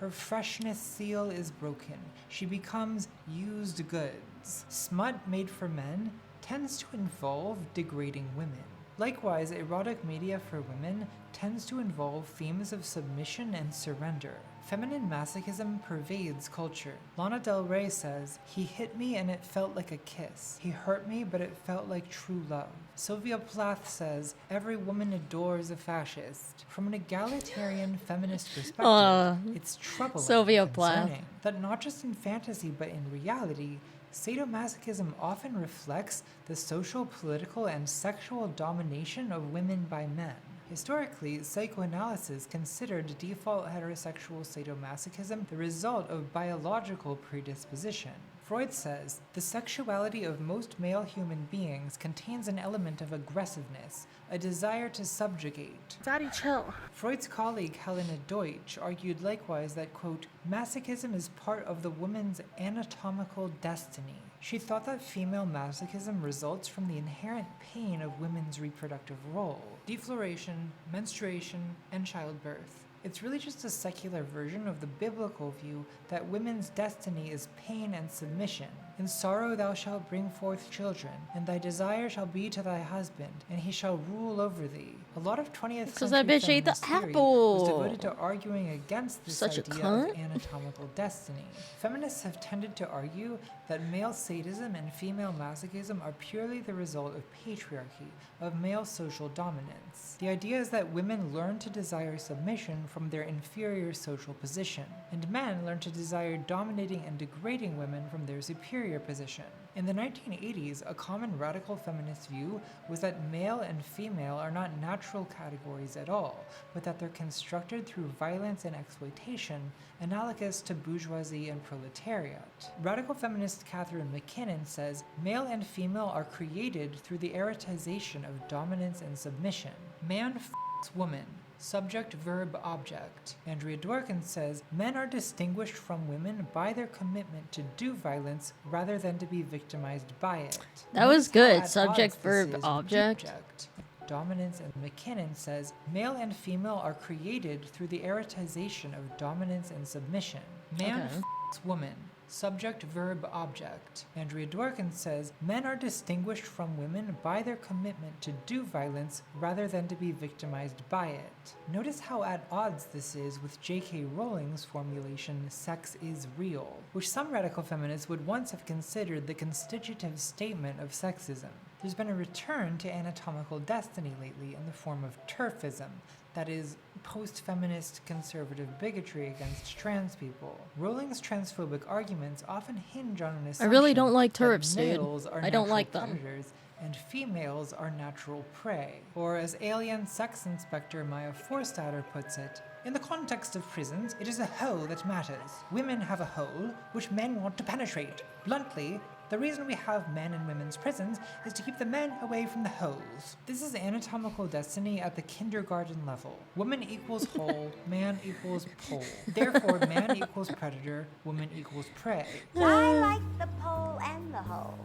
Her freshness seal is broken. She becomes used goods. Smut made for men tends to involve degrading women. Likewise, erotic media for women tends to involve themes of submission and surrender. Feminine masochism pervades culture. Lana Del Rey says, "He hit me and it felt like a kiss. He hurt me, but it felt like true love." Sylvia Plath says, "Every woman adores a fascist." From an egalitarian feminist perspective, it's troubling Sylvia and Plath. concerning that not just in fantasy but in reality, sadomasochism often reflects the social, political, and sexual domination of women by men. Historically, psychoanalysis considered default heterosexual sadomasochism the result of biological predisposition. Freud says, the sexuality of most male human beings contains an element of aggressiveness, a desire to subjugate. Daddy, chill. Freud's colleague Helena Deutsch argued likewise that, quote, masochism is part of the woman's anatomical destiny. She thought that female masochism results from the inherent pain of women's reproductive role, defloration, menstruation, and childbirth. It's really just a secular version of the biblical view that women's destiny is pain and submission. In sorrow thou shalt bring forth children, and thy desire shall be to thy husband, and he shall rule over thee. A lot of 20th Because century that bitch ate the feminist theory apple. was devoted to arguing against this Such a idea cunt. of anatomical destiny. Feminists have tended to argue that male sadism and female masochism are purely the result of patriarchy, of male social dominance. The idea is that women learn to desire submission from their inferior social position, and men learn to desire dominating and degrading women from their superior position. In the 1980s, a common radical feminist view was that male and female are not natural categories at all, but that they're constructed through violence and exploitation, analogous to bourgeoisie and proletariat. Radical feminist Catherine McKinnon says, male and female are created through the erotization of dominance and submission. Man f***s woman. Subject, verb, object. Andrea Dworkin says, men are distinguished from women by their commitment to do violence rather than to be victimized by it. That was Notice how good. at Subject, odds this verb, is with object. subject. Dominance, and McKinnon says, male and female are created through the erotization of dominance and submission. Man Okay. f***s woman. Subject, verb, object. Andrea Dworkin says, men are distinguished from women by their commitment to do violence rather than to be victimized by it. Notice how at odds this is with J.K. Rowling's formulation, sex is real, which some radical feminists would once have considered the constitutive statement of sexism. There's been a return to anatomical destiny lately in the form of turfism, that is, post-feminist conservative bigotry against trans people. Rowling's transphobic arguments often hinge on an assumption I really don't like that turfs, dude. males are I don't natural like them. predators and females are natural prey. Or as alien sex inspector Maya Forstater puts it, in the context of prisons, it is a hole that matters. Women have a hole which men want to penetrate. Bluntly, the reason we have men in women's prisons is to keep the men away from the holes. This is anatomical destiny at the kindergarten level. Woman equals hole, man equals pole. Therefore, man equals predator, woman equals prey. I like the pole and the hole.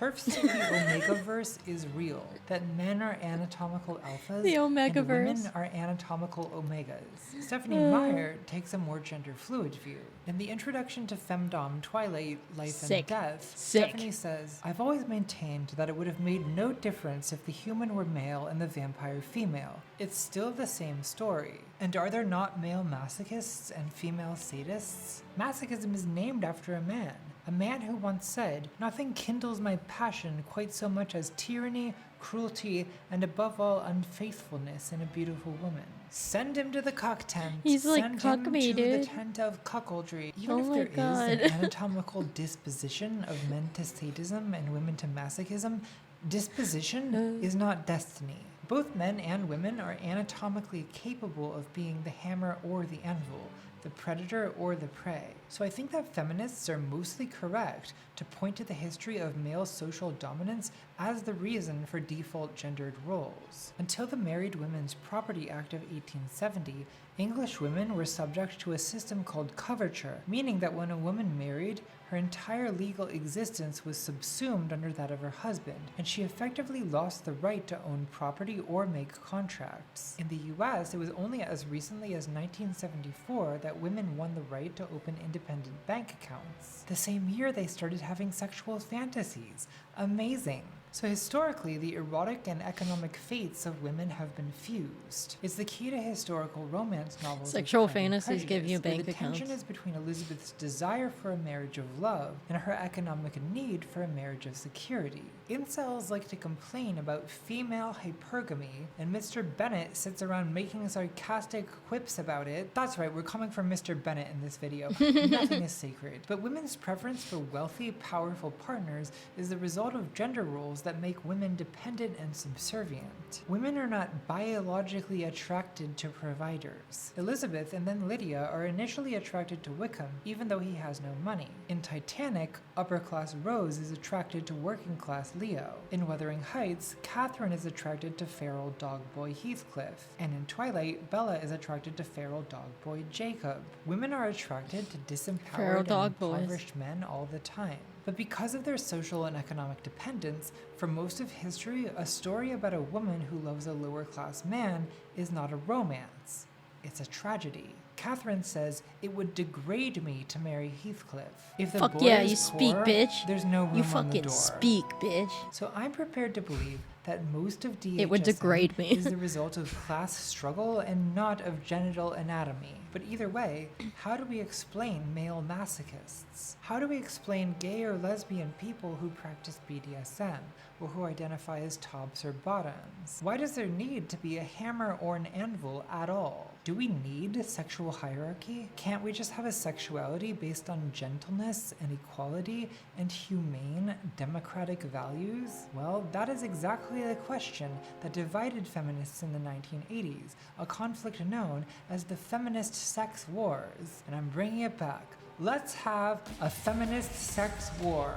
TERFs say the Omegaverse is real, that men are anatomical alphas The and Omegaverse. women are anatomical omegas. Stephanie Meyer takes a more gender-fluid view. In the introduction to Femdom, Twilight, Life Sick. and Death, Sick. Stephanie says, "I've always maintained that it would have made no difference if the human were male and the vampire female. It's still the same story. And are there not male masochists and female sadists? Masochism is named after a man who once said, 'Nothing kindles my passion quite so much as tyranny, cruelty, and above all unfaithfulness in a beautiful woman.' Send him to the cuck tent. He's like, Send cuck him me, to the dude. tent of cuckoldry. Even Oh if my there is God. an anatomical disposition of men to sadism and women to masochism, disposition is not destiny. Both men and women are anatomically capable of being the hammer or the anvil, the predator or the prey. So I think that feminists are mostly correct to point to the history of male social dominance as the reason for default gendered roles. Until the Married Women's Property Act of 1870, English women were subject to a system called coverture, meaning that when a woman married, her entire legal existence was subsumed under that of her husband, and she effectively lost the right to own property or make contracts. In the US, it was only as recently as 1974 that women won the right to open independent bank accounts. The same year they started having sexual fantasies. Amazing. So historically, the erotic and economic fates of women have been fused. It's the key to historical romance novels. Sexual like Pride and fantasies give you Prejudice, where bank the tension accounts. is between Elizabeth's desire for a marriage of love and her economic need for a marriage of security. Incels like to complain about female hypergamy, and Mr. Bennett sits around making sarcastic quips about it. That's right, we're coming from Mr. Bennett in this video. Nothing is sacred. But women's preference for wealthy, powerful partners is the result of gender roles that make women dependent and subservient. Women are not biologically attracted to providers. Elizabeth and then Lydia are initially attracted to Wickham, even though he has no money. In Titanic, upper-class Rose is attracted to working-class Leo. In Wuthering Heights, Catherine is attracted to feral dog boy Heathcliff. And in Twilight, Bella is attracted to feral dog boy Jacob. Women are attracted to Feral disempowered and dog boys. impoverished men all the time. But because of their social and economic dependence, for most of history, a story about a woman who loves a lower-class man is not a romance. It's a tragedy. Catherine says, "It would degrade me to marry Heathcliff. If the Fuck boy yeah, is you speak, poor, bitch. there's no room You on the fucking door." speak, bitch. So I'm prepared to believe that most of DHSM It would degrade me. is the result of class struggle and not of genital anatomy. But either way, how do we explain male masochists? How do we explain gay or lesbian people who practice BDSM, or who identify as tops or bottoms? Why does there need to be a hammer or an anvil at all? Do we need sexual hierarchy? Can't we just have a sexuality based on gentleness and equality and humane democratic values? Well, that is exactly the question that divided feminists in the 1980s, a conflict known as the feminist sex wars. And I'm bringing it back. Let's have a feminist sex war.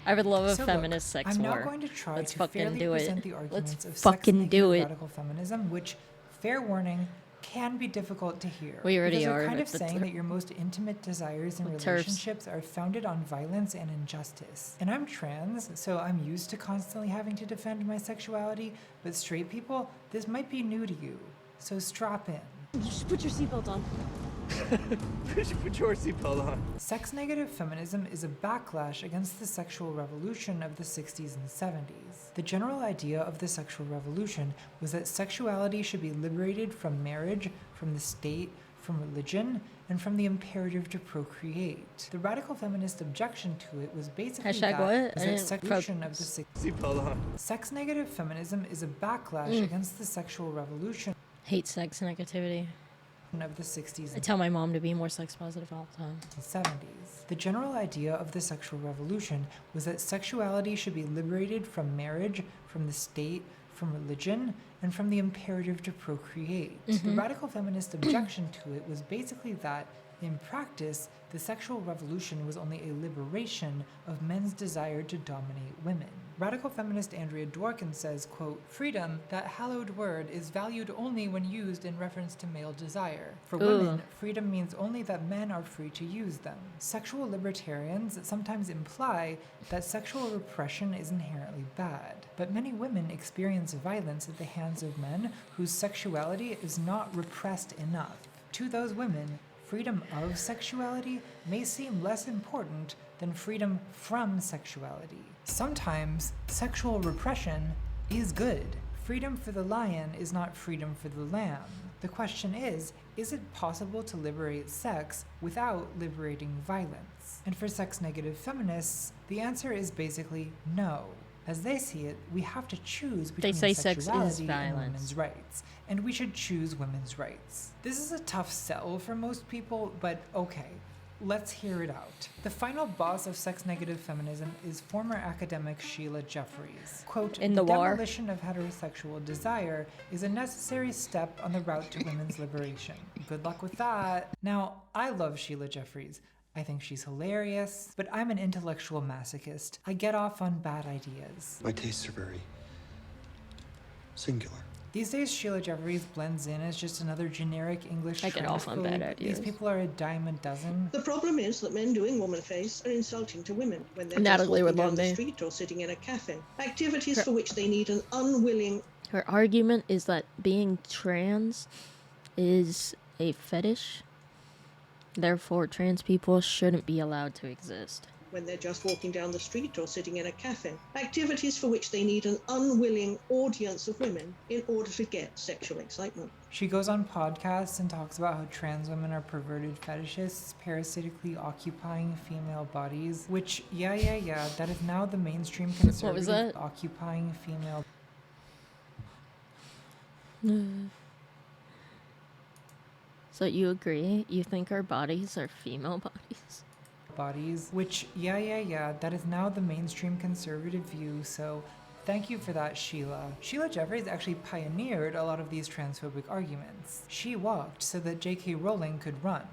I would love a So feminist look, sex I'm war. now going to try Let's to fucking fairly do present it. the arguments Let's of fucking sex do negative it. radical feminism, which, fair warning, can be difficult to hear. We already because they're are kind of with the saying ter- that your most intimate desires in with TERFs. relationships are founded on violence and injustice. And I'm trans, so I'm used to constantly having to defend my sexuality, but straight people, this might be new to you. So strap in. You should put your seatbelt on. You should put your seatbelt on. Sex-negative feminism is a backlash against the sexual revolution of the 60s and 70s. The general idea of the sexual revolution was that sexuality should be liberated from marriage, from the state, from religion, and from the imperative to procreate. The radical feminist objection to it was basically Hashtag what? I didn't sexuation of the Seatbelt on. Sex-negative feminism is a backlash against the sexual revolution Hate sex negativity. of the 60s I and tell my mom to be more sex positive all the time. 70s. The general idea of the sexual revolution was that sexuality should be liberated from marriage, from the state, from religion, and from the imperative to procreate. The radical feminist objection to it was basically that In practice, the sexual revolution was only a liberation of men's desire to dominate women. Radical feminist Andrea Dworkin says, quote, "Freedom, that hallowed word, is valued only when used in reference to male desire. For women, freedom means only that men are free to use them. Sexual libertarians sometimes imply that sexual repression is inherently bad, but many women experience violence at the hands of men whose sexuality is not repressed enough. To those women, freedom of sexuality may seem less important than freedom from sexuality. Sometimes sexual repression is good. Freedom for the lion is not freedom for the lamb. The question is it possible to liberate sex without liberating violence? And for sex-negative feminists, the answer is basically no. As they see it, we have to choose between sexuality and women's rights, and we should choose women's rights. This is a tough sell for most people, but okay, let's hear it out. The final boss of sex-negative feminism is former academic Sheila Jeffreys. Quote, "The demolition of heterosexual desire is a necessary step on the route to women's liberation." Good luck with that. Now, I love Sheila Jeffreys. I think she's hilarious, but I'm an intellectual masochist. I get off on bad ideas. My tastes are very singular. These days, Sheila Jeffreys blends in as just another generic English I get off on bad ideas. These people are a dime a dozen. The problem is that men doing woman face are insulting to women when they're Natalie just would walking love down the me. street or sitting in a cafe. Activities for which they need an unwilling... Her argument is that being trans is a fetish. Therefore, trans people shouldn't be allowed to exist. When they're just walking down the street or sitting in a cafe. Activities for which they need an unwilling audience of women in order to get sexual excitement. She goes on podcasts and talks about how trans women are perverted fetishists, parasitically occupying female bodies, which, yeah, that is now the mainstream conservative occupying female... So you agree? You think our bodies are female bodies? Which, yeah, that is now the mainstream conservative view, so thank you for that, Sheila. Sheila Jeffreys actually pioneered a lot of these transphobic arguments. She walked so that J.K. Rowling could run.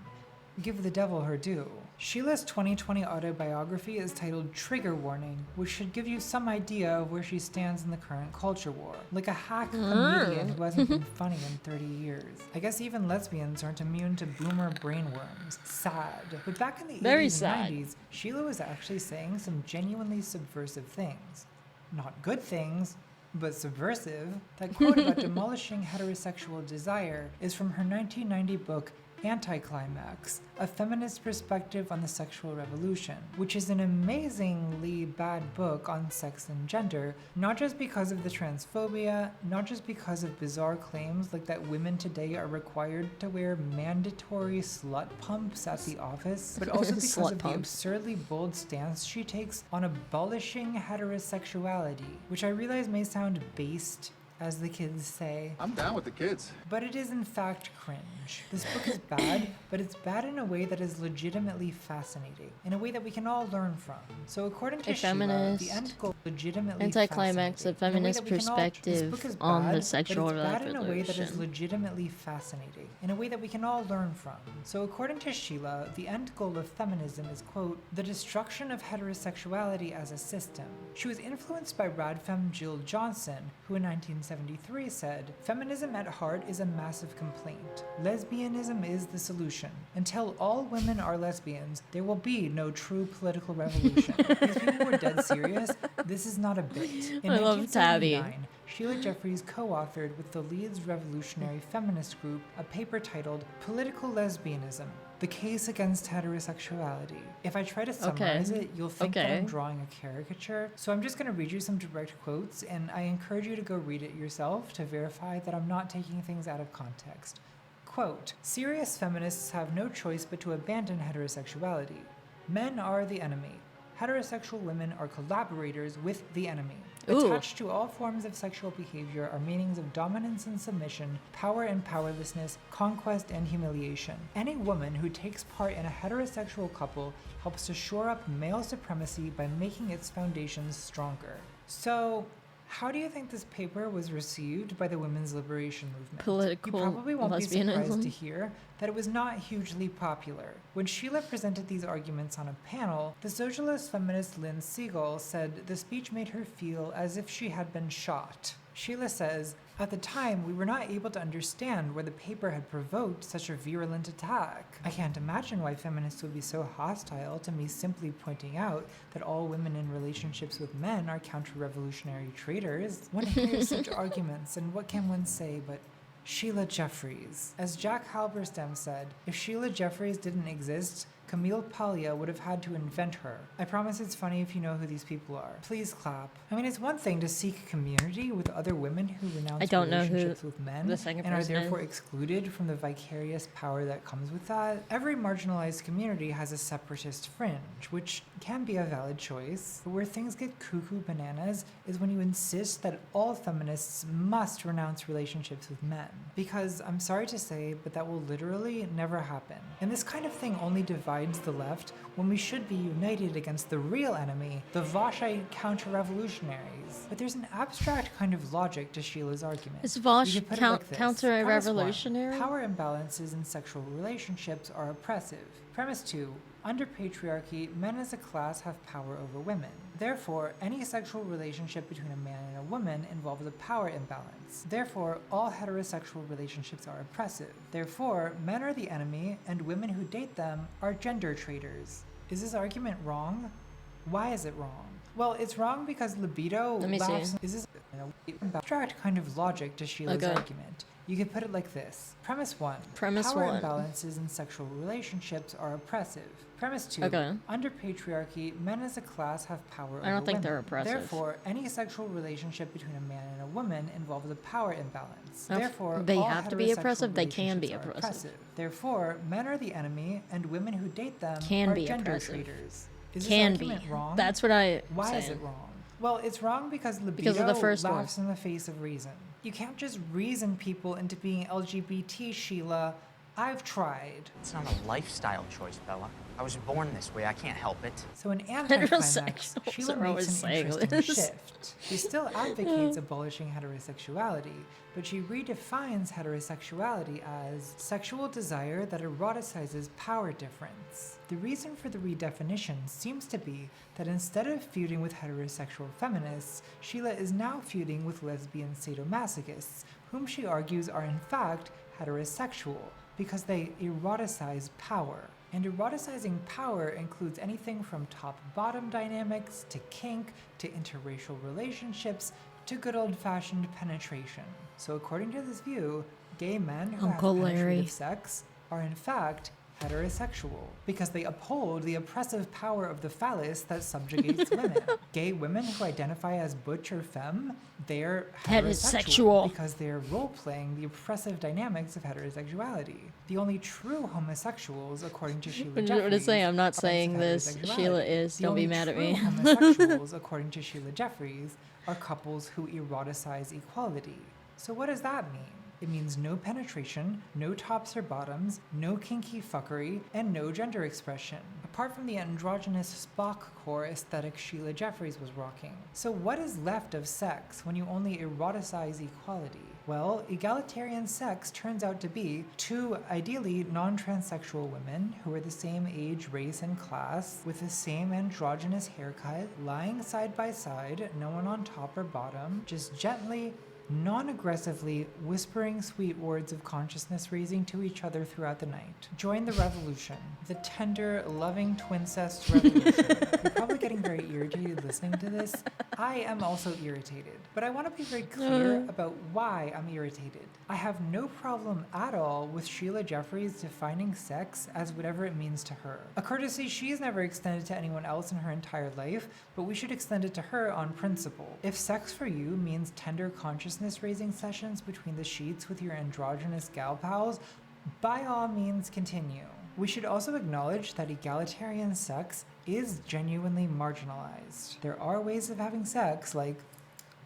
Give the devil her due. Sheila's 2020 autobiography is titled Trigger Warning, which should give you some idea of where she stands in the current culture war. Like a hack comedian who hasn't been funny in 30 years. I guess even lesbians aren't immune to boomer brainworms. Sad. But back in the 80s and 90s, Sheila was actually saying some genuinely subversive things. Not good things, but subversive. That quote about demolishing heterosexual desire is from her 1990 book Anti-Climax, a feminist perspective on the sexual revolution, which is an amazingly bad book on sex and gender, not just because of the transphobia, not just because of bizarre claims like that women today are required to wear mandatory slut pumps at the office, but also because of the absurdly bold stance she takes on abolishing heterosexuality, which I realize may sound based, as the kids say. I'm down with the kids. But it is in fact cringe. This book is bad, but it's bad in a way that is legitimately fascinating, in a way that we can all learn from. So according to Sheila, the end goal is legitimately Anti-Climax, a feminist perspective on the sexual revolution. In a way that is legitimately fascinating, in a way that we can all learn from. So according to Sheila, the end goal of feminism is, quote, the destruction of heterosexuality as a system. She was influenced by radfem Jill Johnson, who in 1973 said, feminism at heart is a massive complaint. Lesbianism is the solution. Until all women are lesbians, there will be no true political revolution. These people were dead serious. This is not a bit. In 1979, Sheila Jeffreys co-authored with the Leeds Revolutionary Feminist Group a paper titled Political Lesbianism, The Case Against Heterosexuality. If I try to summarize it, you'll think that I'm drawing a caricature. So I'm just going to read you some direct quotes, and I encourage you to go read it yourself to verify that I'm not taking things out of context. Quote, serious feminists have no choice but to abandon heterosexuality. Men are the enemy. Heterosexual women are collaborators with the enemy. Attached to all forms of sexual behavior are meanings of dominance and submission, power and powerlessness, conquest and humiliation. Any woman who takes part in a heterosexual couple helps to shore up male supremacy by making its foundations stronger. So, How do you think this paper was received by the women's liberation movement? Political You probably won't be surprised lesbianism. to hear that it was not hugely popular. When Sheila presented these arguments on a panel, the socialist feminist Lynn Siegel said the speech made her feel as if she had been shot. Sheila says, "At the time, we were not able to understand why the paper had provoked such a virulent attack. I can't imagine why feminists would be so hostile to me simply pointing out that all women in relationships with men are counter-revolutionary traitors. One hears such arguments, and what can one say but Sheila Jeffreys?" As Jack Halberstam said, if Sheila Jeffreys didn't exist, Camille Paglia would have had to invent her. I promise it's funny if you know who these people are. Please clap. I mean, it's one thing to seek community with other women who renounce I don't know who relationships with men the second and are person therefore is. excluded from the vicarious power that comes with that. Every marginalized community has a separatist fringe, which can be a valid choice, but where things get cuckoo bananas is when you insist that all feminists must renounce relationships with men. Because, I'm sorry to say, but that will literally never happen. And this kind of thing only divides the left when we should be united against the real enemy, the Vashite counter-revolutionaries. But there's an abstract kind of logic to Sheila's argument. Is Vosh You could put it like this. Premise one, counter-revolutionary? power imbalances in sexual relationships are oppressive. Premise 2, under patriarchy, men as a class have power over women. Therefore, any sexual relationship between a man and a woman involves a power imbalance. Therefore, all heterosexual relationships are oppressive. Therefore, men are the enemy, and women who date them are gender traitors. Is this argument wrong? Why is it wrong? Well, it's wrong because libido Let me laughs. see. Is this an abstract kind of logic to Sheila's argument? You could put it like this. Premise 1. Premise Power 1. imbalances in sexual relationships are oppressive. Premise 2. Okay. Under patriarchy, men as a class have power over I don't think women. they're oppressive. Therefore, any sexual relationship between a man and a woman involves a power imbalance. If Therefore, they all have to be heterosexual oppressive, they can be relationships are oppressive. Therefore, men are the enemy, and women who date them Can are be gender oppressive. traitors. Is Can this be. argument wrong? That's what I'm Why is saying. it wrong? Well, it's wrong because libido Because of the first one. laughs in the face of reason. You can't just reason people into being LGBT, Sheila. I've tried. It's not a lifestyle choice, Bella. I was born this way. I can't help it. So in anticlimax, Heterosexuals Sheila are always makes an saying interesting this. shift. She still advocates abolishing heterosexuality, but she redefines heterosexuality as sexual desire that eroticizes power difference. The reason for the redefinition seems to be that instead of feuding with heterosexual feminists, Sheila is now feuding with lesbian sadomasochists, whom she argues are in fact heterosexual because they eroticize power. And eroticizing power includes anything from top-bottom dynamics, to kink, to interracial relationships, to good old-fashioned penetration. So according to this view, gay men who Uncle have Larry. penetrative sex are in fact heterosexual, because they uphold the oppressive power of the phallus that subjugates women. Gay women who identify as butch or femme, they're heterosexual Heterosexual. because they're role-playing the oppressive dynamics of heterosexuality. The only true homosexuals, according to Sheila I'm Jeffreys, gonna say I'm not are saying this. heterosexuality. Sheila is. The Don't be only mad at true me. homosexuals, according to Sheila Jeffreys, are couples who eroticize equality. So what does that mean? It means no penetration, no tops or bottoms, no kinky fuckery, and no gender expression, apart from the androgynous Spock core aesthetic Sheila Jeffreys was rocking. So what is left of sex when you only eroticize equality? Well, egalitarian sex turns out to be two ideally non-transsexual women who are the same age, race, and class, with the same androgynous haircut, lying side by side, no one on top or bottom, just gently, non-aggressively whispering sweet words of consciousness raising to each other throughout the night. Join the revolution. The tender, loving twincest revolution. You're probably getting very irritated listening to this. I am also irritated. But I want to be very clear about why I'm irritated. I have no problem at all with Sheila Jeffreys defining sex as whatever it means to her. A courtesy she's never extended to anyone else in her entire life, but we should extend it to her on principle. If sex for you means tender consciousness raising sessions between the sheets with your androgynous gal pals, by all means continue. We should also acknowledge that egalitarian sex is genuinely marginalized. There are ways of having sex, like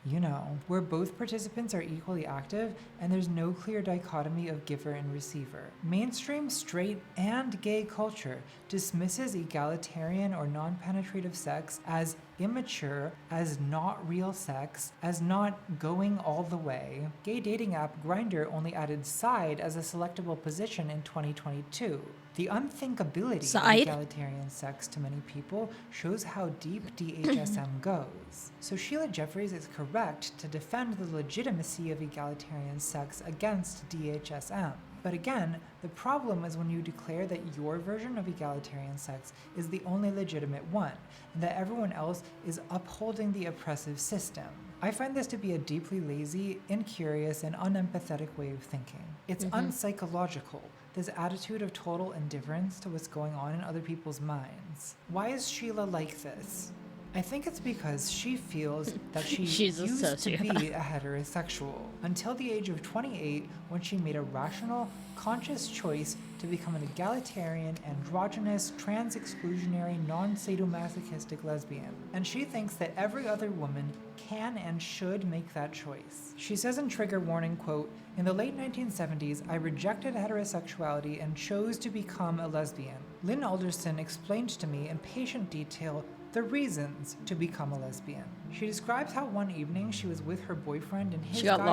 You know, where both participants are equally active and there's no clear dichotomy of giver and receiver. Mainstream straight and gay culture dismisses egalitarian or non-penetrative sex as immature, as not real sex, as not going all the way. Gay dating app Grindr only added side as a selectable position in 2022. The unthinkability of egalitarian sex to many people shows how deep DHSM goes. So Sheila Jeffreys is correct to defend the legitimacy of egalitarian sex against DHSM. But again, the problem is when you declare that your version of egalitarian sex is the only legitimate one, and that everyone else is upholding the oppressive system. I find this to be a deeply lazy, incurious, and unempathetic way of thinking. It's unpsychological, this attitude of total indifference to what's going on in other people's minds. Why is Sheila like this? I think it's because she feels that she used to be a heterosexual until the age of 28, when she made a rational, conscious choice to become an egalitarian, androgynous, trans-exclusionary, non-sadomasochistic lesbian. And she thinks that every other woman can and should make that choice. She says in Trigger Warning, quote, "In the late 1970s, I rejected heterosexuality and chose to become a lesbian. Lynn Alderson explained to me in patient detail the reasons to become a lesbian." She describes how one evening she was with her boyfriend and his guy friend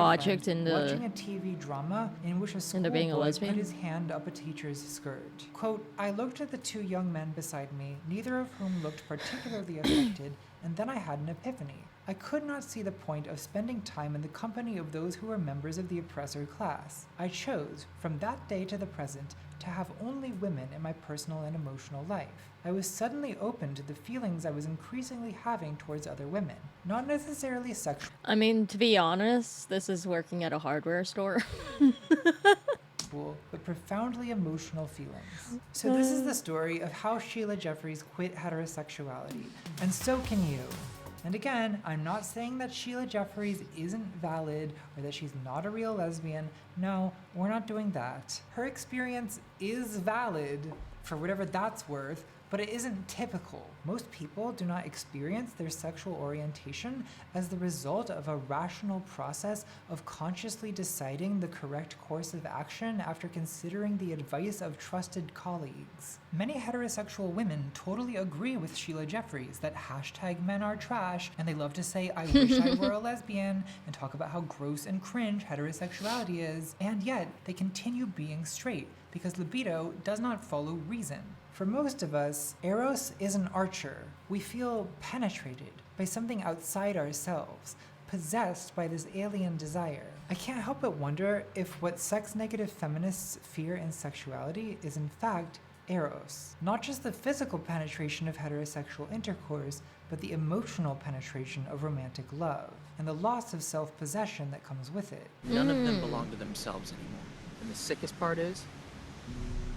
watching a TV drama in which a schoolboy put his hand up a teacher's skirt. Quote, "I looked at the two young men beside me, neither of whom looked particularly affected, and then I had an epiphany. I could not see the point of spending time in the company of those who were members of the oppressor class. I chose, from that day to the present, to have only women in my personal and emotional life. I was suddenly open to the feelings I was increasingly having towards other women, not necessarily sexual." I mean, to be honest, this is working at a hardware store. But profoundly emotional feelings. So this is the story of how Sheila Jeffreys quit heterosexuality, and so can you. And again, I'm not saying that Sheila Jeffreys isn't valid or that she's not a real lesbian. No, we're not doing that. Her experience is valid, for whatever that's worth, but it isn't typical. Most people do not experience their sexual orientation as the result of a rational process of consciously deciding the correct course of action after considering the advice of trusted colleagues. Many heterosexual women totally agree with Sheila Jeffreys that #men are trash, and they love to say, "I wish I were a lesbian," and talk about how gross and cringe heterosexuality is, and yet they continue being straight because libido does not follow reason. For most of us, Eros is an archer. We feel penetrated by something outside ourselves, possessed by this alien desire. I can't help but wonder if what sex-negative feminists fear in sexuality is in fact Eros. Not just the physical penetration of heterosexual intercourse, but the emotional penetration of romantic love, and the loss of self-possession that comes with it. None of them belong to themselves anymore. And the sickest part is,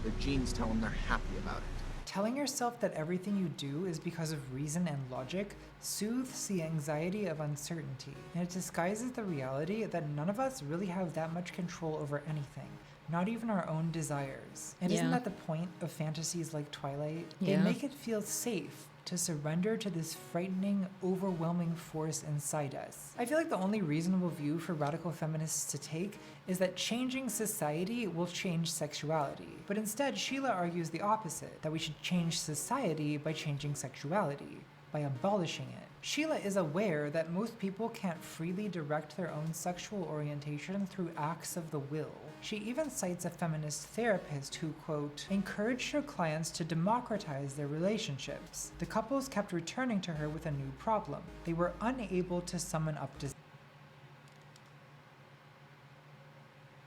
their genes tell them they're happy about it. Telling yourself that everything you do is because of reason and logic soothes the anxiety of uncertainty, and it disguises the reality that none of us really have that much control over anything, not even our own desires. And isn't that the point of fantasies like Twilight? They make it feel safe to surrender to this frightening, overwhelming force inside us. I feel like the only reasonable view for radical feminists to take is that changing society will change sexuality. But instead, Sheila argues the opposite, that we should change society by changing sexuality, by abolishing it. Sheila is aware that most people can't freely direct their own sexual orientation through acts of the will. She even cites a feminist therapist who, quote, encouraged her clients to democratize their relationships. The couples kept returning to her with a new problem. They were unable to summon up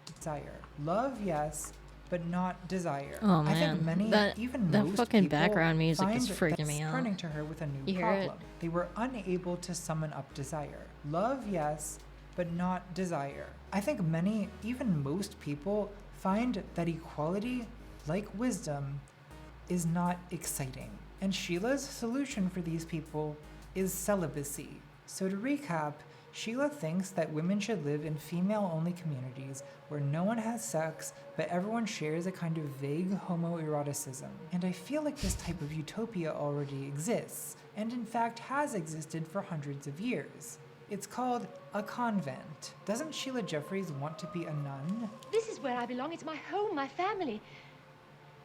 desire. Love, yes, but not desire. Oh man, I think many, even that most fucking people background music find is freaking me out. turning to her with a new problem. They were unable to summon up desire. Love, yes, but not desire. I think many, even most people, find that equality, like wisdom, is not exciting. And Sheila's solution for these people is celibacy. So to recap, Sheila thinks that women should live in female-only communities where no one has sex, but everyone shares a kind of vague homoeroticism. And I feel like this type of utopia already exists, and in fact has existed for hundreds of years. It's called a convent. Doesn't Sheila Jeffreys want to be a nun? This is where I belong. It's my home, my family.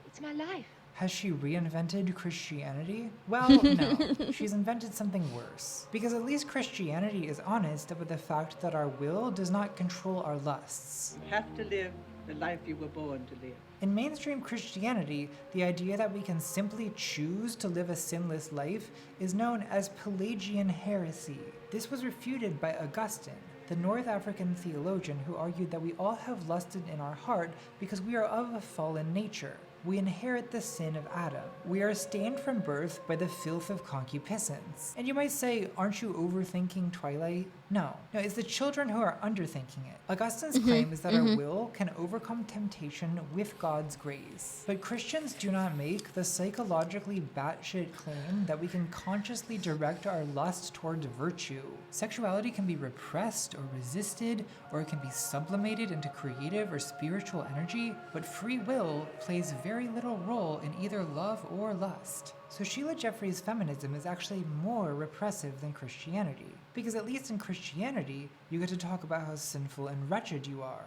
It's my life. Has she reinvented Christianity? Well, no. She's invented something worse. Because at least Christianity is honest about the fact that our will does not control our lusts. You have to live the life you were born to live. In mainstream Christianity, the idea that we can simply choose to live a sinless life is known as Pelagian heresy. This was refuted by Augustine, the North African theologian who argued that we all have lusted in our heart because we are of a fallen nature. We inherit the sin of Adam. We are stained from birth by the filth of concupiscence. And you might say, aren't you overthinking Twilight? No, it's the children who are underthinking it. Augustine's claim is that our will can overcome temptation with God's grace. But Christians do not make the psychologically batshit claim that we can consciously direct our lust towards virtue. Sexuality can be repressed or resisted, or it can be sublimated into creative or spiritual energy, but free will plays very little role in either love or lust. So Sheila Jeffreys' feminism is actually more repressive than Christianity. Because at least in Christianity, you get to talk about how sinful and wretched you are.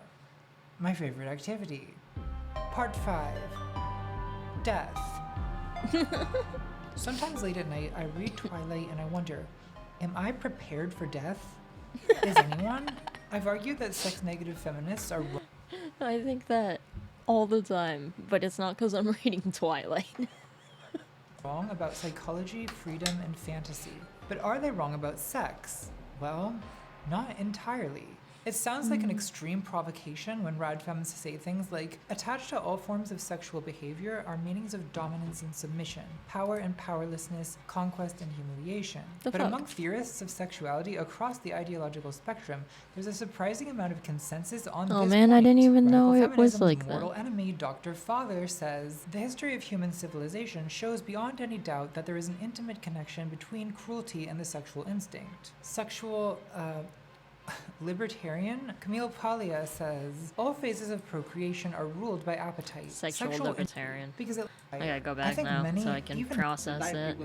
My favorite activity. Part 5. Death. Sometimes late at night, I read Twilight and I wonder, am I prepared for death? Is anyone? I've argued that sex-negative feminists are wrong. I think that all the time, but it's not because I'm reading Twilight. Wrong about psychology, freedom, and fantasy. But are they wrong about sex? Well, not entirely. It sounds like an extreme provocation when rad femmes say things like, attached to all forms of sexual behavior are meanings of dominance and submission, power and powerlessness, conquest and humiliation. But among theorists of sexuality across the ideological spectrum, there's a surprising amount of consensus on this Oh man, point. I didn't even know Radical it was feminism's like mortal that. enemy, Dr. Father, says, the history of human civilization shows beyond any doubt that there is an intimate connection between cruelty and the sexual instinct. Libertarian Camille Paglia says, all phases of procreation are ruled by appetite. Sexual libertarian. Because I gotta go back now so I can process it.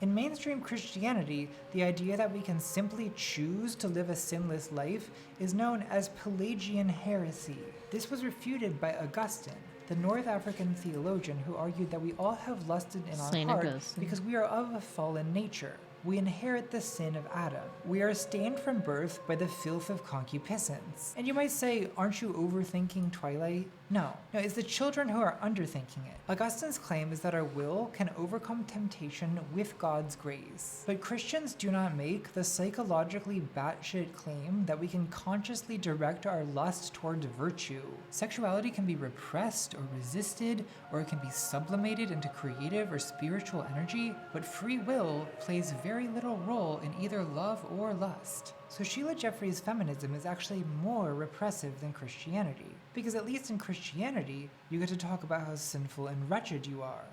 In mainstream Christianity, the idea that we can simply choose to live a sinless life is known as Pelagian heresy. This was refuted by Augustine, the North African theologian who argued that we all have lusted in our Saint heart Augustine. because we are of a fallen nature. We inherit the sin of Adam. We are stained from birth by the filth of concupiscence. And you might say, aren't you overthinking Twilight? No, it's the children who are underthinking it. Augustine's claim is that our will can overcome temptation with God's grace. But Christians do not make the psychologically batshit claim that we can consciously direct our lust towards virtue. Sexuality can be repressed or resisted, or it can be sublimated into creative or spiritual energy, but free will plays very little role in either love or lust. So Sheila Jeffreys' feminism is actually more repressive than Christianity. Because at least in Christianity, you get to talk about how sinful and wretched you are.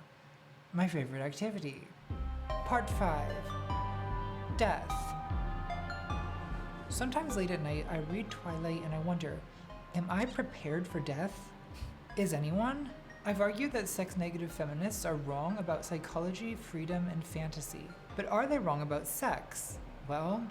My favorite activity. Part 5. Death. Sometimes late at night, I read Twilight and I wonder, am I prepared for death? Is anyone? I've argued that sex-negative feminists are wrong about psychology, freedom, and fantasy. But are they wrong about sex? Well,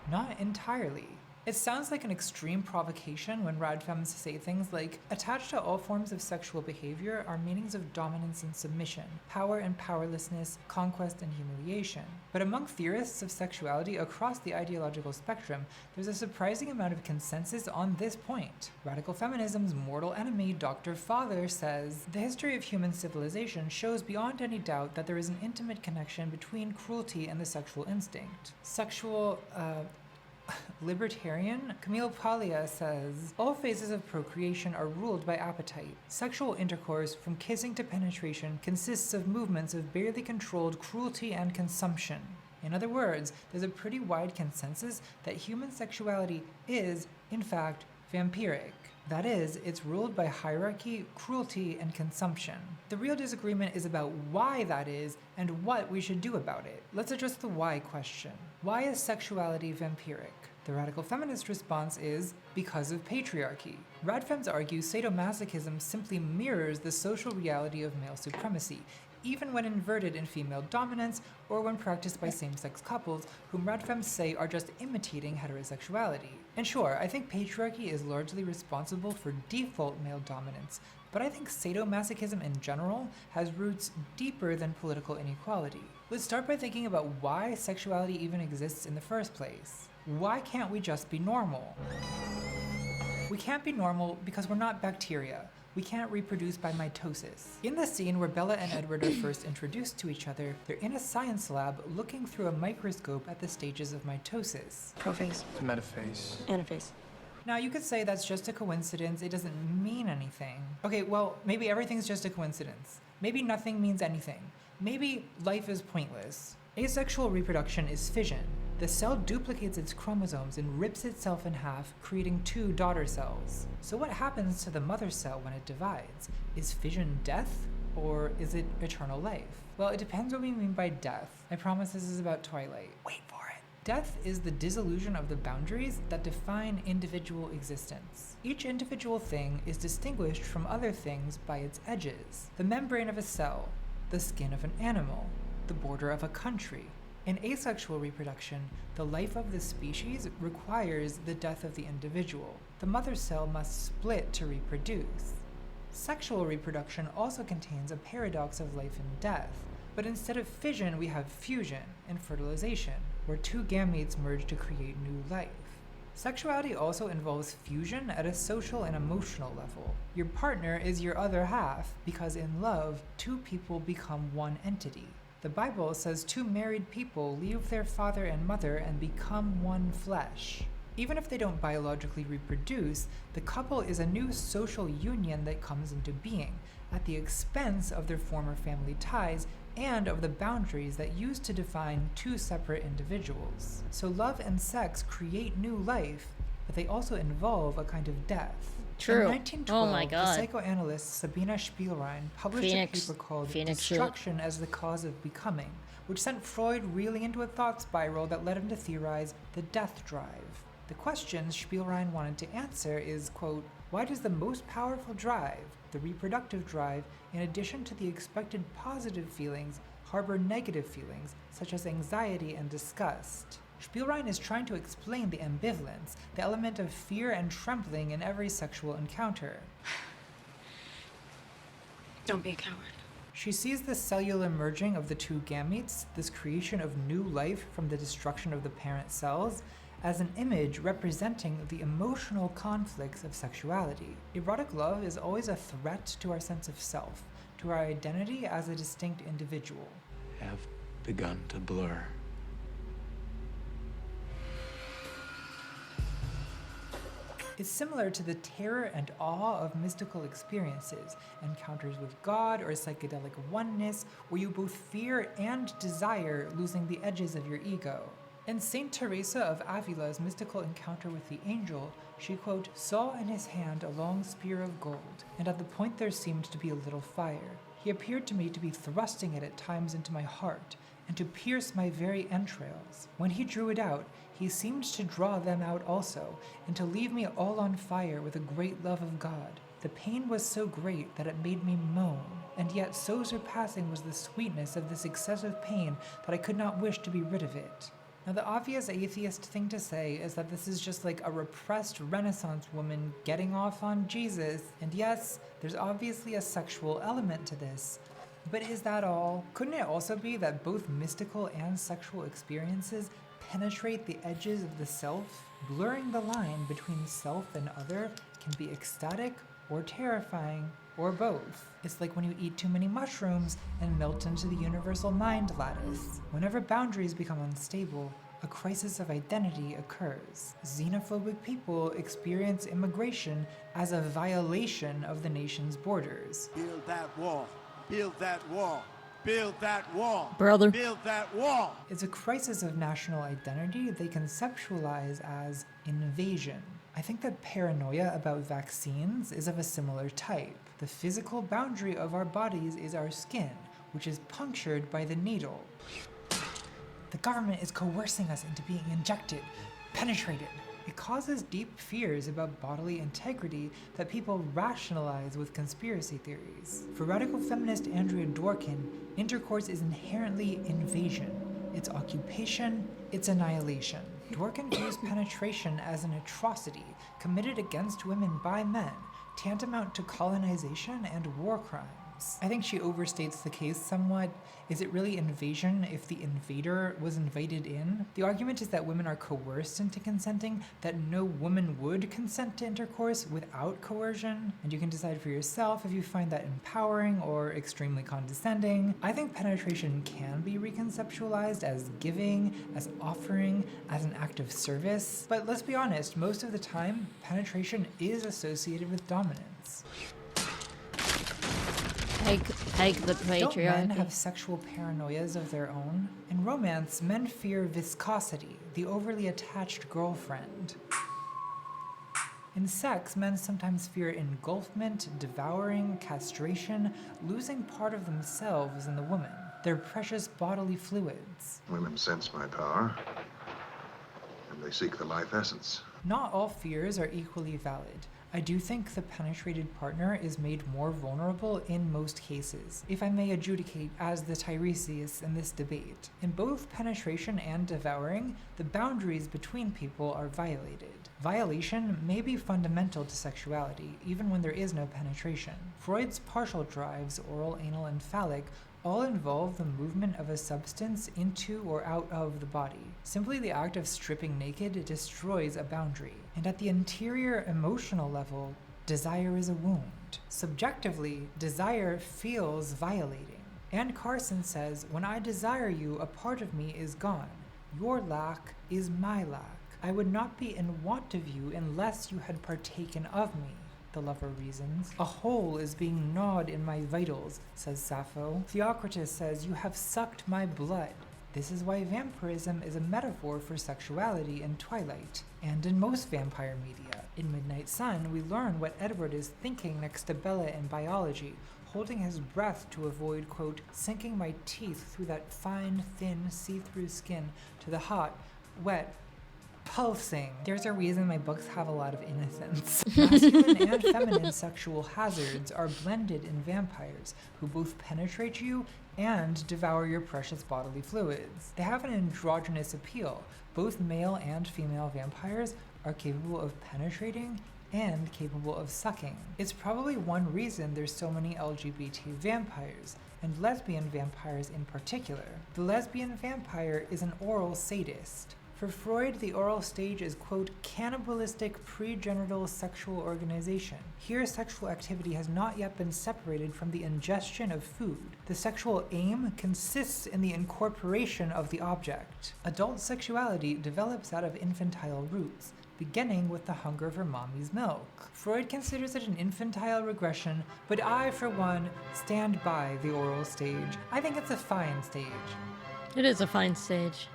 not entirely. It sounds like an extreme provocation when rad femmes say things like, attached to all forms of sexual behavior are meanings of dominance and submission, power and powerlessness, conquest and humiliation. But among theorists of sexuality across the ideological spectrum, there's a surprising amount of consensus on this point. Radical feminism's mortal enemy, Dr. Father, says, the history of human civilization shows beyond any doubt that there is an intimate connection between cruelty and the sexual instinct. Libertarian Camille Paglia says, all phases of procreation are ruled by appetite. Sexual intercourse, from kissing to penetration, consists of movements of barely controlled cruelty and consumption. In other words, there's a pretty wide consensus that human sexuality is, in fact, vampiric. That is, it's ruled by hierarchy, cruelty, and consumption. The real disagreement is about why that is and what we should do about it. Let's address the why question. Why is sexuality vampiric? The radical feminist response is because of patriarchy. Rad femmes argue sadomasochism simply mirrors the social reality of male supremacy. even when inverted in female dominance or when practiced by same-sex couples whom red femmes say are just imitating heterosexuality. And sure, I think patriarchy is largely responsible for default male dominance, but I think sadomasochism in general has roots deeper than political inequality. Let's start by thinking about why sexuality even exists in the first place. Why can't we just be normal? We can't be normal because we're not bacteria. We can't reproduce by mitosis. In the scene where Bella and Edward are first introduced to each other, they're in a science lab looking through a microscope at the stages of mitosis. Prophase. Metaphase. Anaphase. Now you could say that's just a coincidence, it doesn't mean anything. Okay, well, maybe everything's just a coincidence. Maybe nothing means anything. Maybe life is pointless. Asexual reproduction is fission. The cell duplicates its chromosomes and rips itself in half, creating 2 daughter cells. So what happens to the mother cell when it divides? Is fission death, or is it eternal life? Well, it depends what we mean by death. I promise this is about Twilight. Wait for it. Death is the dissolution of the boundaries that define individual existence. Each individual thing is distinguished from other things by its edges. The membrane of a cell, the skin of an animal, the border of a country. In asexual reproduction, the life of the species requires the death of the individual. The mother cell must split to reproduce. Sexual reproduction also contains a paradox of life and death, but instead of fission, we have fusion and fertilization, where 2 gametes merge to create new life. Sexuality also involves fusion at a social and emotional level. Your partner is your other half, because in love, 2 people become one entity. The Bible says 2 married people leave their father and mother and become one flesh. Even if they don't biologically reproduce, the couple is a new social union that comes into being, at the expense of their former family ties and of the boundaries that used to define 2 separate individuals. So love and sex create new life, but they also involve a kind of death. True. In 1912, Oh my God. the psychoanalyst Sabina Spielrein published a paper called Destruction as the Cause of Becoming, which sent Freud reeling into a thought spiral that led him to theorize the death drive. The question Spielrein wanted to answer is, quote, why does the most powerful drive, the reproductive drive, in addition to the expected positive feelings, harbor negative feelings, such as anxiety and disgust? Spielrein is trying to explain the ambivalence, the element of fear and trembling in every sexual encounter. Don't be a coward. She sees the cellular merging of the 2 gametes, this creation of new life from the destruction of the parent cells, as an image representing the emotional conflicts of sexuality. Erotic love is always a threat to our sense of self, to our identity as a distinct individual. Have begun to blur. Is similar to the terror and awe of mystical experiences, encounters with God or psychedelic oneness, where you both fear and desire losing the edges of your ego. In Saint Teresa of Avila's mystical encounter with the angel, she, quote, saw in his hand a long spear of gold, and at the point there seemed to be a little fire. He appeared to me to be thrusting it at times into my heart, and to pierce my very entrails. When he drew it out, he seemed to draw them out also, and to leave me all on fire with a great love of God. The pain was so great that it made me moan, and yet so surpassing was the sweetness of this excessive pain that I could not wish to be rid of it. Now, the obvious atheist thing to say is that this is just like a repressed Renaissance woman getting off on Jesus, and yes, there's obviously a sexual element to this. But is that all? Couldn't it also be that both mystical and sexual experiences penetrate the edges of the self? Blurring the line between self and other can be ecstatic or terrifying, or both. It's like when you eat too many mushrooms and melt into the universal mind lattice. Whenever boundaries become unstable, a crisis of identity occurs. Xenophobic people experience immigration as a violation of the nation's borders. Build that wall. Build that wall. Build that wall. Brother. Build that wall. It's a crisis of national identity they conceptualize as invasion. I think that paranoia about vaccines is of a similar type. The physical boundary of our bodies is our skin, which is punctured by the needle. The government is coercing us into being injected, penetrated, It causes deep fears about bodily integrity that people rationalize with conspiracy theories. For radical feminist Andrea Dworkin, intercourse is inherently invasion. It's occupation, it's annihilation. Dworkin views penetration as an atrocity committed against women by men, tantamount to colonization and war crimes. I think she overstates the case somewhat. Is it really invasion if the invader was invited in? The argument is that women are coerced into consenting, that no woman would consent to intercourse without coercion, and you can decide for yourself if you find that empowering or extremely condescending. I think penetration can be reconceptualized as giving, as offering, as an act of service, but let's be honest, most of the time, penetration is associated with dominance. Peg the patriarchy. Don't men have sexual paranoias of their own? In romance, men fear viscosity, the overly attached girlfriend. In sex, men sometimes fear engulfment, devouring, castration, losing part of themselves in the woman, their precious bodily fluids. Women sense my power, and they seek the life essence. Not all fears are equally valid. I do think the penetrated partner is made more vulnerable in most cases, if I may adjudicate as the Tiresias in this debate. In both penetration and devouring, the boundaries between people are violated. Violation may be fundamental to sexuality, even when there is no penetration. Freud's partial drives, oral, anal, and phallic, all involve the movement of a substance into or out of the body. Simply the act of stripping naked destroys a boundary. And at the interior emotional level, desire is a wound. Subjectively, desire feels violating. Anne Carson says, "When I desire you, a part of me is gone. Your lack is my lack. I would not be in want of you unless you had partaken of me." The lover reasons. "A hole is being gnawed in my vitals," says Sappho. Theocritus says, "You have sucked my blood." This is why vampirism is a metaphor for sexuality in Twilight, and in most vampire media. In Midnight Sun, we learn what Edward is thinking next to Bella in biology, holding his breath to avoid, quote, "sinking my teeth through that fine, thin, see-through skin to the hot, wet, pulsing." There's a reason my books have a lot of innocence. Masculine and feminine sexual hazards are blended in vampires, who both penetrate you and devour your precious bodily fluids. They have an androgynous appeal. Both male and female vampires are capable of penetrating and capable of sucking. It's probably one reason there's so many LGBT vampires, and lesbian vampires in particular. The lesbian vampire is an oral sadist. For Freud, the oral stage is, quote, "cannibalistic pregenital sexual organization." Here, sexual activity has not yet been separated from the ingestion of food. The sexual aim consists in the incorporation of the object. Adult sexuality develops out of infantile roots, beginning with the hunger for mommy's milk. Freud considers it an infantile regression, but I, for one, stand by the oral stage. I think it's a fine stage. It is a fine stage.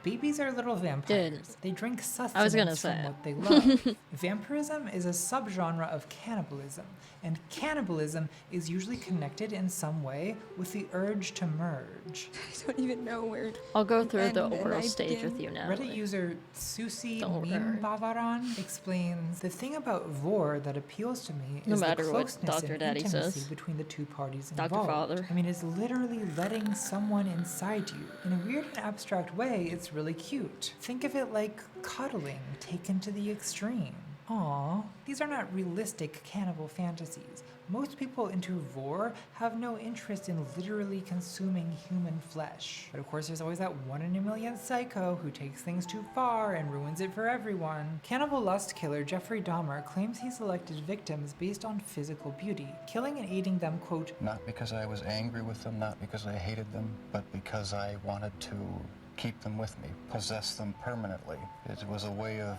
Babies are little vampires. They drink I was gonna sustenance say from it. what they love. Vampirism is a subgenre of cannibalism, and cannibalism is usually connected in some way with the urge to merge. I don't even know where. I'll go through the and oral I stage begin. with you now. Reddit user Susie Don't worry. Meme Bavaran explains, "The thing about vor that appeals to me No is the matter what closeness Dr. and Daddy intimacy says. between the two parties Dr. involved. Father. I mean, it's literally letting someone inside you. In a weird and abstract way, it's really cute. Think of it like cuddling taken to the extreme. Aww, these are not realistic cannibal fantasies. Most people into vor have no interest in literally consuming human flesh. But of course, there's always that 1 in a million psycho who takes things too far and ruins it for everyone. Cannibal lust killer Jeffrey Dahmer claims he selected victims based on physical beauty, killing and eating them, quote, Not because I was angry with them, not because I hated them, but because I wanted to keep them with me, possess them permanently. It was a way of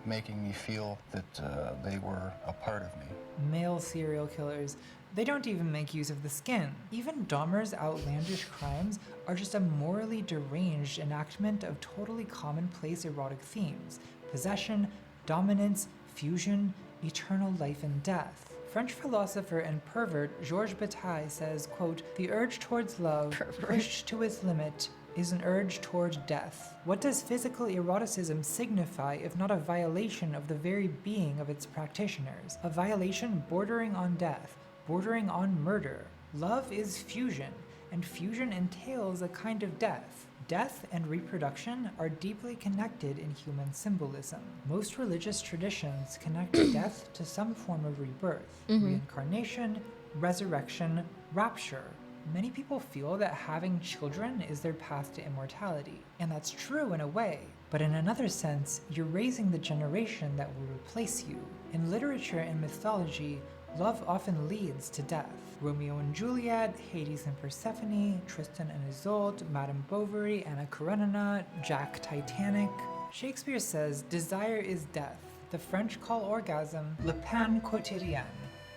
making me feel that they were a part of me. Male serial killers, they don't even make use of the skin. Even Dahmer's outlandish crimes are just a morally deranged enactment of totally commonplace erotic themes: possession, dominance, fusion, eternal life and death. French philosopher and pervert Georges Bataille says, quote, "The urge towards love, pushed to its limit, is an urge toward death. What does physical eroticism signify if not a violation of the very being of its practitioners? A violation bordering on death, bordering on murder. Love is fusion, and fusion entails a kind of death. Death and reproduction are deeply connected in human symbolism. Most religious traditions connect death to some form of rebirth, reincarnation, resurrection, rapture. Many people feel that having children is their path to immortality, and that's true in a way, but in another sense, you're raising the generation that will replace you. In literature and mythology, love often leads to death. Romeo and Juliet, Hades and Persephone, Tristan and Isolde, Madame Bovary, Anna Karenina, Jack Titanic. Shakespeare says, desire is death. The French call orgasm le pain quotidien.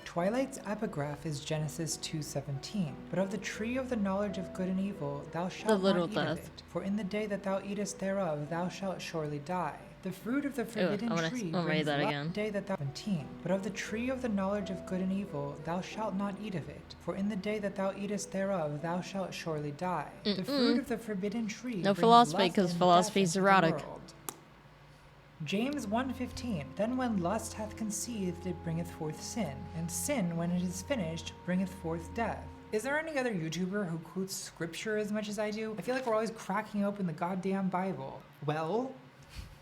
Twilight's epigraph is Genesis 2:17. But of the tree of the knowledge of good and evil thou shalt not eat of it, for in the day that thou eatest thereof thou shalt surely die. The fruit of the forbidden tree brings life day that thou 17. But of the tree of the knowledge of good and evil thou shalt not eat of it, for in the day that thou eatest thereof thou shalt surely die. The fruit of the forbidden tree No brings philosophy, lust because and philosophy death is into the erotic. world. James 1:15. Then when lust hath conceived, it bringeth forth sin, and sin, when it is finished, bringeth forth death. Is there any other YouTuber who quotes scripture as much as I do? I feel like we're always cracking open the goddamn Bible. Well,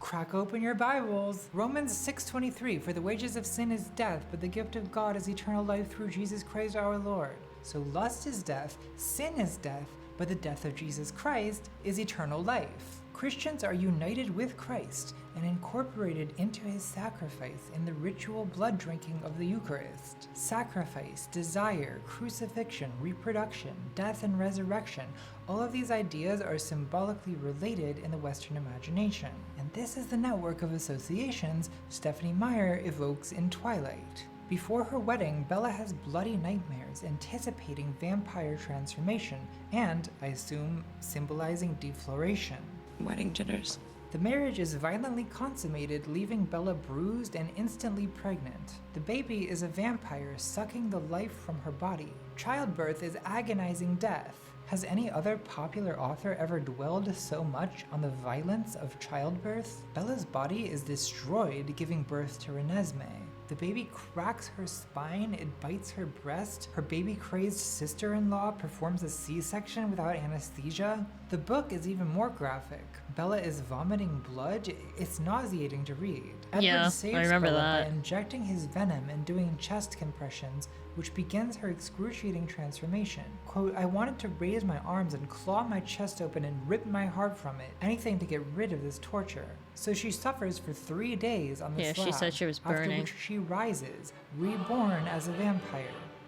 crack open your Bibles. Romans 6:23. For the wages of sin is death, but the gift of God is eternal life through Jesus Christ our Lord. So lust is death, sin is death, but the death of Jesus Christ is eternal life. Christians are united with Christ and incorporated into his sacrifice in the ritual blood drinking of the Eucharist. Sacrifice, desire, crucifixion, reproduction, death, and resurrection, all of these ideas are symbolically related in the Western imagination. And this is the network of associations Stephenie Meyer evokes in Twilight. Before her wedding, Bella has bloody nightmares anticipating vampire transformation and, I assume, symbolizing defloration. Wedding jitters. The marriage is violently consummated, leaving Bella bruised and instantly pregnant. The baby is a vampire sucking the life from her body. Childbirth is agonizing death. Has any other popular author ever dwelled so much on the violence of childbirth? Bella's body is destroyed, giving birth to Renesmee. The baby cracks her spine, it bites her breast, her baby-crazed sister-in-law performs a C-section without anesthesia. The book is even more graphic. Bella is vomiting blood. It's nauseating to read. Edward saves I remember Bella that. by injecting his venom and doing chest compressions, which begins her excruciating transformation. Quote, I wanted to raise my arms and claw my chest open and rip my heart from it, anything to get rid of this torture. So she suffers for 3 days on the slab, she said she was after burning. which she rises, reborn as a vampire.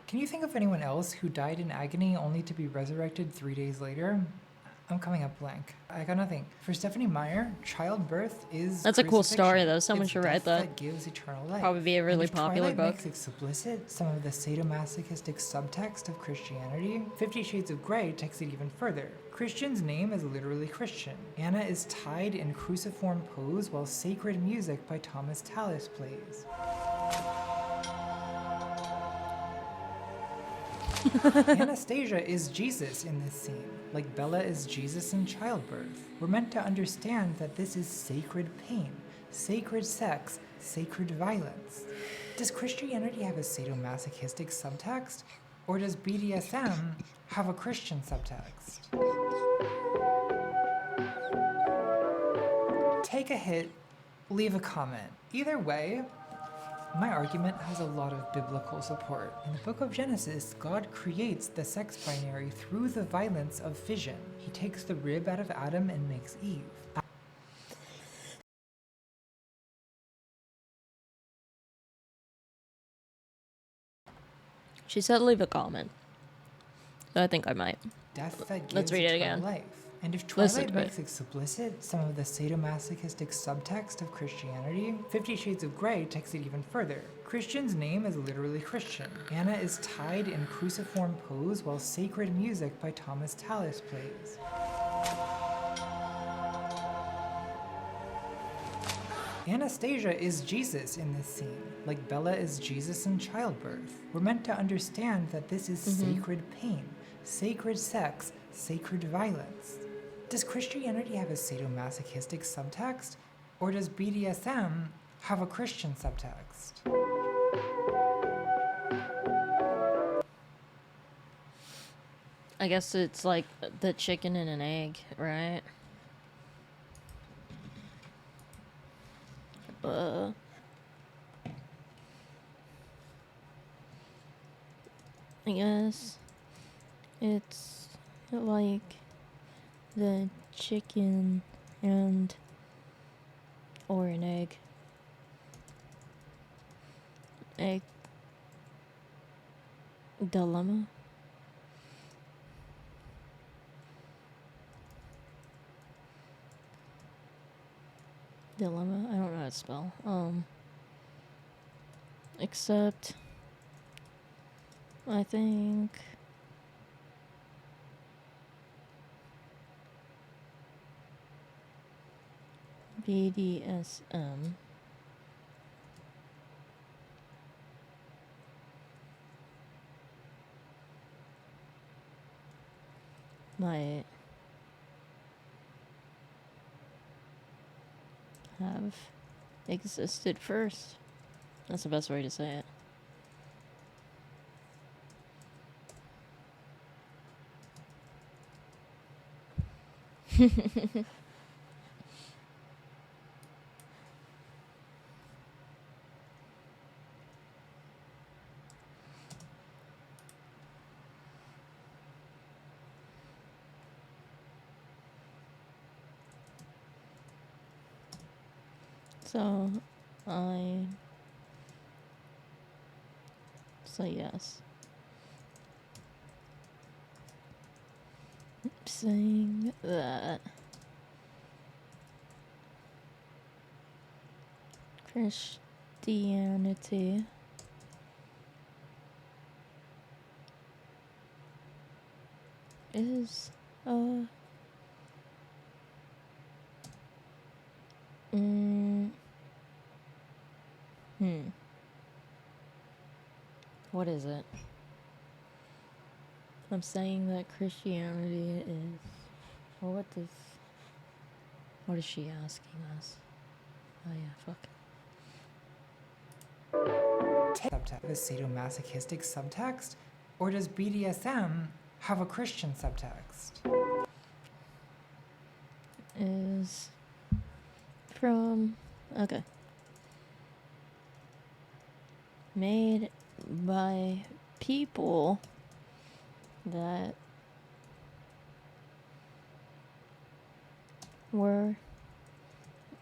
Can you think of anyone else who died in agony only to be resurrected 3 days later? I'm coming up blank. I got nothing. For Stephenie Meyer, childbirth is That's a cool crucifixion. story, though. Someone It's should write death that. gives eternal life. Probably be a really And if popular Twilight book. makes explicit some of the sadomasochistic subtext of Christianity, 50 Shades of Grey takes it even further. Christian's name is literally Christian. Anna is tied in cruciform pose while sacred music by Thomas Tallis plays. Anastasia is Jesus in this scene, like Bella is Jesus in childbirth. We're meant to understand that this is sacred pain, sacred sex, sacred violence. Does Christianity have a sadomasochistic subtext? Or does BDSM have a Christian subtext? Take a hit, leave a comment. Either way, my argument has a lot of biblical support. In the book of Genesis, God creates the sex binary through the violence of fission. He takes the rib out of Adam and makes Eve. She said leave a comment. So I think I might. Death that gives Let's read it eternal again. life. And if Listen Twilight to it. makes explicit some of the sadomasochistic subtext of Christianity, 50 Shades of Grey takes it even further. Christian's name is literally Christian. Anna is tied in cruciform pose while sacred music by Thomas Tallis plays. Anastasia is Jesus in this scene, like Bella is Jesus in childbirth. We're meant to understand that this is sacred pain, sacred sex, sacred violence. Does Christianity have a sadomasochistic subtext? Or does BDSM have a Christian subtext? I guess it's like the chicken and an egg, right? I guess it's like the chicken and or an egg. Egg dilemma. Dilemma? I don't know how to spell. Except I think BDSM might have existed first. That's the best way to say it. So yes. I'm saying that Christianity is what is it? I'm saying that Christianity is... Well, what is she asking us? Oh yeah, fuck. Subtext, a sadomasochistic subtext? Or does BDSM have a Christian subtext? Is from... Okay. Made by people that were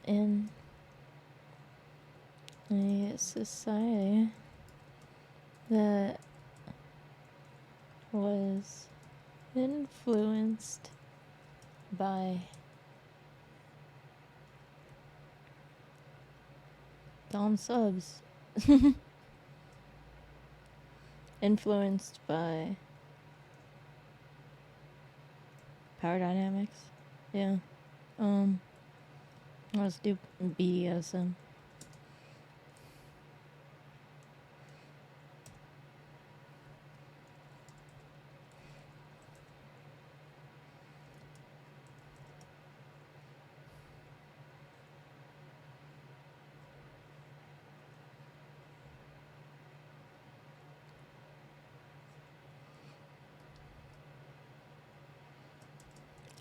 in a society that was influenced by Dom subs. Influenced by power dynamics. Yeah. Let's do BDSM.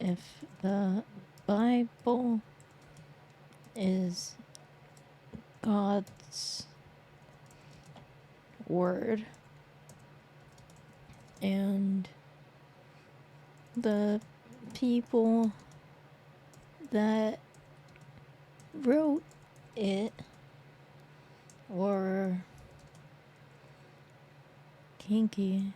If the Bible is God's word and the people that wrote it were kinky,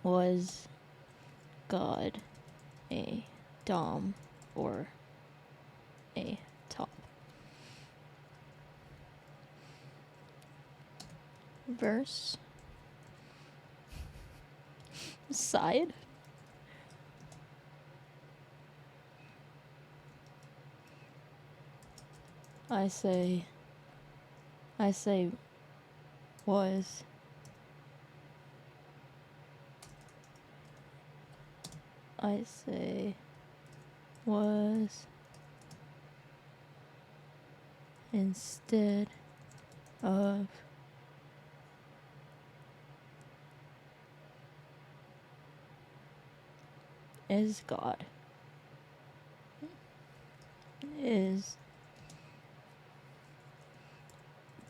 was God a dom or a top? Verse? Side? I say Was I say was instead of is God. Is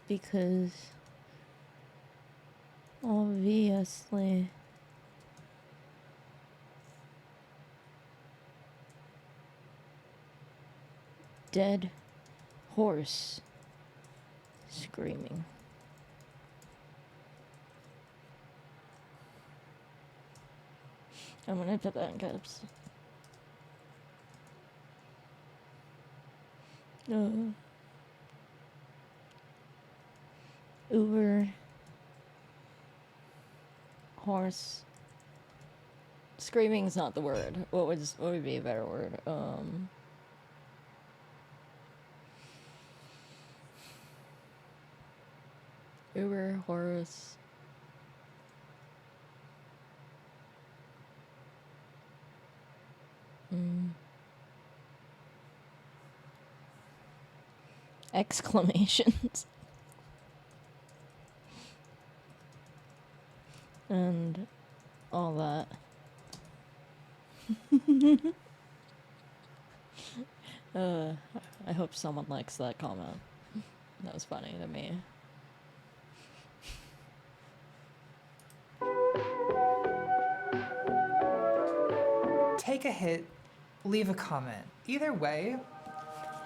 because obviously dead horse screaming. I'm gonna put that in caps. Uber horse screaming is not the word. What would be a better word? Uber horse. Exclamations. And all that. I hope someone likes that comment. That was funny to me. Take a hit, leave a comment. Either way,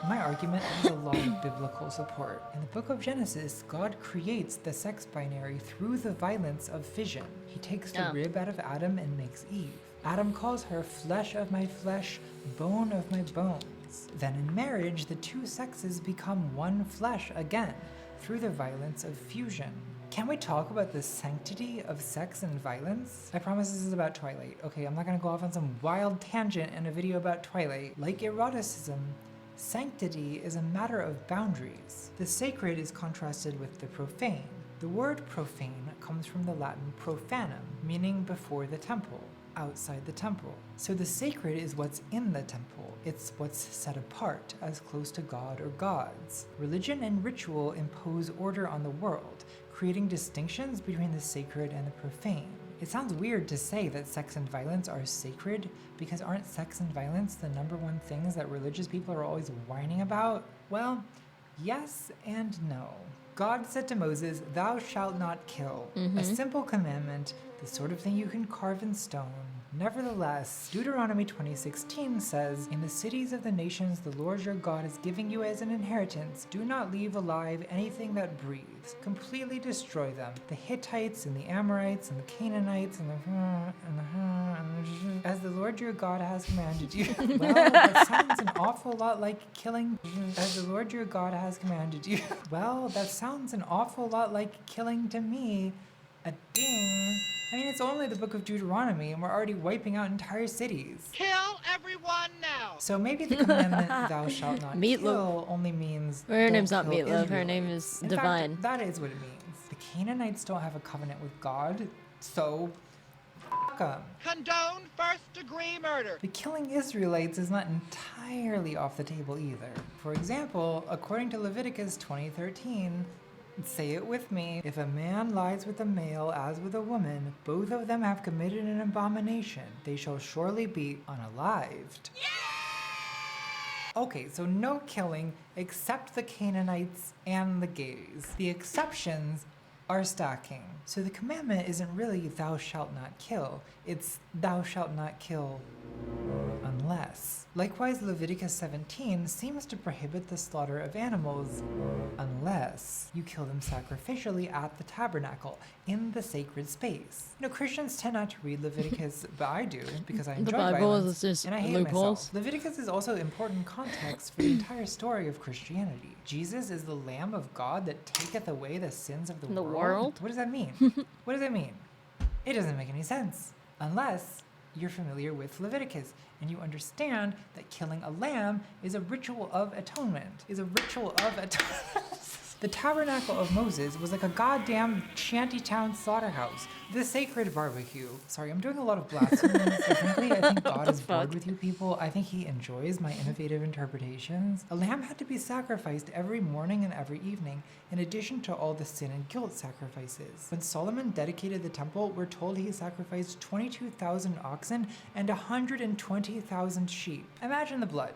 my argument has a lot of biblical support. In the book of Genesis, God creates the sex binary through the violence of fission. He takes the rib out of Adam and makes Eve. Adam calls her flesh of my flesh, bone of my bones. Then in marriage, the two sexes become one flesh again, through the violence of fusion. Can we talk about the sanctity of sex and violence? I promise this is about Twilight. Okay, I'm not gonna go off on some wild tangent in a video about Twilight. Like eroticism, sanctity is a matter of boundaries. The sacred is contrasted with the profane. The word profane comes from the Latin profanum, meaning before the temple, outside the temple. So the sacred is what's in the temple. It's what's set apart, as close to God or gods. Religion and ritual impose order on the world, creating distinctions between the sacred and the profane. It sounds weird to say that sex and violence are sacred, because aren't sex and violence the #1 things that religious people are always whining about? Well, yes and no. God said to Moses, "Thou shalt not kill." A simple commandment, the sort of thing you can carve in stone. Nevertheless, Deuteronomy 20:16 says, "In the cities of the nations the Lord your God is giving you as an inheritance, do not leave alive anything that breathes. Completely destroy them. The Hittites and the Amorites and the Canaanites and as the Lord your God has commanded you." Well, that sounds an awful lot like killing. As the Lord your God has commanded you. Well, that sounds an awful lot like killing to me. A ding. I mean, it's only the book of Deuteronomy, and we're already wiping out entire cities. Kill everyone now! So maybe the commandment, "Thou shalt not kill," only means her don't name's not kill Meatloaf, her name Israelites. is In Divine. fact, that is what it means. The Canaanites don't have a covenant with God, so fuck 'em. Condone first-degree murder. But killing Israelites is not entirely off the table either. For example, according to Leviticus 20:13, say it with me, "If a man lies with a male as with a woman, both of them have committed an abomination. They shall surely be unalived." Okay, so no killing except the Canaanites and the gays. The exceptions are stacking. So the commandment isn't really "thou shalt not kill," it's "thou shalt not kill unless." Likewise, Leviticus 17 seems to prohibit the slaughter of animals unless you kill them sacrificially at the tabernacle, in the sacred space. You know, Christians tend not to read Leviticus, but I do, because I enjoy violence, and I hate myself. Leviticus is also important context for the entire story of Christianity. Jesus is the Lamb of God that taketh away the sins of the world? What does that mean? What does that mean? It doesn't make any sense. Unless you're familiar with Leviticus and you understand that killing a lamb is a ritual of atonement. The Tabernacle of Moses was like a goddamn shantytown slaughterhouse. The sacred barbecue. Sorry, I'm doing a lot of blasphemies. Frankly, I think God is bored with you people. I think he enjoys my innovative interpretations. A lamb had to be sacrificed every morning and every evening, in addition to all the sin and guilt sacrifices. When Solomon dedicated the temple, we're told he sacrificed 22,000 oxen and 120,000 sheep. Imagine the blood.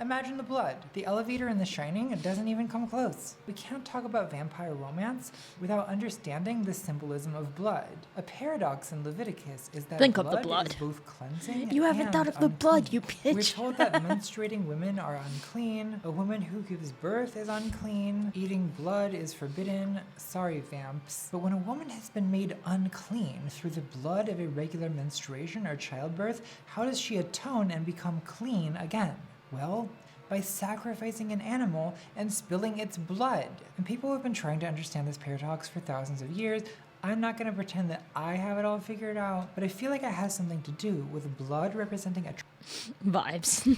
Imagine the blood. The elevator in The Shining doesn't even come close. We can't talk about vampire romance without understanding the symbolism of blood. A paradox in Leviticus is that Think of the blood. is both cleansing You haven't and thought of the blood, you We're bitch. told that menstruating women are unclean, a woman who gives birth is unclean, eating blood is forbidden. Sorry, vamps. But when a woman has been made unclean through the blood of irregular menstruation or childbirth, how does she atone and become clean again? Well, by sacrificing an animal and spilling its blood. And people have been trying to understand this paradox for thousands of years. I'm not going to pretend that I have it all figured out, but I feel like it has something to do with blood representing a Vibes.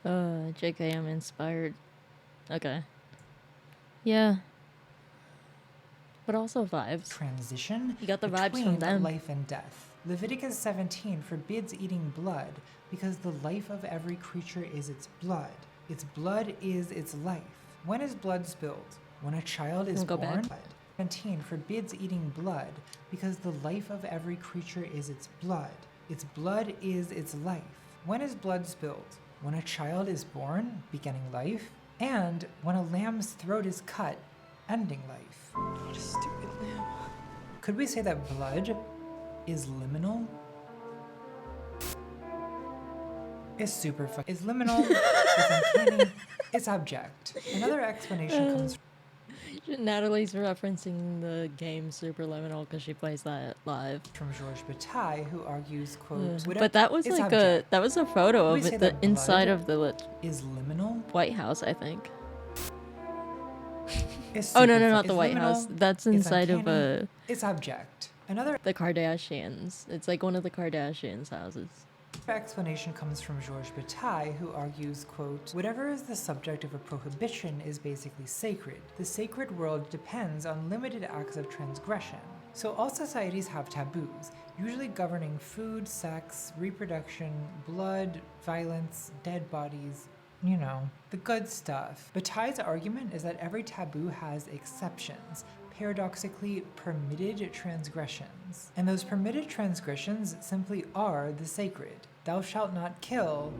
JK, I'm inspired. Okay. Yeah. But also vibes. Transition You got the vibes between from them. life and death. Leviticus 17 forbids eating blood because the life of every creature is its blood. Its blood is its life. When is blood spilled? When a child is Go born? back. 17 forbids eating blood because the life of every creature is its blood. Its blood is its life. When is blood spilled? When a child is born, beginning life, and when a lamb's throat is cut, ending life. What a stupid lamb. Could we say that blood is liminal? Is super fun. Is liminal, is uncanny, is abject. Another explanation comes Natalie's referencing the game Superliminal because she plays that live. from Georges Bataille, who argues, quote, But that was it's like abject. that was a photo We of say it, the that inside blood of the is liminal. White House, I think. Is Oh no, super no, fun. not the Is White liminal, House. That's is inside of uncanny, it's abject. Another the Kardashians. It's like one of the Kardashians' houses. explanation comes from Georges Bataille, who argues, quote, whatever is the subject of a prohibition is basically sacred. The sacred world depends on limited acts of transgression. So all societies have taboos, usually governing food, sex, reproduction, blood, violence, dead bodies, you know, the good stuff. Bataille's argument is that every taboo has exceptions, paradoxically permitted transgressions. And those permitted transgressions simply are the sacred. Thou shalt not kill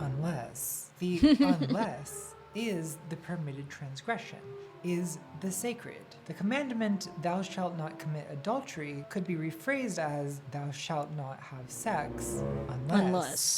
unless. The unless is the permitted transgression, is the sacred. The commandment, thou shalt not commit adultery, could be rephrased as, thou shalt not have sex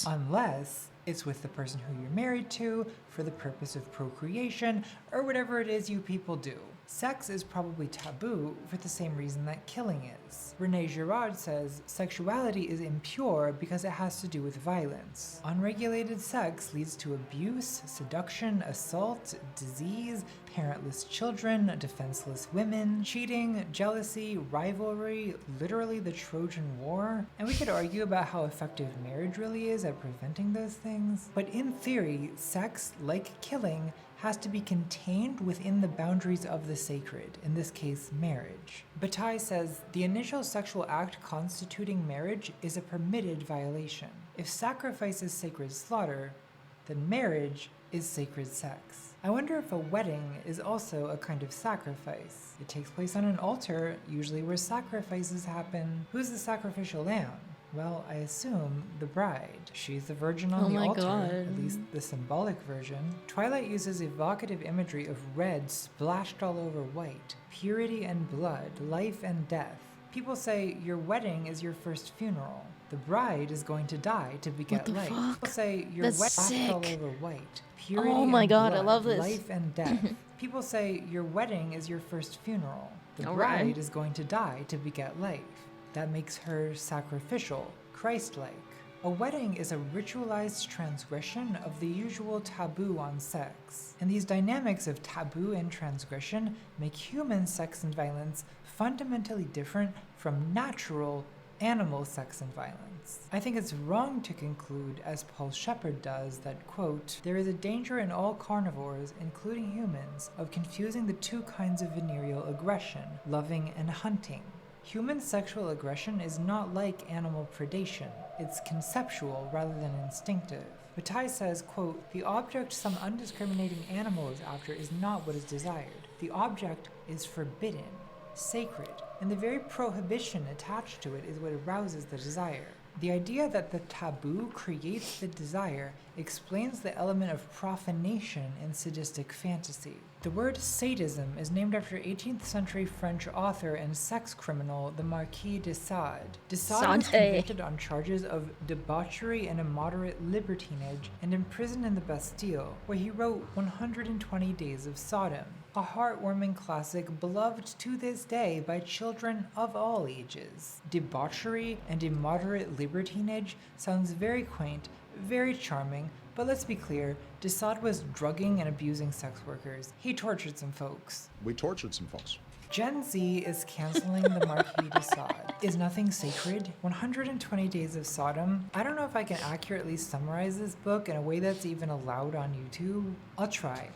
unless it's with the person who you're married to for the purpose of procreation or whatever it is you people do. Sex is probably taboo for the same reason that killing is. Rene Girard says sexuality is impure because it has to do with violence. Unregulated sex leads to abuse, seduction, assault, disease, parentless children, defenseless women, cheating, jealousy, rivalry, literally the Trojan War. And we could argue about how effective marriage really is at preventing those things. But in theory, sex, like killing, has to be contained within the boundaries of the sacred, in this case, marriage. Bataille says the initial sexual act constituting marriage is a permitted violation. If sacrifice is sacred slaughter, then marriage is sacred sex. I wonder if a wedding is also a kind of sacrifice. It takes place on an altar, usually where sacrifices happen. Who's the sacrificial lamb? Well, I assume the bride. She's the virgin on the altar, at least the symbolic version. Twilight uses evocative imagery of red splashed all over white, purity and blood, life and death. People say your wedding is your first funeral. The bride is going to die to beget life. People say your wedding splashed all over white, purity Oh my and god, blood, I love this. life and death. People say your wedding is your first funeral. The All bride right. is going to die to beget life. That makes her sacrificial, Christ-like. A wedding is a ritualized transgression of the usual taboo on sex. And these dynamics of taboo and transgression make human sex and violence fundamentally different from natural animal sex and violence. I think it's wrong to conclude, as Paul Shepard does, that, quote, there is a danger in all carnivores, including humans, of confusing the two kinds of venereal aggression, loving and hunting. Human sexual aggression is not like animal predation. It's conceptual rather than instinctive. Bataille says, quote, the object some undiscriminating animal is after is not what is desired. The object is forbidden, sacred, and the very prohibition attached to it is what arouses the desire. The idea that the taboo creates the desire explains the element of profanation in sadistic fantasy. The word sadism is named after 18th century French author and sex criminal, the Marquis de Sade. De Sade was convicted on charges of debauchery and immoderate libertinage and imprisoned in the Bastille, where he wrote 120 Days of Sodom, a heartwarming classic beloved to this day by children of all ages. Debauchery and immoderate libertinage sounds very quaint, very charming, but let's be clear, de Sade was drugging and abusing sex workers. He tortured some folks. We tortured some folks. Gen Z is canceling the Marquis de Sade. Is nothing sacred? 120 Days of Sodom. I don't know if I can accurately summarize this book in a way that's even allowed on YouTube. I'll try.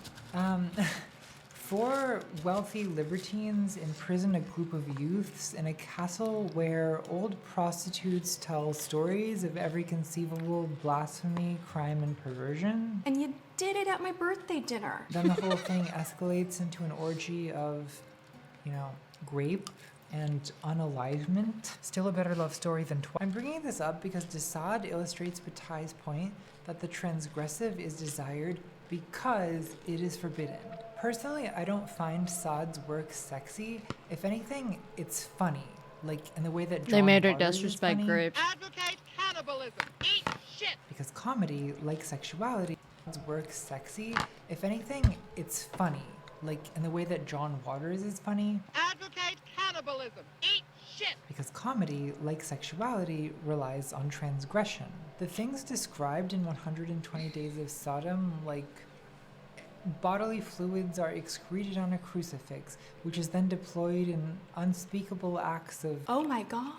Four wealthy libertines imprison a group of youths in a castle where old prostitutes tell stories of every conceivable blasphemy, crime, and perversion. And you did it at my birthday dinner. Then the whole thing escalates into an orgy of, grape and unalivement. Still a better love story than twice. I'm bringing this up because de Sade illustrates Bataille's point that the transgressive is desired because it is forbidden. Personally, I don't find Sade's work sexy. If anything, it's funny. Like in the way that John They made her Waters disrespect grapes. Advocate cannibalism. Eat shit. Because comedy, like sexuality, Sade's work sexy. If anything, it's funny. Like in the way that John Waters is funny. Advocate cannibalism. Eat shit. Because comedy, like sexuality, relies on transgression. The things described in 120 Days of Sodom, like bodily fluids are excreted on a crucifix, which is then deployed in unspeakable acts of... Oh my god.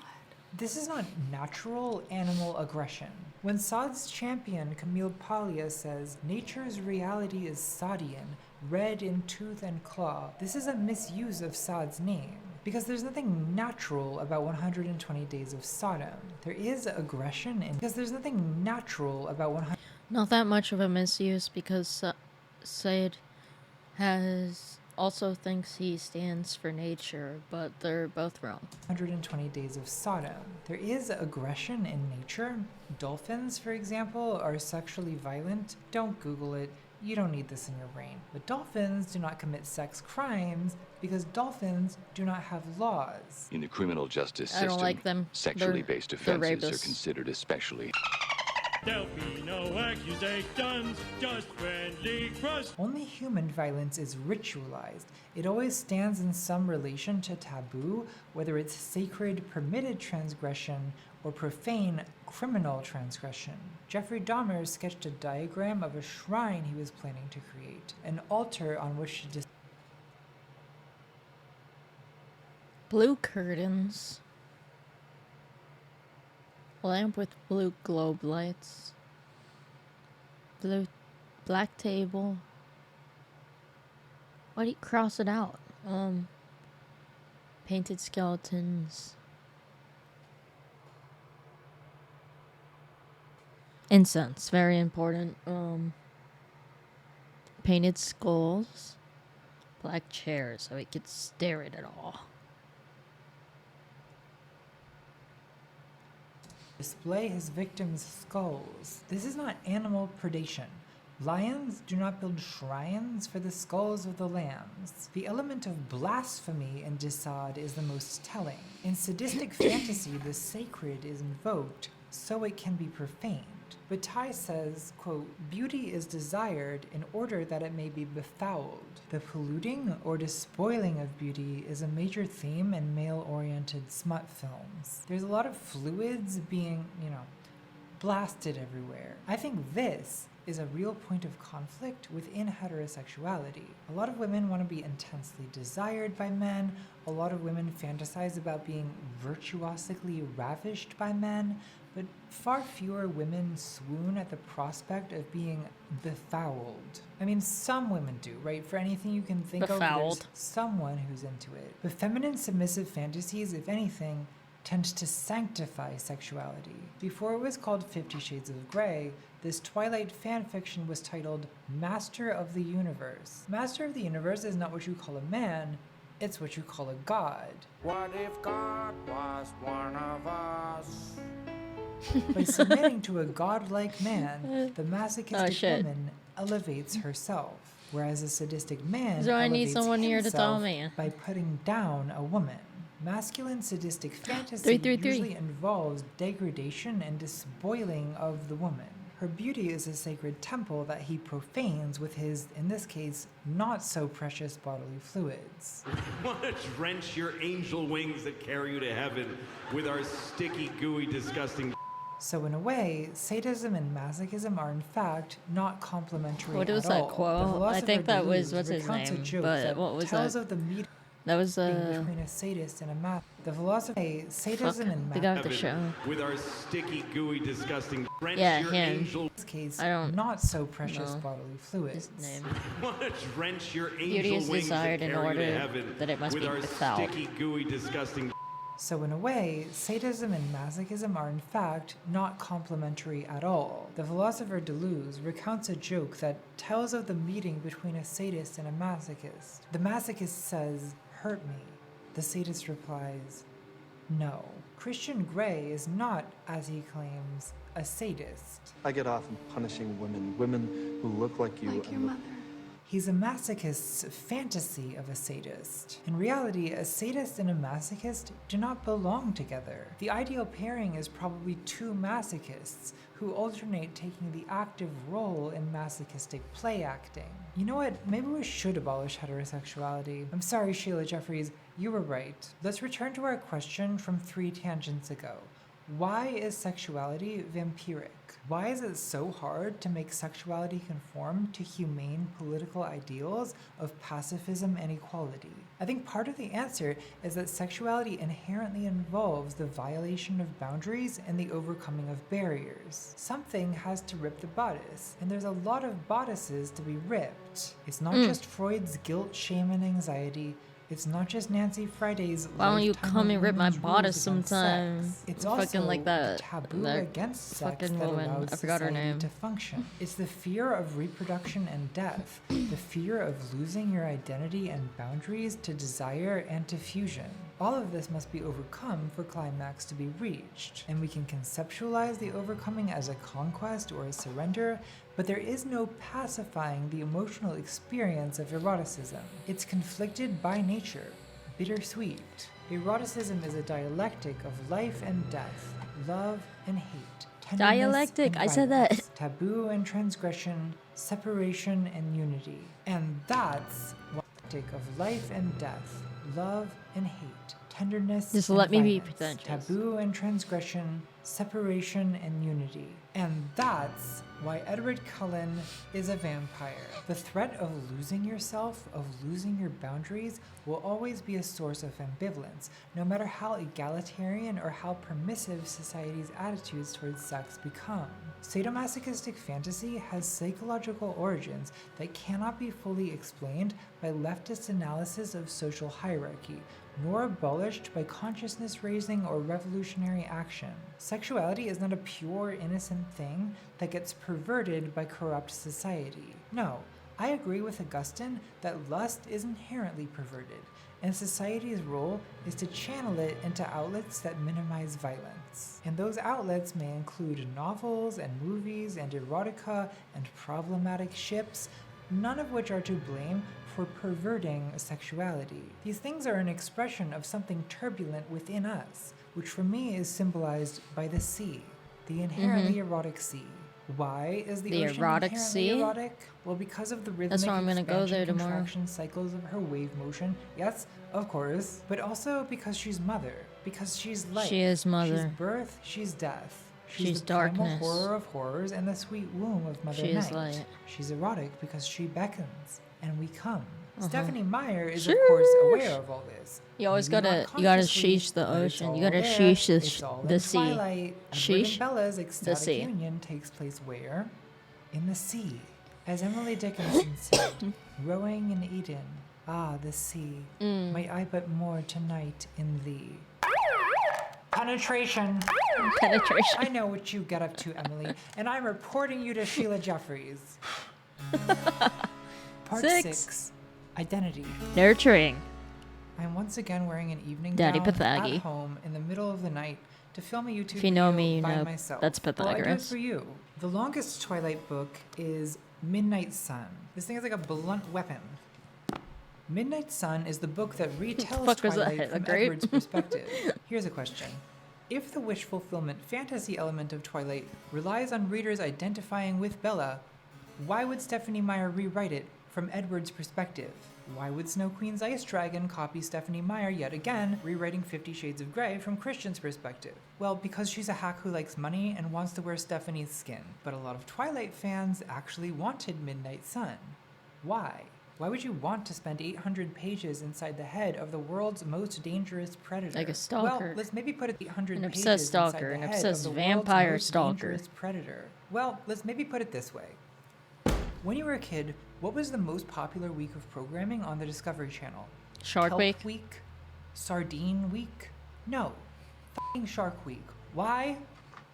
This is not natural animal aggression. When Sade's champion, Camille Paglia, says, nature's reality is Sadian, red in tooth and claw, this is a misuse of Sade's name. Because there's nothing natural about 120 Days of Sodom. There is aggression in... Because there's nothing natural about 100... Not that much of a misuse because Sade also thinks he stands for nature, but they're both wrong. 120 Days of Sodom. There is aggression in nature. Dolphins, for example, are sexually violent. Don't Google it. You don't need this in your brain. But dolphins do not commit sex crimes because dolphins do not have laws. In the criminal justice I don't system, like them. sexually They're based offenses are rapists. considered especially... There'll be no accusations, just friendly trust. Only human violence is ritualized. It always stands in some relation to taboo, whether it's sacred, permitted transgression or profane, criminal transgression. Jeffrey Dahmer sketched a diagram of a shrine he was planning to create, an altar on which to Blue curtains. Lamp with blue globe lights. Black table. Why do you cross it out? Painted skeletons. Incense, very important. Painted skulls. Black chairs so he could stare at it all. display his victims' skulls. This is not animal predation. Lions do not build shrines for the skulls of the lambs. The element of blasphemy in de Sade is the most telling. In sadistic fantasy, the sacred is invoked, so it can be profaned. Bataille says, quote, beauty is desired in order that it may be befouled. The polluting or despoiling of beauty is a major theme in male-oriented smut films. There's a lot of fluids being, blasted everywhere. I think this is a real point of conflict within heterosexuality. A lot of women want to be intensely desired by men, a lot of women fantasize about being virtuosically ravished by men, but far fewer women swoon at the prospect of being befouled. I mean, some women do, right? For anything you can think of, Befouled. there's someone who's into it. But feminine submissive fantasies, if anything, tend to sanctify sexuality. Before it was called 50 Shades of Grey, this Twilight fanfiction was titled Master of the Universe. Master of the Universe is not what you call a man, it's what you call a god. What if God was one of us? By submitting to a godlike man, the masochistic shit. woman elevates herself, whereas a sadistic man So I need elevates someone here to tell himself me. by putting down a woman. Masculine sadistic fantasy 333. usually involves degradation and despoiling of the woman. Her beauty is a sacred temple that he profanes with his, in this case, not so precious bodily fluids. Want to drench your angel wings that carry you to heaven with our sticky, gooey, disgusting. So in a way, sadism and masochism are in fact not complementary What was at that all. The quote? I philosopher think that was Deleuze what's his recounts a name, joke but that what was tells that? of the meeting That was between a sadist and a math. The philosopher sadism and the guy with the show. With our sticky, gooey, disgusting. Drench Yeah, your him. angel. In this case, I don't not so precious know bodily fluids. his name. Want to drench your Beauty angel is wings desired that in carry you to order heaven that it must with be our befouled. sticky, gooey, disgusting. So in a way, sadism and masochism are in fact not complementary at all. The philosopher Deleuze recounts a joke that tells of the meeting between a sadist and a masochist. The masochist says, "Hurt me." The sadist replies, "No." Christian Grey is not, as he claims, a sadist. I get off on punishing women who look like you. Like your mother. He's a masochist's fantasy of a sadist. In reality, a sadist and a masochist do not belong together. The ideal pairing is probably two masochists who alternate taking the active role in masochistic play acting. You know what? Maybe we should abolish heterosexuality. I'm sorry, Sheila Jeffries, you were right. Let's return to our question from 3 tangents ago. Why is sexuality vampiric? Why is it so hard to make sexuality conform to humane political ideals of pacifism and equality? I think part of the answer is that sexuality inherently involves the violation of boundaries and the overcoming of barriers. Something has to rip the bodice, and there's a lot of bodices to be ripped. It's not just Freud's guilt, shame, and anxiety. It's not just Nancy Friday's. Why don't you lifetime come of and rip my women's bodice rules against sometime? sex. It's Fucking also like that- the taboo that against sex fucking that woman. allows I forgot her society name. to function. It's the fear of reproduction and death, the fear of losing your identity and boundaries to desire and to fusion. All of this must be overcome for climax to be reached, and we can conceptualize the overcoming as a conquest or a surrender, but there is no pacifying the emotional experience of eroticism. It's conflicted by nature, bittersweet. Eroticism is a dialectic of life and death, love and hate, tenderness Dialectic, and I said that. violence, taboo and transgression, separation and unity. And that's what of life and death, love and hate, tenderness Just and let me be violence, pretentious. taboo and transgression, separation and unity. And that's why Edward Cullen is a vampire. The threat of losing yourself, of losing your boundaries, will always be a source of ambivalence, no matter how egalitarian or how permissive society's attitudes towards sex become. Sadomasochistic fantasy has psychological origins that cannot be fully explained by leftist analysis of social hierarchy, nor abolished by consciousness raising or revolutionary action. Sexuality is not a pure, innocent thing that gets perverted by corrupt society. No, I agree with Augustine that lust is inherently perverted, and society's role is to channel it into outlets that minimize violence. And those outlets may include novels and movies and erotica and problematic ships, none of which are to blame for perverting sexuality. These things are an expression of something turbulent within us, which for me is symbolized by the sea, the inherently erotic sea. Why is the ocean erotic inherently sea? erotic? Well, because of the rhythmic That's why I'm gonna go there tomorrow. contraction cycles of her wave motion. Yes, of course. But also because she's mother. Because she's life. She is mother. She's birth, she's death. She's the primal horror of horrors and the sweet womb of Mother She is Night. light. She's erotic because she beckons, and we come. Uh-huh. Stephanie Meyer is, of course, aware of all this. You always Maybe gotta, not you gotta consciously, sheesh the but it's ocean. You all gotta there. sheesh It's all the in sea. Twilight. Edward Sheesh and Bella's the ecstatic sea. union takes place where? In the sea. As Emily Dickinson said, rowing in Eden. Ah, the sea. Might I but moor tonight in thee. Penetration. Penetration. I know what you get up to, Emily, and I'm reporting you to Sheila Jeffries. Part 6. Identity. Nurturing. I'm once again wearing an evening Daddy gown Pythagi. at home in the middle of the night to film a YouTube If you know video me, you by know myself. that's Well, I do it Pythagoras. for you. The longest Twilight book is Midnight Sun. This thing is like a blunt weapon. Midnight Sun is the book that retells fuck was Twilight that? A from grape? Edward's perspective. Here's a question. If the wish fulfillment fantasy element of Twilight relies on readers identifying with Bella, why would Stephanie Meyer rewrite it from Edward's perspective? Why would Snow Queen's Ice Dragon copy Stephanie Meyer yet again, rewriting 50 Shades of Grey from Christian's perspective? Well, because she's a hack who likes money and wants to wear Stephanie's skin. But a lot of Twilight fans actually wanted Midnight Sun. Why? Why would you want to spend 800 pages inside the head of the world's most dangerous predator? Like a stalker. Well, let's maybe put it 800 An pages obsessed inside stalker, the an head obsessed of the vampire world's most stalker. dangerous predator. Well, let's maybe put it this way. When you were a kid, what was the most popular week of programming on the Discovery Channel? Shark Kelp Week? Week? Sardine Week? No. F***ing Shark Week. Why?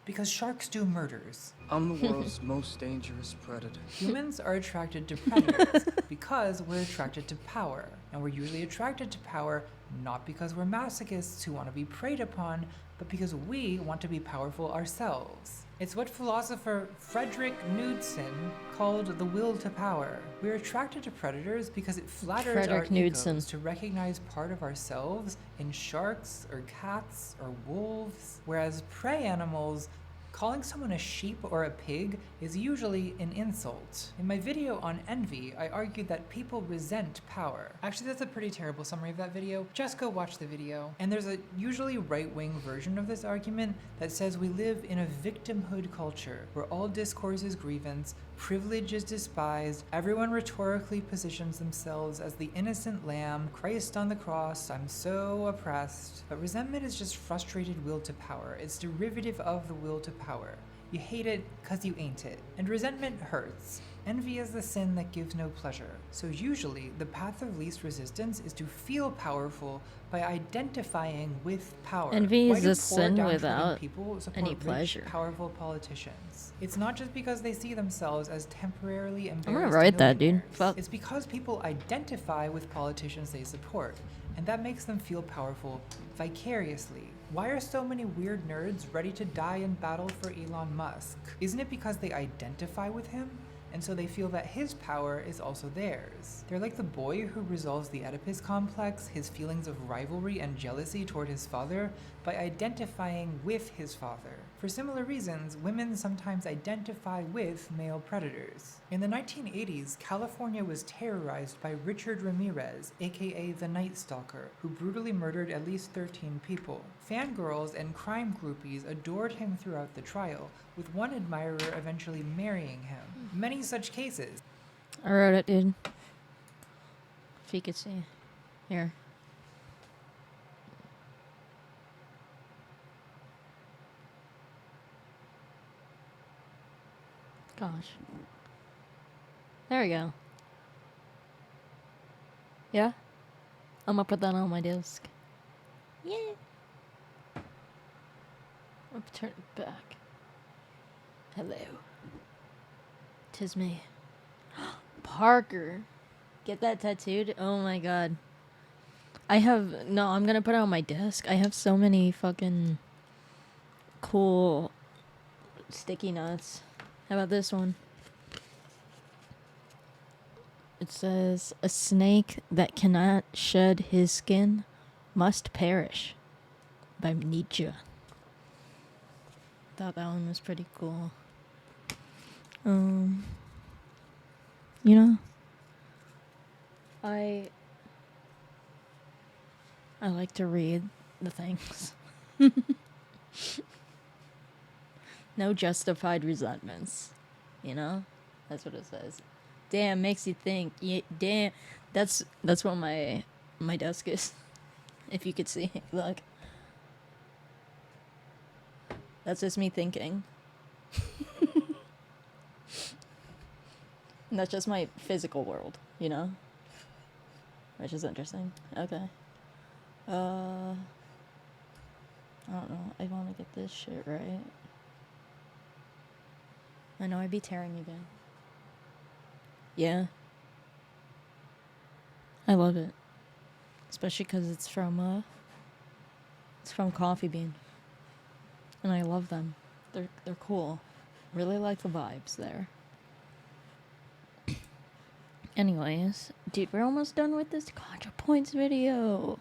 Because sharks do murders. I'm the world's most dangerous predator. Humans are attracted to predators because we're attracted to power. And we're usually attracted to power not because we're masochists who want to be preyed upon, but because we want to be powerful ourselves. It's what philosopher Frederick Knudsen called the will to power. We're attracted to predators because it flatters our Frederick Knudsen. egos to recognize part of ourselves in sharks or cats or wolves, whereas prey animals, calling someone a sheep or a pig is usually an insult. In my video on envy, I argued that people resent power. Actually, that's a pretty terrible summary of that video. Just go watch the video. And there's a usually right-wing version of this argument that says we live in a victimhood culture where all discourse is grievance, privilege is despised, everyone rhetorically positions themselves as the innocent lamb, Christ on the cross, I'm so oppressed. But resentment is just frustrated will to power. It's derivative of the will to power. You hate it because you ain't it. And resentment hurts. Envy is the sin that gives no pleasure. So usually, the path of least resistance is to feel powerful by identifying with power. Envy Why is do a poor, sin downtrodden without people support any rich, pleasure. powerful politicians? It's not just because they see themselves as temporarily I'm embarrassed gonna write that, dude. millionaires. Fuck. It's because people identify with politicians they support, and that makes them feel powerful vicariously. Why are so many weird nerds ready to die in battle for Elon Musk? Isn't it because they identify with him? And so they feel that his power is also theirs. They're like the boy who resolves the Oedipus complex, his feelings of rivalry and jealousy toward his father, by identifying with his father. For similar reasons, women sometimes identify with male predators. In the 1980s, California was terrorized by Richard Ramirez, aka the Night Stalker, who brutally murdered at least 13 people. Fangirls and crime groupies adored him throughout the trial, with one admirer eventually marrying him. Many such cases. I wrote it, dude. If you could see. Here. Gosh. There we go. Yeah? I'm gonna put that on my disc. Yeah. I'll turn it back. Hello. 'Tis me. Parker. Get that tattooed? Oh my god. I'm gonna put it on my desk. I have so many fucking cool sticky notes. How about this one? It says, a snake that cannot shed his skin must perish. By Nietzsche. Thought that one was pretty cool. You know, I like to read the things. No justified resentments. You know? That's what it says. Damn, makes you think. Yeah, damn. That's what my desk is. If you could see. Look. That's just me thinking. And that's just my physical world, you know? Which is interesting. Okay. I don't know. I want to get this shit right. I know I'd be tearing again. Yeah. I love it. Especially because it's from Coffee Bean. And I love them. They're cool. Really like the vibes there. Anyways, dude, we're almost done with this Contrapoints video.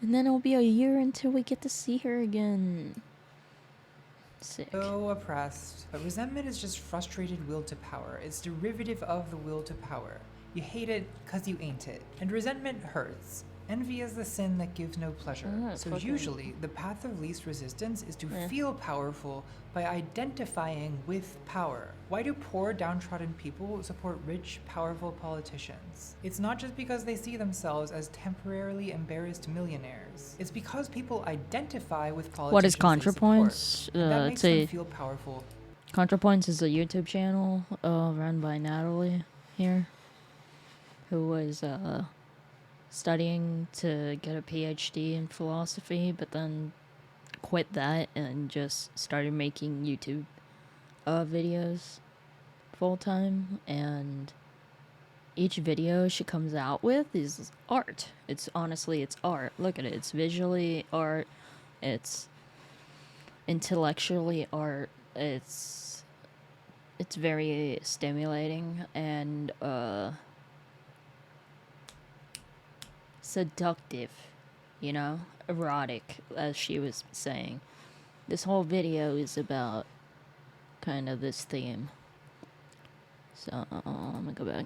And then it'll be a year until we get to see her again. Sick. So oppressed. But resentment is just frustrated will to power. It's derivative of the will to power. You hate it because you ain't it. And resentment hurts. Envy is the sin that gives no pleasure. So usually, the path of least resistance is to feel powerful by identifying with power. Why do poor, downtrodden people support rich, powerful politicians? It's not just because they see themselves as temporarily embarrassed millionaires. It's because people identify with politicians. What is Contrapoints? That makes them feel powerful. Contrapoints is a YouTube channel run by Natalie here, who was studying to get a PhD in philosophy, but then quit that and just started making YouTube videos full time. And each video she comes out with is art. It's honestly, it's art. Look at it. It's visually art. It's intellectually art. It's very stimulating and seductive, you know, erotic, as she was saying. This whole video is about kind of this theme. So I'm gonna go back.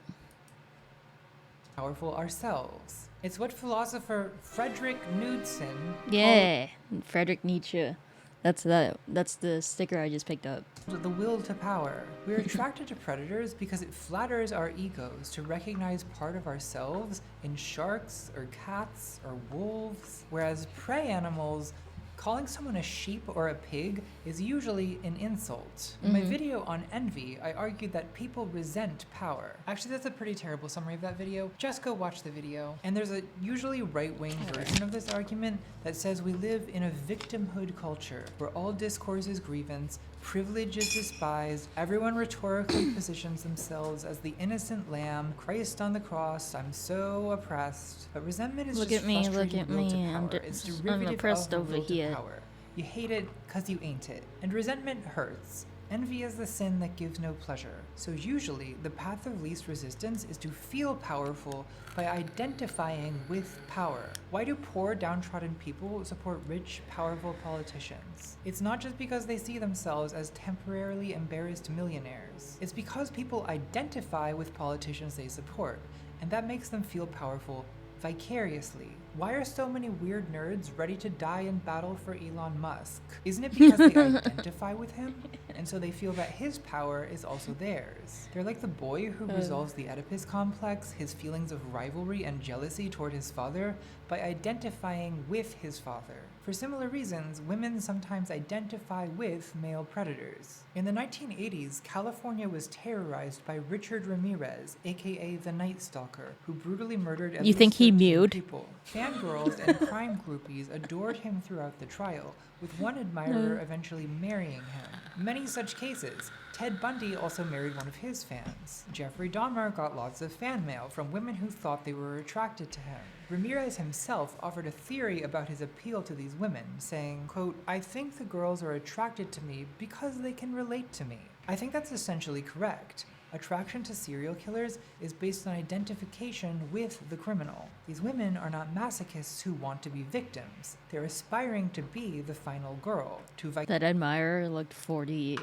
Powerful ourselves. It's what philosopher Friedrich Nietzsche. Yeah, Friedrich Nietzsche. That's the sticker I just picked up. The will to power. We're attracted to predators because it flatters our egos to recognize part of ourselves in sharks or cats or wolves, whereas prey animals, calling someone a sheep or a pig is usually an insult. In my video on envy, I argued that people resent power. Actually, that's a pretty terrible summary of that video. Just go watch the video. And there's a usually right-wing version of this argument that says we live in a victimhood culture where all discourse is grievance, privilege is despised, everyone rhetorically positions themselves as the innocent lamb, Christ on the cross, I'm so oppressed. But resentment is Look just at me, frustrated look at will to me, power. It's derivative I'm oppressed of the over will to here. power. You hate it because you ain't it. And resentment hurts. Envy is the sin that gives no pleasure. So usually, the path of least resistance is to feel powerful by identifying with power. Why do poor, downtrodden people support rich, powerful politicians? It's not just because they see themselves as temporarily embarrassed millionaires. It's because people identify with politicians they support, and that makes them feel powerful vicariously. Why are so many weird nerds ready to die in battle for Elon Musk? Isn't it because they identify with him? And so they feel that his power is also theirs. They're like the boy who resolves the Oedipus complex, his feelings of rivalry and jealousy toward his father, by identifying with his father. For similar reasons, women sometimes identify with male predators. In the 1980s, California was terrorized by Richard Ramirez, aka the Night Stalker, who brutally murdered at You least think he 13 mewed? people. Fangirls and crime groupies adored him throughout the trial, with one admirer eventually marrying him. Many such cases. Ted Bundy also married one of his fans. Jeffrey Dahmer got lots of fan mail from women who thought they were attracted to him. Ramirez himself offered a theory about his appeal to these women, saying, quote, "I think the girls are attracted to me because they can relate to me." I think that's essentially correct. Attraction to serial killers is based on identification with the criminal. These women are not masochists who want to be victims. They're aspiring to be the final girl. That admirer looked 40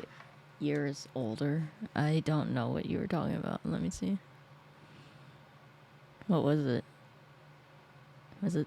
years older. I don't know what you were talking about. Let me see. What was it? Was it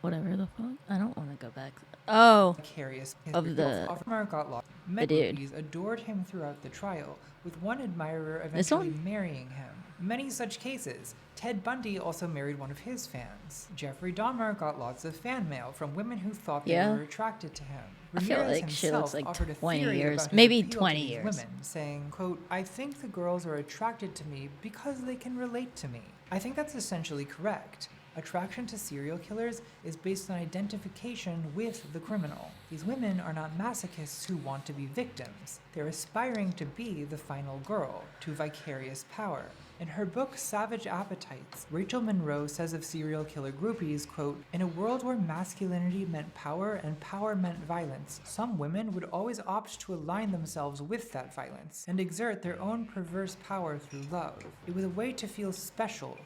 whatever the fuck. I don't want to go back. Oh, Vicarious of the got lost. the Many dude. groupies adored him throughout the trial, with one admirer This eventually one? marrying him. Many such cases. Ted Bundy also married one of his fans. Jeffrey Dahmer got lots of fan mail from women who thought they Yeah. were attracted to him. I feel Ramirez like she himself looks like offered a 20 theory years, about his maybe appeal to 20 these years. women, saying, quote, "I think the girls are attracted to me because they can relate to me." I think that's essentially correct. Attraction to serial killers is based on identification with the criminal. These women are not masochists who want to be victims. They're aspiring to be the final girl, to vicarious power. In her book Savage Appetites, Rachel Monroe says of serial killer groupies, quote, "In a world where masculinity meant power and power meant violence, some women would always opt to align themselves with that violence and exert their own perverse power through love. It was a way to feel special,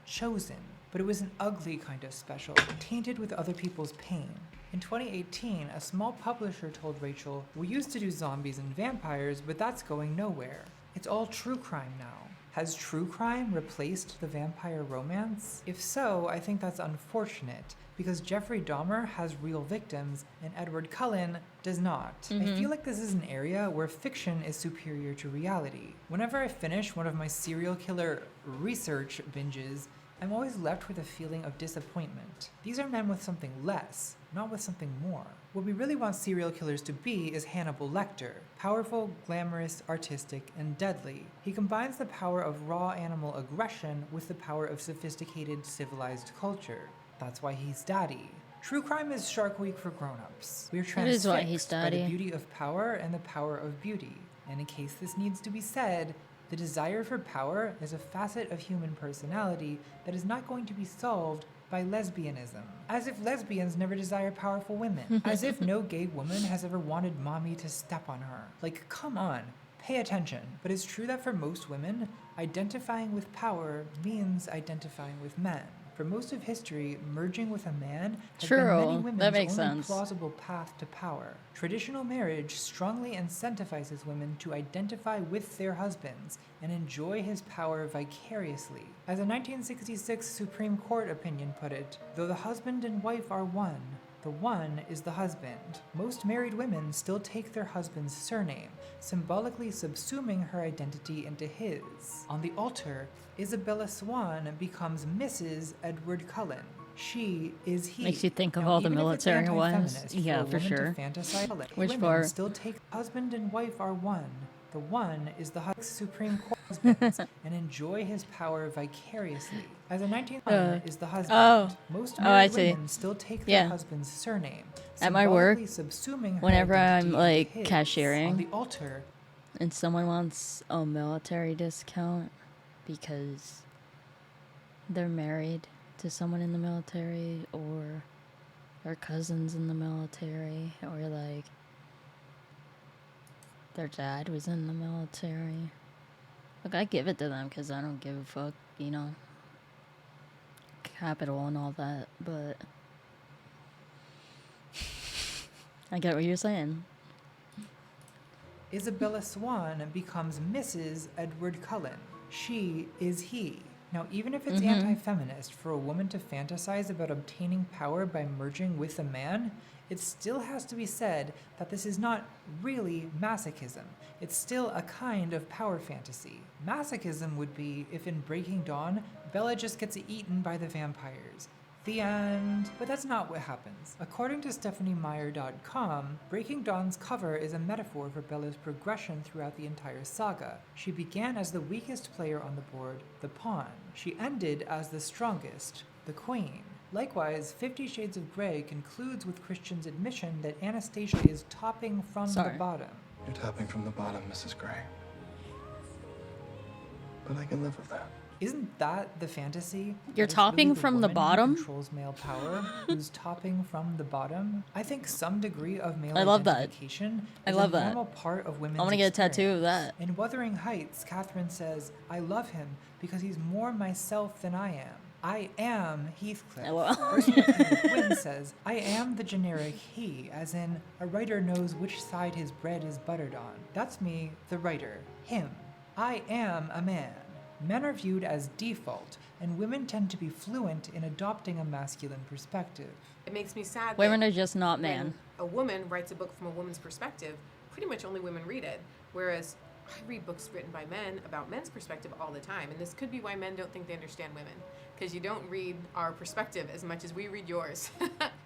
chosen, but it was an ugly kind of special, tainted with other people's pain." In 2018, a small publisher told Rachel, "We used to do zombies and vampires, but that's going nowhere. It's all true crime now." Has true crime replaced the vampire romance? If so, I think that's unfortunate, because Jeffrey Dahmer has real victims and Edward Cullen does not. I feel like this is an area where fiction is superior to reality. Whenever I finish one of my serial killer research binges, I'm always left with a feeling of disappointment. These are men with something less, not with something more. What we really want serial killers to be is Hannibal Lecter. Powerful, glamorous, artistic, and deadly. He combines the power of raw animal aggression with the power of sophisticated, civilized culture. That's why he's daddy. True crime is Shark Week for grown-ups. We're That is why he's transfixed by the daddy. beauty of power and the power of beauty. And in case this needs to be said, the desire for power is a facet of human personality that is not going to be solved by lesbianism. As if lesbians never desire powerful women. As if no gay woman has ever wanted mommy to step on her. Like, come on, pay attention. But it's true that for most women, identifying with power means identifying with men. For most of history, merging with a man has been many True, women's that makes only sense. plausible path to power. Traditional marriage strongly incentivizes women to identify with their husbands and enjoy his power vicariously. As a 1966 Supreme Court opinion put it, though the husband and wife are one, the one is the husband. Most married women still take their husband's surname, symbolically subsuming her identity into his. On the altar, Isabella Swan becomes Mrs. Edward Cullen. She is he. Makes you think of Now, all the even if it's military wives. anti-feminist for Yeah, a for woman to sure. fantasize, Which women part? still take husband and wife are one. The one is the Supreme Court husband and enjoy his power vicariously. As a 19th is the husband. Most I married see. women still take their Yeah. husband's surname, At my work, symbolically subsuming her whenever I'm identity like into his. On cashiering the altar, and someone wants a military discount because they're married to someone in the military or their cousins in the military or like their dad was in the military. Look, I give it to them because I don't give a fuck, you know, capital and all that, but I get what you're saying. Isabella Swan becomes Mrs. Edward Cullen. She is he. Now, even if it's anti-feminist for a woman to fantasize about obtaining power by merging with a man, it still has to be said that this is not really masochism. It's still a kind of power fantasy. Masochism would be if in Breaking Dawn, Bella just gets eaten by the vampires. The end. But that's not what happens. According to StephanieMeyer.com, Breaking Dawn's cover is a metaphor for Bella's progression throughout the entire saga. She began as the weakest player on the board, the pawn. She ended as the strongest, the queen. Likewise, 50 Shades of Grey concludes with Christian's admission that Anastasia is topping from the bottom. You're topping from the bottom, Mrs. Gray. But I can live with that. Isn't that the fantasy? You're That it's topping really the from the woman who bottom? controls male power, who's topping from the bottom. I think some degree of male I love that. identification I is love a that. normal part of women's I want to get a tattoo of experience. that. In Wuthering Heights, Catherine says, "I love him because he's more myself than I am. I am Heathcliff." LOL. Ursula K. Le Guin says, "I am the generic he," as in, a writer knows which side his bread is buttered on. That's me, the writer. Him. I am a man. Men are viewed as default, and women tend to be fluent in adopting a masculine perspective. It makes me sad Women that are just not when man. a woman writes a book from a woman's perspective, pretty much only women read it. Whereas I read books written by men about men's perspective all the time. And this could be why men don't think they understand women. Because you don't read our perspective as much as we read yours.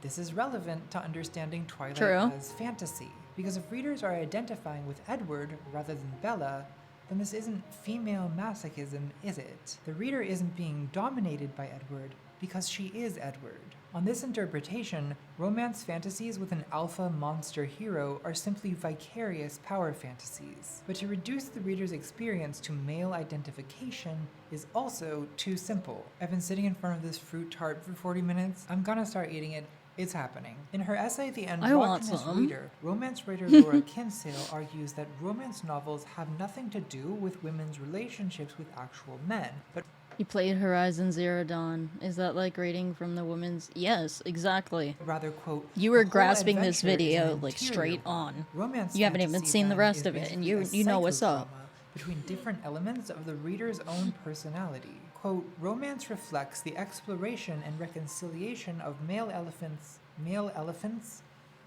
This is relevant to understanding Twilight True. as fantasy, because if readers are identifying with Edward rather than Bella, then this isn't female masochism, is it? The reader isn't being dominated by Edward because she is Edward. On this interpretation, romance fantasies with an alpha monster hero are simply vicarious power fantasies. But to reduce the reader's experience to male identification is also too simple. I've been sitting in front of this fruit tart for 40 minutes. I'm gonna start eating it. It's happening. In her essay The I want Androgynous some. Reader, romance writer Laura Kinsale argues that romance novels have nothing to do with women's relationships with actual men, but You played Horizon Zero Dawn. Is that like reading from the women's? Yes, exactly. rather, quote, You were "The whole grasping this adventure is an video like interior straight one." on. Romance You haven't even fantasy, seen the then, rest is of it, and basically you a know what's up. psychodrama between different elements of the reader's own personality. Quote, romance reflects the exploration and reconciliation of male elephants.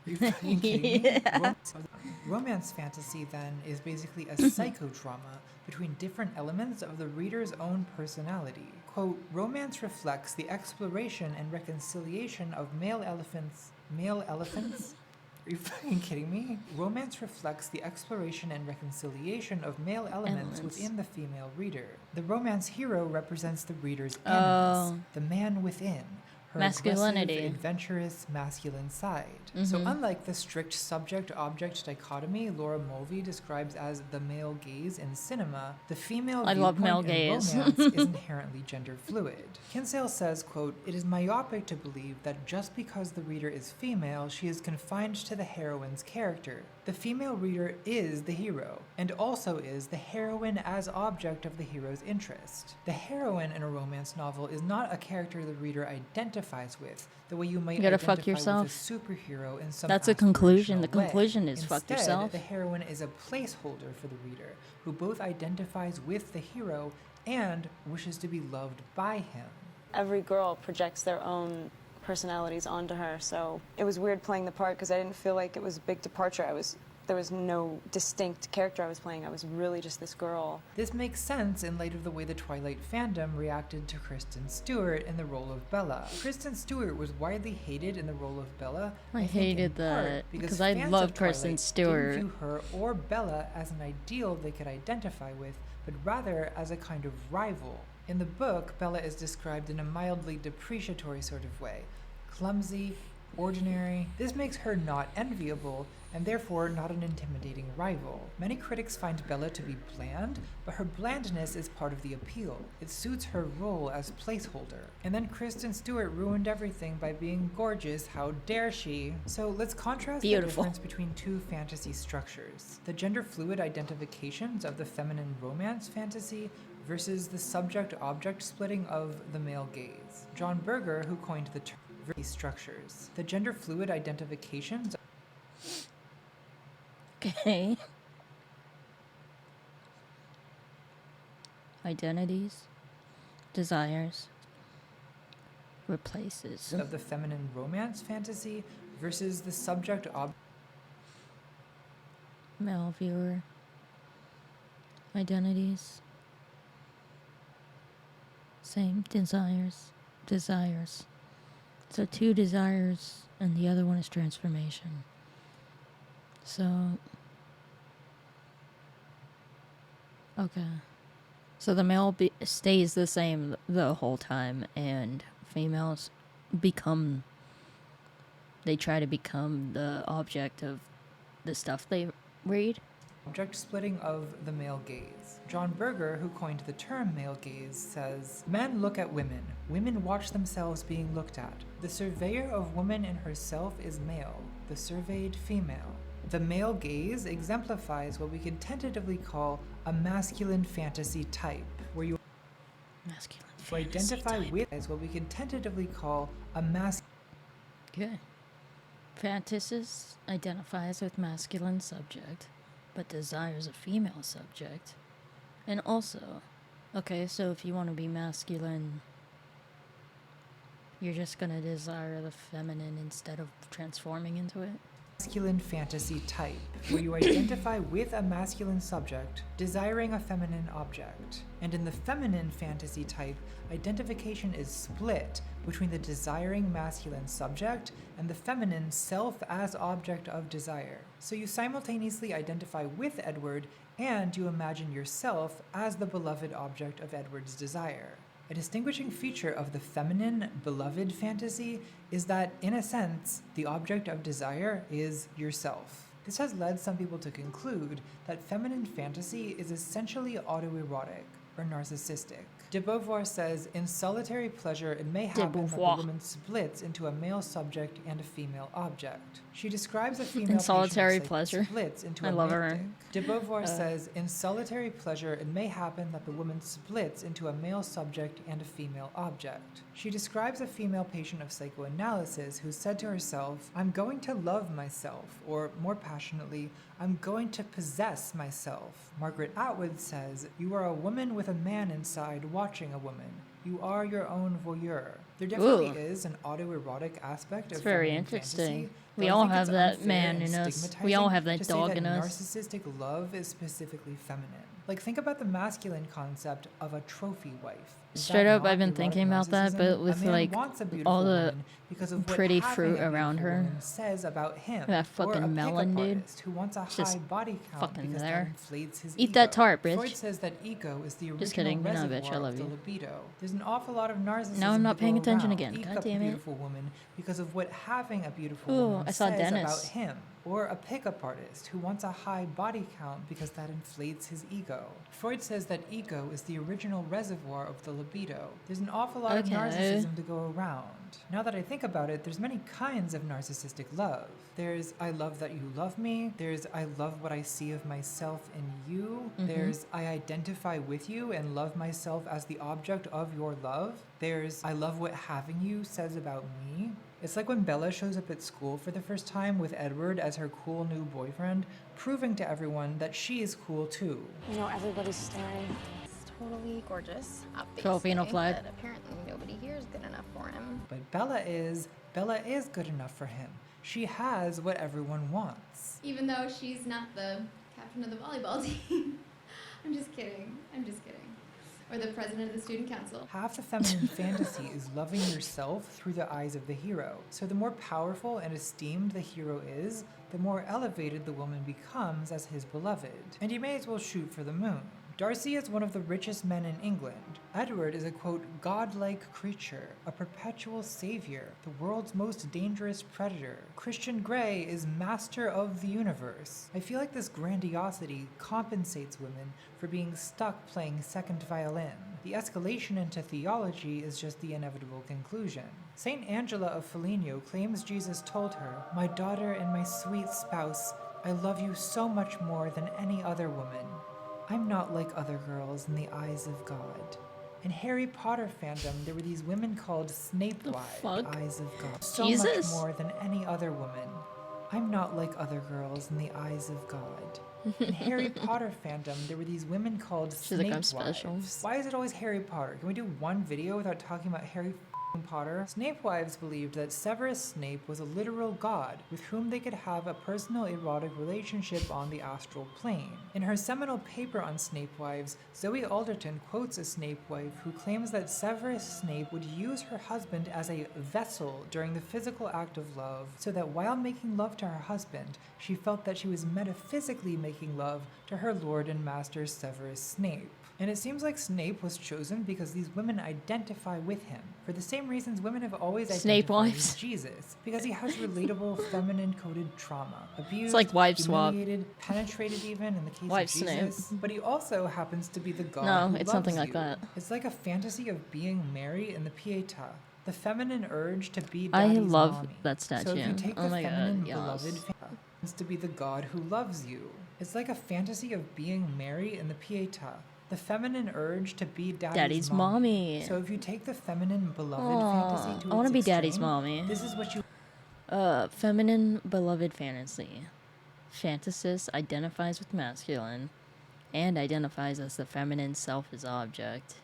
Are you fucking kidding me? Yeah. Romance fantasy, then, is basically a psychodrama between different elements of the reader's own personality. Quote, romance reflects the exploration and reconciliation of male elephants. Are you fucking kidding me? Romance reflects the exploration and reconciliation of male elements within the female reader. The romance hero represents the reader's animus, the man within, her Masculinity. aggressive, adventurous, masculine side. So unlike the strict subject-object dichotomy Laura Mulvey describes as the male gaze in cinema, the female I love male viewpoint in gaze. romance is inherently gender fluid. Kinsale says, quote, it is myopic to believe that just because the reader is female, she is confined to the heroine's character. The female reader is the hero, and also is the heroine as object of the hero's interest. The heroine in a romance novel is not a character the reader identifies with, the way you might You gotta identify fuck yourself. with a superhero in some That's a conclusion. aspirational The conclusion way. is fuck Instead, yourself. the heroine is a placeholder for the reader, who both identifies with the hero and wishes to be loved by him. Every girl projects their own personalities onto her, so it was weird playing the part because I didn't feel like it was a big departure. There was no distinct character I was playing. I was really just this girl. This makes sense in light of the way the Twilight fandom reacted to Kristen Stewart in the role of Bella. Kristen Stewart was widely hated in the role of Bella. I think hated in part that, because because I fans love of Twilight Kristen Stewart. didn't view her or Bella as an ideal they could identify with, but rather as a kind of rival. In the book, Bella is described in a mildly depreciatory sort of way. Clumsy, ordinary. This makes her not enviable, and therefore not an intimidating rival. Many critics find Bella to be bland, but her blandness is part of the appeal. It suits her role as placeholder. And then Kristen Stewart ruined everything by being gorgeous. How dare she? So let's contrast the difference between two fantasy structures. The gender-fluid identifications of the feminine romance fantasy versus the subject-object splitting of the male gaze. John Berger, who coined the term, these structures. The gender-fluid identifications. Okay. Identities, desires, replaces. Of the feminine romance fantasy versus the subject-object. Male viewer. Identities. Same desires. So two desires, and the other one is transformation. So, okay. So the male stays the same the whole time, and females they try to become the object of the stuff they read. Object splitting of the male gaze. John Berger, who coined the term male gaze, says, men look at women. Women watch themselves being looked at. The surveyor of woman in herself is male, the surveyed female. The male gaze exemplifies what we can tentatively call a masculine fantasy type, where you identify with as what we can tentatively call a Good. Fantasist identifies with masculine subject, but desires a female subject, and also Okay, so if you want to be masculine, you're just gonna desire the feminine instead of transforming into it? Masculine fantasy type, where you identify with a masculine subject, desiring a feminine object. And in the feminine fantasy type, identification is split between the desiring masculine subject and the feminine self as object of desire. So you simultaneously identify with Edward and you imagine yourself as the beloved object of Edward's desire. A distinguishing feature of the feminine beloved fantasy is that, in a sense, the object of desire is yourself. This has led some people to conclude that feminine fantasy is essentially autoerotic or narcissistic. De Beauvoir says, in solitary pleasure, it may happen that the woman splits into a male subject and a female object. She describes a female In solitary patient pleasure. splits into I a love male her. De Beauvoir says, in solitary pleasure, it may happen that the woman splits into a male subject and a female object. She describes a female patient of psychoanalysis who said to herself, I'm going to love myself, or more passionately, I'm going to possess myself. Margaret Atwood says, you are a woman with a man inside watching a woman. You are your own voyeur. There definitely is an autoerotic aspect It's of very feminine interesting. fantasy, We though I all think have it's that unfair man and in us. We stigmatizing all have that to say dog that in us. narcissistic love is specifically feminine. Like, think about the masculine concept of a trophy wife. Is Straight that up, I've been not thinking erotic about that, narcissism? but with A man like wants a beautiful all the woman because of what pretty having fruit a around beautiful her. woman says about him. That Or a fucking melon, pickup dude. artist who wants a It's just high body count fucking because that there. inflates his Eat ego. that tart, bitch. Freud says that ego is the original Just kidding. You're not a bitch. I reservoir love of the you. libido. There's an awful lot of narcissism Now I'm not to paying go attention around. again. Eke God up a damn it. beautiful woman because of what having a beautiful Ooh, woman I saw says Dennis. about him. Or a pickup artist who wants a high body count because that inflates his ego. Freud says that ego is the original reservoir of the libido. There's an awful lot of Okay. narcissism to go around. Now that I think about it, there's many kinds of narcissistic love. There's I love that you love me. There's I love what I see of myself in you. Mhm. There's I identify with you and love myself as the object of your love. There's I love what having you says about me. It's like when Bella shows up at school for the first time with Edward as her cool new boyfriend, proving to everyone that she is cool too. You know, everybody's staring. It's totally gorgeous, obviously. Filipino flag. But apparently nobody here is good enough for him. But Bella is good enough for him. She has what everyone wants. Even though she's not the captain of the volleyball team. I'm just kidding. I'm just kidding. Or the president of the student council. Half the feminine fantasy is loving yourself through the eyes of the hero. So the more powerful and esteemed the hero is, the more elevated the woman becomes as his beloved. And you may as well shoot for the moon. Darcy is one of the richest men in England. Edward is a, quote, godlike creature, a perpetual savior, the world's most dangerous predator. Christian Grey is master of the universe. I feel like this grandiosity compensates women for being stuck playing second violin. The escalation into theology is just the inevitable conclusion. Saint Angela of Foligno claims Jesus told her, "My daughter and my sweet spouse, I love you so much more than any other woman. I'm not like other girls in the eyes of God." In Harry Potter fandom, there were these women called Snape wives, fuck? eyes of God. So Jesus? much more than any other woman. I'm not like other girls in the eyes of God. In Harry Potter fandom, there were these women called She's like, Snape I'm special. wives. Why is it always Harry Potter? Can we do one video without talking about Harry Potter? Snape wives believed that Severus Snape was a literal god with whom they could have a personal erotic relationship on the astral plane. In her seminal paper on Snape wives, Zoe Alderton quotes a Snape wife who claims that Severus Snape would use her husband as a vessel during the physical act of love, so that while making love to her husband, she felt that she was metaphysically making love to her lord and master Severus Snape. And it seems like Snape was chosen because these women identify with him, for the same reasons women have always Snape identified wives. with Jesus, because he has relatable feminine-coded trauma, abused, like wife swap. humiliated, penetrated even in the case Wife of Jesus. Snape. But he also happens to be the god No, who it's loves something like you. that. It's like a fantasy of being Mary in the Pietà, the feminine urge to be I daddy's love mommy. that So if statue. you take Oh the my feminine god, beloved yes. happens to be the god who loves you. It's like a fantasy of being Mary in the Pietà, the feminine urge to be daddy's mommy. So if you take the feminine beloved Aw, fantasy to I wanna its be daddy's extreme, mommy. This is what you Feminine beloved fantasy. Fantasist identifies with masculine and identifies as the feminine self as object.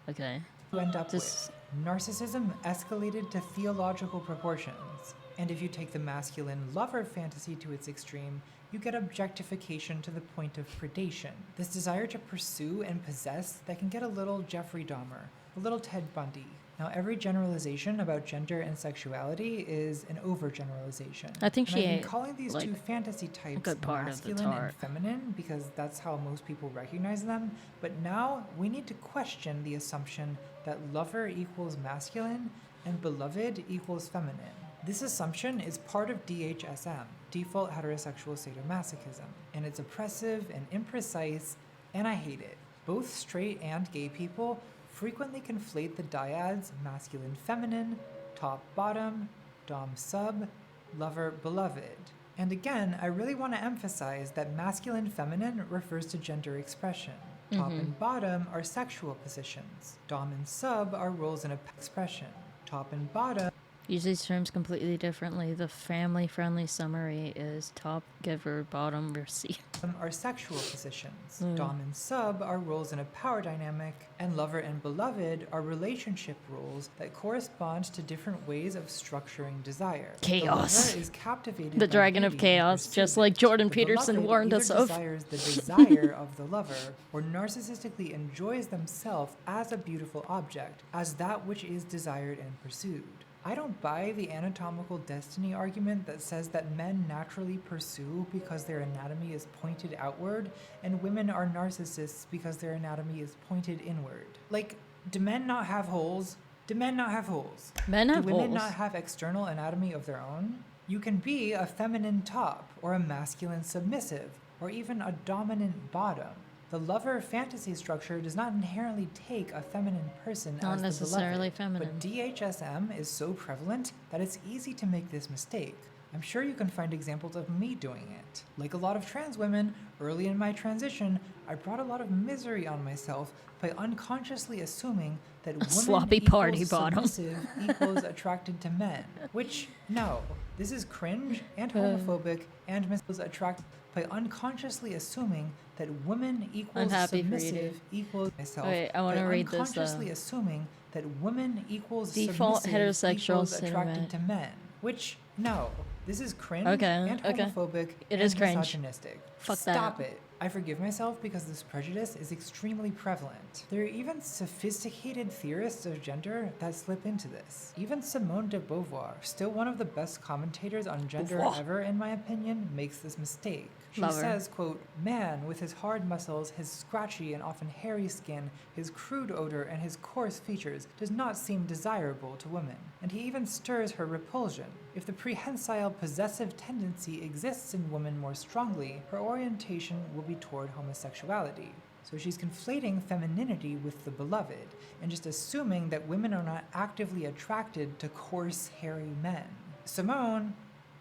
Okay. You end up with narcissism escalated to theological proportions. And if you take the masculine lover fantasy to its extreme, you get objectification to the point of predation. This desire to pursue and possess that can get a little Jeffrey Dahmer, a little Ted Bundy. Now, every generalization about gender and sexuality is an overgeneralization. I think and she I've been ate, calling these like, two fantasy types good part of the masculine and tart. feminine because that's how most people recognize them. But now we need to question the assumption that lover equals masculine and beloved equals feminine. This assumption is part of DHSM, default heterosexual sadomasochism, and it's oppressive and imprecise, and I hate it. Both straight and gay people frequently conflate the dyads masculine feminine, top bottom, dom sub, lover beloved. And again, I really want to emphasize that masculine feminine refers to gender expression. Top and bottom are sexual positions. Dom and sub are roles in expression. Top and bottom Use these terms completely differently. The family-friendly summary is top giver, bottom receiver. Are sexual positions. Dom and sub are roles in a power dynamic, and lover and beloved are relationship roles that correspond to different ways of structuring desire. Chaos. The lover is captivated The by dragon of beauty and chaos, pursues just like it. Jordan The Peterson beloved warned either us of. desires the desire of the lover, or narcissistically enjoys themselves as a beautiful object, as that which is desired and pursued. I don't buy the anatomical destiny argument that says that men naturally pursue because their anatomy is pointed outward, and women are narcissists because their anatomy is pointed inward. Like, do men not have holes? Do men not have holes? Men have Do women holes. not have external anatomy of their own? You can be a feminine top, or a masculine submissive, or even a dominant bottom. The lover fantasy structure does not inherently take a feminine person Not as necessarily the beloved, feminine. but DHSM is so prevalent that it's easy to make this mistake. I'm sure you can find examples of me doing it. Like a lot of trans women, early in my transition, I brought a lot of misery on myself by unconsciously assuming that women sloppy party equals bottom. submissive equals attracted to men. Which, no, this is cringe and homophobic and attracted by unconsciously assuming that women equals I'm happy for you, submissive dude. equals myself. Wait, I wanna by read this, unconsciously assuming that women equals Default submissive heterosexual equals attracted cinematic. to men. Which, no, this is cringe Okay, and okay. homophobic It and is cringe. misogynistic. Fuck that. Stop it. I forgive myself because this prejudice is extremely prevalent. There are even sophisticated theorists of gender that slip into this. Even Simone de Beauvoir, still one of the best commentators on gender Beauvoir. ever in my opinion, makes this mistake. She Love her. says, quote, "Man with his hard muscles, his scratchy and often hairy skin, his crude odor, and his coarse features does not seem desirable to women, and he even stirs her repulsion. If the prehensile possessive tendency exists in women more strongly, her orientation will be toward homosexuality." So she's conflating femininity with the beloved, and just assuming that women are not actively attracted to coarse, hairy men. Simone,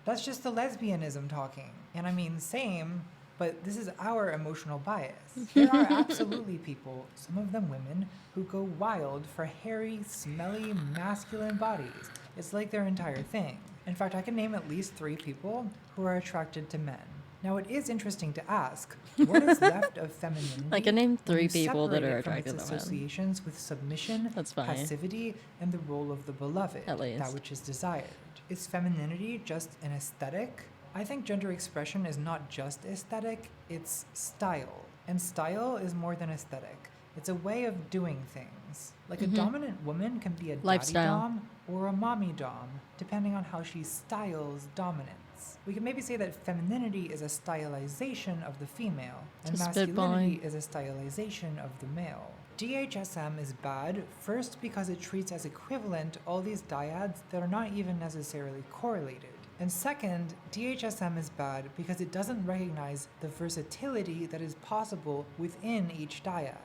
that's just the lesbianism talking. And I mean, same, but this is our emotional bias. There are absolutely people, some of them women, who go wild for hairy, smelly, masculine bodies. It's like their entire thing. In fact, I can name at least 3 people who are attracted to men. Now, it is interesting to ask, what is left of femininity? I can name when 3 you people that separate are it from attracted its to men. associations with submission, That's funny. passivity, and the role of the beloved, At least. that which is desired. Is femininity just an aesthetic? I think gender expression is not just aesthetic, it's style. And style is more than aesthetic. It's a way of doing things. Like a dominant woman can be a daddy Lifestyle. dom or a mommy dom, depending on how she styles dominance. We can maybe say that femininity is a stylization of the female, and Just masculinity spitballing. is a stylization of the male. DHSM is bad, first because it treats as equivalent all these dyads that are not even necessarily correlated. And second, DHSM is bad because it doesn't recognize the versatility that is possible within each dyad.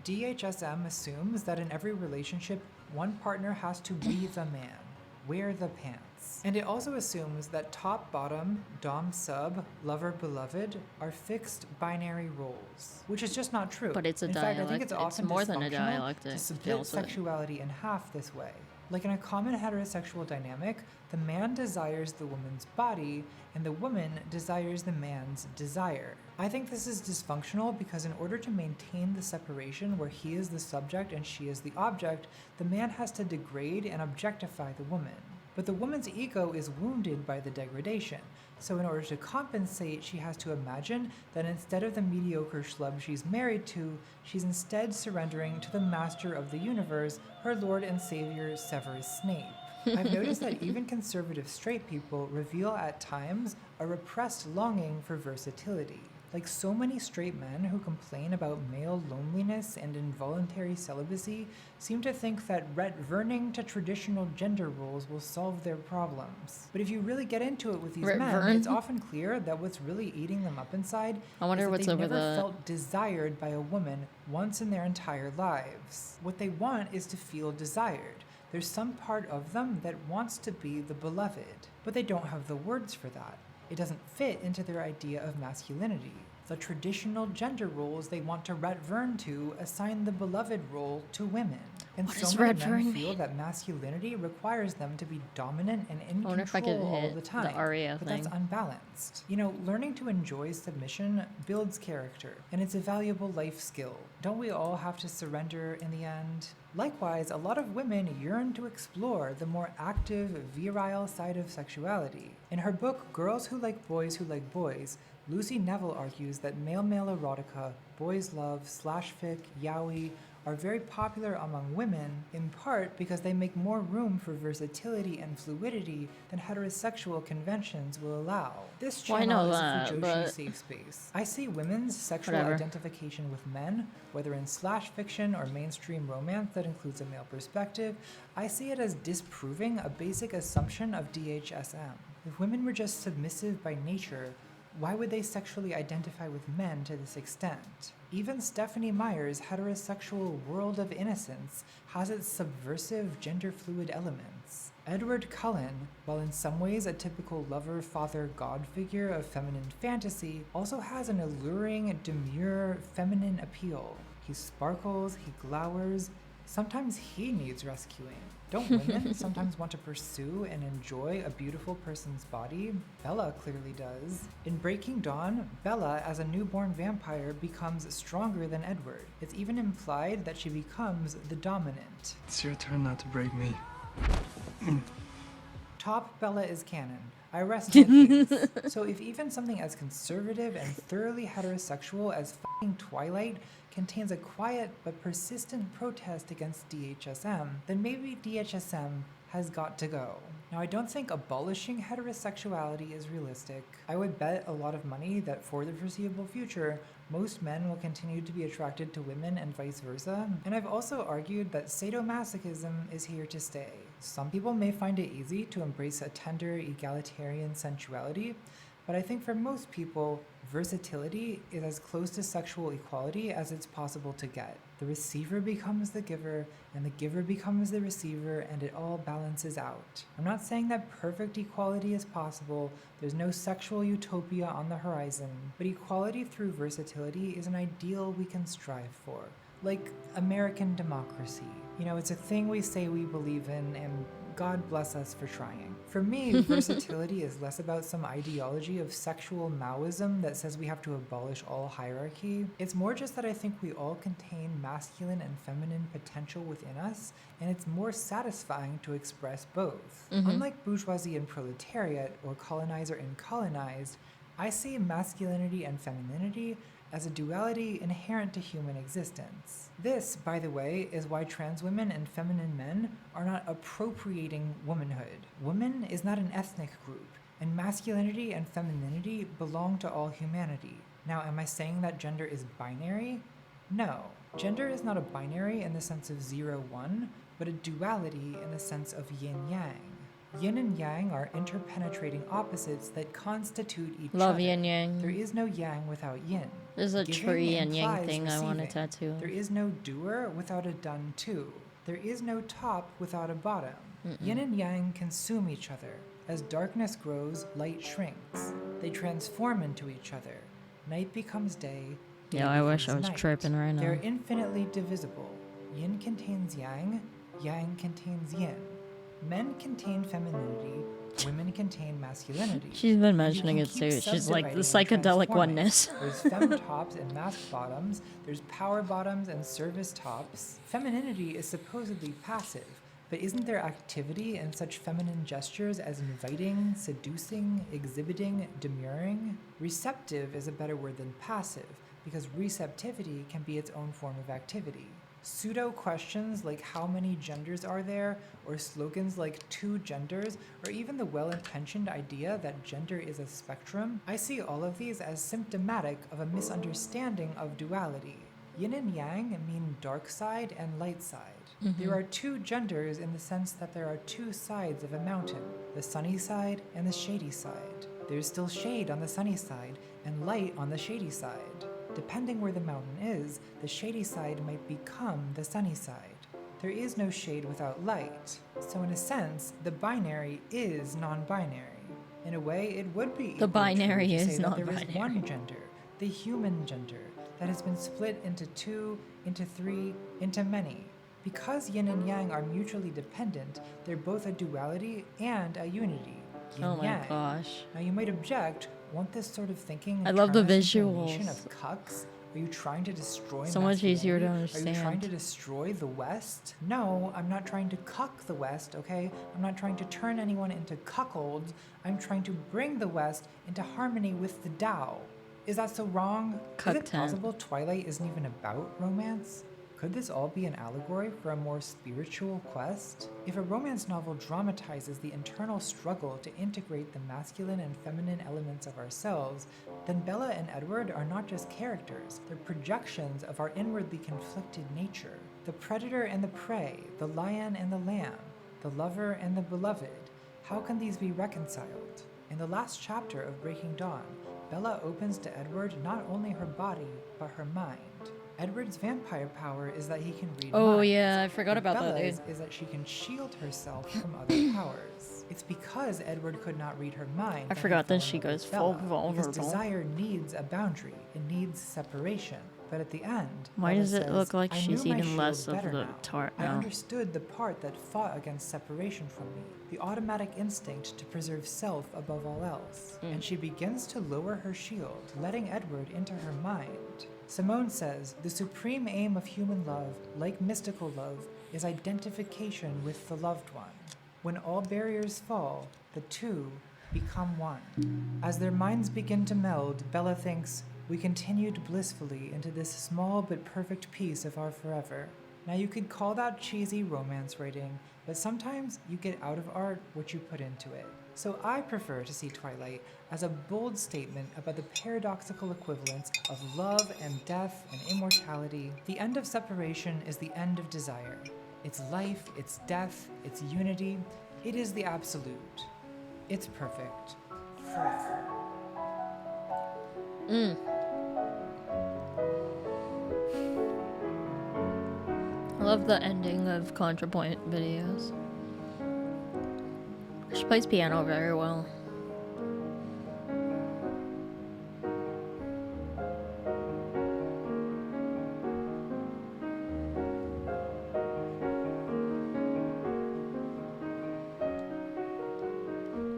DHSM assumes that in every relationship, one partner has to be the man, wear the pants. And it also assumes that top, bottom, dom, sub, lover, beloved are fixed binary roles, which is just not true. But it's a in fact, I think dialect. it's It's often more than a dysfunctional dialectic to split feel to it. sexuality in half this way. Like in a common heterosexual dynamic, the man desires the woman's body and the woman desires the man's desire. I think this is dysfunctional because in order to maintain the separation where he is the subject and she is the object, the man has to degrade and objectify the woman. But the woman's ego is wounded by the degradation, so in order to compensate, she has to imagine that instead of the mediocre schlub she's married to, she's instead surrendering to the master of the universe, her lord and savior Severus Snape. I've noticed that even conservative straight people reveal at times a repressed longing for versatility. Like so many straight men who complain about male loneliness and involuntary celibacy seem to think that reverting to traditional gender roles will solve their problems. But if you really get into it with these men, it's often clear that what's really eating them up inside I wonder is that what's they've over never the- felt desired by a woman once in their entire lives. What they want is to feel desired. There's some part of them that wants to be the beloved, but they don't have the words for that. It doesn't fit into their idea of masculinity. The traditional gender roles they want to return to assign the beloved role to women. And What so does many return men feel that masculinity requires them to be dominant and in I wonder if I could control all hit the the time. Aria but thing. that's unbalanced. You know, learning to enjoy submission builds character, and it's a valuable life skill. Don't we all have to surrender in the end? Likewise, a lot of women yearn to explore the more active, virile side of sexuality. In her book, Girls Who Like Boys, Lucy Neville argues that male-male erotica, boys love, slashfic, yaoi, are very popular among women, in part because they make more room for versatility and fluidity than heterosexual conventions will allow. This Well, I channel know is that, a Fujoshi but- safe space. I see women's sexual Whatever. identification with men, whether in slash fiction or mainstream romance that includes a male perspective, I see it as disproving a basic assumption of DHSM. If women were just submissive by nature, why would they sexually identify with men to this extent? Even Stephanie Meyer's heterosexual world of innocence has its subversive gender-fluid elements. Edward Cullen, while in some ways a typical lover, father, god figure of feminine fantasy, also has an alluring, demure, feminine appeal. He sparkles, he glowers, sometimes he needs rescuing. Don't women sometimes want to pursue and enjoy a beautiful person's body? Bella clearly does. In Breaking Dawn, Bella, as a newborn vampire, becomes stronger than Edward. It's even implied that she becomes the dominant. It's your turn not to break me. Top Bella is canon. I rest my case. So if even something as conservative and thoroughly heterosexual as fucking Twilight contains a quiet but persistent protest against DHSM, then maybe DHSM has got to go. Now, I don't think abolishing heterosexuality is realistic. I would bet a lot of money that for the foreseeable future, most men will continue to be attracted to women and vice versa. And I've also argued that sadomasochism is here to stay. Some people may find it easy to embrace a tender, egalitarian sensuality, but I think for most people, versatility is as close to sexual equality as it's possible to get. The receiver becomes the giver, and the giver becomes the receiver, and it all balances out. I'm not saying that perfect equality is possible, there's no sexual utopia on the horizon, but equality through versatility is an ideal we can strive for. Like American democracy. You know, it's a thing we say we believe in, and God bless us for trying. For me, versatility is less about some ideology of sexual Maoism that says we have to abolish all hierarchy. It's more just that I think we all contain masculine and feminine potential within us, and it's more satisfying to express both. Unlike bourgeoisie and proletariat, or colonizer and colonized, I see masculinity and femininity as a duality inherent to human existence. This, by the way, is why trans women and feminine men are not appropriating womanhood. Woman is not an ethnic group, and masculinity and femininity belong to all humanity. Now, am I saying that gender is binary? No. Gender is not a binary in the sense of 0-1, but a duality in the sense of yin-yang. Yin and yang are interpenetrating opposites that constitute each Love other. yin yang. There is no yang without yin. There's a Giving tree and yang implies thing I want to receiving. tattoo. There is no doer without a done to. There is no top without a bottom. Yin and yang consume each other. As darkness grows, light shrinks. They transform into each other. Night becomes day. Day Yeah, I wish I becomes was night. tripping right now. They're infinitely divisible. Yin contains yang, yang contains yin. Men contain femininity, women contain masculinity. She's been And you mentioning can it keep too. She's like the subdividing and psychedelic transforming. oneness. There's femtops and mask bottoms, there's power bottoms and service tops. Femininity is supposedly passive, but isn't there activity in such feminine gestures as inviting, seducing, exhibiting, demurring? Receptive is a better word than passive, because receptivity can be its own form of activity. Pseudo questions like how many genders are there, or slogans like 2 genders, or even the well-intentioned idea that gender is a spectrum, I see all of these as symptomatic of a misunderstanding of duality. Yin and yang mean dark side and light side. There are 2 genders in the sense that there are 2 sides of a mountain, the sunny side and the shady side. There's still shade on the sunny side and light on the shady side. Depending where the mountain is, the shady side might become the sunny side. There is no shade without light, so in a sense, the binary is non-binary. In a way, it would be The binary true to is say that there is non-binary. one gender, the human gender, that has been split into 2, into 3, into many. Because yin and yang are mutually dependent, they're both a duality and a unity. Oh my Yin-yang. gosh. Now you might object, won't this sort of thinking I love the turn us into a nation visuals. of cucks? Are you trying to destroy So much easier to masculinity? Are you trying understand. to destroy the West? No, I'm not trying to cuck the West, okay? I'm not trying to turn anyone into cuckolds. I'm trying to bring the West into harmony with the Tao. Is that so wrong? Is it Cucktown. possible Twilight isn't even about romance? Could this all be an allegory for a more spiritual quest? If a romance novel dramatizes the internal struggle to integrate the masculine and feminine elements of ourselves, then Bella and Edward are not just characters, they're projections of our inwardly conflicted nature. The predator and the prey, the lion and the lamb, the lover and the beloved. How can these be reconciled? In the last chapter of Breaking Dawn, Bella opens to Edward not only her body, but her mind. Edward's vampire power is that he can read Oh minds. yeah, I forgot about that, dude. Bella's is that she can shield herself from other powers. It's because Edward could not read her mind. I that he forgot fell that in she love with goes full Bella, because vulnerable. desire needs a boundary. It needs separation. But at the end, Why Bella does it says, look like "I she's knew my eating less shield of better the now. tart I now? understood the part that fought against separation from me, the automatic instinct to preserve self above all else." And she begins to lower her shield, letting Edward into her mind. Simone says, the supreme aim of human love, like mystical love, is identification with the loved one. When all barriers fall, the two become one. As their minds begin to meld, Bella thinks, we continued blissfully into this small but perfect piece of our forever. Now you could call that cheesy romance writing, but sometimes you get out of art what you put into it. So I prefer to see Twilight as a bold statement about the paradoxical equivalence of love and death and immortality. The end of separation is the end of desire. It's life, it's death, it's unity. It is the absolute. It's perfect. Forever. I love the ending of Contrapoint videos. She plays piano very well.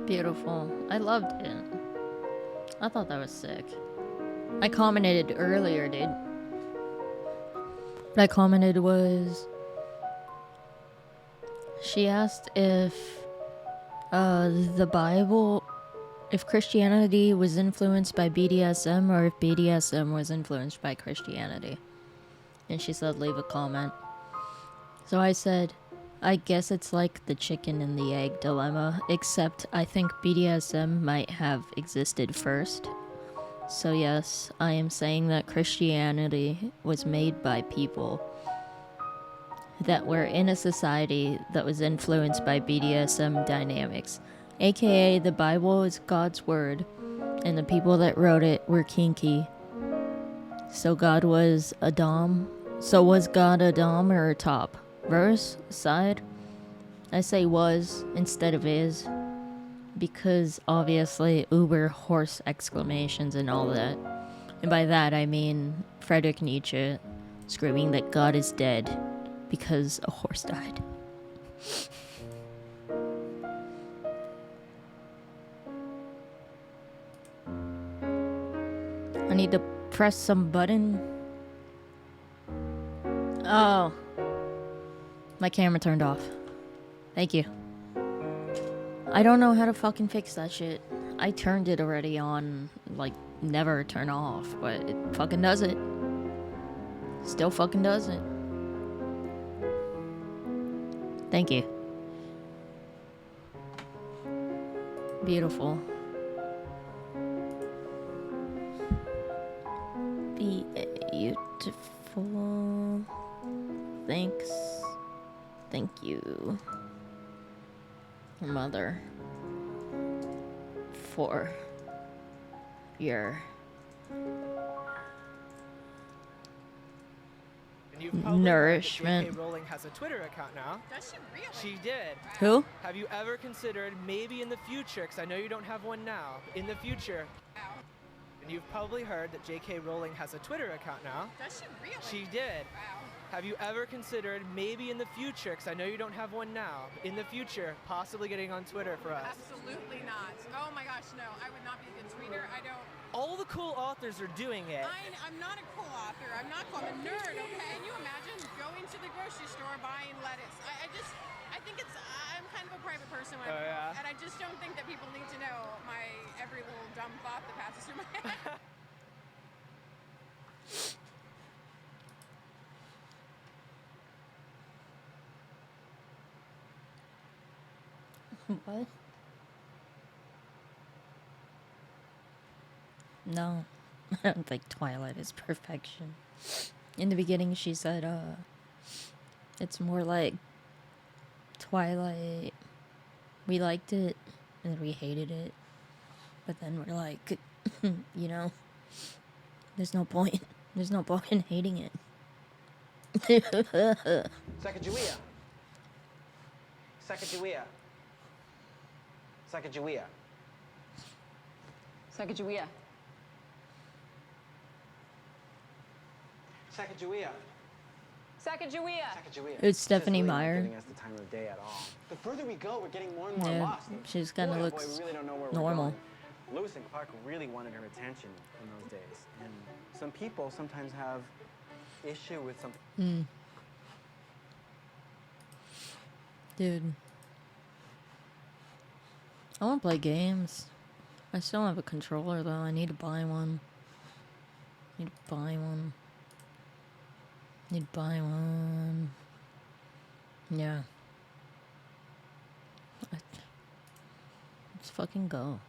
Beautiful. I loved it. I thought that was sick. I commented earlier, dude. What I commented was, she asked if the Bible, if Christianity was influenced by BDSM or if BDSM was influenced by Christianity. And she said leave a comment. So I said, I guess it's like the chicken and the egg dilemma, except I think BDSM might have existed first. So yes, I am saying that Christianity was made by people that were in a society that was influenced by BDSM dynamics. AKA the Bible is God's word, and the people that wrote it were kinky. So God was a dom. So was God a dom or a top? Verse? Side? I say was instead of is, because obviously uber horse exclamations and all that. And by that I mean Friedrich Nietzsche screaming that God is dead because a horse died. I need to press some button. Oh. My camera turned off. Thank you. I don't know how to fucking fix that shit. I turned it already on, like, never turn off, but it fucking does it. Still fucking does it. Thank you. Beautiful. Beautiful. Thanks. Thank you, Mother, for your nourishment. J.K. Rowling has a Twitter account now. Does she really? She did. Who? Have you ever considered maybe in the future, because I know you don't have one now, in the future, and you've probably heard that J.K. Rowling has a Twitter account now. Does she really? She did. Wow. Have you ever considered maybe in the future, because I know you don't have one now, in the future, possibly getting on Twitter for us? Absolutely not. Oh my gosh, no. I would not be a good tweeter. I don't. All the cool authors are doing it. I'm not a cool author. I'm not cool. I'm a nerd, okay? Can you imagine going to the grocery store buying lettuce? I think I'm kind of a private person when and I just don't think that people need to know my every little dumb thought that passes through my head. What? No. I don't think Twilight is perfection. In the beginning she said, it's more like Twilight. We liked it, and then we hated it. But then we're like, you know, there's no point. There's no point in hating it. Sacagawea. Sacagawea. Sacagawea. Sacagawea. Sacagawea. Sacagawea. It's Stephanie Just really not Meyer. giving us the time of day at all. The further we go, we're getting more and more Yeah, lost. she just kind of Boy, looks we really don't know where normal. we're going. Lewis and Clark really wanted her attention in those days, and some people sometimes have issue with some. Dude. I want to play games. I still don't have a controller though. I need to buy one. Need to buy one. Need to buy one. Yeah. Let's fucking go.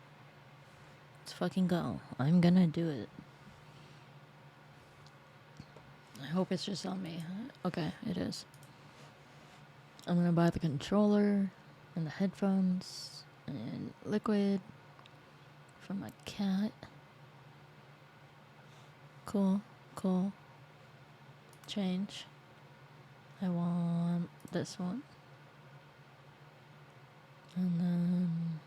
Let's fucking go. I'm gonna do it. I hope it's just on me. Okay, it is. I'm gonna buy the controller and the headphones and liquid for my cat. Cool, cool. Change. I want this one. And then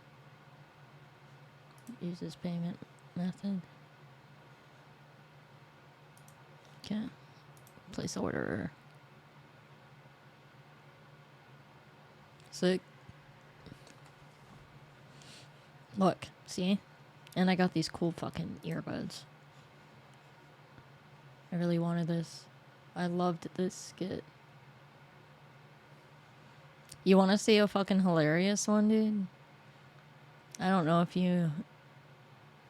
use this payment method. Okay. Place order. Sick. Look, see? And I got these cool fucking earbuds. I really wanted this. I loved this skit. You want to see a fucking hilarious one, dude? I don't know if you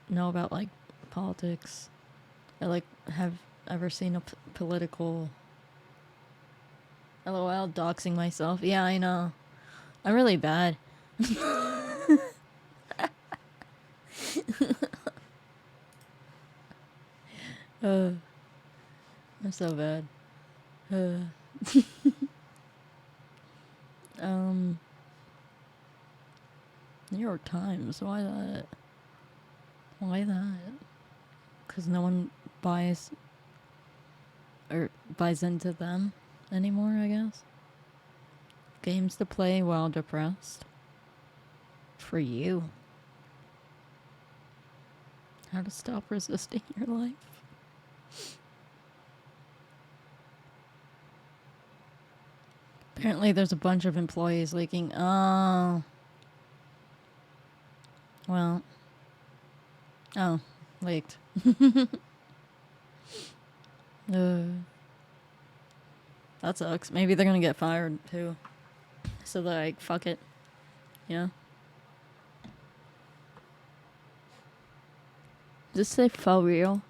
know about, like, politics. Or, like, have ever seen a political... LOL, doxing myself. Yeah, I know. I'm really bad. I'm so bad. New York Times, why that? Why that? Because no one buys into them anymore, I guess. Games to play while depressed. For you. How to stop resisting your life. Apparently there's a bunch of employees leaking. Oh. Well. Oh, leaked. That sucks. Maybe they're gonna get fired too. So they're like, fuck it. You know? Does this say for real?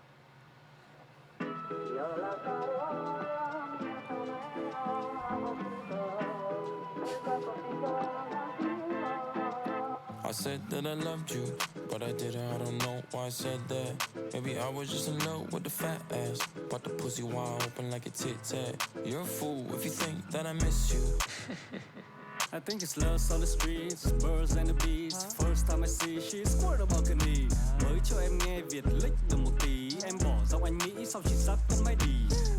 I said that I loved you, but I didn't. I don't know why I said that. Maybe I was just in love with the fat ass. But the pussy wide open like a tit tat. You're a fool if you think that I miss you. I think it's love on the streets, birds and the beach. First time I see she squirt on balcony. Mới cho em nghe Việt lick được một tí. Em bỏ giọng Anh Mỹ sau she suck on my D.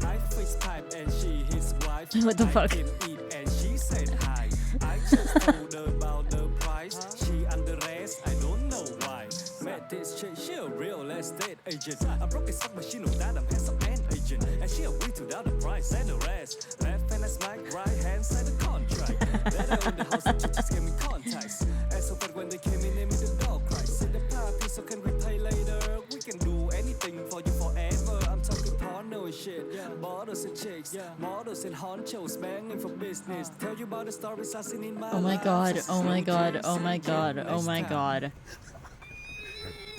I FaceTime and she his wife. What the fuck? I can eat and she said hi. I just told her about the price. She under arrest, I don't know why. Met this chick, she a real estate agent. I broke it up, but she know that I'm handsome and agent. And she agreed to down the price and the rest. Left hand I smack, right hand sign the contract. That I own the house and she just gave me contacts. And so that when they came in, they made the dog cry. Said the party, so can we play later? We can do anything for you forever. I'm talking porno and shit. Bottles and chicks, models and honchos, banging for business. Tell you about the stories I've seen in my Oh my life. god, oh my god, oh my god, oh my god.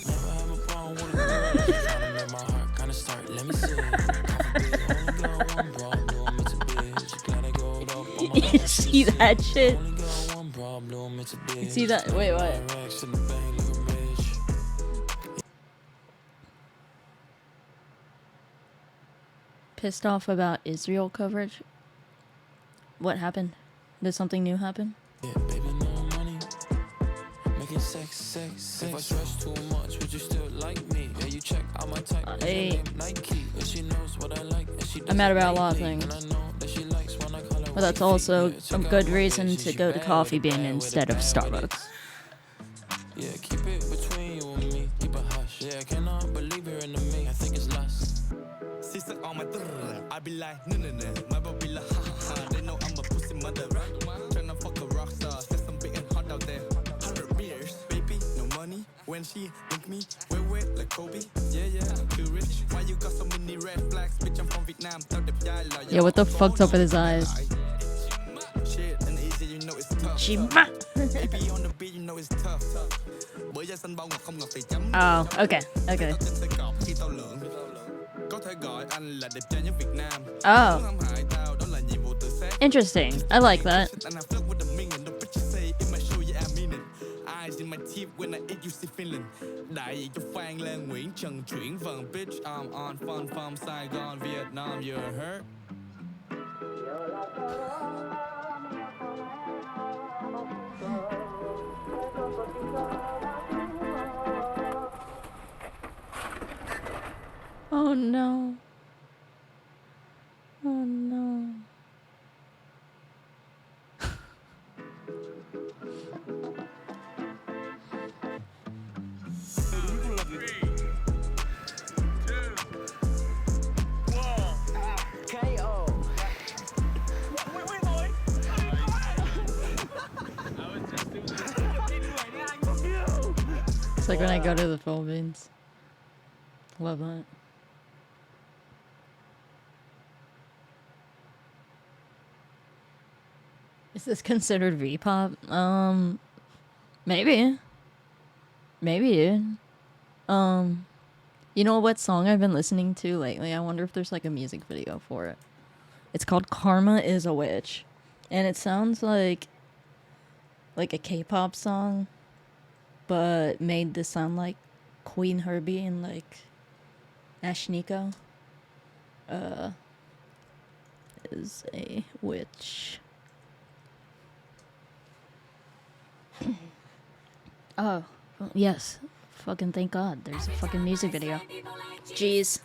Never have a problem with a girl. Tryna make my heart kinda start. Let me see. Only got one problem, it's a bitch. Gotta go up on my You see that shit? Only got one problem, it's a bitch. You see that? Wait, what? Racks in the bank, looking rich. Pissed off about Israel coverage? What happened? Did something new happen? Yeah, baby, no money. Making sex. If I stress too much, would you still like me? Yeah, you check out my type. Hey. Nike, and she knows what I like, and she I'm mad about a lot of doesn't like things. me, and I know that she likes when I call her But that's also a good reason to go to Coffee Bean instead of Starbucks. Yeah, keep it between you and me. Keep it hush. Yeah, I cannot believe you're into me. I think it's lust. She suck on my I be like, no. My body like, ha. They know I'm a pussy mother. Tryna fuck a rock star. Says I'm big and hot out there. 100 beers, baby, no money. When she link me, wet like Kobe. Yeah, I'm too rich. Why you got so many red flags? Bitch, I'm from Vietnam. Yeah, what the fuck's up with his eyes? Shit, and easy, you know it's tough. Chima. Baby on the beat, you know it's tough. Bởi ra sân bóng không ngọt phải chấm. Oh, okay. Có thể gọi anh là đẹp trai nhất Việt Nam. Oh. Interesting. I like that. Eyes in my teeth when I eat you see feeling. Đại diện cho Phan Lê Nguyễn Trần chuyển vần. Bitch, I'm on fun from Saigon, Vietnam, you heard? Oh no. Oh no. It's like when I go to the Philippines. Love that. Is this considered V-pop? Maybe. Maybe, dude. You know what song I've been listening to lately? I wonder if there's like a music video for it. It's called Karma is a Witch. And it sounds like a K-pop song, but made to sound like Queen Herbie and like Ashniko. Is a witch. Oh, well, yes. Fucking thank God. There's a fucking music video. Jeez.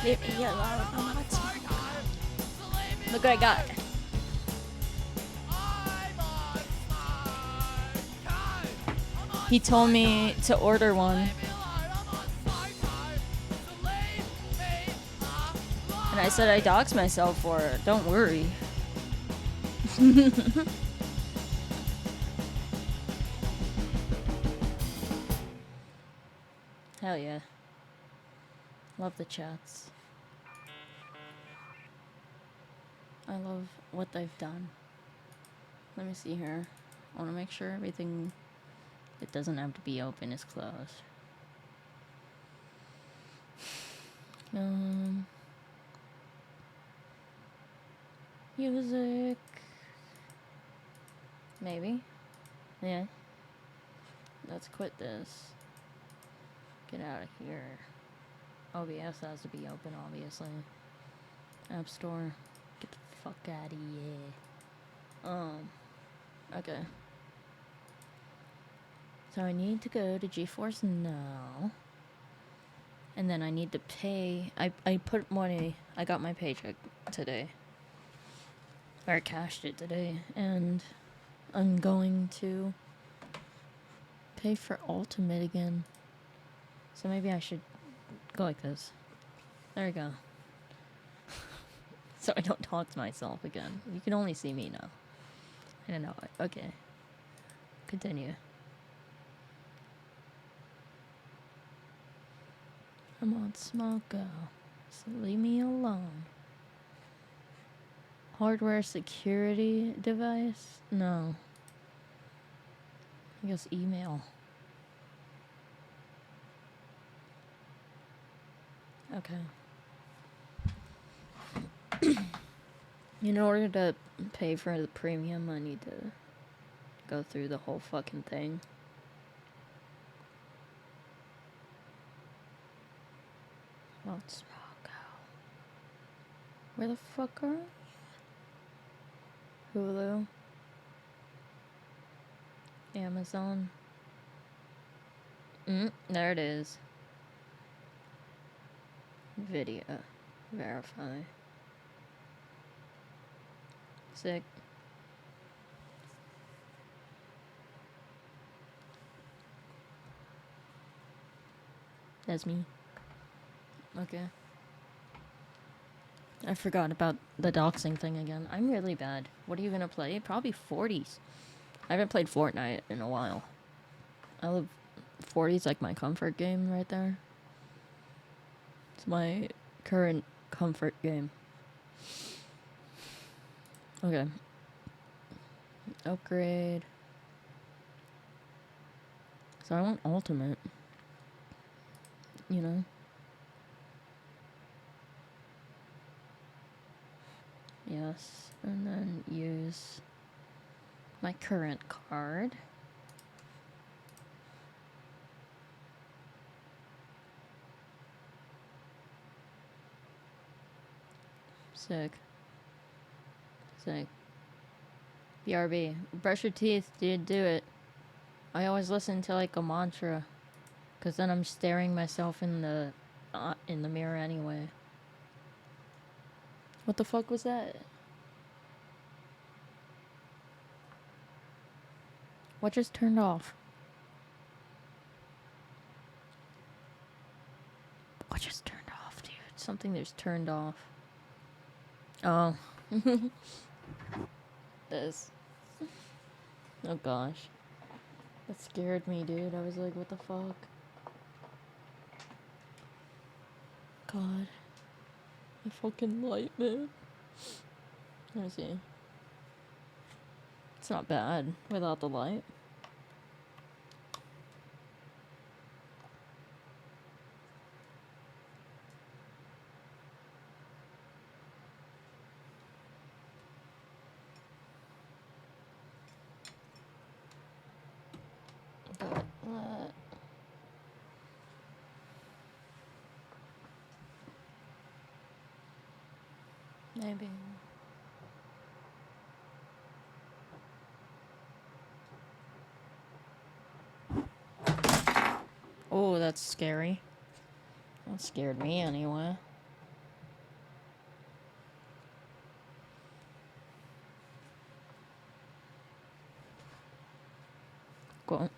Leave me alone. I'm not smart. Look what I got. He told me to order one. And I said I doxed myself for it. Don't worry. Hell yeah. Love the chats. I love what they've done. Let me see here. I want to make sure everything it doesn't have to be open is closed. Music. Maybe. Yeah. Let's quit this. Get out of here. OBS has to be open, obviously. App Store. Get the fuck out of here. Okay. So I need to go to GeForce now. And then I need to pay. I put money. I got my paycheck today. Or I cashed it today. And I'm going to pay for Ultimate again. So maybe I should go like this. There we go. So I don't talk to myself again. You can only see me now. I don't know. Okay. Continue. I'm on Smoko. So leave me alone. Hardware security device? No. I guess email. Okay. In order to pay for the premium, I need to go through the whole fucking thing. Oh, Smoko. Where the fuck are you? Hulu. Amazon. There it is. Video. Verify. Sick. That's me. Okay. I forgot about the doxing thing again. I'm really bad. What are you gonna play? Probably 40s. I haven't played Fortnite in a while. I love 40s, like my comfort game right there. It's my current comfort game. Okay. Upgrade. So I want Ultimate. You know? Yes. And then use my current card. Sick. Sick. BRB. Brush your teeth, dude. Do it. I always listen to like a mantra. Cause then I'm staring myself in the mirror anyway. What the fuck was that? What just turned off? What just turned off, dude? Something just turned off. Oh. This. Oh gosh. That scared me, dude. I was like, what the fuck? God. The fucking light, man. Let me see. It's not bad without the light. But, maybe. Oh, that's scary. That scared me anyway. quote.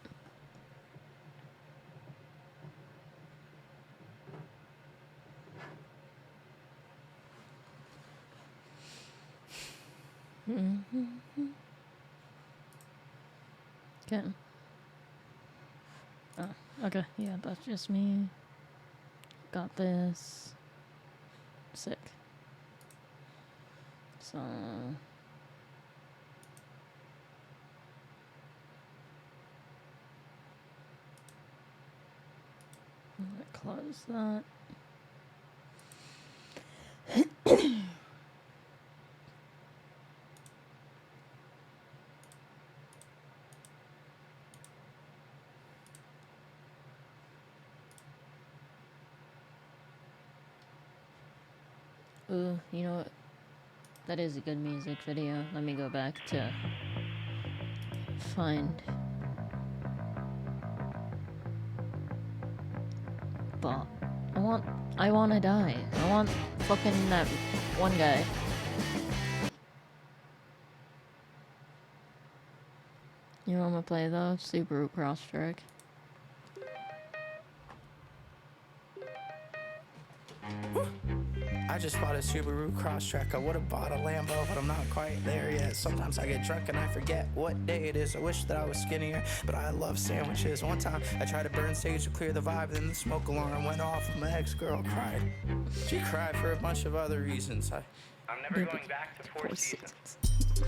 Okay. Oh, okay. Yeah, that's just me. Got this. Sick. So. Close that. Ooh, you know what? That is a good music video. Let me go back to find. But I wanna die. I want fucking that one guy. You know what I'm gonna play though? Subaru Crosstrek. I just bought a Subaru Crosstrek. I would've bought a Lambo, but I'm not quite there yet. Sometimes I get drunk and I forget what day it is. I wish that I was skinnier, but I love sandwiches. One time I tried to burn sage to clear the vibe, then the smoke alarm went off and my ex-girl cried. She cried for a bunch of other reasons. I'm never going back to Four Seasons.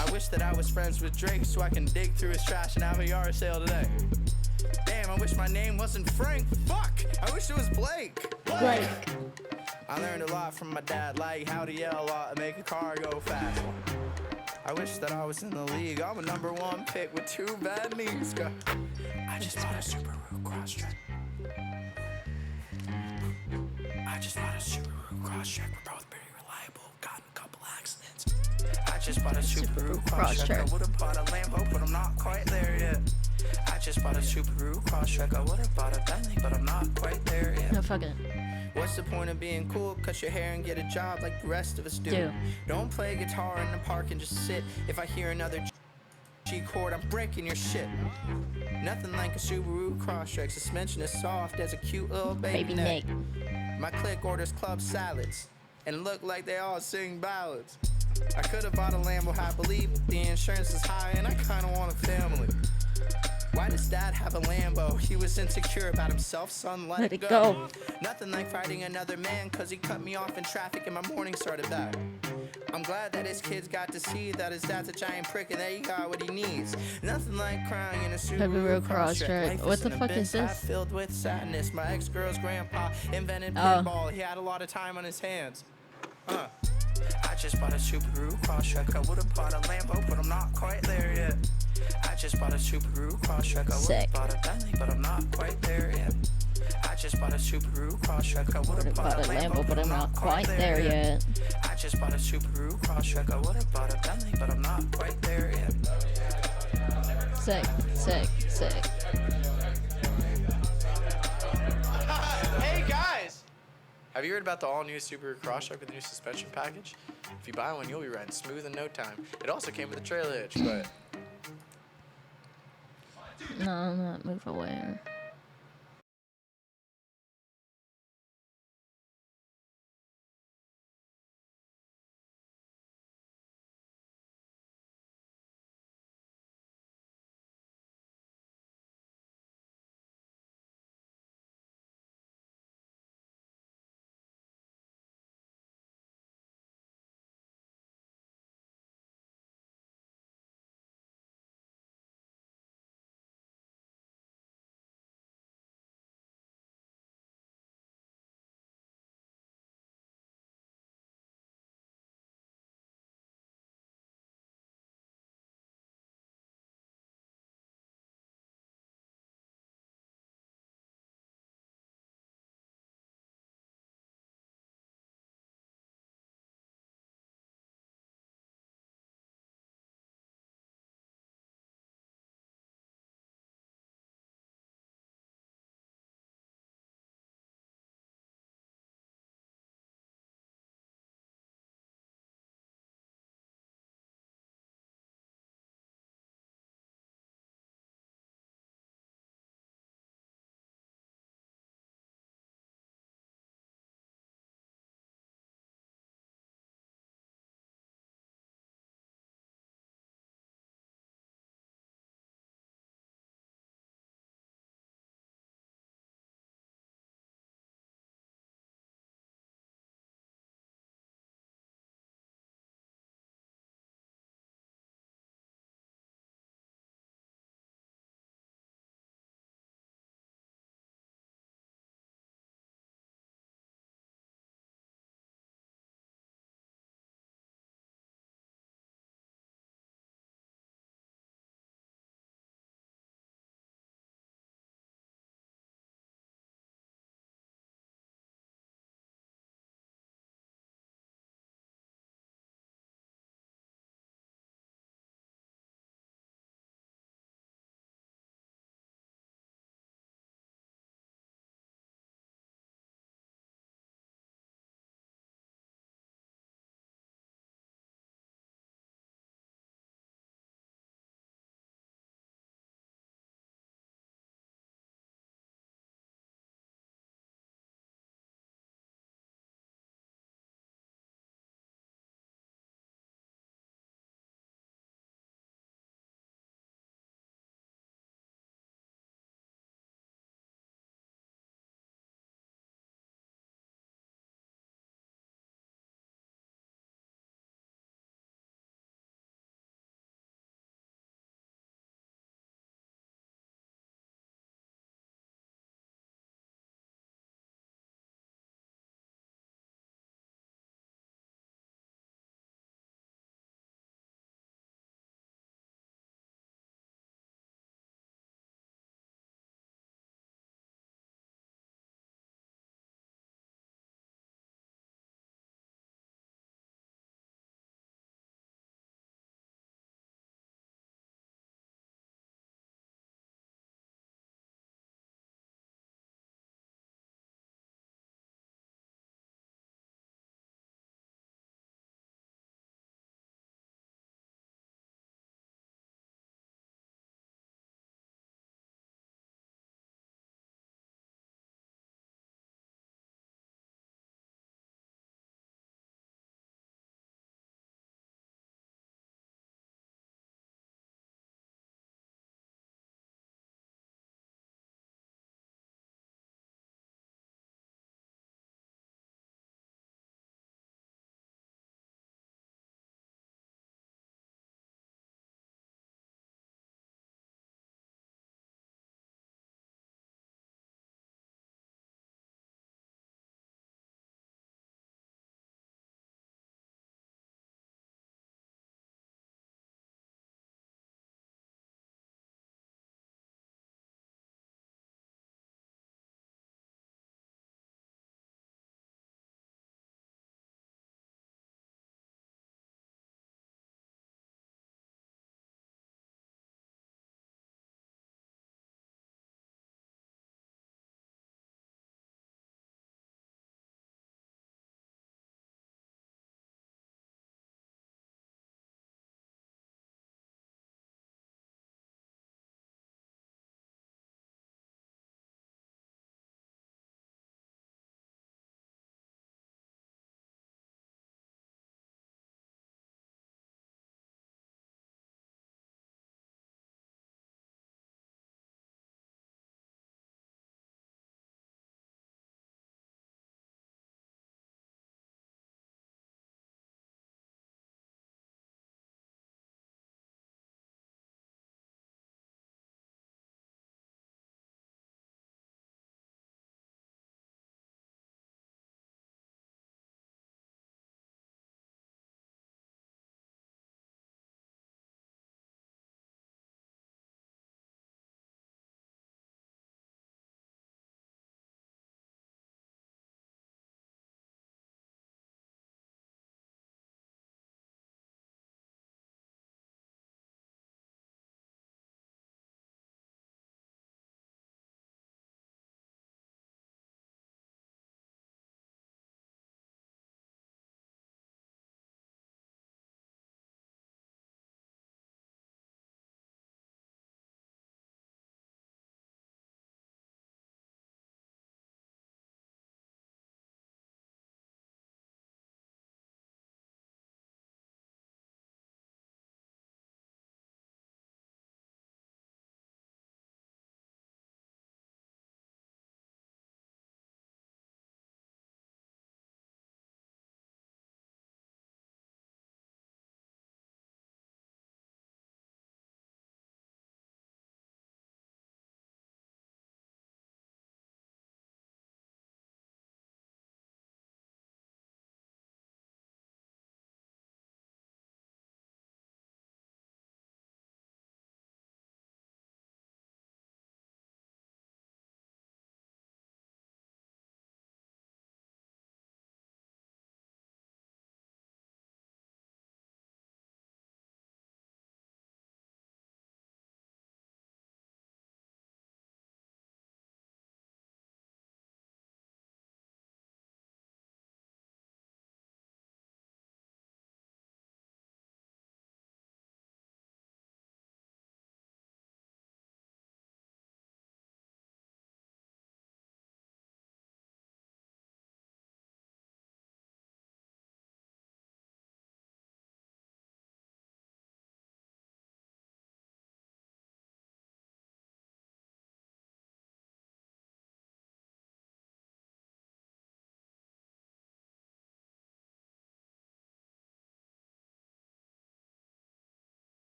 I wish that I was friends with Drake so I can dig through his trash and have a yard sale today. Damn, I wish my name wasn't Frank. Fuck! I wish it was Blake. Blake! I learned a lot from my dad, like how to yell a lot and make a car go fast. I wish that I was in the league. I'm a #1 pick with 2 bad knees. I just bought a Subaru Crosstrek. I just bought a Subaru Crosstrek. We're both pretty reliable. Got in a couple accidents. I just bought a Subaru Crosstrek. I would've bought a Lambo, but I'm not quite there yet. I just bought a Subaru Crosstrek. I would've bought a Bentley, but I'm not quite there yet. No, fuck it. What's the point of being cool? Cut your hair and get a job like the rest of us do. Don't play guitar in the park and just sit. If I hear another G chord, I'm breaking your shit. Nothing like a Subaru Crosstrek. Suspension is soft as a cute little baby neck. My clique orders club salads and look like they all sing ballads. I could have bought a Lambo happily, but the insurance is high and I kinda want a family. Why does dad have a Lambo? He was insecure about himself, son, let it go. Nothing like fighting another man, cause he cut me off in traffic and my morning started back. I'm glad that his kids got to see that his dad's a giant prick and that he got what he needs. Nothing like crying in a Subaru Crosstrek. What the fuck is this? Filled with sadness. My ex-girl's grandpa invented pinball. He had a lot of time on his hands. I just bought a Subaru Crosstrek. I would've bought a Lambo, but I'm not quite there yet. I just bought a Subaru Crosstrek. I would've bought a Bentley, but I'm not quite there yet. I just bought a Subaru Crosstrek. I would've bought a Lambo, but I'm not quite there yet. I just bought a Subaru Crosstrek. I would've bought a Bentley, but I'm not quite there yet. Sick, sick, sick. Hey guys! Have you heard about the all-new Subaru Crosstrek with the new suspension package? If you buy one, you'll be riding smooth in no time. It also came with a trailer hitch, but... No, not move away.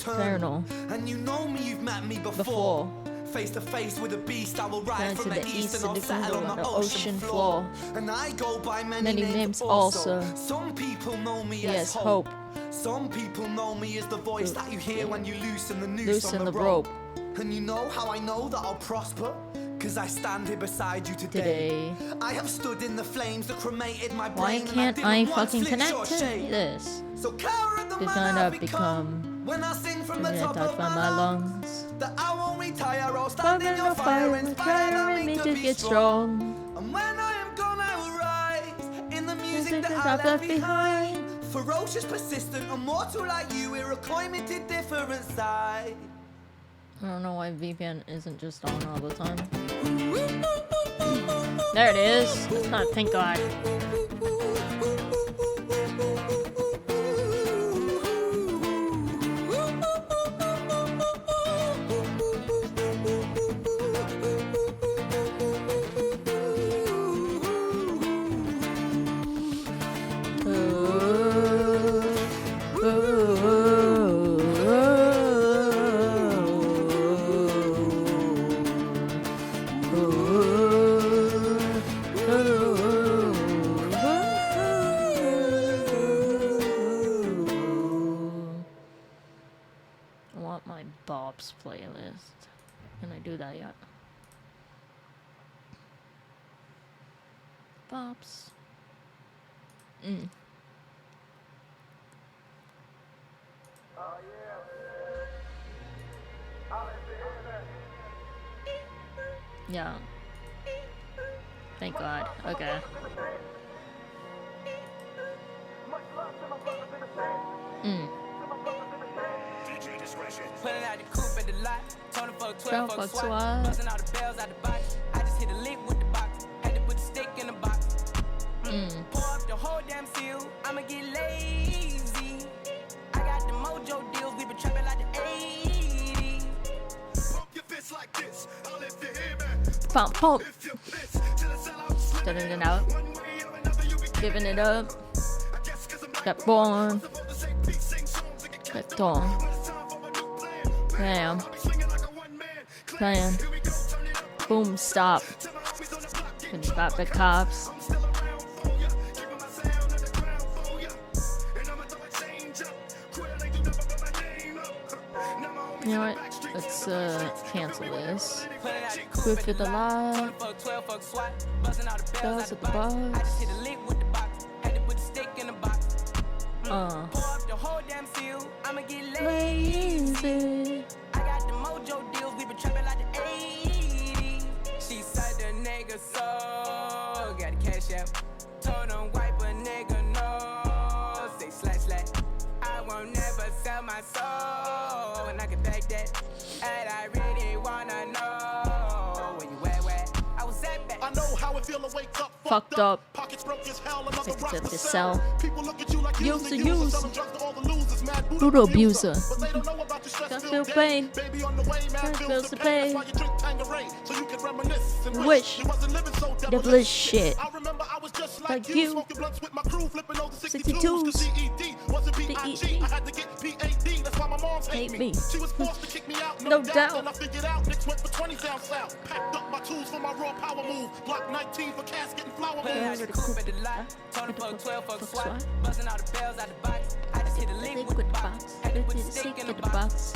Infernal. And you know me, you've met me before. Face to face with a beast, I will ride from the east and I'll settle on the ocean floor. And I go by many names also. Some people know me as Hope. Some people know me as the voice that you hear when you loosen the noose on the rope. And you know how I know that I'll prosper? Cause I stand here beside you today. I have stood in the flames that cremated my brain. Why can't I fucking connect to this? So Cara the Did man not I've become when I sing from the yeah, top of by my lungs. that I won't retire, I'll stand in your fire, inspiring me to get strong. And when I am gone, I will rise in the music that I left behind. Ferocious, persistent, immortal like you, we're a climbing to different side. I don't know why VPN isn't just on all the time. There it is. Oh, thank God. I want my Bob's playlist. Can I do that yet? Bob's. Yeah. Thank God. Okay. Pulling out the coupe at the lot, told him for 12 fuck SWAT. SWAT. Busting all the bells out the box. I just hit a lick with the box. Had to put the stick in the box. Pour up the whole damn seal. I'ma get lazy. I got the mojo deals. We been trapping like the 80s. Pump your fist like this. I'll lift your head back. Pump, pump. Turning it out. Giving it up. Kept on. Kept on. Bam. Bam. Boom, stop. And stop the cops. You know what? Let's cancel this. Good for the live. Bells at the box. Lazy. I got the mojo deals, we been trapping like the 80s. She said the nigga so got the cash out. Told him wipe a nigga no. Say slash slash. I won't never sell my soul. And I can take that. And I really wanna know where you at. I was at back. I know how it feel to wake up. Fucked up. Pockets broke as hell, another Take rock it to to sell. sell. People look at you like User, use. use. Selling drugs to all the losers, mad Brutal abuser. But they don't know about the stress Just feel feel pain. Baby on the way, man feels the pain. That's why you drink Tangerine, so you can reminisce and Wish. you wasn't living so Devilish shit. I remember I was just Like like you. smoking blunts with my crew, flipping those 62s. 62s. CED wasn't BED. BIG. I had to get PAD. That's why my mom's hate me. She was forced to kick me out, No doubt. And I figured out Knicks went for 20 down south. Packed up my tools for my raw power move. Block 19 for casket and flower moves. Told him for 12 fuck SWAT. Busting all the bells out the box. I just hit a lick with the box. Had to put the stick in the box.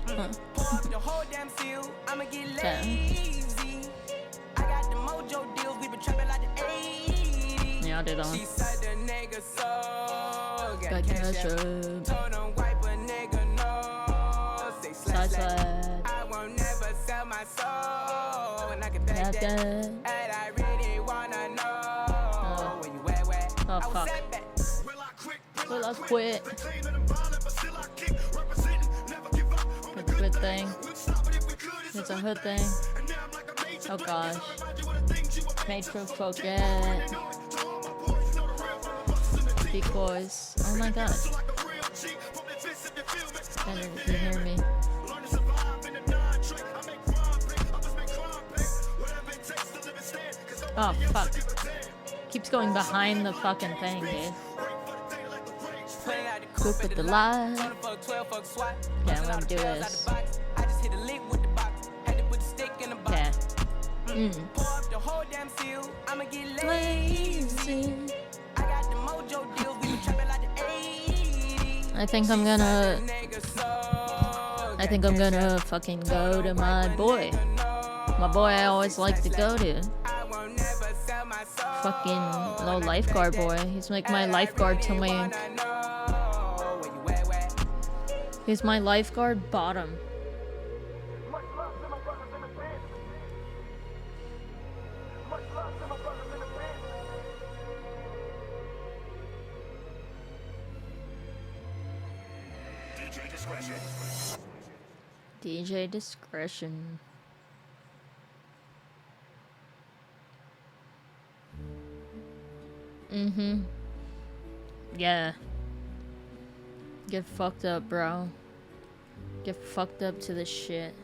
Pour up the whole damn seal. I'ma get lazy. I got the mojo deals. We been trapping like the 80s. Yeah, I did on. She said the nigga so Got cash up. Told him wipe a nigga no. Say slash slash. I won't never sell my soul. And I can take that. And I really wanna know where you at, where Oh, fuck. Will I quit? It's a good thing. It's a good thing. Oh gosh. Made to forget. Because, oh my gosh. I didn't even hear me. Oh fuck. Keeps going behind the fucking thing, dude. Group with the live. motherfucker swat. Yeah, I'm gonna do this. I just hit a lick with the box. Had to put the stick in the box. Okay. Pour up the whole damn seal. I'ma get lazy. I got the mojo deals. We been trapping like the 80s. I think I'm gonna fucking go to my boy. My boy I always like to go to. Fucking little lifeguard boy. He's like my lifeguard till my... He's my lifeguard bottom. DJ discretion. Yeah. Get fucked up, bro. Get fucked up to the shit.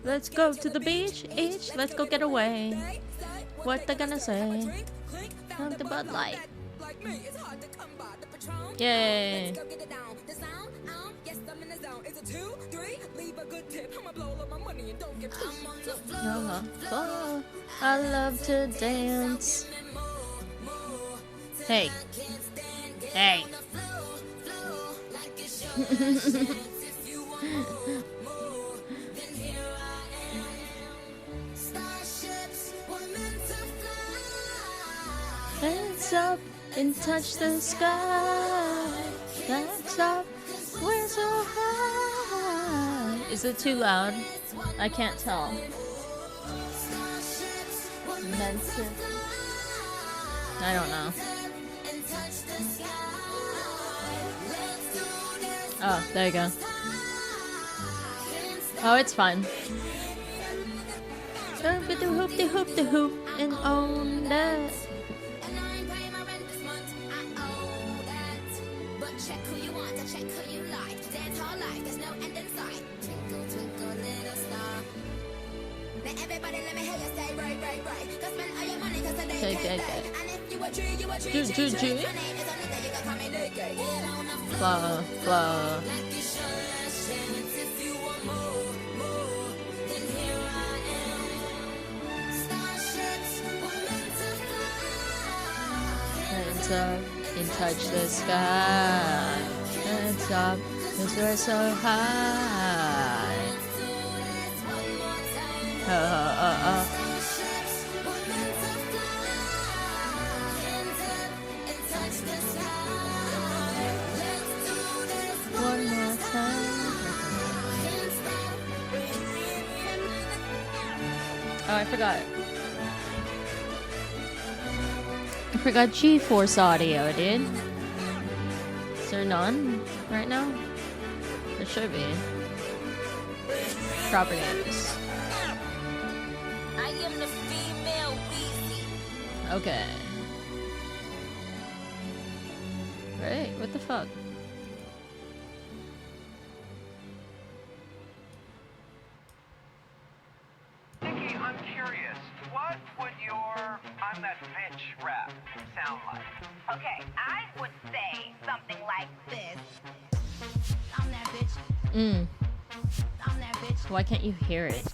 Let's go to the beach, let's go get away. What they gonna say? Talk the Bud Light. Yay. I love to dance. Hey. Hey. Hands up and touch the sky. Hands up, we're so high. Is it too loud? I can't tell. I don't know. Oh, there you go. Oh, it's fine. Hoop de hoop de hoop and own that. Okay. Flow. Hands up and touch the sky. Hands up, 'cause we're so high. One more time. Oh, I forgot. I forgot G-Force audio, dude. Is there none right now? There should be. Properties. I am the female Weezy. Okay. Right, what the fuck? Nikki, I'm curious. What would your I'm that bitch rap sound like? Okay, I would say something like this. I'm that bitch. I'm that bitch. Why can't you hear it?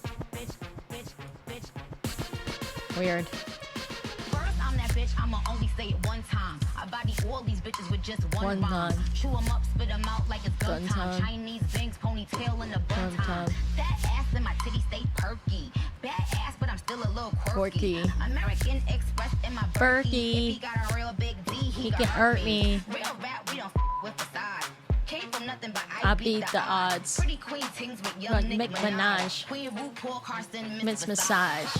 Weird. First, I'm that bitch. I'ma only say it one time. I body all these bitches with just one One rhyme. time. Chew them up, spit them out like it's gun Gun time. time. Chinese bangs, ponytail in the bun Gun time. time. That ass and my titties stay perky. Bad ass, but I'm still a little quirky. Quirky. American Express in my Berkey. If he got a real big D, He can hurt me. Real rap, we don't with facade. Came from nothing but I beat the odds. Pretty queen things with young Like Nick Mick Minaj. Queen RuPaul, Carson, Miss Massage.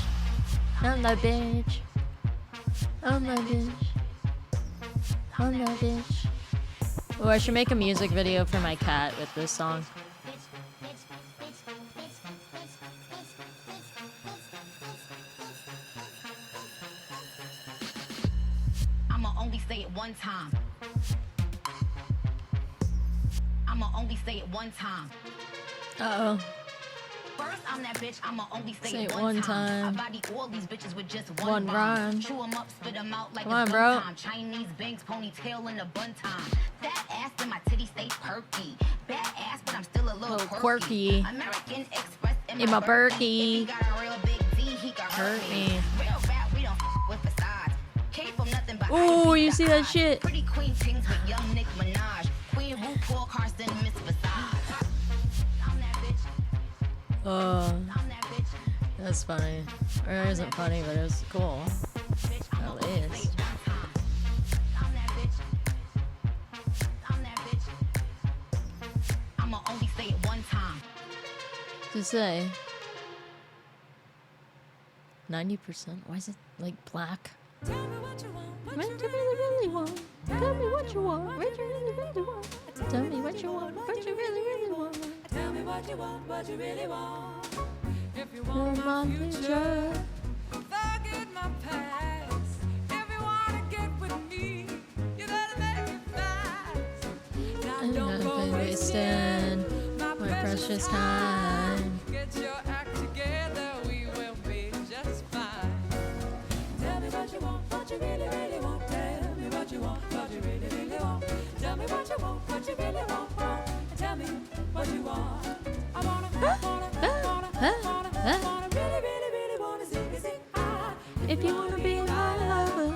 I'm the bitch. I'm the bitch. I'm the bitch. Oh, I should make a music video for my cat with this song. I'ma only say it one time. I'ma only say it one time. Uh-oh. First, I'm that bitch, I'ma only say Say it it one time. I body all these bitches with just one rhyme. Chew 'em up, spit 'em out like it's bun time. Chinese banks, ponytail in the bun time. Fat ass and my titties stay perky. Bad ass, but I'm still a little quirky. American Express in my Berkey. If he got a real big D, he got hurt me. Real rap, we don't with facades. Came from nothing but ooh, you see that shit? Pretty queen things with young Nick Minaj. Queen RuPaul, Carson, Miss Visage. I'm that bitch. That's funny. Or it isn't funny, but it was cool. At least. I'ma only say it one time. To say 90%. Why is it like black? Tell me what you want. What you really, really want. Tell me what you want. What you really, really want. Tell me what you want. What you really, really want. Tell me what you want. What you really want. If you want my future, forget my past. If you wanna get with me, you gotta make it fast. I'm not wasting my precious time. Get your act together, we will be just fine. Tell me what you want, what you really, really want. Tell me what you want, what you really, really want. Tell me what you want, what you really want. Tell me what you want. I wanna really, really, really wanna sing. If you wanna be my lover,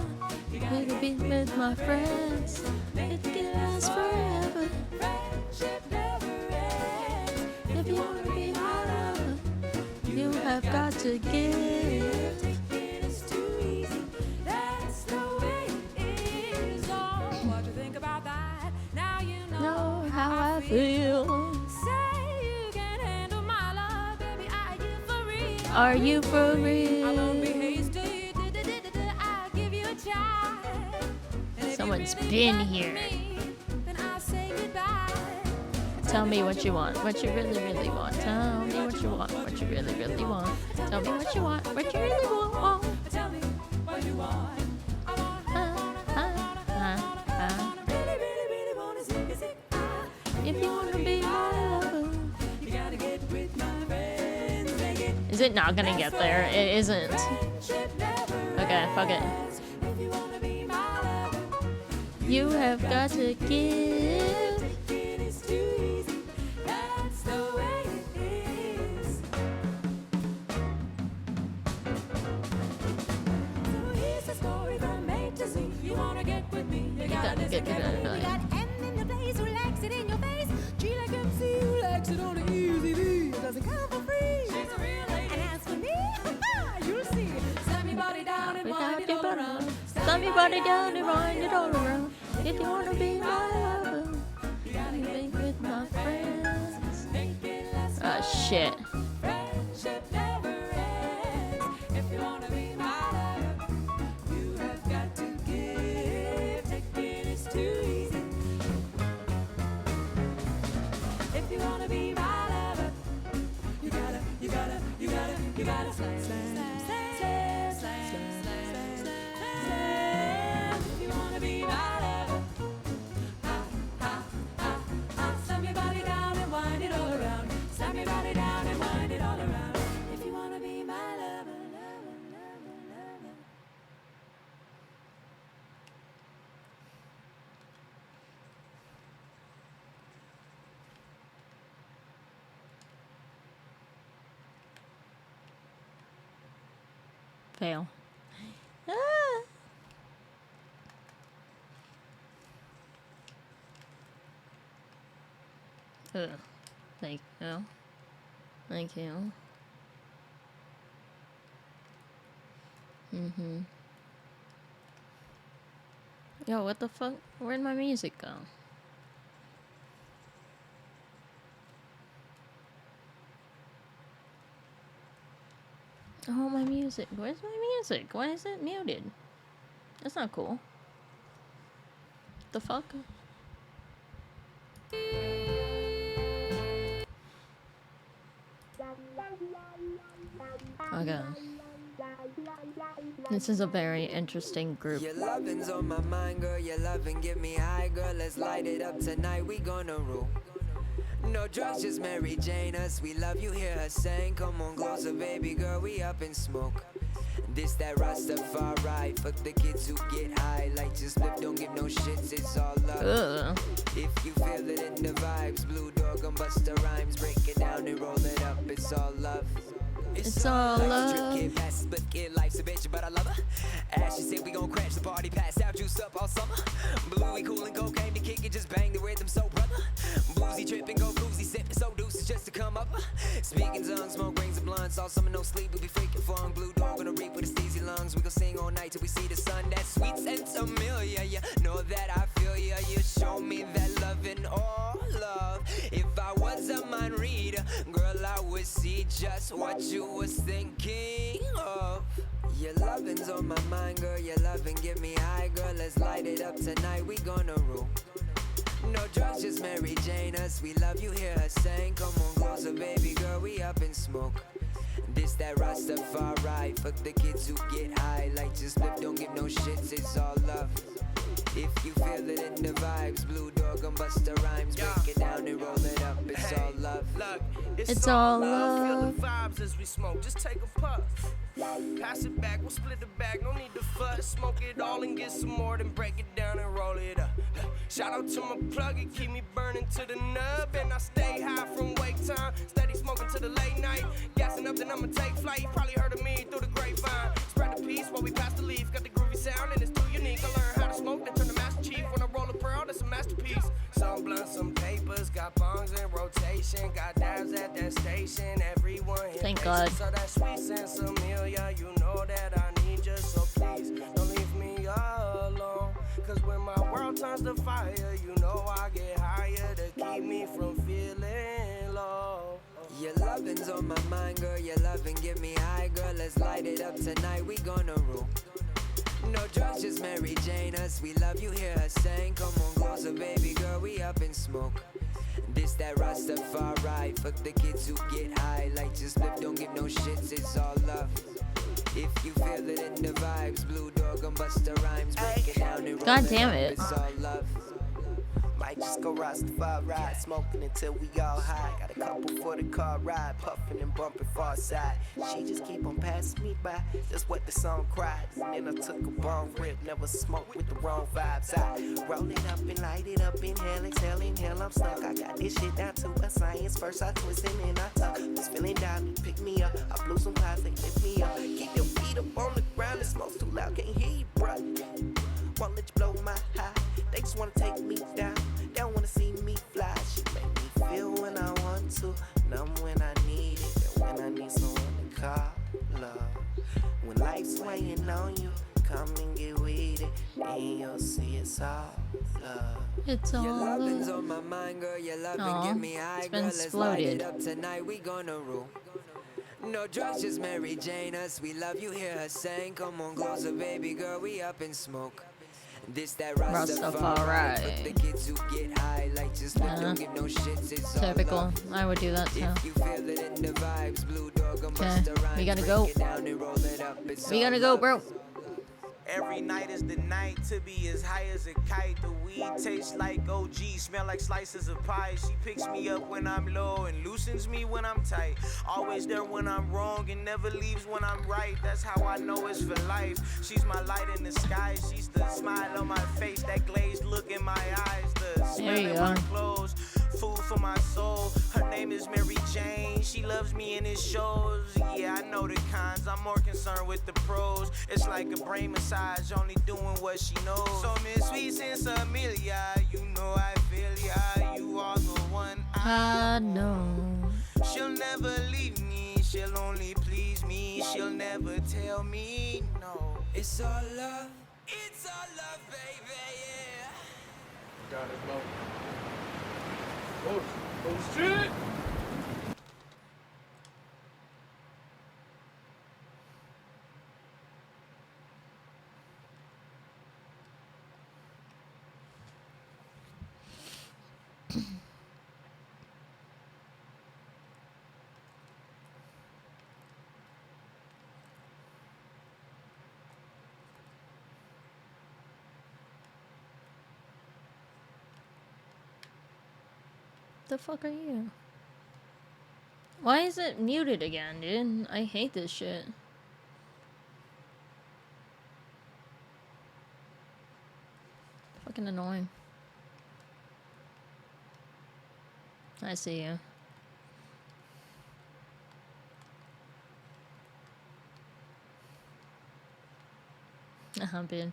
you gotta be with my friends. It can last forever. Friendship never ends. If you wanna be my lover, you have got to give. It is too easy. That's the way it is. Oh, what you think about that? Now you know how I feel. Are you for real? I won't be hasty. I'll give you a chance. Someone's been here. Then I'll say goodbye. Tell me what you want, what you really, really want. Tell me what you want, what you really, really want. Tell me what you want, what you really want. Tell me what you want. Really, really, really wanna sing. If you wanna be my lover, you gotta get with my friends. is it not gonna get there? It isn't. Okay, fuck it. You have got to give. It is too easy. That's the way it is. So here's the story from A to Z. You wanna get with me? You gotta listen carefully. We got M in the place who likes it in your face. G like MC who likes it on the easy V. Doesn't come for free. She's a real lady. And as for me, you'll see. Slam your body down and wind it all around. Slam your body down and wind it all around. If you wanna be my lover, you gotta be with my friends. Ah, shit. Friendship never ends. If you wanna be my lover, you have got to give. Taking is too easy. If you wanna be my lover, you gotta slam, slam, slam, slam, slam, slam. If you wanna be my lover, slam your body down and wind it all around. Slam your body down and wind it all around. If you wanna be my lover, lover, lover, lover. Fail. Ah. Ugh. Thank you. Thank you. Yo, what the fuck? Where'd my music go? Oh, my music. Where's my music? Why is it muted? That's not cool. The fuck? Okay. This is a very interesting group. Your lovin's on my mind, girl. Your lovin' get me high, girl. Let's light it up tonight. We gonna rule. No drugs, just Mary Jane us. We love you, hear her saying, come on closer, baby girl, we up in smoke. This that Rastafari, fuck the kids who get high. Like just flip, don't give no shits, it's all love. If you feel it in the vibes, Blue Dog and Busta Rhymes, break it down and roll it up, it's all love. It's all love. Trip, kid, passes, but kid, life's a bitch, but I love her. Ash, she said we gon' crash the party, pass out, juice up all summer. Bluey, cool and cocaine to kick it, just bang the rhythm, so brother. Boozy tripping, go boozy sipping, so deuces just to come up. Speaking tongues, smoke rings and blunts, all summer no sleep, we be freaking fun. Blue Dog gonna reap with his steezy lungs, we gon' sing all night till we see the sun. That sweet sense of familiar, yeah, know that I feel ya. You show me that love and all love. If I was a mind reader, girl, I would see just what you was thinking of. Your lovin's on my mind, girl, your lovin' get me high, girl, let's light it up tonight, we gonna rule. No drugs, just Mary Jane us, we love you, hear her saying, come on closer, baby girl, we up in smoke. This that Rastafari, fuck the kids who get high, like just flip, don't give no shits, it's all love. If you feel it in the vibes, Blue Dog and Busta Rhymes, break it down and roll it up, it's all love. Look, It's all love. Feel the vibes as we smoke, just take a puff. Pass it back, we'll split the bag, no need to fuss. Smoke it all and get some more, then break it down and roll it up. Shout out to my plug, it keep me burning to the nub. And I stay high from wake time, steady smoking to the late night. Gassing up, then I'ma take flight. You probably heard of me through the grapevine. Spread the peace while we pass the leaf. Got the groovy sound and it's too unique. I learned how to smoke, then turn the master chief. When I roll a pearl, that's a masterpiece. Some blunts, some papers, got bongs in rotation. Got dabs at that station, everyone here. Thank God. So that sweet sense of Amelia, you know that I need you. So please, don't leave me alone. Cause when my world turns to fire, you know I get higher to keep me from feeling low. Your lovin's on my mind, girl, your lovin' get me high, girl, let's light it up tonight, we gonna rule. No drugs, just Mary Jane us, we love you, hear her saying, come on closer, baby girl, we up in smoke. This that Rastafari, fuck the kids who get high, like just flip, don't give no shits, it's all love. If you feel it in the vibes, Blue Dog and Busta Rhymes, break it down and roll God it damn up, it. it's all love. Might just go Rastafari, smoking until we all high. Got a couple for the car ride, puffing and bumping far side. She just keep on passing me by, that's what the song cried. And then I took a bong rip, never smoked with the wrong vibes. I roll it up and light it up, inhale, exhale, inhale, I'm stuck. I got this shit down to a science. First I twist and then I tuck. Was feeling down, you pick me up. I blew some clouds, they lift me up. Keep your feet up on the ground, it smokes too loud, can't hear you, bruh. Won't let you blow my high. They just wanna take me down. They don't wanna see me fly. She make me feel when I want to, numb when I need it, and when I need someone to call love. When life's weighing on you, come and get with it, and you'll see it's all love. It's all Your love. lovin's on my mind, girl, your lovin' Aw, get me high, it's girl, been let's light it exploded. up tonight, we gonna rule. No drugs, just Mary Jane us, we love you, hear her saying, come on closer, baby girl, we up in smoke. This that Rastafari, fuck the kids who get high, like just flip, don't give no shits, it's all Typical. love. I would do that too. If you feel it in the vibes, Blue Dog and Okay, Busta Rhymes, we gotta break go. it down and roll it up, it's We all gotta go, love. bro. Every night is the night to be as high as a kite. The weed tastes like OG, smell like slices of pie. She picks me up when I'm low and loosens me when I'm tight. Always there when I'm wrong and never leaves when I'm right. That's how I know it's for life. She's my light in the sky. She's the smile on my face, that glazed look in my eyes, the smell you in go. my clothes, food for my soul. Her name is Mary Jane. She loves me and it shows. Yeah, I know the cons. I'm more concerned with the pros. It's like a brain massage, only doing what she knows. So Miss Sweet Sense Amelia, you know I feel ya. You are the one I know. She'll never leave me. She'll only please me. She'll never tell me no. It's all love. It's all love, baby, yeah. Got it, Mo. Oh shit! The fuck are you? Why is it muted again, dude? I hate this shit. Fucking annoying. I see you. Bitch.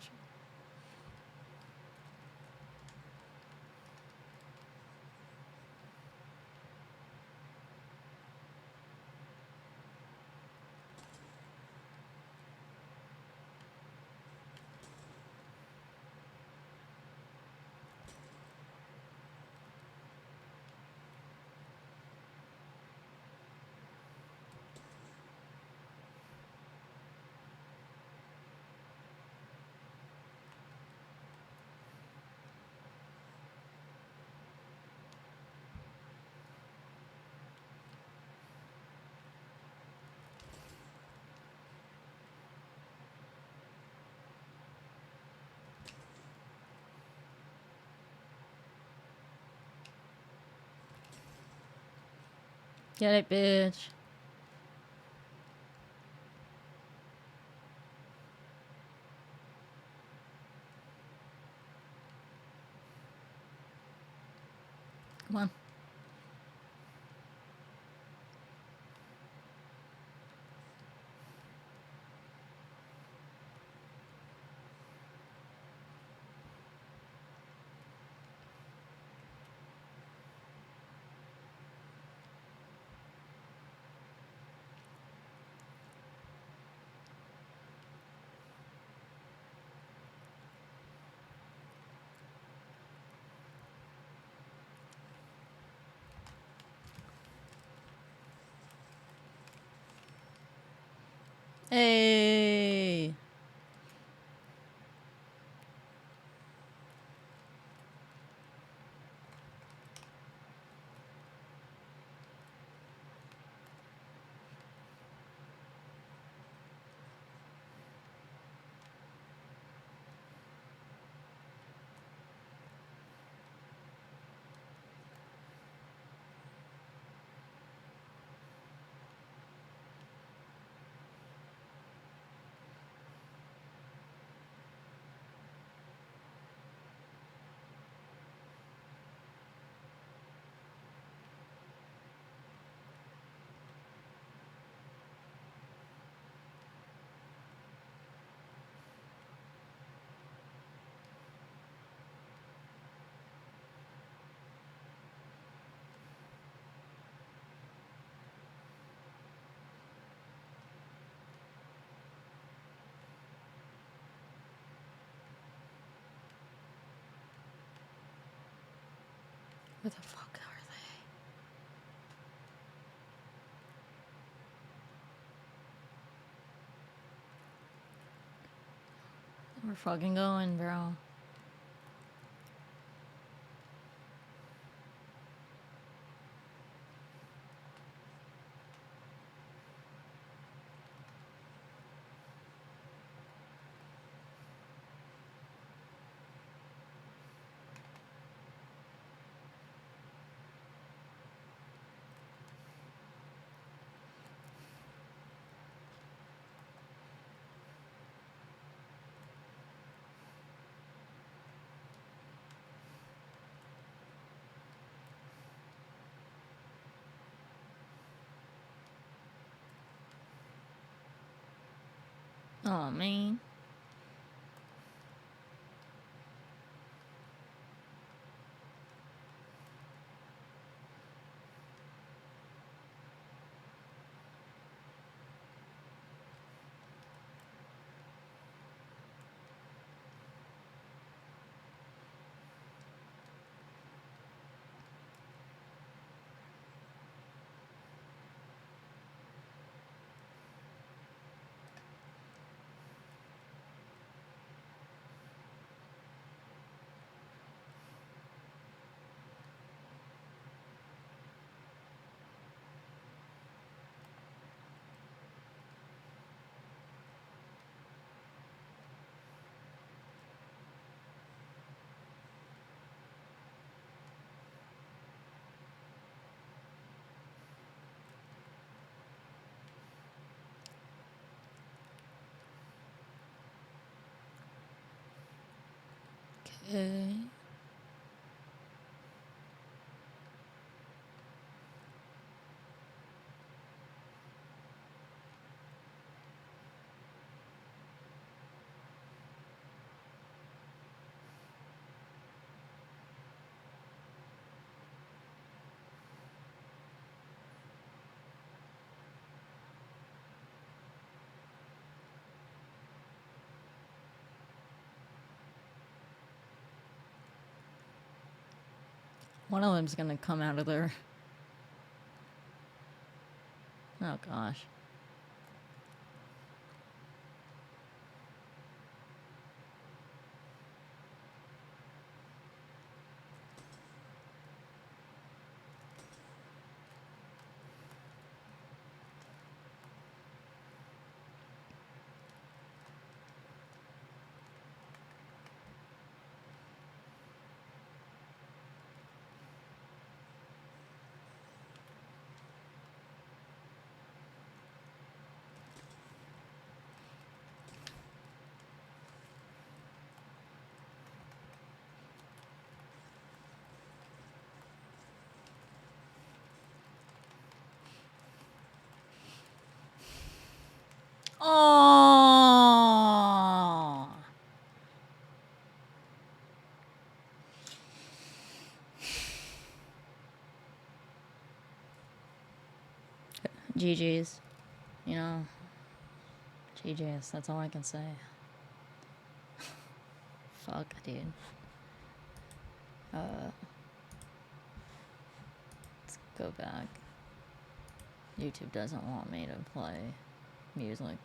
Get it, bitch. Come on. Hey. Where the fuck are they? We're fucking going, bro. Oh, man. Okay. One of them's gonna come out of there. Oh gosh. Oh. GG's. You know. GG's. That's all I can say. Fuck, dude. Let's go back. YouTube doesn't want me to play music.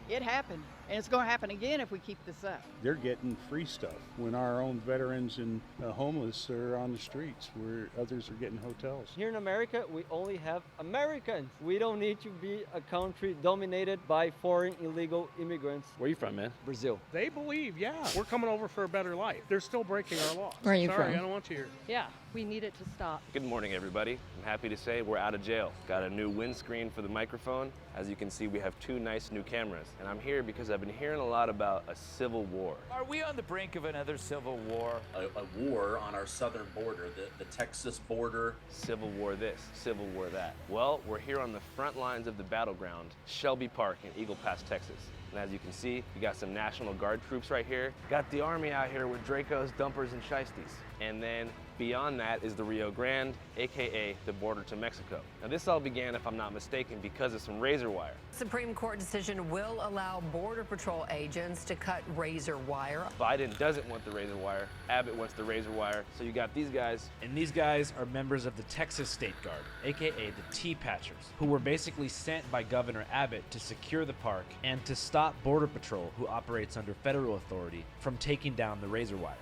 It happened, and it's going to happen again if we keep this up. They're getting free stuff when our own veterans and homeless are on the streets, where others are getting hotels. Here in America, we only have Americans. We don't need to be a country dominated by foreign illegal immigrants. Where are you from, man? Brazil. They believe, yeah, we're coming over for a better life. They're still breaking our laws. Where are you Sorry, from? I don't want you here. Yeah, we need it to stop. Good morning, everybody. I'm happy to say we're out of jail. Got a new windscreen for the microphone. As you can see, we have 2 nice new cameras. And I'm here because I've been hearing a lot about a civil war. Are we on the brink of another civil war? A war on our southern border, the Texas border. Civil war this, civil war that. Well, we're here on the front lines of the battleground, Shelby Park in Eagle Pass, Texas. And as you can see, we got some National Guard troops right here. Got the Army out here with Dracos, Dumpers, and Shiesties. And then beyond that is the Rio Grande, AKA the border to Mexico. Now this all began, if I'm not mistaken, because of some razor wire. Supreme Court decision will allow Border Patrol agents to cut razor wire. Biden doesn't want the razor wire. Abbott wants the razor wire. So you got these guys. And these guys are members of the Texas State Guard, AKA the T-Patchers, who were basically sent by Governor Abbott to secure the park and to stop Border Patrol, who operates under federal authority, from taking down the razor wire.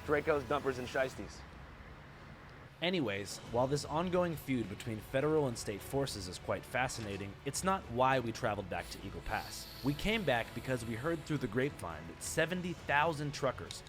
Dracos, Dumpers, and Shiesties. Anyways, while this ongoing feud between federal and state forces is quite fascinating, it's not why we traveled back to Eagle Pass. We came back because we heard through the grapevine that 70,000 truckers.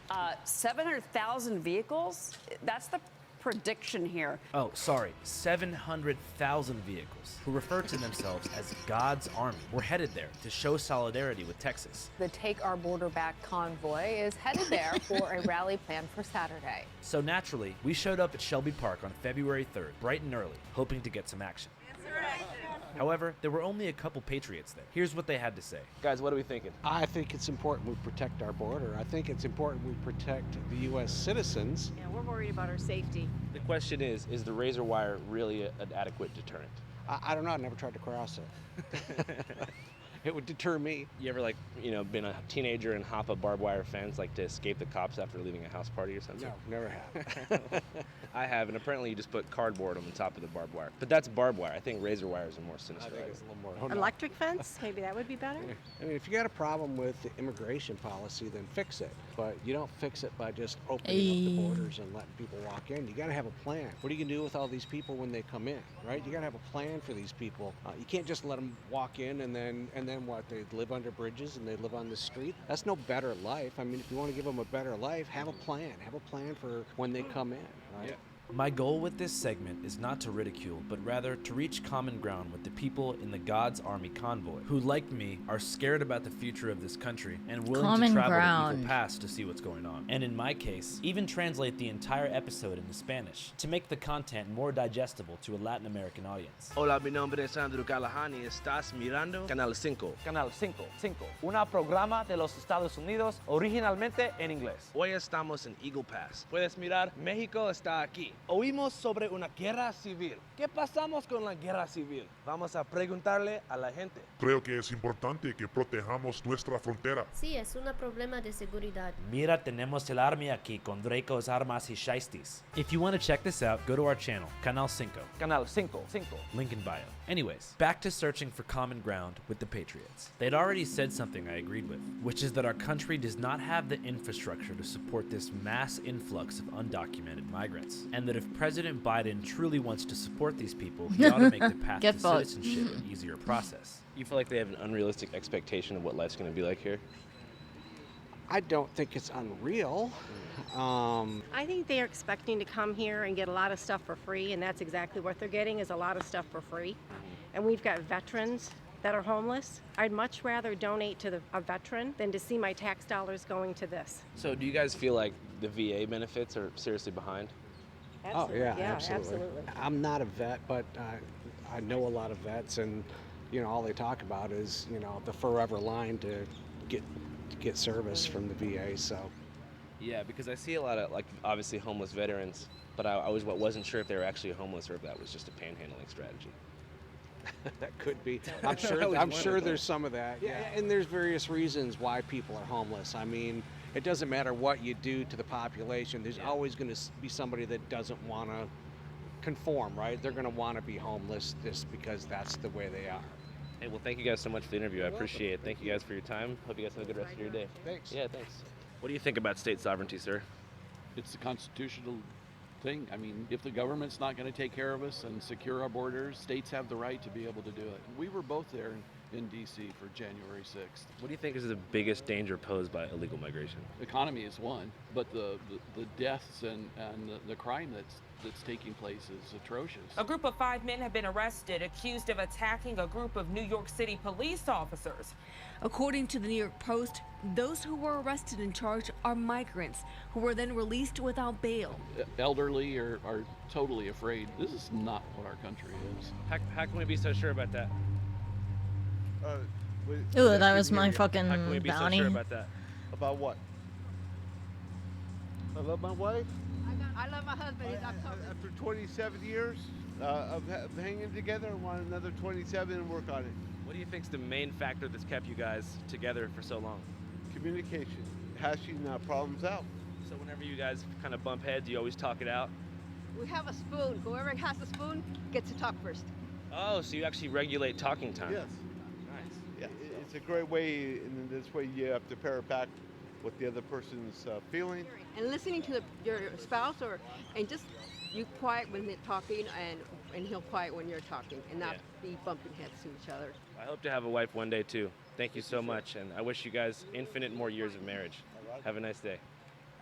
700,000 vehicles? That's the prediction here. Oh, sorry, 700,000 vehicles, who refer to themselves as God's Army, were headed there to show solidarity with Texas. The Take Our Border Back convoy is headed there for a rally planned for Saturday. So naturally, we showed up at Shelby Park on February 3rd, bright and early, hoping to get some action. However, there were only a couple patriots there. Here's what they had to say. Guys, what are we thinking? I think it's important we protect our border. I think it's important we protect the U.S. citizens. Yeah, we're worried about our safety. The question is the razor wire really an adequate deterrent? I don't know. I never tried to cross it. it would deter me. You ever been a teenager and hop a barbed wire fence to escape the cops after leaving a house party or something? No, never have. I have, and apparently you just put cardboard on the top of the barbed wire. But that's barbed wire. I think razor wires are more sinister. I think it's a little more. Electric fence? Maybe that would be better? I mean, if you got a problem with the immigration policy, then fix it. But you don't fix it by just opening up the borders and letting people walk in. You got to have a plan. What are you going to do with all these people when they come in, right? You got to have a plan for these people. You can't just let them walk in and then what? They live under bridges and they live on the street. That's no better life. I mean, if you want to give them a better life, have a plan. Have a plan for when they come in, right? Yeah. My goal with this segment is not to ridicule, but rather to reach common ground with the people in the God's Army convoy, who, like me, are scared about the future of this country and willing to travel to Eagle Pass to see what's going on. And in my case, even translate the entire episode into Spanish to make the content more digestible to a Latin American audience. Hola, mi nombre es Sandro Calahani. Estás mirando Canal 5. Canal 5, una programa de los Estados Unidos originalmente en inglés. Hoy estamos en Eagle Pass. Puedes mirar, México está aquí. Oímos sobre una guerra civil. ¿Qué pasamos con la guerra civil? Vamos a preguntarle a la gente. Creo que es importante que protejamos nuestra frontera. Sí, es un problema de seguridad. Mira, tenemos el army aquí con Dracos, armas y shiesties. If you want to check this out, go to our channel, Canal 5. Canal 5. Link in bio. Anyways, back to searching for common ground with the Patriots. They'd already said something I agreed with, which is that our country does not have the infrastructure to support this mass influx of undocumented migrants, and that if President Biden truly wants to support these people, he ought to make the path to citizenship an easier process. You feel like they have an unrealistic expectation of what life's going to be like here? I don't think it's unreal. I think they're expecting to come here and get a lot of stuff for free, and that's exactly what they're getting, is a lot of stuff for free. And we've got veterans that are homeless. I'd much rather donate to a veteran than to see my tax dollars going to this. So do you guys feel like the VA benefits are seriously behind? Absolutely. Oh, yeah, absolutely. I'm not a vet, but I know a lot of vets, and all they talk about is the forever line to get service from the VA. So yeah, because I see a lot of obviously homeless veterans, but I wasn't sure if they were actually homeless or if that was just a panhandling strategy. That could be. I'm sure there's some of that. Yeah, and there's various reasons why people are homeless. I mean, it doesn't matter what you do to the population. There's always going to be somebody that doesn't want to conform, right? They're going to want to be homeless just because that's the way they are. Hey, well, thank you guys so much for the interview. I appreciate it. Thank you guys for your time. Hope you guys have a good rest of your day. Thanks. Yeah, thanks. What do you think about state sovereignty, sir? It's a constitutional thing. I mean, if the government's not going to take care of us and secure our borders, states have the right to be able to do it. We were both there in D.C. for January 6th. What do you think is the biggest danger posed by illegal migration? The economy is one, but the deaths and the crime that's taking place is atrocious. A group of 5 men have been arrested, accused of attacking a group of New York City police officers. According to the New York Post, those who were arrested and charged are migrants who were then released without bail. Elderly are totally afraid. This is not what our country is. How can we be so sure about that? Ooh, that was my fucking How can we be bounty. so sure about that? About what? I love my wife. I love my husband. He's October. After 27 years of hanging together, I want another 27 and work on it. What do you think is the main factor that's kept you guys together for so long? Communication, hashing problems out. So whenever you guys kind of bump heads, you always talk it out? We have a spoon. Whoever has a spoon gets to talk first. Oh, so you actually regulate talking time? Yes. Nice. Yeah, it's a great way, and this way you have to pair it back what the other person's feeling. And listening to your spouse, and just you quiet when they're talking, and he'll quiet when you're talking, and not be bumping heads to each other. I hope to have a wife one day too. Thank you so much, and I wish you guys infinite more years of marriage. Have a nice day.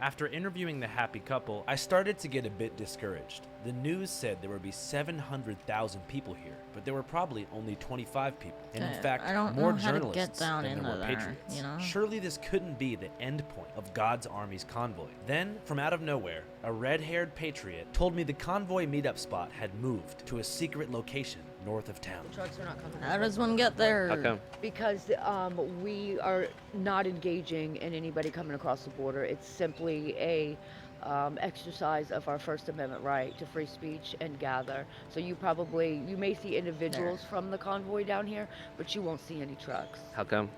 After interviewing the happy couple, I started to get a bit discouraged. The news said there would be 700,000 people here, but there were probably only 25 people. And in fact, more journalists than there were patriots. Surely this couldn't be the end point of God's Army's convoy. Then, from out of nowhere, a red-haired patriot told me the convoy meetup spot had moved to a secret location north of town. The trucks are not coming. How does one get there? How come? Because we are not engaging in anybody coming across the border. It's simply a exercise of our First Amendment right to free speech and gather. So you may see individuals from the convoy down here, but you won't see any trucks. How come?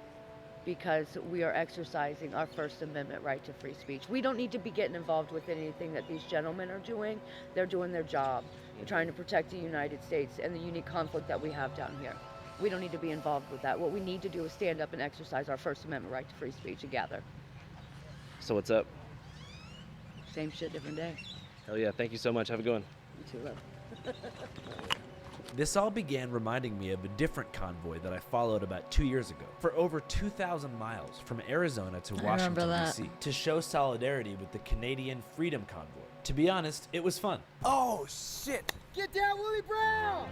Because we are exercising our First Amendment right to free speech. We don't need to be getting involved with anything that these gentlemen are doing. They're doing their job. They're trying to protect the United States and the unique conflict that we have down here. We don't need to be involved with that. What we need to do is stand up and exercise our First Amendment right to free speech and gather. So what's up? Same shit, different day. Hell yeah, thank you so much. Have a good one. You too, love. This all began reminding me of a different convoy that I followed about 2 years ago. For over 2,000 miles from Arizona to Washington, D.C. to show solidarity with the Canadian Freedom Convoy. To be honest, it was fun. Oh, shit. Get down, Willie Brown!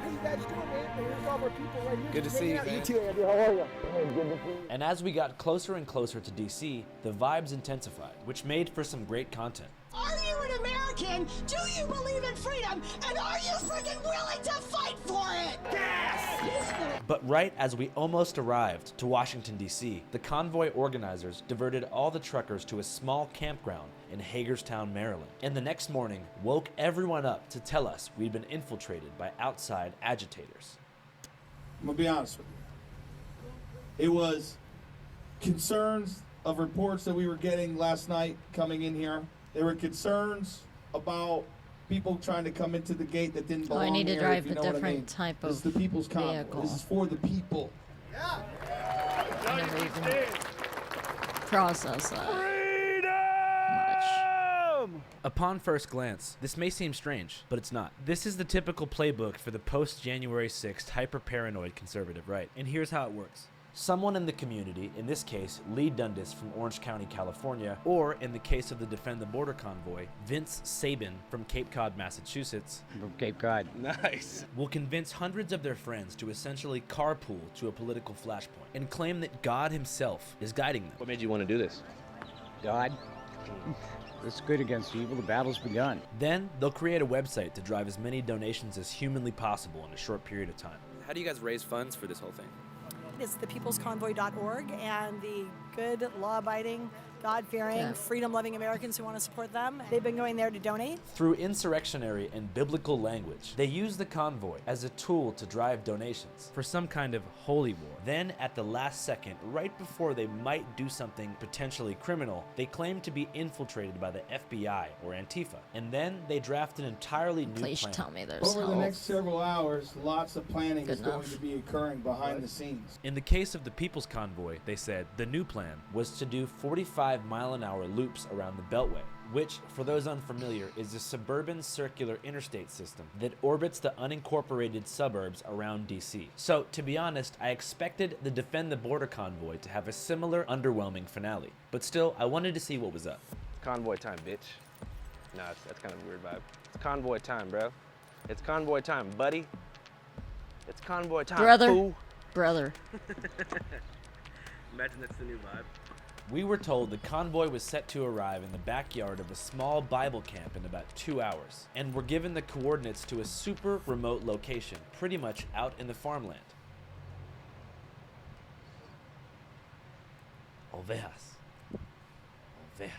How you guys doing, man? Here's all our people right here. Good to see you, man. You too, Andy. How are you? Good to see you. And as we got closer and closer to DC, the vibes intensified, which made for some great content. Are you an American? Do you believe in freedom? And are you freaking willing to fight for it? Yes! But right as we almost arrived to Washington, D.C., the convoy organizers diverted all the truckers to a small campground in Hagerstown, Maryland, and the next morning woke everyone up to tell us we'd been infiltrated by outside agitators. I'm gonna be honest with you. It was concerns of reports that we were getting last night coming in here. There were concerns about people trying to come into the gate that didn't belong I need to here, drive if you a know what I different mean. type This is of the people's convoy. vehicle. This is for the people. I never even process that. Upon first glance, this may seem strange, but it's not. This is the typical playbook for the post-January 6th hyper-paranoid conservative right, and here's how it works. Someone in the community, in this case, Lee Dundas from Orange County, California, or in the case of the Defend the Border convoy, Vince Sabin from Cape Cod, Massachusetts. From Cape Cod. Nice. Will convince hundreds of their friends to essentially carpool to a political flashpoint and claim that God himself is guiding them. What made you want to do this? God. It's good against evil. The battle's begun. Then they'll create a website to drive as many donations as humanly possible in a short period of time. How do you guys raise funds for this whole thing? It's thepeoplesconvoy.org, and the good, law-abiding, God-fearing, freedom-loving Americans who want to support them, they've been going there to donate. Through insurrectionary and biblical language, they use the convoy as a tool to drive donations for some kind of holy war. Then, at the last second, right before they might do something potentially criminal, they claim to be infiltrated by the FBI or Antifa. And then they draft an entirely new Please plan. tell me there's Over the hope. next several hours, lots of planning Good is going enough. to be occurring behind the scenes. In the case of the People's Convoy, they said the new plan was to do 45-mile-an-hour loops around the Beltway, which, for those unfamiliar, is a suburban circular interstate system that orbits the unincorporated suburbs around DC. So, to be honest, I expected the Defend the Border convoy to have a similar underwhelming finale. But still, I wanted to see what was up. Convoy time, bitch. Nah, that's kind of a weird vibe. It's convoy time, bro. It's convoy time, buddy. It's convoy time, Brother. fool. Brother. Imagine that's the new vibe. We were told the convoy was set to arrive in the backyard of a small Bible camp in about 2 hours, and were given the coordinates to a super remote location, pretty much out in the farmland. Ovejas. Ovejas.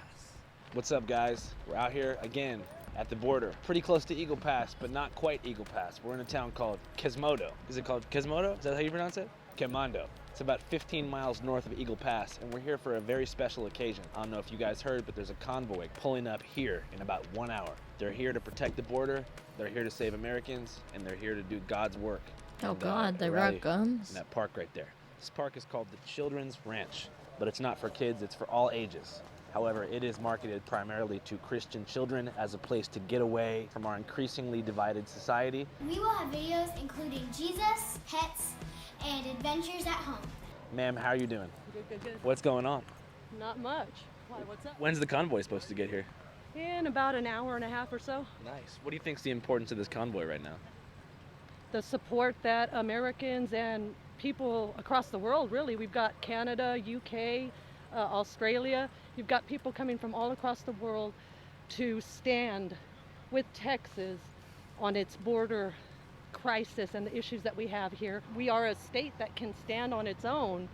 What's up, guys? We're out here again at the border, pretty close to Eagle Pass, but not quite Eagle Pass. We're in a town called Quezmodo. Is it called Quezmodo? Is that how you pronounce it? Quemando. It's about 15 miles north of Eagle Pass, and we're here for a very special occasion. I don't know if you guys heard, but there's a convoy pulling up here in about 1 hour. They're here to protect the border, they're here to save Americans, and they're here to do God's work. Oh And, God, they rally rock guns. in that park right there. This park is called the Children's Ranch, but it's not for kids, it's for all ages. However, it is marketed primarily to Christian children as a place to get away from our increasingly divided society. We will have videos including Jesus, pets, and adventures at home. Ma'am, how are you doing? Good. What's going on? Not much. Why, what's up? When's the convoy supposed to get here? In about an hour and a half or so. Nice. What do you think's the importance of this convoy right now? The support that Americans and people across the world, really, we've got Canada, UK, Australia, you've got people coming from all across the world to stand with Texas on its border crisis and the issues that we have here. We are a state that can stand on its own.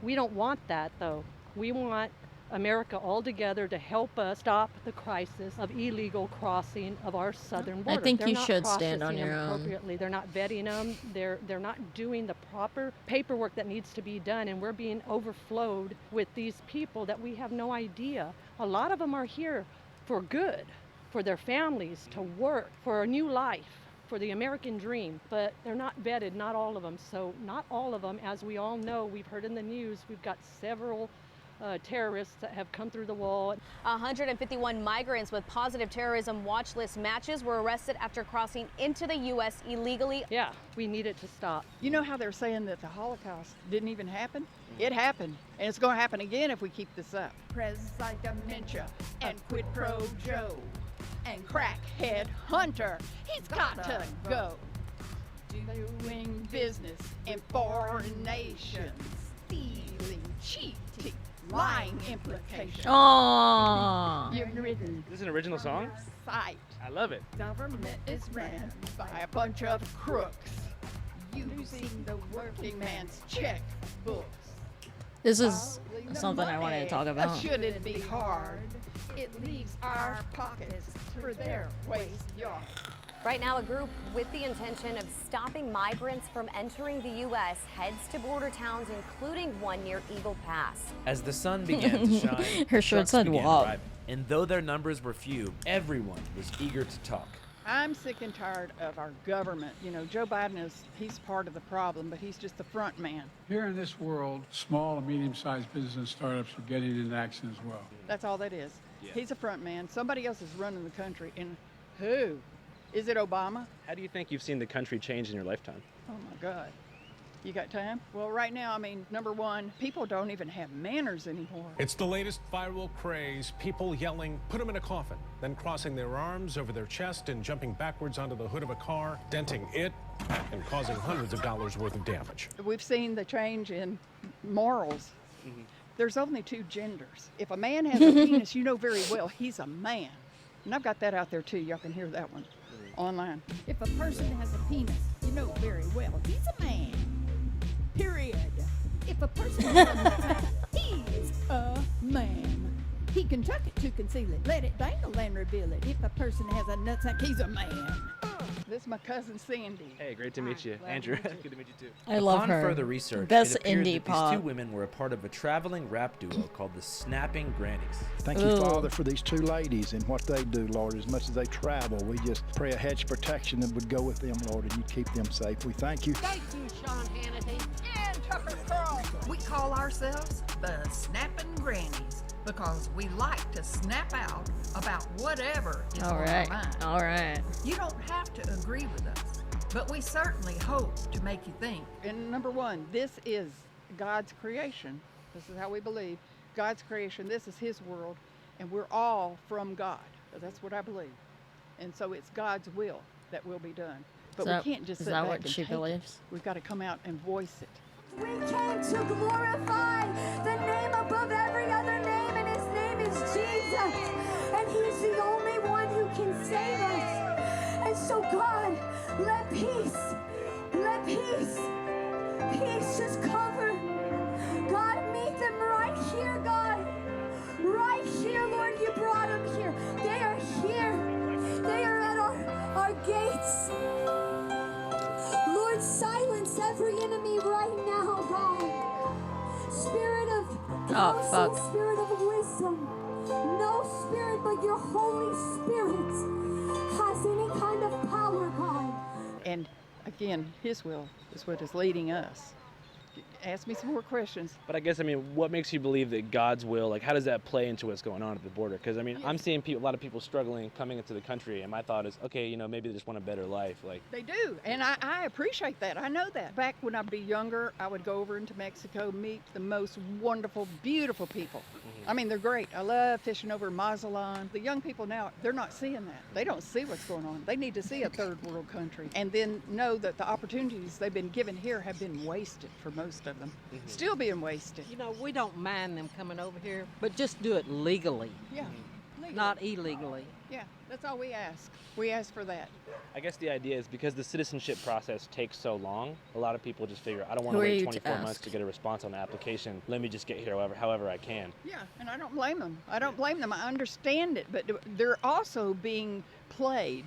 We don't want that, though. We want America all together to help us stop the crisis of illegal crossing of our southern border. I think They're you not should stand on processing your them own. appropriately. They're not vetting them. They're not doing the proper paperwork that needs to be done, and we're being overflowed with these people that we have no idea. A lot of them are here for good, for their families, to work, for a new life, for the American dream, but they're not vetted, not all of them. So not all of them, as we all know, we've heard in the news, we've got several terrorists that have come through the wall. 151 migrants with positive terrorism watch list matches were arrested after crossing into the U.S. illegally. Yeah, we need it to stop. You know how they're saying that the Holocaust didn't even happen? It happened, and it's going to happen again if we keep this up. Preside dementia and quid pro Joe and crackhead Hunter, he's got to go. Doing business in foreign nations, stealing, cheating, lying implications. Aww. You're ridden. This is an original song? Sight. I love it. Government is ran by a bunch of crooks using the working man's checkbooks. This is something I wanted to talk about. Should it be hard? It leaves our pockets for their waste yard. Right now, a group with the intention of stopping migrants from entering the U.S. heads to border towns, including one near Eagle Pass. As the sun began to shine, Her shirt trucks said began WAP. arriving. And though their numbers were few, everyone was eager to talk. I'm sick and tired of our government. You know, Joe Biden he's part of the problem, but he's just the front man. Here in this world, small and medium-sized business startups are getting into action as well. That's all that is. Yeah. He's a front man. Somebody else is running the country. And who? Is it Obama? How do you think you've seen the country change in your lifetime? Oh my God. You got time? Well, right now, I mean, number one, people don't even have manners anymore. It's the latest viral craze, people yelling, "Put them in a coffin," then crossing their arms over their chest and jumping backwards onto the hood of a car, denting it, and causing hundreds of dollars worth of damage. We've seen the change in morals. There's only two genders. If a man has a penis, you know very well he's a man. And I've got that out there too. Y'all can hear that one online. If a person has a penis, you know very well he's a man. Period. If a person has a nutsack, he's a man. He can tuck it to conceal it, let it dangle and reveal it. If a person has a nutsack, he's a man. This is my cousin Sandy. Hey, great to meet you. Andrew, good to meet you too. I love Upon her. further research, Best it appeared indie that pop. these two women were a part of a traveling rap duo called the Snapping Grannies. Thank you, Father, for these two ladies and what they do, Lord. As much as they travel, we just pray a hedge of protection that would go with them, Lord, and you keep them safe. We thank you. Thank you, Sean Hannity and Tucker Carlson. We call ourselves the Snapping Grannies because we like to snap out about whatever is All on right. our mind. All right. You don't have to agree with us, but we certainly hope to make you think. And number one, this is God's creation. This is how we believe. God's creation, this is his world, and we're all from God. That's what I believe. And so it's God's will that will be done. But we can't just is sit that back what and she take it. believes? We've got to come out and voice it. We came to glorify the name above every other name, and his name is Jesus. And he's the only one who can save us. And so, God, let peace just cover. God, meet them right here, God. Right here, Lord, you brought them here. They are here. They are at our gates. Lord, silence every enemy right now, God. Spirit of counsel, fuck. spirit of wisdom. No spirit but your Holy Spirit has any kind of power, God. And again, his will is what is leading us. Ask me some more questions. But I guess, I mean, what makes you believe that God's will, like, how does that play into what's going on at the border? Because, I mean, I'm seeing a lot of people struggling coming into the country, and my thought is, okay, you know, maybe they just want a better life. Like, They do, and I appreciate that. I know that. Back when I'd be younger, I would go over into Mexico, meet the most wonderful, beautiful people. I mean, they're great. I love fishing over Mazatlan. The young people now, they're not seeing that. They don't see what's going on. They need to see a third world country and then know that the opportunities they've been given here have been wasted for most of them. Still being wasted. You know, we don't mind them coming over here, but just do it legally. Yeah. not illegally. Yeah, that's all we ask. We ask for that. I guess the idea is because the citizenship process takes so long, a lot of people just figure, I don't want Who to are wait you to 24 months ask? to get a response on the application. Let me just get here however I can. Yeah, and I don't blame them. I don't blame them. I understand it, but they're also being played.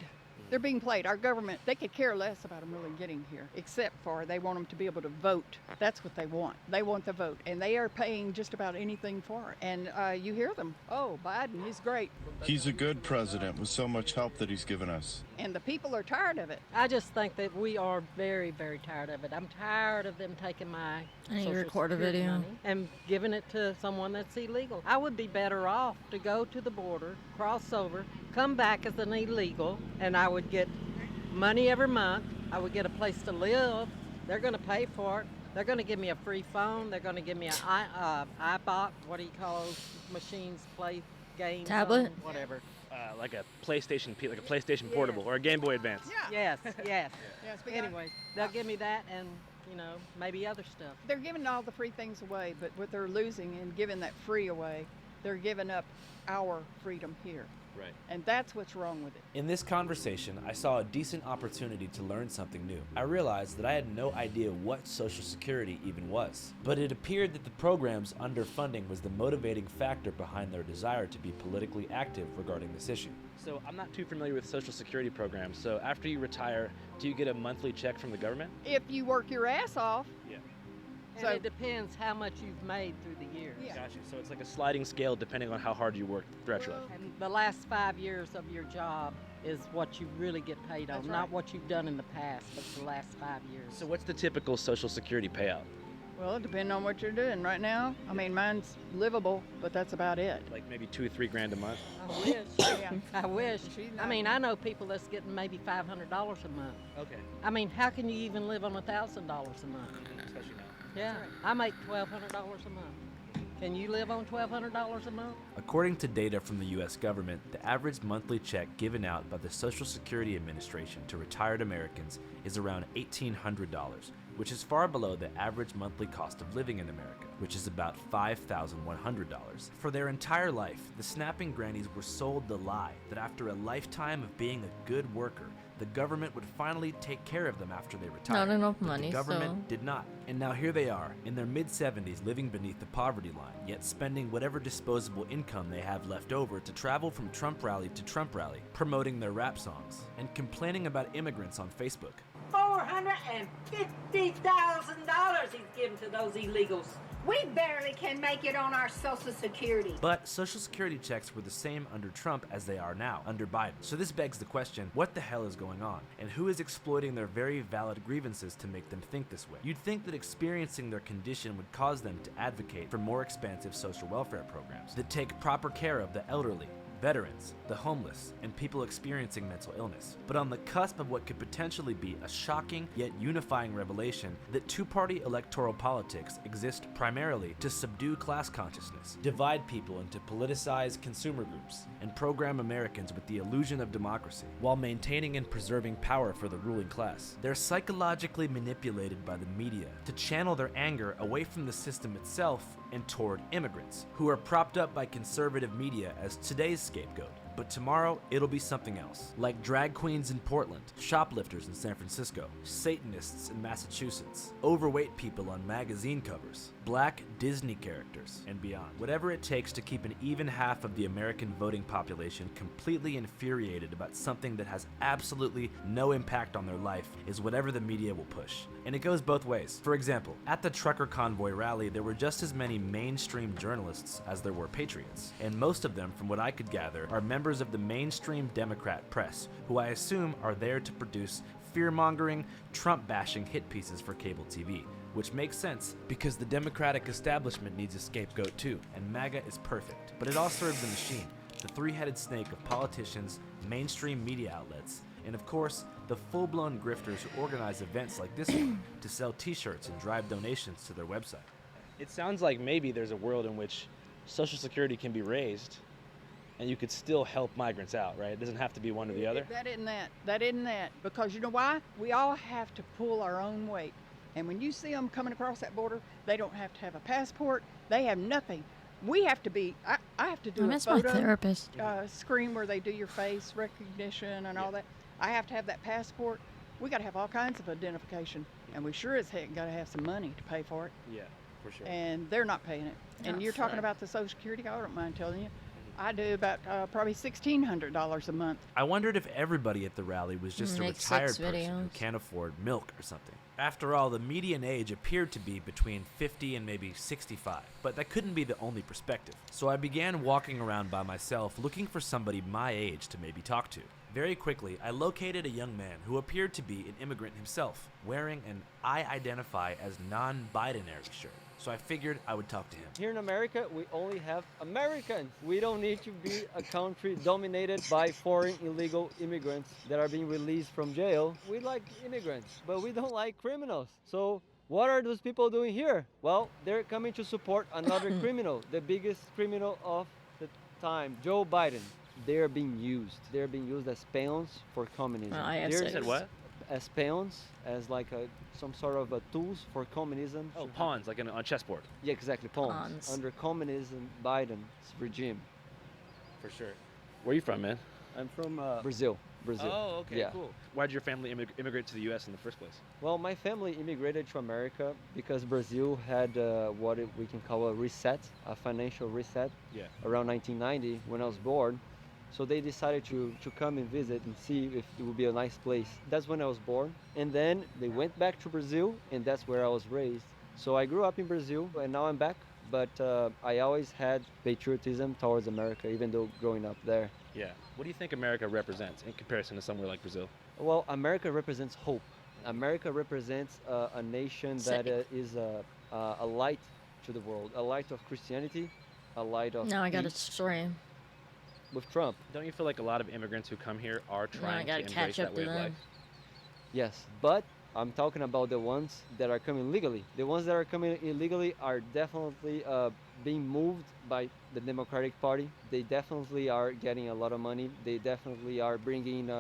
They're being played. Our government, they could care less about them really getting here, except for they want them to be able to vote. That's what they want. They want the vote, and they are paying just about anything for it. And you hear them, oh, Biden, he's great. He's a good president with so much help that he's given us. And the people are tired of it. I just think that we are very, very tired of it. I'm tired of them taking my I need to Social record a Security video. money and giving it to someone that's illegal. I would be better off to go to the border, cross over, come back as an illegal, and I would get money every month. I would get a place to live. They're going to pay for it. They're going to give me a free phone. They're going to give me an iBot. What do you call those machines? Play games. Tablet? On, whatever. Like a PlayStation Portable or a Game Boy Advance. Yes, yes. Yes, we got- Anyway, they'll give me that and, maybe other stuff. They're giving all the free things away, but what they're losing in giving that free away, they're giving up our freedom here. Right. And that's what's wrong with it. In this conversation, I saw a decent opportunity to learn something new. I realized that I had no idea what Social Security even was, but it appeared that the program's underfunding was the motivating factor behind their desire to be politically active regarding this issue. So I'm not too familiar with Social Security programs. So after you retire, do you get a monthly check from the government? If you work your ass off. Yeah. And it depends how much you've made through the years. Yeah. Gotcha. So it's like a sliding scale depending on how hard you work throughout your life. And the last 5 years of your job is what you really get paid on, That's not right. what you've done in the past, but the last 5 years. So what's the typical Social Security payout? Well, it depends on what you're doing right now. I mean, mine's livable, but that's about it. Like maybe $2-3 a month? I wish. Yeah. I wish. She's I not- mean, I know people that's getting maybe $500 a month. Okay. I mean, how can you even live on $1,000 a month? Especially now. Yeah, I make $1,200 a month. Can you live on $1,200 a month? According to data from the US government, the average monthly check given out by the Social Security Administration to retired Americans is around $1,800, which is far below the average monthly cost of living in America, which is about $5,100. For their entire life, the snapping grannies were sold the lie that after a lifetime of being a good worker, the government would finally take care of them after they retired. Not enough But money, the government so- did not. And now here they are, in their mid-70s, living beneath the poverty line, yet spending whatever disposable income they have left over to travel from Trump rally to Trump rally, promoting their rap songs, and complaining about immigrants on Facebook. $450,000 he's given to those illegals. We barely can make it on our Social Security. But Social Security checks were the same under Trump as they are now, under Biden. So this begs the question, what the hell is going on? And who is exploiting their very valid grievances to make them think this way? You'd think that experiencing their condition would cause them to advocate for more expansive social welfare programs that take proper care of the elderly, veterans, the homeless, and people experiencing mental illness. But on the cusp of what could potentially be a shocking yet unifying revelation that two-party electoral politics exist primarily to subdue class consciousness, divide people into politicized consumer groups, and program Americans with the illusion of democracy, while maintaining and preserving power for the ruling class. They're psychologically manipulated by the media to channel their anger away from the system itself and toward immigrants, who are propped up by conservative media as today's scapegoat. But tomorrow, it'll be something else. Like drag queens in Portland, shoplifters in San Francisco, Satanists in Massachusetts, overweight people on magazine covers, black Disney characters, and beyond. Whatever it takes to keep an even half of the American voting population completely infuriated about something that has absolutely no impact on their life is whatever the media will push. And it goes both ways. For example, at the trucker convoy rally, there were just as many mainstream journalists as there were patriots. And most of them, from what I could gather, are members of the mainstream Democrat press, who I assume are there to produce fear-mongering, Trump-bashing hit pieces for cable TV. Which makes sense, because the Democratic establishment needs a scapegoat too, and MAGA is perfect. But it all serves the machine, the three-headed snake of politicians, mainstream media outlets, and of course, the full-blown grifters who organize events like this one to sell t-shirts and drive donations to their website. It sounds like maybe there's a world in which Social Security can be raised and you could still help migrants out, right? It doesn't have to be one or the other. That isn't that. That isn't that. Because you know why? We all have to pull our own weight. And when you see them coming across that border, they don't have to have a passport. They have nothing. We have to be, I have to do I a miss my photo therapist. screen where they do your face recognition and all that. I have to have that passport. We got to have all kinds of identification, and we sure as heck got to have some money to pay for it. Yeah, for sure. And they're not paying it. And Oh, you're talking fuck. about the Social Security. I don't mind telling you, I do about probably $1,600 a month. I wondered if everybody at the rally was just a Make retired 6 person who videos. can't afford milk or something. After all, the median age appeared to be between 50 and maybe 65, but that couldn't be the only perspective. So I began walking around by myself looking for somebody my age to maybe talk to. Very quickly, I located a young man who appeared to be an immigrant himself, wearing an I identify as non-binary shirt. So I figured I would talk to him. Here in America, we only have Americans. We don't need to be a country dominated by foreign illegal immigrants that are being released from jail. We like immigrants, but we don't like criminals. So what are those people doing here? Well, they're coming to support another criminal, the biggest criminal of the time, Joe Biden. They're being used. They're being used as pawns for communism. I have They're said Said what? as pawns, as like some sort of tools for communism. Oh, pawns, like on a chessboard. Yeah, exactly, pawns. Pawns. Under communism, Biden's regime. For sure. Where are you from, man? I'm from Brazil. Oh, okay, Yeah. cool. Why did your family immigrate to the U.S. in the first place? Well, my family immigrated to America because Brazil had we can call a reset, a financial reset, Yeah. around 1990 when I was born. So they decided to come and visit and see if it would be a nice place. That's when I was born. And then they went back to Brazil, and that's where I was raised. So I grew up in Brazil, and now I'm back. But I always had patriotism towards America, even though growing up there. Yeah. What do you think America represents in comparison to somewhere like Brazil? Well, America represents hope. America represents a nation that is a light to the world, a light of Christianity, a light of Now I got to peace. stream. With Trump. Don't you feel like a lot of immigrants who come here are trying to gotta embrace catch that up way to of them. life? Yes, but I'm talking about the ones that are coming legally. The ones that are coming illegally are definitely being moved by the Democratic Party. They definitely are getting a lot of money. They definitely are bringing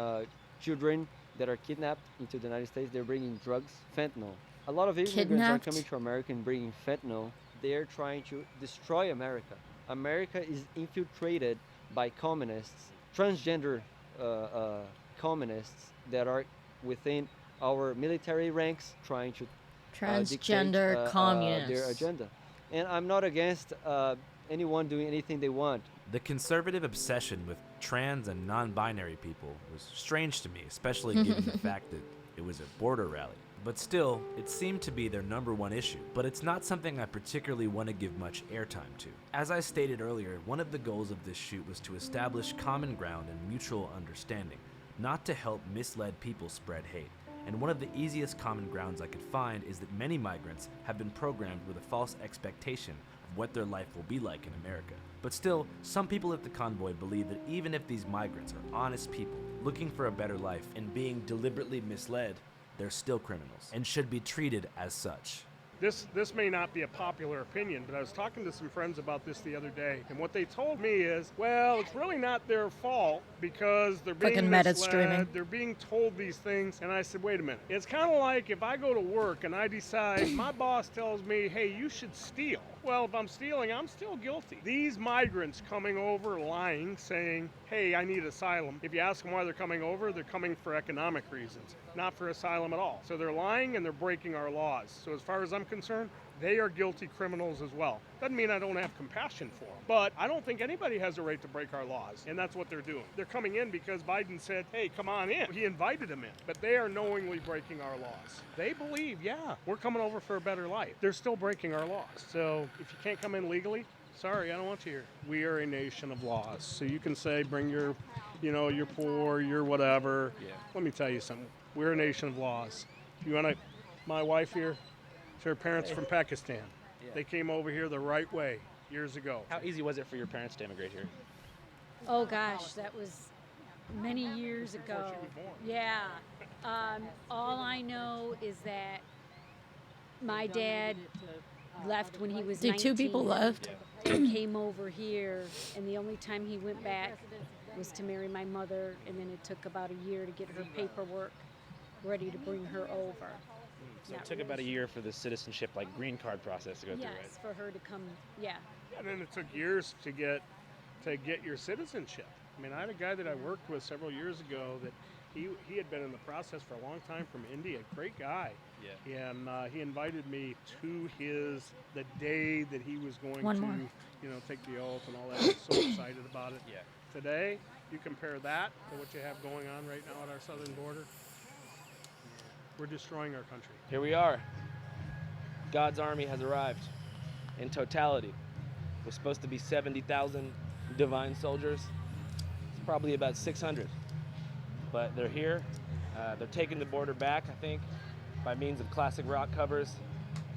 children that are kidnapped into the United States. They're bringing drugs, fentanyl. A lot of immigrants Kidnapped? are coming to America and bringing fentanyl. They're trying to destroy America. America is infiltrated by communists, transgender communists that are within our military ranks trying to Transgender dictate, communists. their agenda. And I'm not against anyone doing anything they want. The conservative obsession with trans and non-binary people was strange to me, especially given the fact that it was a border rally. But still, it seemed to be their number one issue, but it's not something I particularly want to give much airtime to. As I stated earlier, one of the goals of this shoot was to establish common ground and mutual understanding, not to help misled people spread hate. And one of the easiest common grounds I could find is that many migrants have been programmed with a false expectation of what their life will be like in America. But still, some people at the convoy believe that even if these migrants are honest people looking for a better life and being deliberately misled, they're still criminals and should be treated as such. This may not be a popular opinion, but I was talking to some friends about this the other day, and what they told me is, well, it's really not their fault because they're being Fucking meta misled, streaming. they're being told these things. And I said, wait a minute. It's kind of like if I go to work and I decide, my boss tells me, hey, you should steal. Well, if I'm stealing, I'm still guilty. These migrants coming over lying, saying, hey, I need asylum. If you ask them why they're coming over, they're coming for economic reasons, not for asylum at all. So they're lying and they're breaking our laws. So as far as I'm concerned, they are guilty criminals as well. Doesn't mean I don't have compassion for them, but I don't think anybody has a right to break our laws, and that's what they're doing. They're coming in because Biden said, hey, come on in. He invited them in, but they are knowingly breaking our laws. They believe, yeah, we're coming over for a better life. They're still breaking our laws. So if you can't come in legally, sorry, I don't want you here. We are a nation of laws. So you can say, bring your, your poor, your whatever. Yeah. Let me tell you something. We're a nation of laws. You want to, my wife here, her parents from Pakistan. Yeah. They came over here the right way years ago. How easy was it for your parents to immigrate here? Oh gosh, that was many years ago. Yeah. All I know is that my dad left when he was Dude, 19. 2 people left. And came over here, and the only time he went back was to marry my mother, and then it took about a year to get her paperwork ready to bring her over. So it took about a year for the citizenship, like green card process to go through, right? Yes, for her to come, yeah. And then it took years to get to get your citizenship. I mean, I had a guy that I worked with several years ago that he had been in the process for a long time from India. Great guy. Yeah. And he invited me to the day that he was going to, take the oath and all that. I was so excited about it. Yeah. Today, you compare that to what you have going on right now at our southern border. We're destroying our country. Here we are. God's army has arrived in totality. We're supposed to be 70,000 divine soldiers. It's probably about 600. But they're here. They're taking the border back, I think, by means of classic rock covers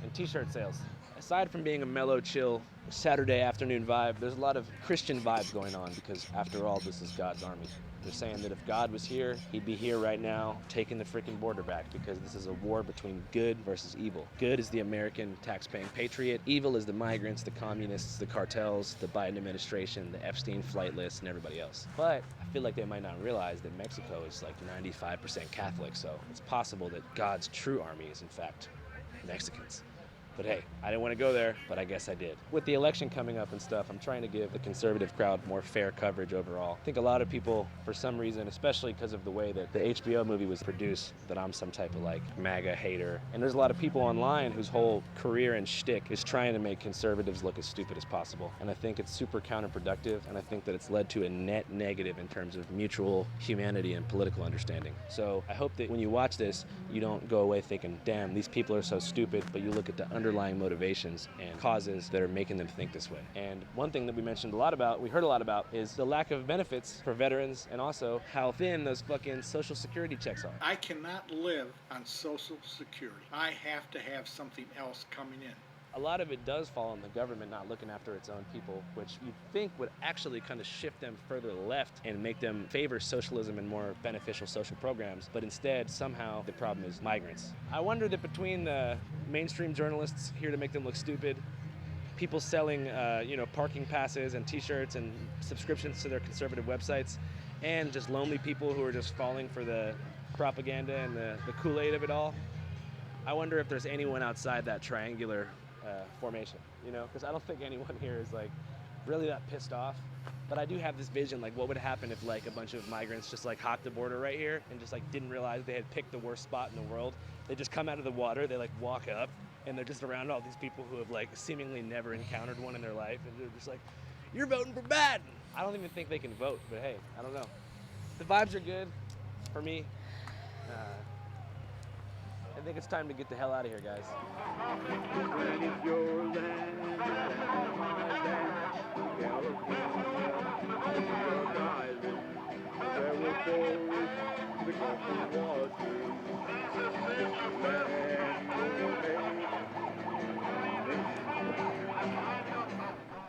and t-shirt sales. Aside from being a mellow, chill Saturday afternoon vibe, there's a lot of Christian vibes going on because after all, this is God's army. They're saying that if God was here, he'd be here right now taking the freaking border back because this is a war between good versus evil. Good is the American tax-paying patriot. Evil is the migrants, the communists, the cartels, the Biden administration, the Epstein flight list, and everybody else. But I feel like they might not realize that Mexico is like 95% Catholic, so it's possible that God's true army is in fact Mexicans. But hey, I didn't want to go there, but I guess I did. With the election coming up and stuff, I'm trying to give the conservative crowd more fair coverage overall. I think a lot of people, for some reason, especially because of the way that the HBO movie was produced, that I'm some type of like MAGA hater. And there's a lot of people online whose whole career and shtick is trying to make conservatives look as stupid as possible. And I think it's super counterproductive, and I think that it's led to a net negative in terms of mutual humanity and political understanding. So I hope that when you watch this, you don't go away thinking, damn, these people are so stupid, but you look at the underlying motivations and causes that are making them think this way. And one thing that we heard a lot about, is the lack of benefits for veterans and also how thin those fucking Social Security checks are. I cannot live on Social Security. I have to have something else coming in. A lot of it does fall on the government not looking after its own people, which you'd think would actually kind of shift them further left and make them favor socialism and more beneficial social programs. But instead, somehow, the problem is migrants. I wonder that between the mainstream journalists here to make them look stupid, people selling parking passes and t-shirts and subscriptions to their conservative websites, and just lonely people who are just falling for the propaganda and the Kool-Aid of it all, I wonder if there's anyone outside that triangular formation, because I don't think anyone here is like really that pissed off. But I do have this vision, like what would happen if like a bunch of migrants just like hopped the border right here and just like didn't realize they had picked the worst spot in the world. They just come out of the water, they like walk up, and they're just around all these people who have like seemingly never encountered one in their life, and they're just like, you're voting for Biden. I don't even think they can vote, but hey, I don't know. The vibes are good for me. I think it's time to get the hell out of here, guys.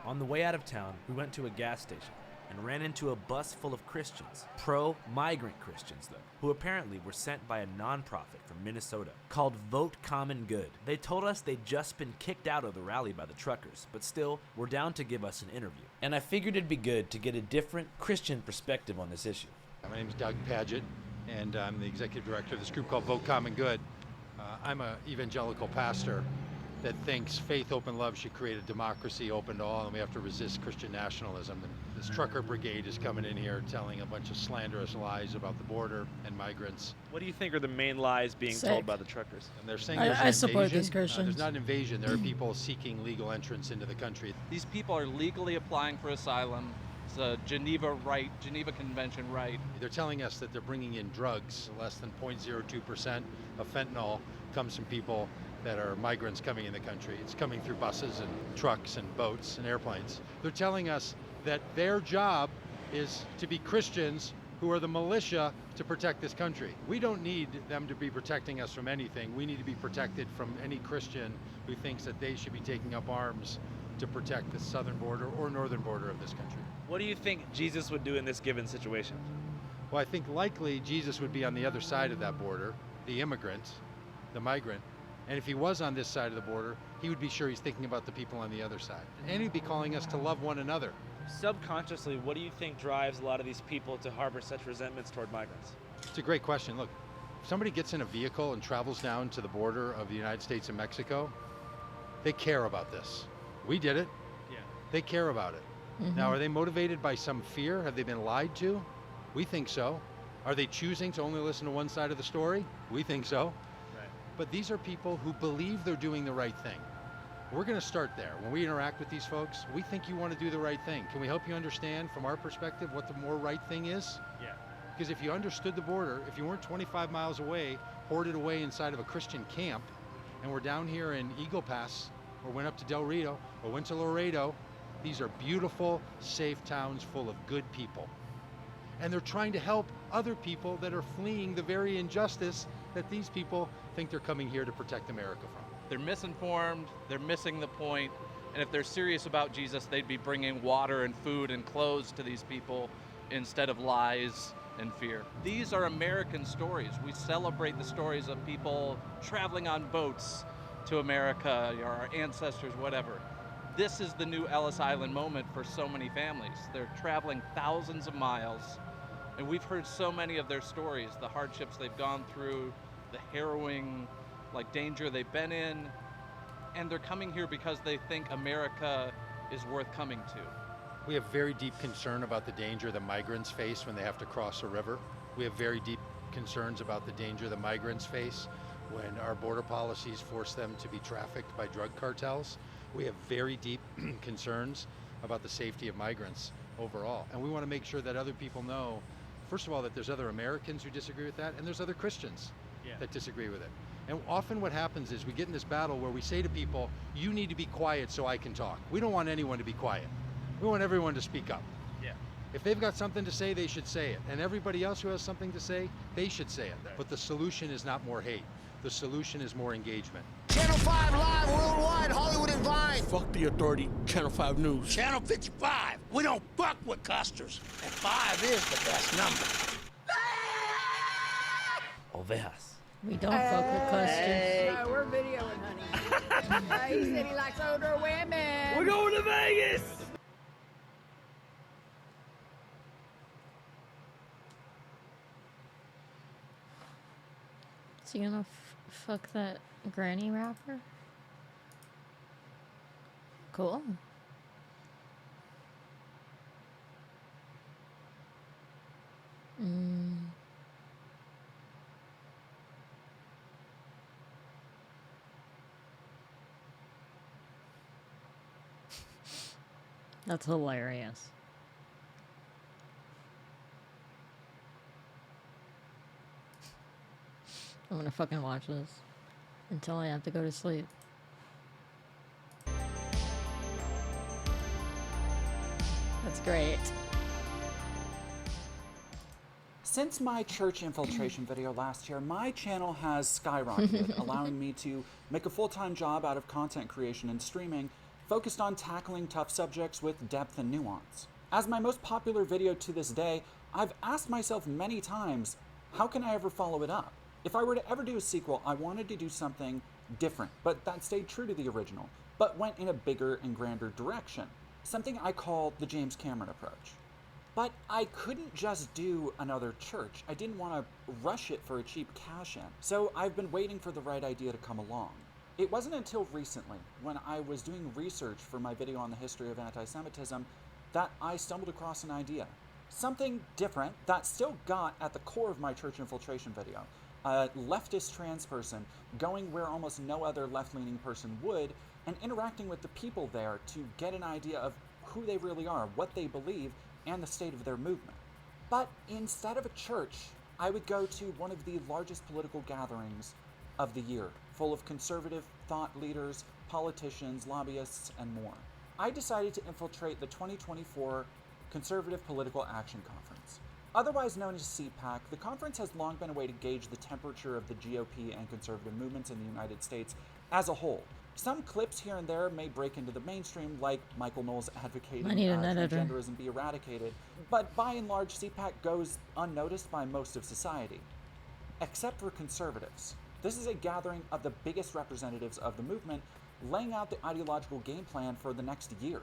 On the way out of town, we went to a gas station and ran into a bus full of Christians, pro-migrant Christians though, who apparently were sent by a nonprofit from Minnesota called Vote Common Good. They told us they'd just been kicked out of the rally by the truckers, but still were down to give us an interview. And I figured it'd be good to get a different Christian perspective on this issue. My name is Doug Paget, and I'm the executive director of this group called Vote Common Good. I'm an evangelical pastor that thinks faith, open love should create a democracy open to all, and we have to resist Christian nationalism. And this trucker brigade is coming in here telling a bunch of slanderous lies about the border and migrants. What do you think are the main lies being told by the truckers? And they're saying I support these Christians. There's not an invasion. There are people seeking legal entrance into the country. These people are legally applying for asylum. It's a Geneva Convention right. They're telling us that they're bringing in drugs. Less than 0.02% of fentanyl comes from people that are migrants coming in the country. It's coming through buses and trucks and boats and airplanes. They're telling us that their job is to be Christians who are the militia to protect this country. We don't need them to be protecting us from anything. We need to be protected from any Christian who thinks that they should be taking up arms to protect the southern border or northern border of this country. What do you think Jesus would do in this given situation? Well, I think likely Jesus would be on the other side of that border, the immigrant, the migrant. And if he was on this side of the border, he would be sure he's thinking about the people on the other side. And he'd be calling us to love one another. Subconsciously, what do you think drives a lot of these people to harbor such resentments toward migrants? It's a great question. Look, if somebody gets in a vehicle and travels down to the border of the United States and Mexico, they care about this. We did it. Yeah. They care about it. Now, are they motivated by some fear? Have they been lied to? We think so. Are they choosing to only listen to one side of the story? We think so. Right. But these are people who believe they're doing the right thing. We're going to start there. When we interact with these folks, we think you want to do the right thing. Can we help you understand from our perspective what the more right thing is? Yeah. Because if you understood the border, if you weren't 25 miles away, hoarded away inside of a Christian camp, and we're down here in Eagle Pass, or went up to Del Rio, or went to Laredo, these are beautiful, safe towns full of good people. And they're trying to help other people that are fleeing the very injustice that these people think they're coming here to protect America from. They're misinformed, they're missing the point, and if they're serious about Jesus, they'd be bringing water and food and clothes to these people instead of lies and fear. These are American stories. We celebrate the stories of people traveling on boats to America, or our ancestors, whatever. This is the new Ellis Island moment for so many families. They're traveling thousands of miles, and we've heard so many of their stories, the hardships they've gone through, the harrowing danger they've been in, and they're coming here because they think America is worth coming to. We have very deep concern about the danger the migrants face when they have to cross a river. We have very deep concerns about the danger the migrants face when our border policies force them to be trafficked by drug cartels. We have very deep concerns about the safety of migrants overall. And we want to make sure that other people know, first of all, that there's other Americans who disagree with that, and there's other Christians that disagree with it. And often what happens is we get in this battle where we say to people, you need to be quiet so I can talk. We don't want anyone to be quiet. We want everyone to speak up. Yeah. If they've got something to say, they should say it. And everybody else who has something to say, they should say it. But the solution is not more hate. The solution is more engagement. Channel 5 live worldwide, Hollywood and Vine. Fuck the authority, Channel 5 News. Channel 55. We don't fuck with custers. And 5 is the best number. Ovejas. We don't fuck with custards. No, we're videoing, honey. He said he likes older women. We're going to Vegas. Is he gonna fuck that granny rapper? Cool. That's hilarious. I'm gonna fucking watch this until I have to go to sleep. That's great. Since my church infiltration video last year, my channel has skyrocketed, allowing me to make a full-time job out of content creation and streaming, focused on tackling tough subjects with depth and nuance. As my most popular video to this day, I've asked myself many times, how can I ever follow it up? If I were to ever do a sequel, I wanted to do something different, but that stayed true to the original, but went in a bigger and grander direction. Something I call the James Cameron approach. But I couldn't just do another church. I didn't want to rush it for a cheap cash in. So I've been waiting for the right idea to come along. It wasn't until recently, when I was doing research for my video on the history of anti-Semitism, that I stumbled across an idea. Something different that still got at the core of my church infiltration video. A leftist trans person going where almost no other left-leaning person would, and interacting with the people there to get an idea of who they really are, what they believe, and the state of their movement. But instead of a church, I would go to one of the largest political gatherings of the year, full of conservative thought leaders, politicians, lobbyists, and more. I decided to infiltrate the 2024 Conservative Political Action Conference. Otherwise known as CPAC, the conference has long been a way to gauge the temperature of the GOP and conservative movements in the United States as a whole. Some clips here and there may break into the mainstream, like Michael Knowles advocating transgenderism be eradicated, but by and large, CPAC goes unnoticed by most of society, except for conservatives. This is a gathering of the biggest representatives of the movement, laying out the ideological game plan for the next year,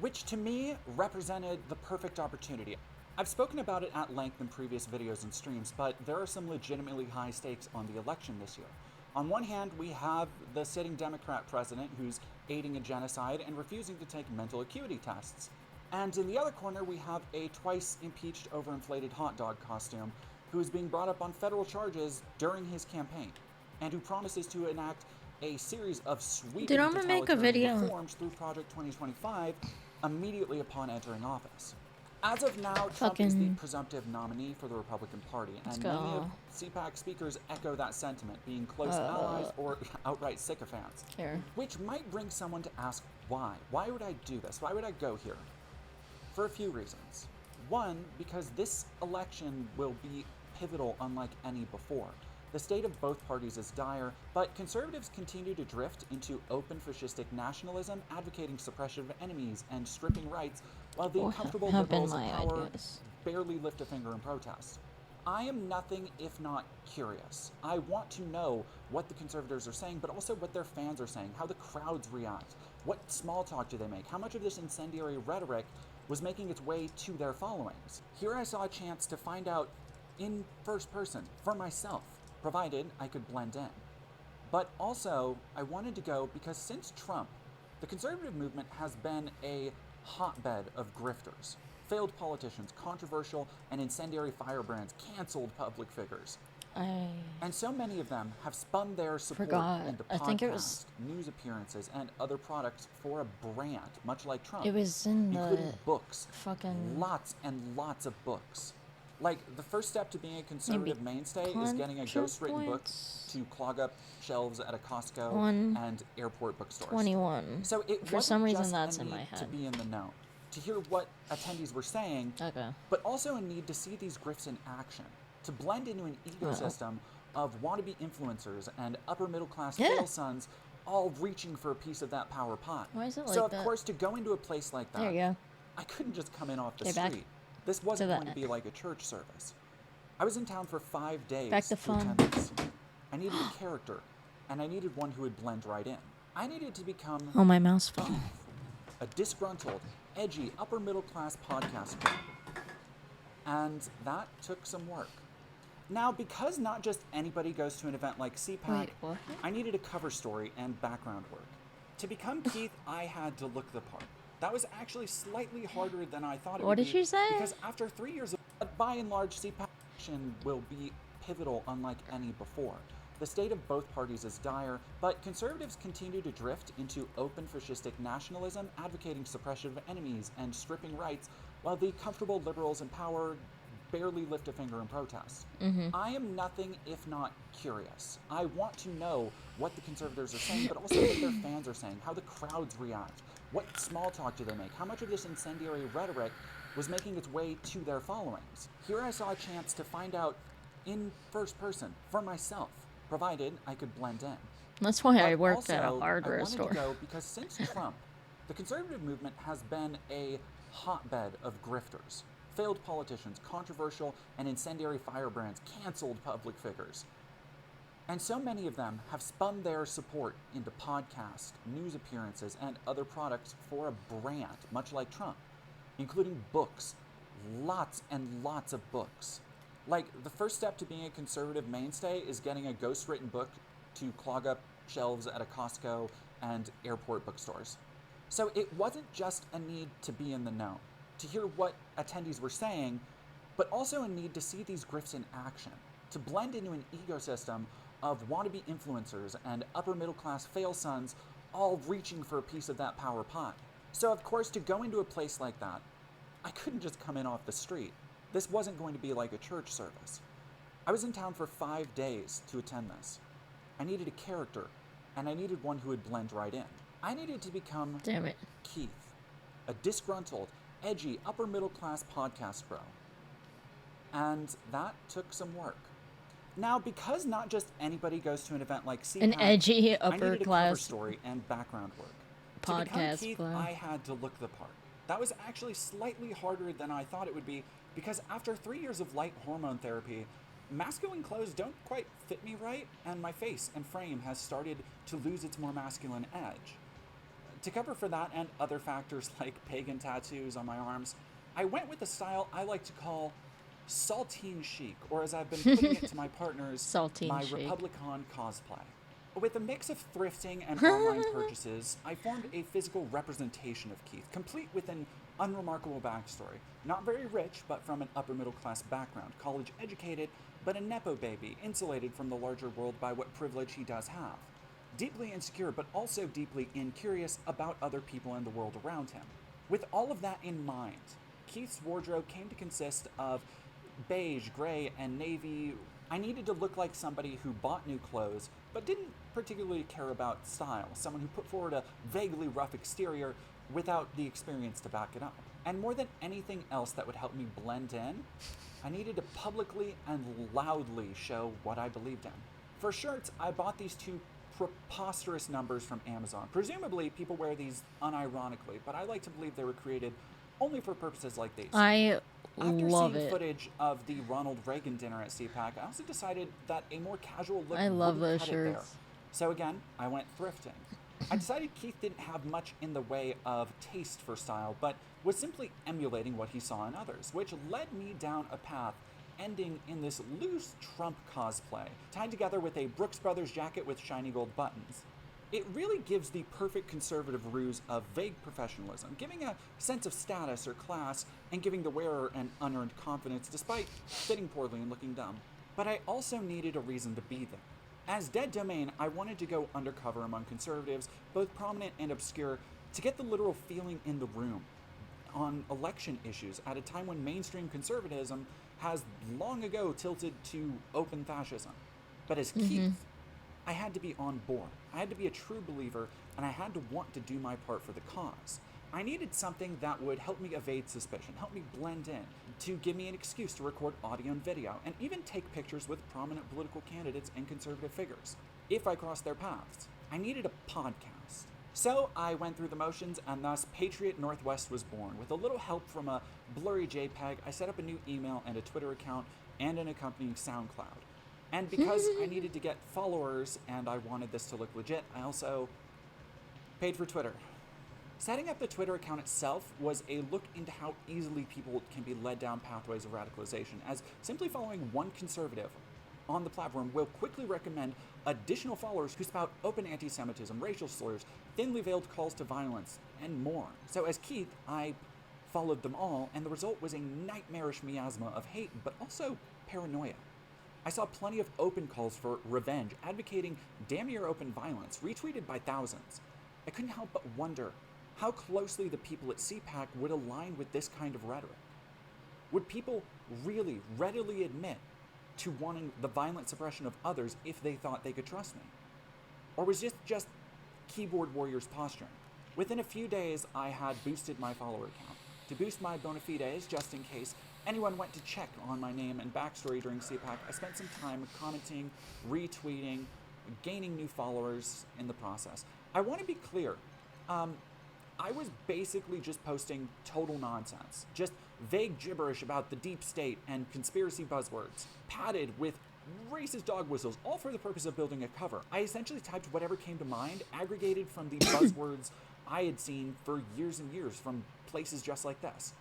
which to me represented the perfect opportunity. I've spoken about it at length in previous videos and streams, but there are some legitimately high stakes on the election this year. On one hand, we have the sitting Democrat president who's aiding a genocide and refusing to take mental acuity tests. And in the other corner, we have a twice impeached overinflated hot dog costume who is being brought up on federal charges during his campaign and who promises to enact a series of sweeping Dude, I'm gonna make a totalitarian video. reforms through Project 2025 immediately upon entering office. As of now, Trump is the Fucking- presumptive nominee for the Republican Party, Let's and many go. of CPAC speakers echo that sentiment, being close allies or outright sycophants. Here. Which might bring someone to ask why. Why would I do this? Why would I go here? For a few reasons. One, because this election will be pivotal unlike any before. The state of both parties is dire, but conservatives continue to drift into open fascistic nationalism, advocating suppression of enemies and stripping rights, while the What uncomfortable have been liberals in my power ideas? barely lift a finger in protest. I am nothing if not curious. I want to know what the conservatives are saying, but also what their fans are saying, how the crowds react, what small talk do they make, how much of this incendiary rhetoric was making its way to their followings. Here I saw a chance to find out in first person for myself, provided I could blend in. But also, I wanted to go because since Trump, the conservative movement has been a hotbed of grifters, failed politicians, controversial and incendiary firebrands, canceled public figures. And so many of them have spun their support Forgot. into I think it was- podcasts, news appearances, and other products for a brand, much like Trump. It was in including the books, fucking- lots and lots of books. Like, the first step to being a conservative mainstay is getting a ghostwritten book to clog up shelves at a Costco and airport bookstores. 21. So it For wasn't some reason just that's a in my need to head. be in the know, to hear what attendees were saying, but also a need to see these grifts in action, to blend into an ecosystem of wannabe influencers and upper middle class fail sons all reaching for a piece of that power pie. Why is it so like of that? course, to go into a place like that, There you go. I couldn't just come in off the Okay, back street. This wasn't to going that. to be like a church service. I was in town for 5 days Back to fun. attend this. I needed a character, and I needed one who would blend right in. I needed to become Oh, my mouse fell. a disgruntled, edgy, upper middle class podcaster. And that took some work. Now, because not just anybody goes to an event like CPAC, Wait, what? I needed a cover story and background work. To become Keith, I had to look the part. That was actually slightly harder than I thought it What would did be. she say? Because after 3 years of, but by and large, CPAC action will be pivotal unlike any before. The state of both parties is dire, but conservatives continue to drift into open fascistic nationalism, advocating suppression of enemies and stripping rights, while the comfortable liberals in power barely lift a finger in protest. I am nothing if not curious. I want to know what the conservatives are saying, but also what their fans are saying, how the crowds react, what small talk do they make, how much of this incendiary rhetoric was making its way to their followings. Here I saw a chance to find out in first person for myself, provided I could blend in. That's why I But worked at a also, hardware I wanted store. to go because since Trump, the conservative movement has been a hotbed of grifters, failed politicians, controversial and incendiary firebrands, canceled public figures. And so many of them have spun their support into podcasts, news appearances, and other products for a brand, much like Trump, including books, lots and lots of books. Like, the first step to being a conservative mainstay is getting a ghostwritten book to clog up shelves at a Costco and airport bookstores. So it wasn't just a need to be in the know, to hear what attendees were saying, but also a need to see these grifts in action, to blend into an ecosystem of wannabe influencers and upper middle class fail sons all reaching for a piece of that power pie. So of course, to go into a place like that, I couldn't just come in off the street. This wasn't going to be like a church service. I was in town for 5 days to attend this. I needed a character, and I needed one who would blend right in. I needed to become Damn it. Keith, a disgruntled, edgy, upper middle class podcast bro. And that took some work. Now, because not just anybody goes to an event like CPAC, An edgy, I needed a cover upper-class story and background work. To become podcast Keith, bro. I had to look the part. That was actually slightly harder than I thought it would be, because after 3 years of light hormone therapy, masculine clothes don't quite fit me right, and my face and frame has started to lose its more masculine edge. To cover for that and other factors like pagan tattoos on my arms, I went with the style I like to call saltine chic, or as I've been putting it to my partners, Saltine my chic. Republican cosplay. With a mix of thrifting and online purchases, I formed a physical representation of Keith, complete with an Unremarkable backstory. Not very rich, but from an upper middle class background. College educated, but a Nepo baby, insulated from the larger world by what privilege he does have. Deeply insecure, but also deeply incurious about other people and the world around him. With all of that in mind, Keith's wardrobe came to consist of beige, gray, and navy. I needed to look like somebody who bought new clothes, but didn't particularly care about style. Someone who put forward a vaguely rough exterior without the experience to back it up. And more than anything else that would help me blend in, I needed to publicly and loudly show what I believed in. For shirts, I bought these two preposterous numbers from Amazon. Presumably, people wear these unironically, but I like to believe they were created only for purposes like these. I After love seeing it. footage of the Ronald Reagan dinner at CPAC, I also decided that a more casual look I love wouldn't those cut it there. shirts. So again, I went thrifting. I decided Keith didn't have much in the way of taste for style, but was simply emulating what he saw in others, which led me down a path ending in this loose Trump cosplay, tied together with a Brooks Brothers jacket with shiny gold buttons. It really gives the perfect conservative ruse of vague professionalism, giving a sense of status or class, and giving the wearer an unearned confidence despite fitting poorly and looking dumb. But I also needed a reason to be there. As Dead Domain, I wanted to go undercover among conservatives, both prominent and obscure, to get the literal feeling in the room on election issues at a time when mainstream conservatism has long ago tilted to open fascism. But as Keith, I had to be on board. I had to be a true believer, and I had to want to do my part for the cause. I needed something that would help me evade suspicion, help me blend in, to give me an excuse to record audio and video, and even take pictures with prominent political candidates and conservative figures, if I crossed their paths. I needed a podcast. So I went through the motions, and thus Patriot Northwest was born. With a little help from a blurry JPEG, I set up a new email and a Twitter account and an accompanying SoundCloud. And because I needed to get followers and I wanted this to look legit, I also paid for Twitter. Setting up the Twitter account itself was a look into how easily people can be led down pathways of radicalization, as simply following one conservative on the platform will quickly recommend additional followers who spout open anti-Semitism, racial slurs, thinly veiled calls to violence, and more. So as Keith, I followed them all, and the result was a nightmarish miasma of hate, but also paranoia. I saw plenty of open calls for revenge, advocating damn near open violence, retweeted by thousands. I couldn't help but wonder how closely the people at CPAC would align with this kind of rhetoric. Would people really readily admit to wanting the violent suppression of others if they thought they could trust me? Or was this just keyboard warriors posturing? Within a few days, I had boosted my follower account. To boost my bona fides, just in case anyone went to check on my name and backstory during CPAC, I spent some time commenting, retweeting, gaining new followers in the process. I want to be clear. I was basically just posting total nonsense, just vague gibberish about the deep state and conspiracy buzzwords, padded with racist dog whistles, all for the purpose of building a cover. I essentially typed whatever came to mind, aggregated from the buzzwords I had seen for years and years from places just like this.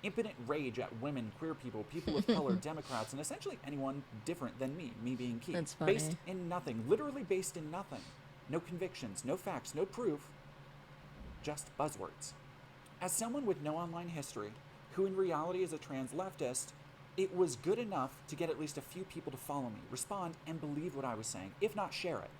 Impotent rage at women, queer people, people of color, Democrats, and essentially anyone different than me being Keith. That's funny. Based in nothing, literally based in nothing. No convictions, no facts, no proof, just buzzwords. As someone with no online history, who in reality is a trans leftist, it was good enough to get at least a few people to follow me, respond, and believe what I was saying, if not share it.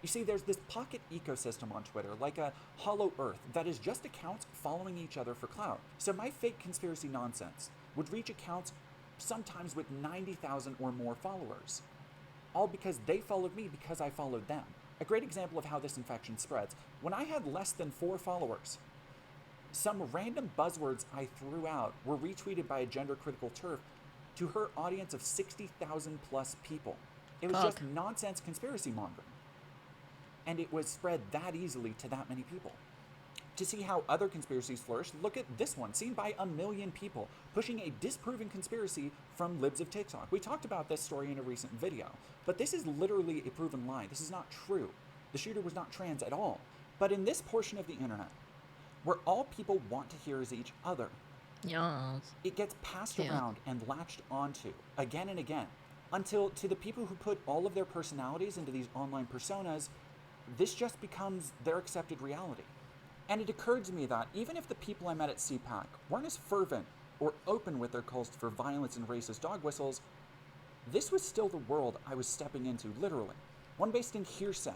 You see, there's this pocket ecosystem on Twitter, like a hollow earth, that is just accounts following each other for clout. So my fake conspiracy nonsense would reach accounts sometimes with 90,000 or more followers, all because they followed me because I followed them. A great example of how this infection spreads. When I had less than 4 followers, some random buzzwords I threw out were retweeted by a gender-critical TERF to her audience of 60,000 plus people. It was just nonsense conspiracy mongering. And it was spread that easily to that many people. To see how other conspiracies flourish, look at this one, seen by 1 million people, pushing a disproven conspiracy from libs of TikTok. We talked about this story in a recent video, but this is literally a proven lie. This is not true. The shooter was not trans at all. But in this portion of the internet, where all people want to hear is each other, yes, it gets passed around and latched onto again and again, until to the people who put all of their personalities into these online personas, this just becomes their accepted reality. And it occurred to me that even if the people I met at CPAC weren't as fervent or open with their calls for violence and racist dog whistles, this was still the world I was stepping into, literally. One based in hearsay,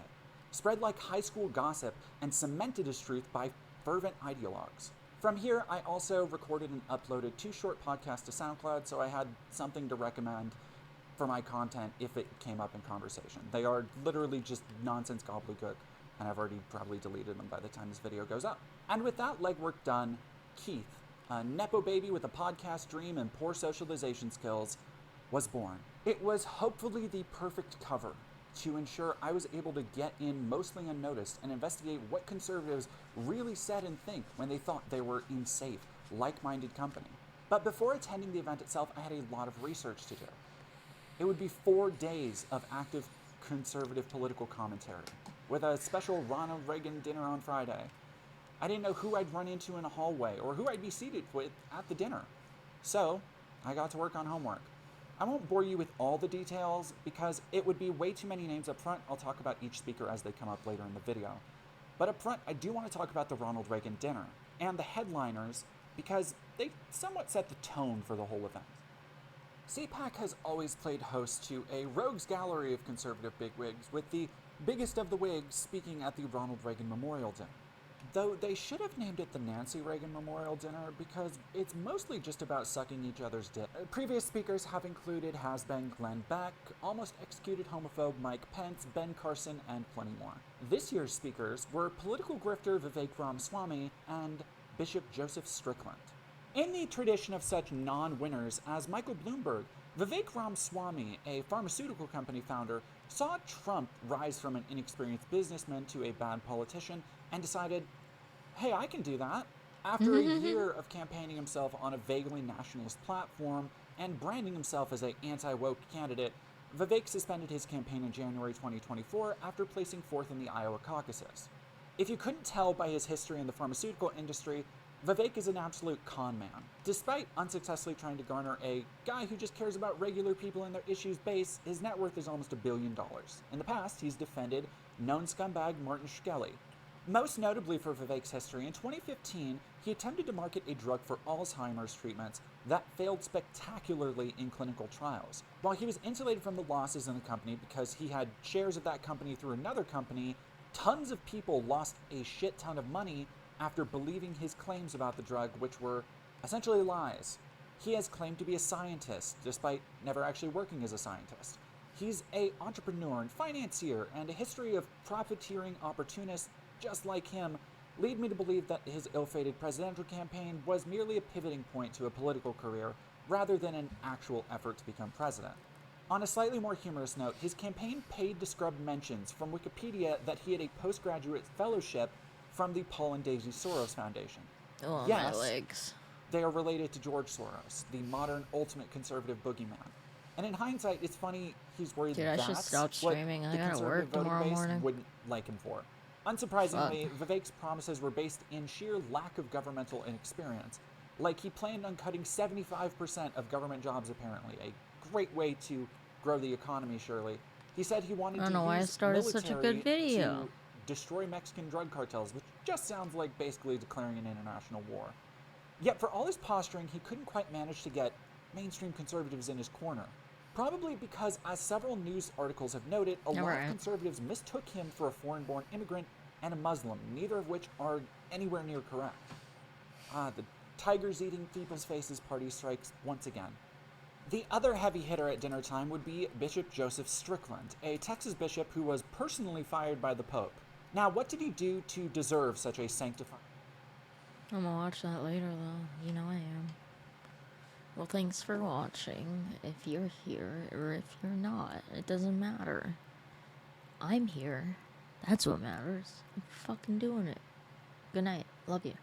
spread like high school gossip, and cemented as truth by fervent ideologues. From here, I also recorded and uploaded 2 short podcasts to SoundCloud, so I had something to recommend for my content if it came up in conversation. They are literally just nonsense gobbledygook, and I've already probably deleted them by the time this video goes up. And with that legwork done, Keith, a Nepo baby with a podcast dream and poor socialization skills, was born. It was hopefully the perfect cover to ensure I was able to get in mostly unnoticed and investigate what conservatives really said and think when they thought they were in safe, like-minded company. But before attending the event itself, I had a lot of research to do. It would be 4 days of active conservative political commentary, with a special Ronald Reagan dinner on Friday. I didn't know who I'd run into in a hallway or who I'd be seated with at the dinner. So, I got to work on homework. I won't bore you with all the details because it would be way too many names up front. I'll talk about each speaker as they come up later in the video. But up front, I do want to talk about the Ronald Reagan dinner and the headliners because they somewhat set the tone for the whole event. CPAC has always played host to a rogues gallery of conservative bigwigs, with the biggest of the wigs speaking at the Ronald Reagan Memorial Dinner. Though they should have named it the Nancy Reagan Memorial Dinner because it's mostly just about sucking each other's dick. Previous speakers have included has-been Glenn Beck, almost executed homophobe Mike Pence, Ben Carson, and plenty more. This year's speakers were political grifter Vivek Ramaswamy and Bishop Joseph Strickland. In the tradition of such non-winners as Michael Bloomberg, Vivek Ramaswamy, a pharmaceutical company founder, saw Trump rise from an inexperienced businessman to a bad politician and decided, hey, I can do that. After a year of campaigning himself on a vaguely nationalist platform and branding himself as an anti-woke candidate, Vivek suspended his campaign in January 2024 after placing 4th in the Iowa caucuses. If you couldn't tell by his history in the pharmaceutical industry, Vivek is an absolute con man. Despite unsuccessfully trying to garner a guy who just cares about regular people and their issues base, his net worth is almost $1 billion. In the past, he's defended known scumbag Martin Shkreli. Most notably for Vivek's history, in 2015, he attempted to market a drug for Alzheimer's treatments that failed spectacularly in clinical trials. While he was insulated from the losses in the company because he had shares of that company through another company, tons of people lost a shit ton of money after believing his claims about the drug, which were essentially lies. He has claimed to be a scientist, despite never actually working as a scientist. He's an entrepreneur and financier, and a history of profiteering opportunists just like him lead me to believe that his ill-fated presidential campaign was merely a pivoting point to a political career, rather than an actual effort to become president. On a slightly more humorous note, his campaign paid to scrub mentions from Wikipedia that he had a postgraduate fellowship from the Paul and Daisy Soros Foundation. Oh, yes, my legs. They are related to George Soros, the modern ultimate conservative boogeyman. And in hindsight, it's funny he's worried Dude, I should that's stop what streaming. I the gotta conservative work voting tomorrow base morning. wouldn't like him for. Unsurprisingly, Vivek's promises were based in sheer lack of governmental inexperience. Like, he planned on cutting 75% of government jobs, apparently. A great way to grow the economy, surely. He said he wanted I don't to know why I use started such a good military video. to destroy Mexican drug cartels, which just sounds like basically declaring an international war. Yet for all his posturing, he couldn't quite manage to get mainstream conservatives in his corner. Probably because, as several news articles have noted, a lot of conservatives mistook him for a foreign-born immigrant and a Muslim, neither of which are anywhere near correct. The tigers eating people's faces party strikes once again. The other heavy hitter at dinner time would be Bishop Joseph Strickland, a Texas bishop who was personally fired by the Pope. Now, what did he do to deserve such a sanctified... I'm gonna watch that later, though. You know I am. Well, thanks for watching. If you're here, or if you're not, it doesn't matter. I'm here. That's what matters. I'm fucking doing it. Good night. Love you.